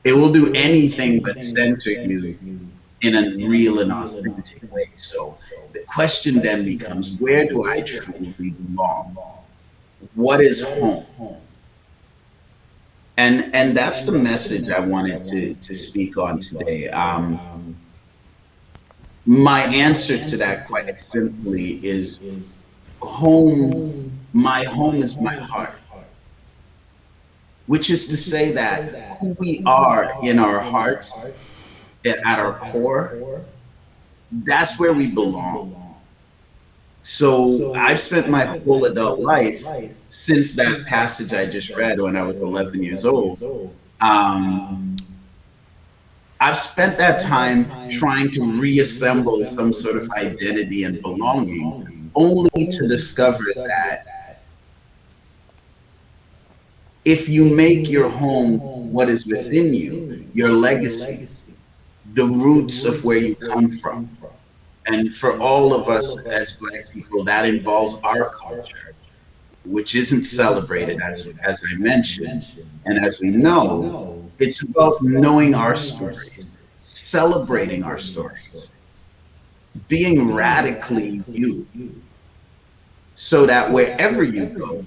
It will do anything but center you in a real and authentic way. So the question then becomes, where do I truly belong? What is home? And that's the message I wanted to speak on today. My answer to that quite simply is home. My home is my heart, which is to say that who we are in our hearts, at our core, that's where we belong. So I've spent my whole adult life since that passage I just read when I was 11 years old. Um, I've spent that time trying to reassemble some sort of identity and belonging, only to discover that if you make your home what is within you, your legacy, the roots of where you come from, and for all of us as Black people, that involves our culture, which isn't celebrated as I mentioned. And as we know, it's about knowing our stories, celebrating our stories, being radically you, so that wherever you go,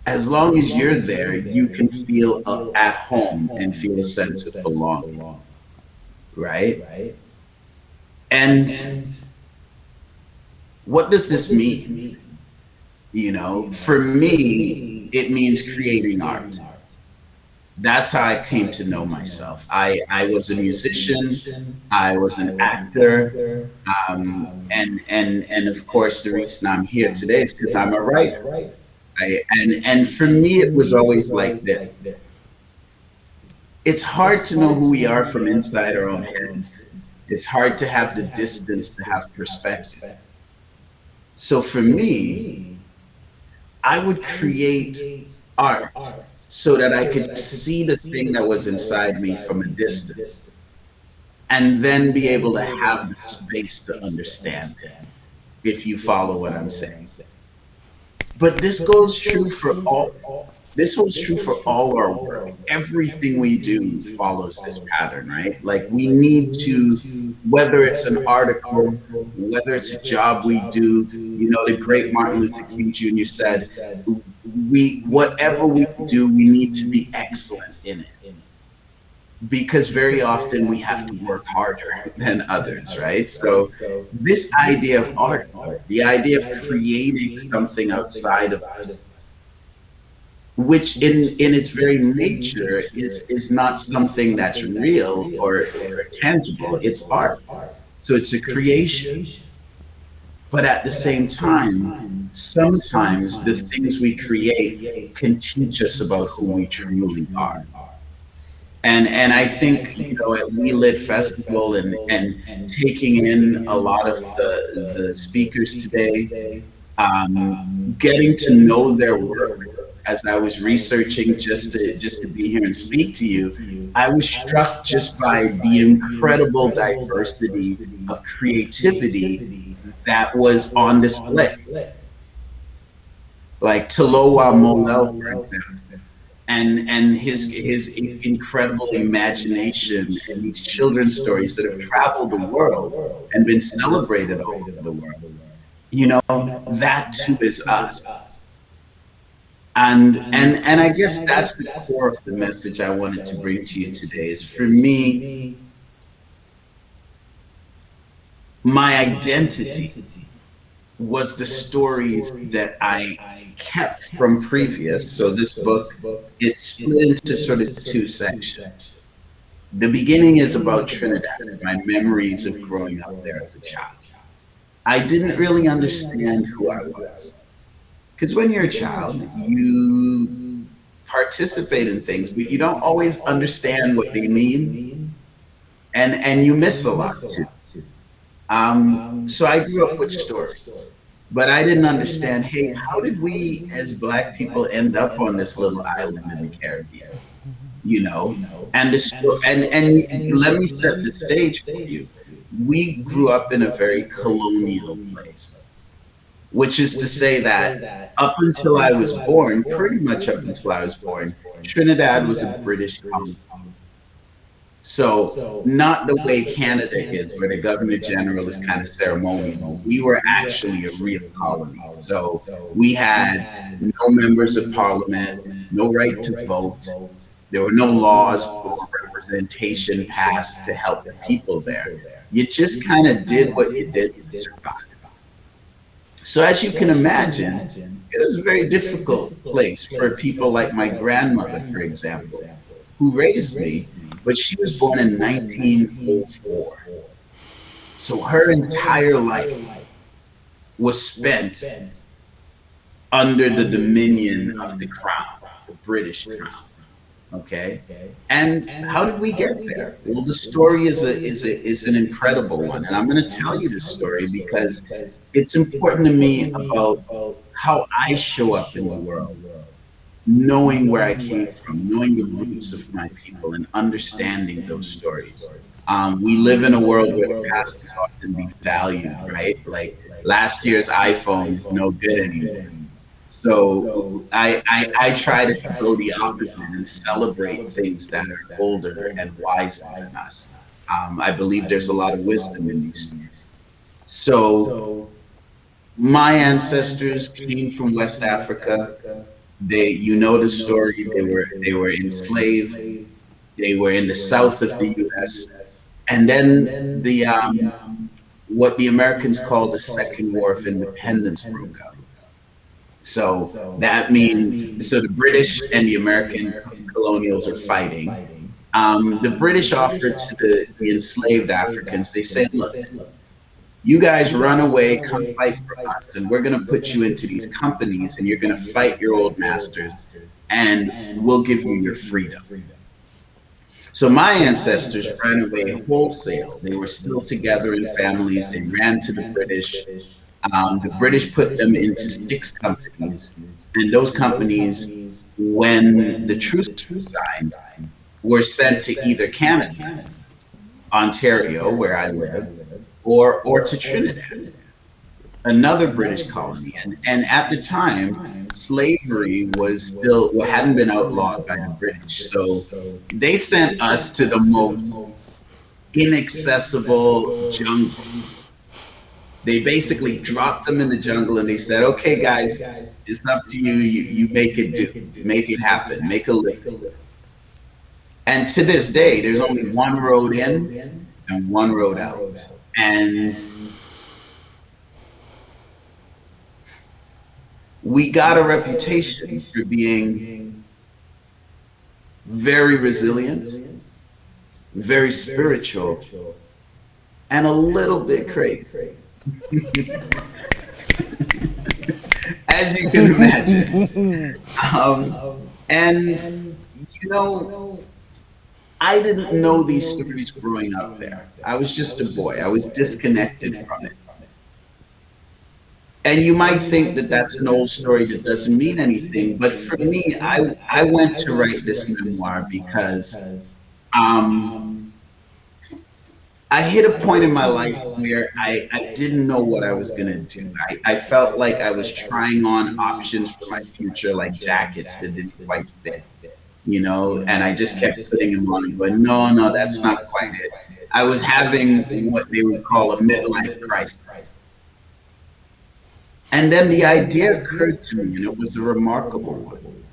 as long as you're there, you can feel at home and feel a sense of belonging, right? And what does this mean? You know, for me, it means creating art. That's how I came to know myself. I was a musician, I was an actor, and of course, the reason I'm here today is because I'm a writer. And for me, it was always like this. It's hard to know who we are from inside our own heads. It's hard to have the distance to have perspective. So for me, I would create art so that I could see the thing that was inside me from a distance and then be able to have the space to understand it, if you follow what I'm saying. But this holds true for all our work. Everything we do follows this pattern, right? Like, we need to, whether it's an article, whether it's a job we do, you know, the great Martin Luther King Jr. said, whatever we do, we need to be excellent in it. Because very often we have to work harder than others, right? So this idea of art, the idea of creating something outside of us, which in its very nature is not something that's real or tangible. It's art. So it's a creation. But at the same time, sometimes the things we create can teach us about who we truly are. And I think, you know, at We Lit Festival and taking in a lot of the speakers today, getting to know their work as I was researching just to be here and speak to you, I was struck just by the incredible diversity of creativity that was on display. Like Taloa Molel, for example. and his incredible imagination and these children's stories that have traveled the world and been celebrated all over the world. You know, that too is us. And I guess that's the core of the message I wanted to bring to you today is for me, my identity was the stories that I kept from previous. So this book, it's split into sort of two sections. The beginning is about Trinidad, my memories of growing up there as a child. I didn't really understand who I was. Because when you're a child, you participate in things, but you don't always understand what they mean, and you miss a lot too. So I grew up with stories, but I didn't understand. Hey, how did we as Black people end up on this little island in the Caribbean? You know, and let me set the stage for you. We grew up in a very colonial place, which is to say that up until I was born, pretty much up until I was born, Trinidad was a British colony. So, not the way Canada is, where the Governor General is kind of ceremonial. We were actually a real colony. So, we had no members of parliament, no right to vote. There were no laws or representation passed to help the people there. You just kind of did what you did to survive. So, as you can imagine, it was a very difficult place for people like my grandmother, for example, who raised me, but she was born in 1904. So her entire life was spent under the dominion of the crown, the British crown. Okay, and how did we get there? Well, the story is an incredible one, and I'm going to tell you the story because it's important to me about how I show up in the world, knowing where I came from, knowing the roots of my people, and understanding those stories. We live in a world where the past is often devalued, right? Like last year's iPhone is no good anymore. So I try to go the opposite and celebrate things that are older and wiser than us. I believe there's a lot of wisdom in these stories. So my ancestors came from West Africa. They, you know the story. They were enslaved. They were in the south of the U.S. And then the what the Americans call the Second War of Independence broke out. So that means so the British and the American colonials are fighting. The British offered to the enslaved Africans. They said, "Look, you guys run away, come fight for us, and we're going to put you into these companies, and you're going to fight your old masters, and we'll give you your freedom." So my ancestors ran away wholesale. They were still together in families. They ran to the British. The British put them into six companies, and those companies, when the truce was signed, were sent to either Canada, Ontario, where I live, or to Trinidad, another British colony. And at the time, slavery was still, well, hadn't been outlawed by the British. So they sent us to the most inaccessible jungle. They basically dropped them in the jungle and they said, "Okay, guys, it's up to you. You make it do, make it happen, make a living." And to this day, there's only one road in and one road out. And we got a reputation for being very resilient, very spiritual, and a little bit crazy. As you can imagine. And, you know, I didn't know these stories growing up there. I was just a boy. I was disconnected from it. And you might think that that's an old story that doesn't mean anything, but for me, I went to write this memoir because I hit a point in my life where I didn't know what I was going to do. I felt like I was trying on options for my future, like jackets that didn't quite fit. and I just kept putting him on and going, no, no, that's not quite it. I was having what they would call a midlife crisis. And then the idea occurred to me, and it was a remarkable one.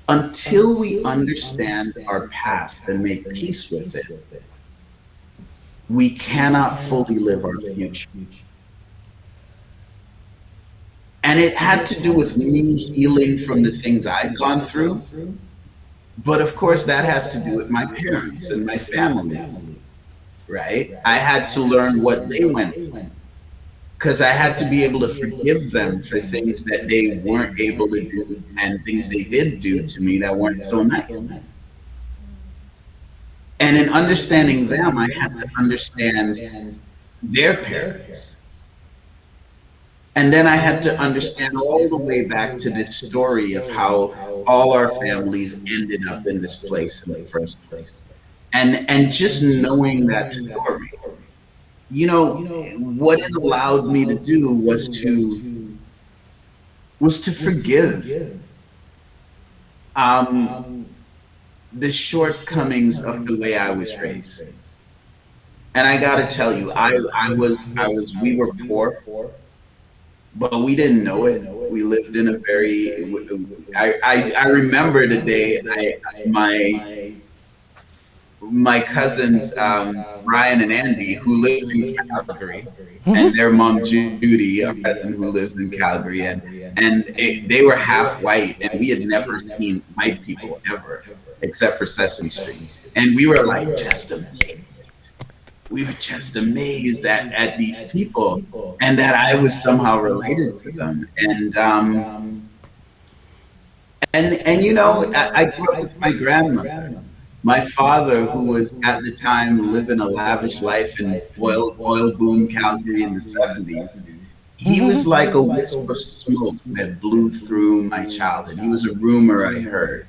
Until we understand our past and make peace with it, we cannot fully live our future. And it had to do with me healing from the things I'd gone through. But of course, that has to do with my parents and my family, right? I had to learn what they went through because I had to be able to forgive them for things that they weren't able to do and things they did do to me that weren't so nice. And in understanding them, I had to understand their parents. And then I had to understand all the way back to this story of how all our families ended up in this place in the first place. And just knowing that story, what it allowed me to do was to forgive um, the shortcomings of the way I was raised. And I got to tell you, we were poor, but we didn't know it. We lived in a very. I remember the day my cousins Brian and Andy, who live in Calgary, and their mom Judy, a cousin who lives in Calgary, they were half white, and we had never seen white people ever, except for Sesame Street, and we were like just amazed. We were just amazed at these people, and that I was somehow related to them, I grew up with my grandmother. My father, who was at the time living a lavish life in oil boom Calgary in the 70s, he was like a wisp of smoke that blew through my childhood. He was a rumor I heard.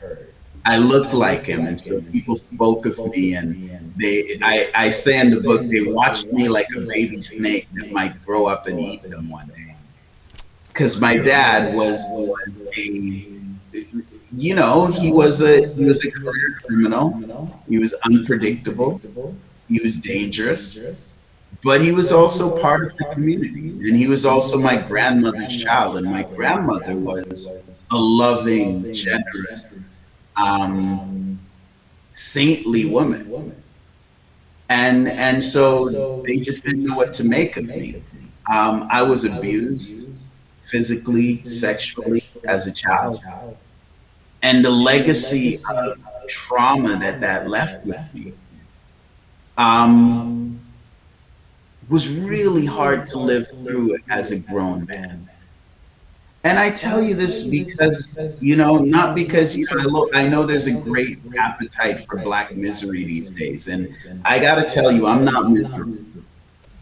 I looked like him, and so people spoke of me, and I say in the book, they watched me like a baby snake that might grow up and eat them one day. Because my dad was a he was a career criminal. He was unpredictable. He was dangerous, but he was also part of the community, and he was also my grandmother's child. And my grandmother was a loving, generous, um, saintly woman, and so they just didn't know what to make of me. I was abused physically, sexually as a child. And the legacy of trauma that left with me um, was really hard to live through as a grown man. And I tell you this because, not because, I know there's a great appetite for black misery these days. And I got to tell you, I'm not miserable.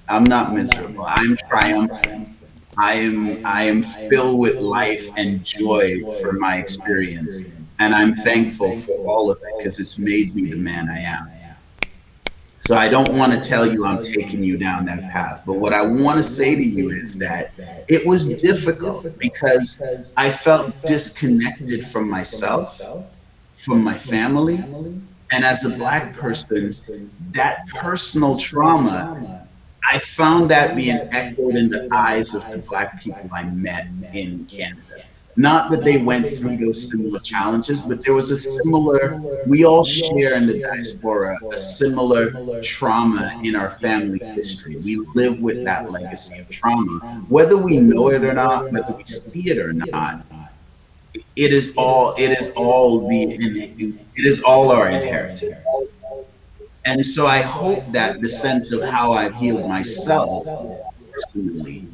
I'm not miserable. I'm triumphant. I am filled with life and joy for my experience. And I'm thankful for all of it because it's made me the man I am. So I don't want to tell you I'm taking you down that path. But what I want to say to you is that it was difficult because I felt disconnected from myself, from my family. And as a black person, that personal trauma, I found that being echoed in the eyes of the black people I met in Canada. Not that they went through those similar challenges, but there was a similar, we all share in the diaspora a similar trauma in our family history. We live with that legacy of trauma. Whether we know it or not, whether we see it or not, it is all our inheritance. And so I hope that the sense of how I've healed myself personally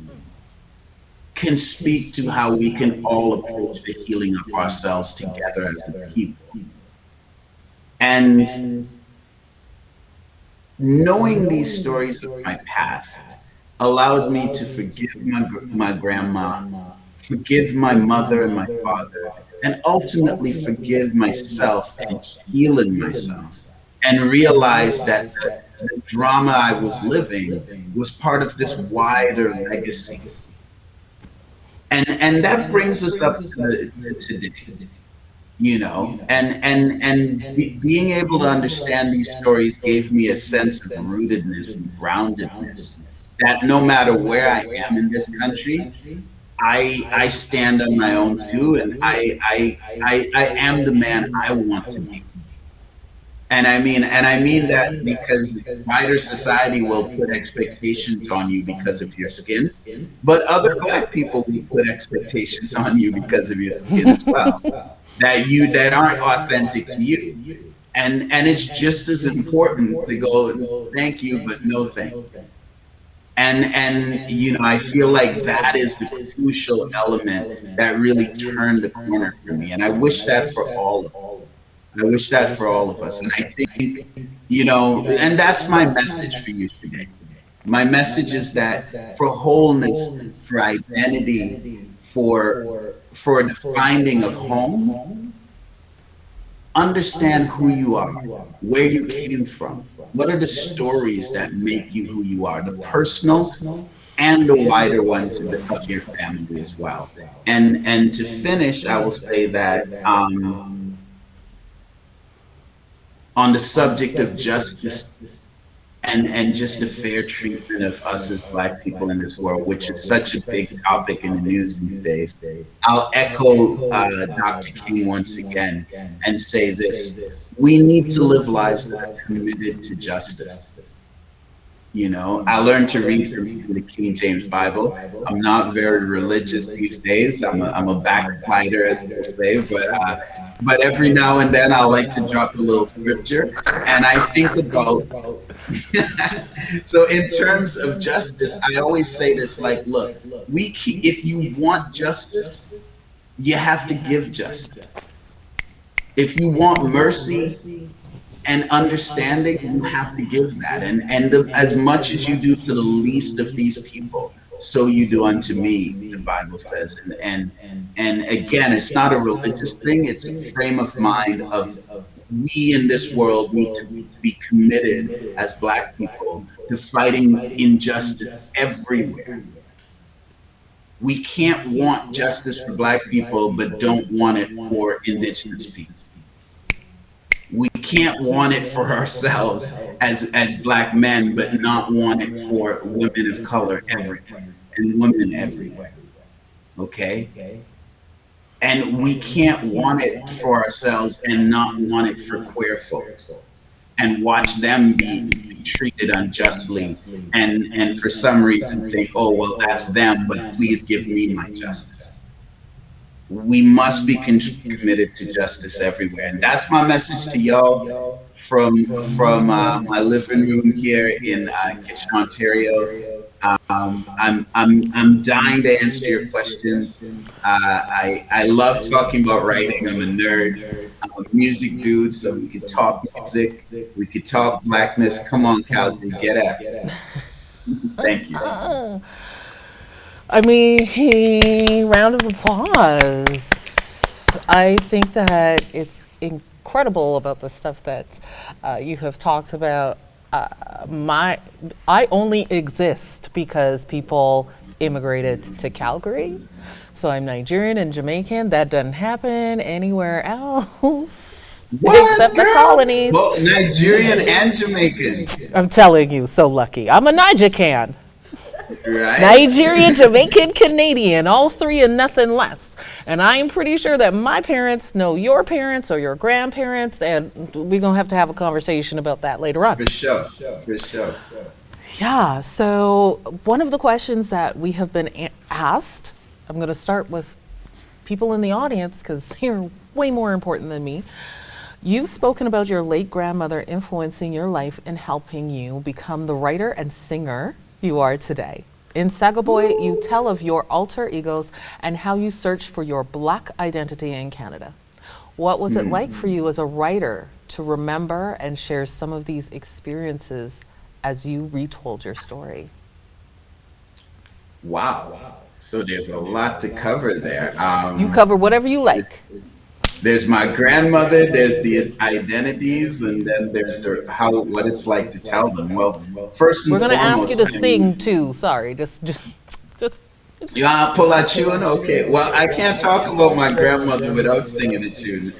can speak to how we can all approach the healing of ourselves together as a people. And knowing these stories of my past allowed me to forgive my grandma, forgive my mother and my father, and ultimately forgive myself and heal in myself, and realize that the drama I was living was part of this wider legacy. And that brings us up to today. being able to understand these stories gave me a sense of rootedness and groundedness, that no matter where I am in this country, I stand on my own too, and I am the man I want to be. And I mean that because wider society will put expectations on you because of your skin, but other black people will put expectations on you because of your skin as well, that aren't authentic to you. And it's just as important to go thank you, but no thank you. And I feel like that is the crucial element that really turned the corner for me. And I wish that for all of us. I wish that for all of us. And I think, and that's my message for you today. My message is that for wholeness, for identity, for the finding of home, understand who you are, where you came from. What are the stories that make you who you are, the personal and the wider ones of your family as well. And to finish, I will say that on the subject of justice and just the fair treatment of us as Black people in this world, which is such a big topic in the news these days, I'll echo Dr. King once again and say this: we need to live lives that are committed to justice. I learned to read from the King James Bible. I'm not very religious these days. I'm a backslider, as they say, but every now and then I'll like to drop a little scripture, and I think about. So in terms of justice, I always say this: like, look, if you want justice, you have to give justice. If you want mercy and understanding, you have to give that. And as much as you do to the least of these people, so you do unto me, the Bible says. And again, it's not a religious thing, it's a frame of mind of we in this world need to be committed as Black people to fighting injustice everywhere. We can't want justice for Black people, but don't want it for Indigenous people. We can't want it for ourselves as Black men, but not want it for women of color everywhere and women everywhere. Okay? And we can't want it for ourselves and not want it for queer folks and watch them be treated unjustly and for some reason think, oh, well, that's them, but please give me my justice. We must be committed to justice everywhere. And that's my message to y'all from my living room here in Kitchener, Ontario. I'm dying to answer your questions. I love talking about writing. I'm a nerd. I'm a music dude, so we could talk music. We could talk Blackness. Come on, Calgary, get at it. Thank you. I mean, round of applause. I think that it's incredible about the stuff that you have talked about. I only exist because people immigrated to Calgary. So I'm Nigerian and Jamaican. That doesn't happen anywhere else. What, except girl? the colonies. Well, Nigerian and Jamaican. I'm telling you, so lucky. I'm a Niger-can. Right? Nigerian, Jamaican, Canadian, all three and nothing less. And I'm pretty sure that my parents know your parents or your grandparents, and we're going to have a conversation about that later on. For sure. For sure. Yeah, so one of the questions that we have been asked, I'm going to start with people in the audience because they're way more important than me. You've spoken about your late grandmother influencing your life and helping you become the writer and singer you are today. In Sagaboy, you tell of your alter egos and how you searched for your Black identity in Canada. What was it like for you as a writer to remember and share some of these experiences as you retold your story? Wow. So there's a lot to cover there. You cover whatever you like. There's my grandmother, there's the identities, and then there's what it's like to tell them. Well, first and we're gonna foremost, ask you to sing too. Sorry, just You want to pull a tune? Okay. Well, I can't talk about my grandmother without singing a tune.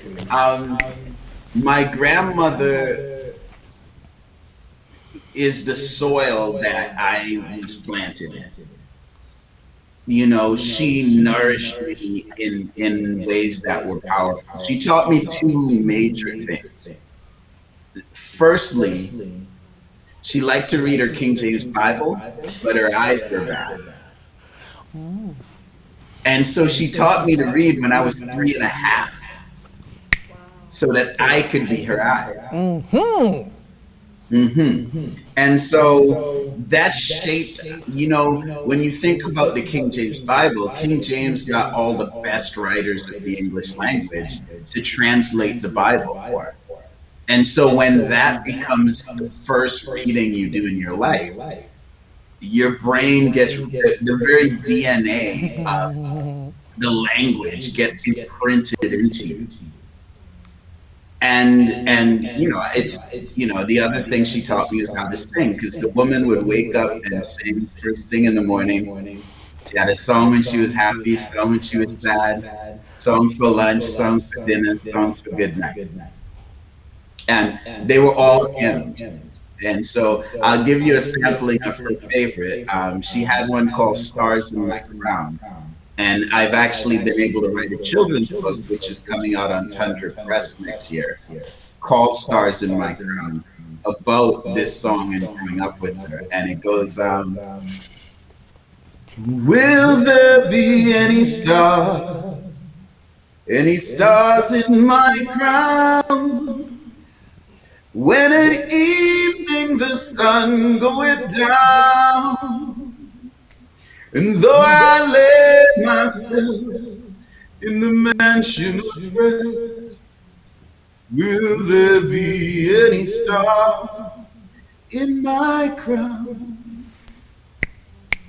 My grandmother is the soil that I was planted in. You know, she nourished me in ways that were powerful. She taught me two major things. Firstly, she liked to read her King James Bible, but her eyes were bad. And so she taught me to read when I was 3.5 so that I could be her eyes. And so that shaped, when you think about the King James Bible, King James got all the best writers of the English language to translate the Bible for. And so when that becomes the first reading you do in your life, your brain gets the very DNA of the language gets imprinted into you. And it's the other thing she taught me is how to sing, because the woman would wake up and sing first thing in the morning. She had a song when she was happy, song when she was sad, song for lunch, song for dinner, song for good night, and they were all hymns. And so I'll give you a sampling of her favorite. She had one called "Stars in My Crown," and I've actually been able to write a children's book, which is coming out on Tundra Press next year, called "Stars in My Crown," about this song and growing up with her. And it goes, will there be any stars in my crown? When at evening the sun goeth down, and though I lay myself in the mansion of rest, will there be any star in my crown?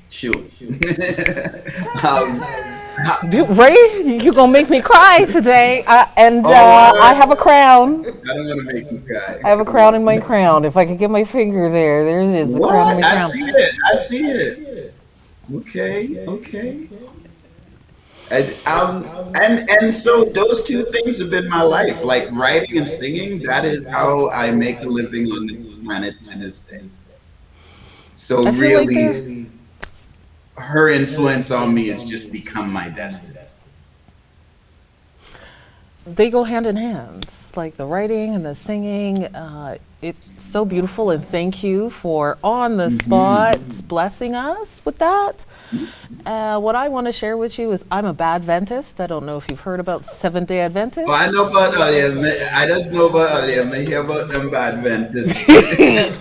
Sure. Ray, you're gonna make me cry today. I have a crown. I don't want to make you cry. I have a Come crown in my on. crown. If I could get my finger there, there it is, the crown in What? my I crown. see it. I see it. Okay. Okay. And so those two things have been my life. Like writing and singing, that is how I make a living on this planet to this day. So I feel like really, they're her influence on me has just become my destiny. they go hand in hand, like the writing and the singing. It's so beautiful, and thank you for on the spot blessing us with that. What I want to share with you is I'm a bad Adventist. I don't know if you've heard about Seventh Day Oh, Adventists. I know about all them. I just know about all them. I hear about them bad Adventists. I's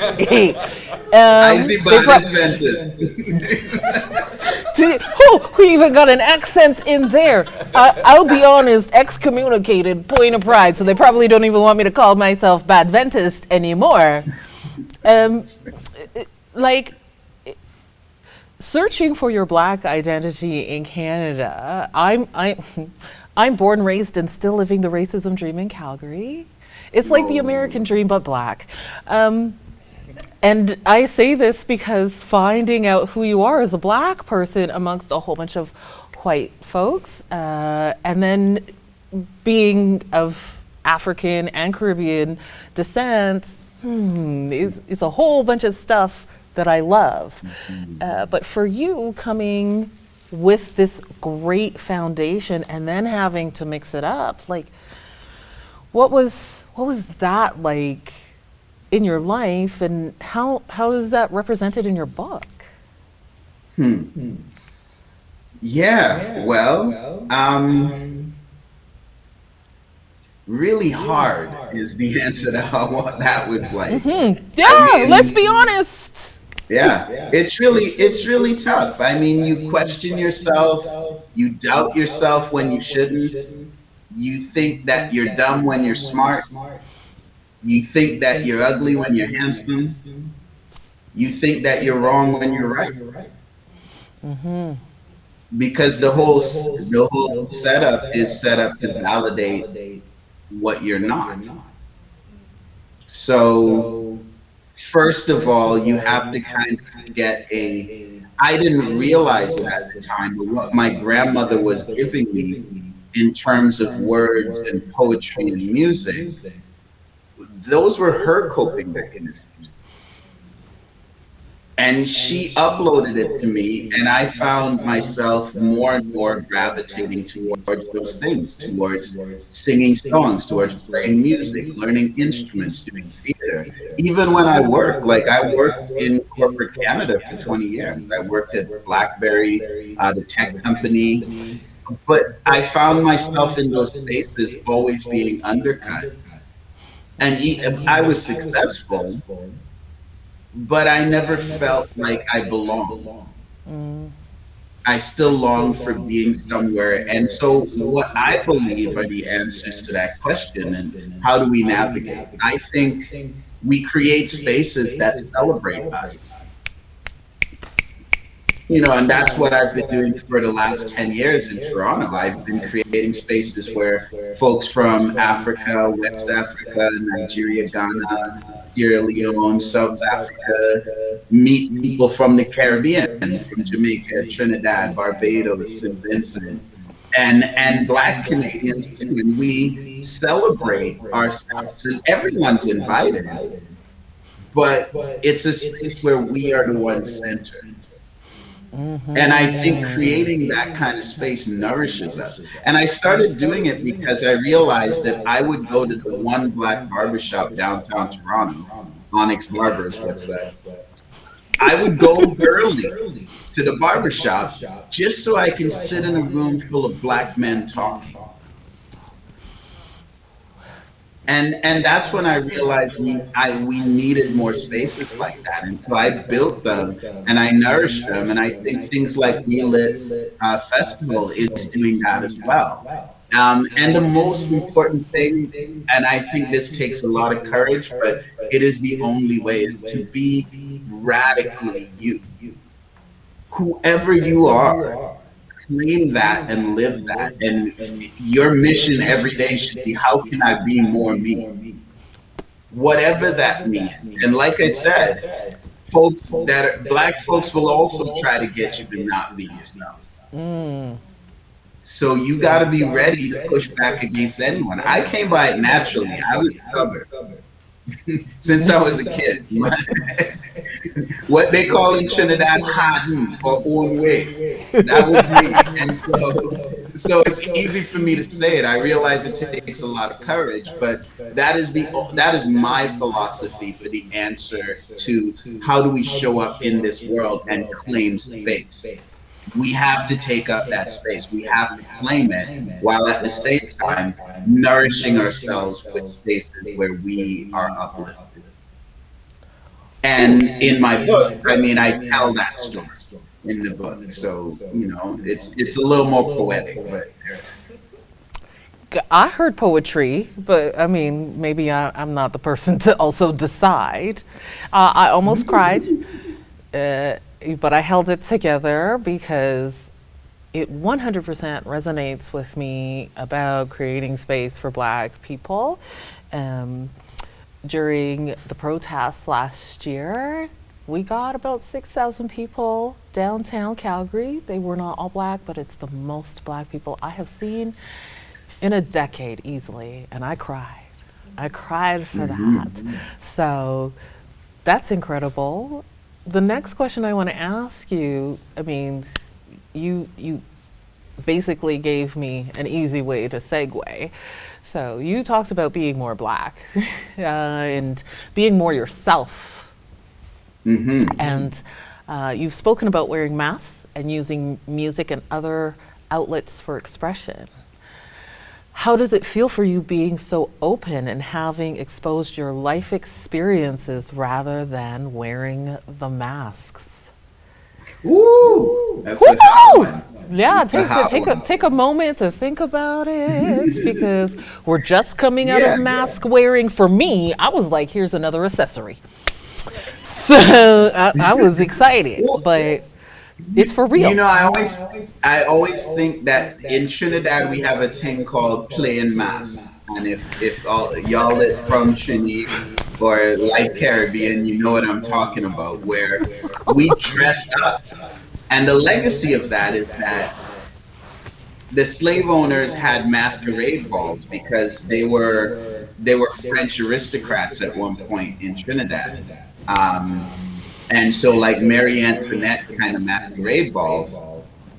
the They baddest Adventist. who even got an accent in there? I'll be honest, excommunicated, point of pride. So they probably don't even want me to call myself bad Adventist anymore. Like searching for your Black identity in Canada. I'm born, raised, and still living the racism dream in Calgary. It's like the American dream, but Black. And I say this because finding out who you are as a Black person amongst a whole bunch of white folks, and then being of African and Caribbean descent, is a whole bunch of stuff that I love. But for you coming with this great foundation and then having to mix it up, like what was that like in your life, and how is that represented in your book? Yeah, well, really hard is the answer to what that was like. Yeah, let's be honest. Yeah, it's really tough. I mean, you question yourself, you doubt yourself when you shouldn't. You think that you're dumb when you're smart. You think that you're ugly when you're handsome. You think that you're wrong when you're right. Because the whole setup is set up to validate what you're not. So first of all, you have to kind of get I didn't realize it at the time, but what my grandmother was giving me in terms of words and poetry and music, those were her coping mechanisms. And she uploaded it to me, and I found myself more and more gravitating towards those things, towards singing songs, towards playing music, learning instruments, doing theater. Even when I work, like I worked in corporate Canada for 20 years. I worked at BlackBerry, the tech company, but I found myself in those spaces always being undercut. And I was successful, but I never felt like I belonged. Mm. I still long for being somewhere. And so, what I believe are the answers to that question and how do we navigate? I think we create spaces that celebrate us. And that's what I've been doing for the last 10 years in Toronto. I've been creating spaces where folks from Africa, West Africa, Nigeria, Ghana, Sierra Leone, South Africa meet people from the Caribbean, from Jamaica, Trinidad, Barbados, St. Vincent, and Black Canadians too. And we celebrate ourselves, and everyone's invited, but it's a space where we are the ones centered. And I think creating that kind of space nourishes us. And I started doing it because I realized that I would go to the one Black barbershop downtown Toronto, Onyx Barbers, what's that? I would go early to the barbershop just so I can sit in a room full of Black men talking. And that's when I realized we needed more spaces like that, and so I built them and I nourished them, and I think things like Relit Festival is doing that as well. And the most important thing, and I think this takes a lot of courage, but it is the only way, is to be radically you, whoever you are. Claim that and live that. And your mission every day should be, how can I be more me? Whatever that means. And like I said, Black folks will also try to get you to not be yourself. Mm. So you got to be ready to push back against anyone. I came by it naturally. I was stubborn since I was a kid. What they call in Trinidad, hadden or own way. That was me. And so it's easy for me to say it. I realize it takes a lot of courage, but that is my philosophy for the answer to how do we show up in this world and claim space. We have to take up that space. We have to claim it, while at the same time nourishing ourselves with spaces where we are uplifted. And in my book, I mean, I tell that story in the book. So, it's a little more poetic, but I heard poetry, but I mean, maybe I'm not the person to also decide. I almost cried, but I held it together because it 100% resonates with me about creating space for Black people. During the protests last year, we got about 6,000 people downtown Calgary. They were not all Black, but it's the most Black people I have seen in a decade easily, and I cried. I cried for that. So that's incredible. The next question I want to ask you, I mean, you basically gave me an easy way to segue. So you talked about being more Black and being more yourself. And you've spoken about wearing masks and using music and other outlets for expression. How does it feel for you being so open and having exposed your life experiences rather than wearing the masks? Ooh, that's a hot one. Yeah, take a moment to think about it, because we're just coming out of mask wearing. For me, I was like, here's another accessory. So I was excited, but it's for real. I always think that in Trinidad we have a thing called playing mass, and if all y'all lit from Trini or like Caribbean, you know what I'm talking about, where we dress up And the legacy of that is that the slave owners had masquerade balls because they were French aristocrats at one point in Trinidad. Um, and so like Marie Antoinette kind of masquerade balls,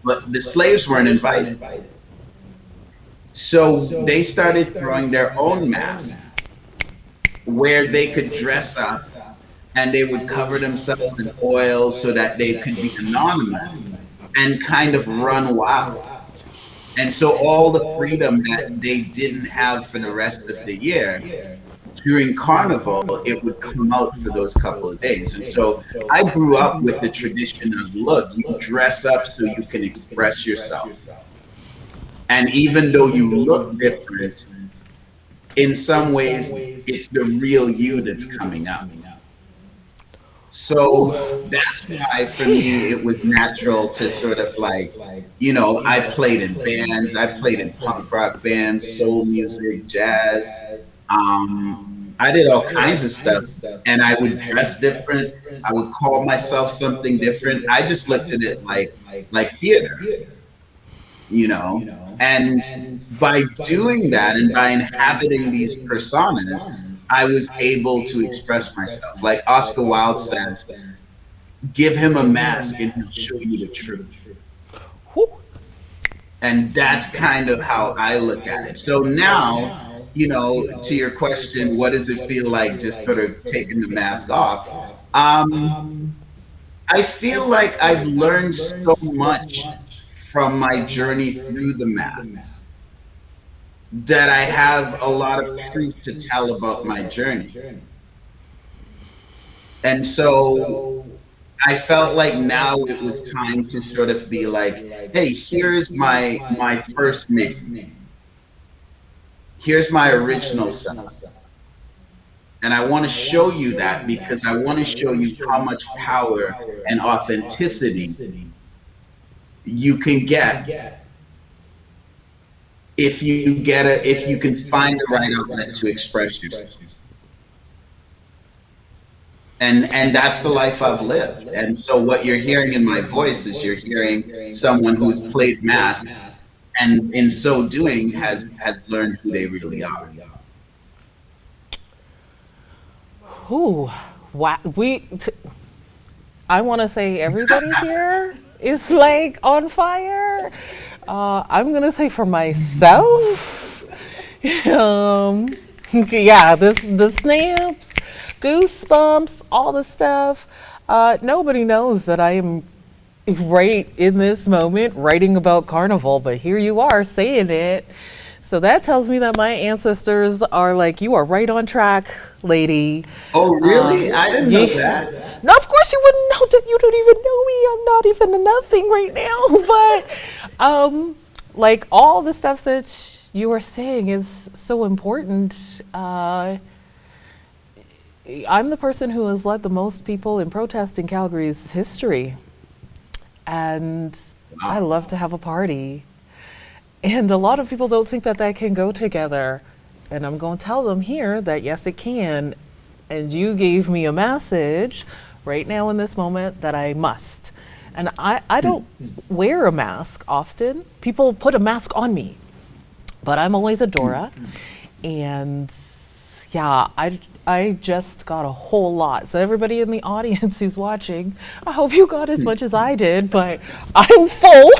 but the slaves weren't invited. So they started throwing their own masks where they could dress up and they would cover themselves in oil so that they could be anonymous and kind of run wild. And so all the freedom that they didn't have for the rest of the year, during Carnival, it would come out for those couple of days. And so I grew up with the tradition of, look, you dress up so you can express yourself. And even though you look different, in some ways, it's the real you that's coming out. So that's why for me it was natural to sort of like, I played in bands, I played in punk rock bands, soul music, jazz. I did all kinds of stuff and I would dress different. I would call myself something different. I just looked at it like theater, and by doing that and by inhabiting these personas, I was able to express myself. Like Oscar Wilde says, give him a mask and he'll show you the truth. And that's kind of how I look at it. So now, to your question, what does it feel like just sort of taking the mask off? I feel like I've learned so much from my journey through the masks that I have a lot of truth to tell about my journey. And so I felt like now it was time to sort of be like, hey, here's my first name. Here's my original self. And I want to show you that because I want to show you how much power and authenticity you can get if you can find the right outlet to express yourself. And that's the life I've lived. And so what you're hearing in my voice is you're hearing someone who's played math and in so doing has learned who they really are. Ooh, wow. I want to say everybody here is like on fire. I'm gonna say for myself, yeah, the snaps, goosebumps, all the stuff. Nobody knows that I am right in this moment writing about Carnival, but here you are saying it. So that tells me that my ancestors are like, you are right on track, lady. Oh, really? I didn't know that. No, of course you wouldn't know that. You don't even know me. I'm not even a nothing right now. But like all the stuff that you were saying is so important. I'm the person who has led the most people in protest in Calgary's history. And I love to have a party. And a lot of people don't think that that can go together. And I'm going to tell them here that yes, it can. And you gave me a message right now in this moment that I must. And I don't wear a mask often. People put a mask on me. But I'm always a Dora. And yeah, I just got a whole lot. So everybody in the audience who's watching, I hope you got as much as I did, but I'm full.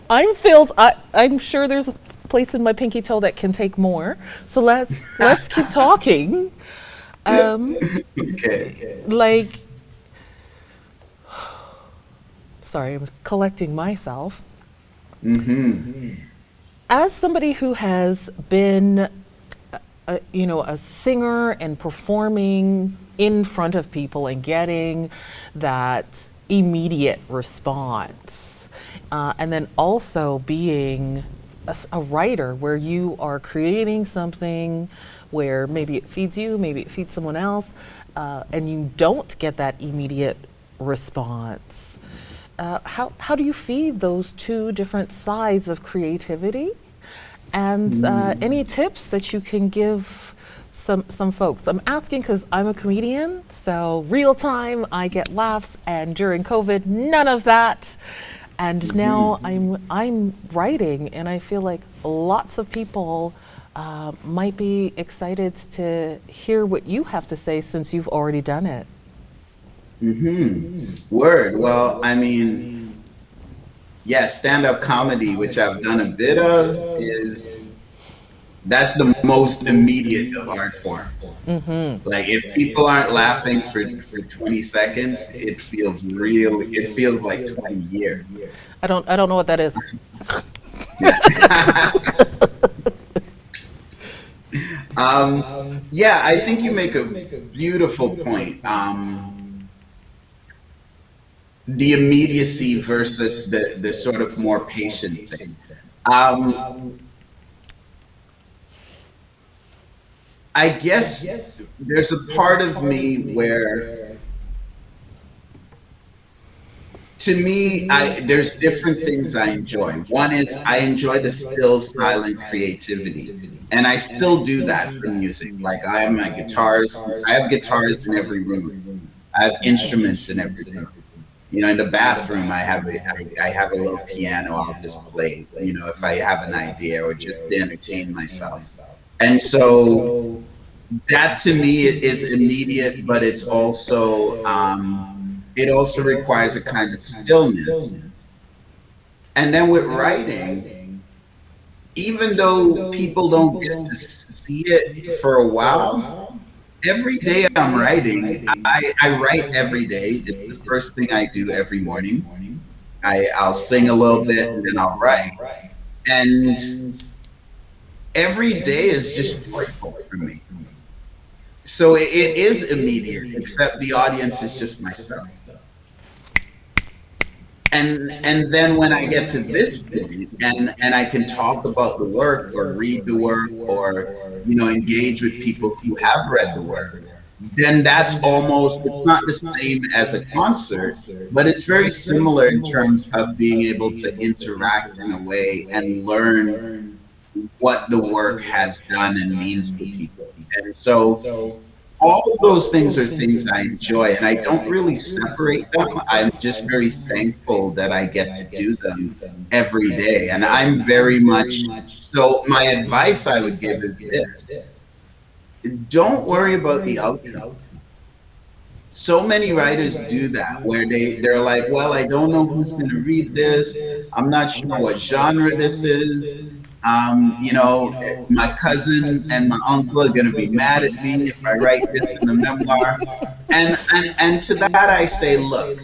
I'm filled. I'm sure there's a place in my pinky toe that can take more. So let's keep talking. Okay. Like, sorry, I'm collecting myself. As somebody who has been, a singer and performing in front of people and getting that immediate response. And then also being a writer where you are creating something where maybe it feeds you, maybe it feeds someone else, and you don't get that immediate response. How do you feed those two different sides of creativity? And any tips that you can give some folks. I'm asking because I'm a comedian, so real time I get laughs, and during COVID, none of that. And now I'm writing, and I feel like lots of people might be excited to hear what you have to say since you've already done it. Word. Well, I mean, yeah, stand-up comedy, which I've done a bit of, that's the most immediate of art forms. Like if people aren't laughing for 20 seconds, it feels like 20 years. I don't know what that is. Yeah, I think you make a beautiful point. The immediacy versus the sort of more patient thing. I guess there's a part of me where, to me, there's different things I enjoy. One is I enjoy the still silent creativity, and I still do that for music. Like I have my guitars, I have guitars in every room. I have instruments in every room. You know, in the bathroom, I have a little piano. I'll just play. You know, if I have an idea or just to entertain myself. And so that to me is immediate, but it also requires a kind of stillness. And then with writing, even though people don't get to see it for a while, every day I'm writing. I write every day. It's the first thing I do every morning. I'll sing a little bit and then I'll write. And every day is just joyful for me. So it is immediate, except the audience is just myself. And then when I get to this point and I can talk about the work or read the work or engage with people who have read the work, then it's not the same as a concert, but it's very similar in terms of being able to interact in a way and learn what the work has done and means to people. And so all of those things are things I enjoy, and I don't really separate them. I'm just very thankful that I get to do them every day. And I'm very much so. My advice I would give is this: don't worry about the outcome. So many writers do that where they're like, well, I don't know who's going to read this. I'm not sure what genre this is. My cousin and my uncle are going to be mad at me if I write this in a memoir. And to that I say, look,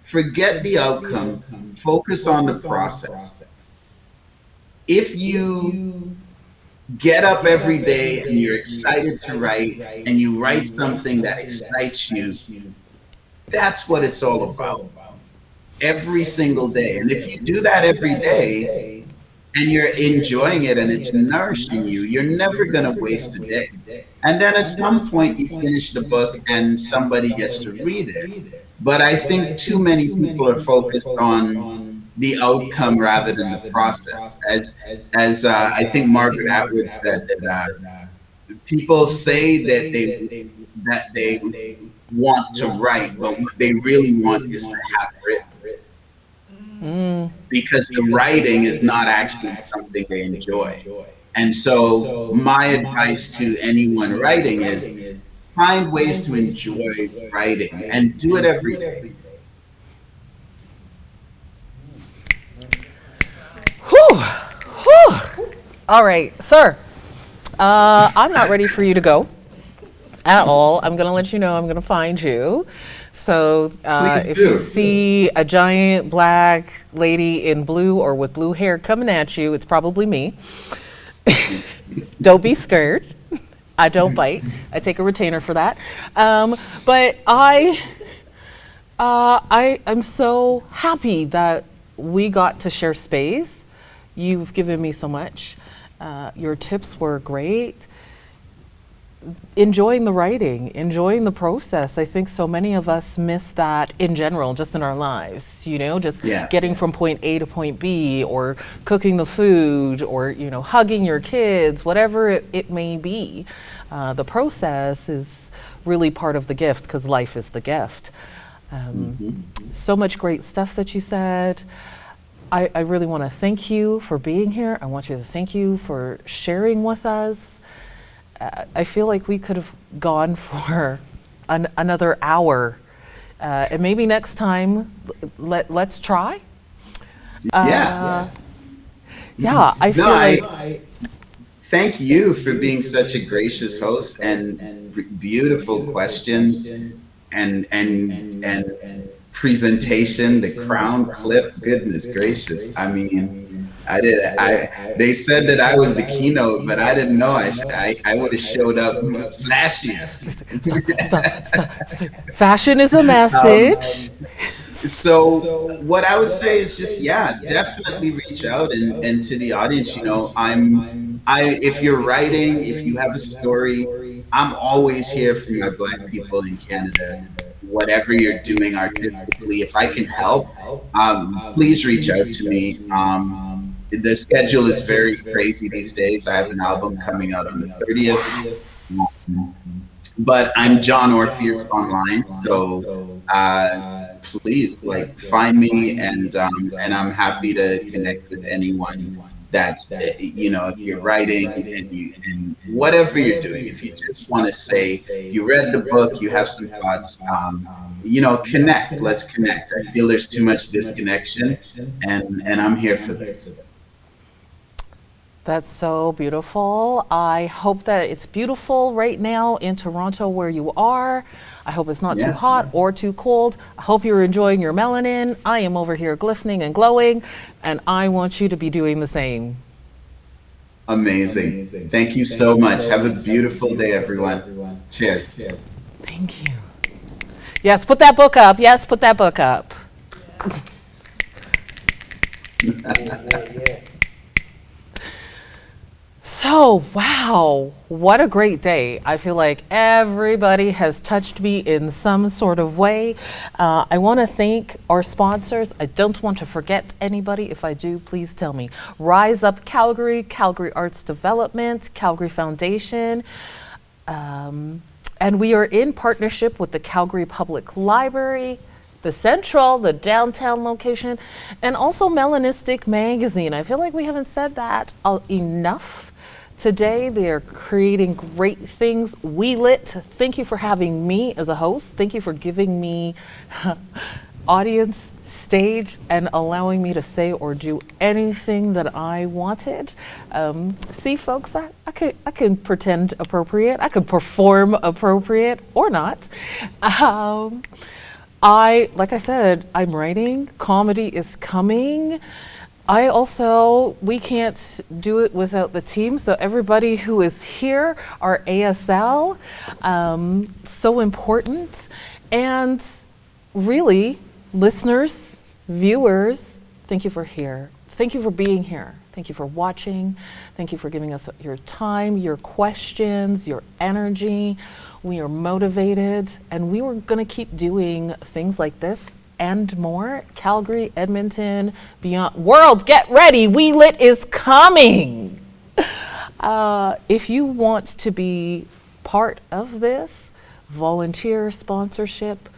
forget the outcome, focus on the process. If you get up every day and you're excited to write and you write something that excites you, that's what it's all about. Every single day. And if you do that every day and you're enjoying it and it's nourishing you, you're never going to waste a day. And then at some point you finish the book and somebody gets to read it. But I think too many people are focused on the outcome rather than the process. As I think Margaret Atwood said, that people say that they want to write, but what they really want is to have written. Because the writing is not actually something they enjoy. And so my advice to anyone writing is find ways to enjoy writing and do it every day. Whew. Whew. All right, sir. I'm not ready for you to go at all. I'm going to let you know I'm going to find you. So if you see a giant black lady in blue or with blue hair coming at you, it's probably me. Don't be scared. I don't bite. I take a retainer for that. But I'm so happy that we got to share space. You've given me so much. Your tips were great. enjoying the writing, enjoying the process. I think so many of us miss that in general, just in our lives, just Yeah. getting from point A to point B, or cooking the food, or, hugging your kids, whatever it may be. The process is really part of the gift, because life is the gift. So much great stuff that you said. I really want to thank you for being here. I want you to thank you for sharing with us. I feel like we could have gone for another hour, and maybe next time let's try. Yeah. Yeah, I feel I thank you for being such a gracious host and beautiful questions and presentation, the crown clip. Goodness gracious! I mean, I did. They said that I was the keynote, but I didn't know. I would have showed up flashy. Stop. Fashion is a message. So what I would say is just, yeah, definitely reach out and to the audience, if you're writing, if you have a story, I'm always here for my Black people in Canada. Whatever you're doing artistically, if I can help, please reach out to me. The schedule is very crazy these days. I have an album coming out on the 30th. But I'm John Orpheus online, so please find me, and I'm happy to connect with anyone that's if you're writing and whatever you're doing. If you just want to say you read the book, you have some thoughts, connect. Let's connect. I feel there's too much disconnection, and I'm here for this. That's so beautiful. I hope that it's beautiful right now in Toronto where you are. I hope it's not too hot or too cold. I hope you're enjoying your melanin. I am over here glistening and glowing, and I want you to be doing the same. Amazing. Thank you so much. Have a beautiful day, everyone. Cheers. Thank you. Yes, put that book up. Yes, put that book up. So, wow, what a great day. I feel like everybody has touched me in some sort of way. I want to thank our sponsors. I don't want to forget anybody. If I do, please tell me. Rise Up Calgary, Calgary Arts Development, Calgary Foundation. And we are in partnership with the Calgary Public Library, the Central, the downtown location, and also Melanistic Magazine. I feel like we haven't said that enough. Today, they are creating great things. We Lit, thank you for having me as a host. Thank you for giving me audience, stage, and allowing me to say or do anything that I wanted. See, folks, I can pretend appropriate. I can perform appropriate or not. Like I said, I'm writing. Comedy is coming. We can't do it without the team. So everybody who is here, our ASL, so important. And really, listeners, viewers, thank you for here. Thank you for being here. Thank you for watching. Thank you for giving us your time, your questions, your energy. We are motivated, and we were going to keep doing things like this and more. Calgary, Edmonton, beyond. World, get ready. We Lit is coming. If you want to be part of this, volunteer, sponsorship,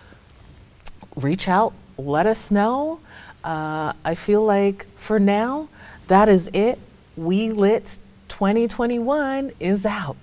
reach out, let us know. I feel like for now, that is it. We Lit 2021 is out.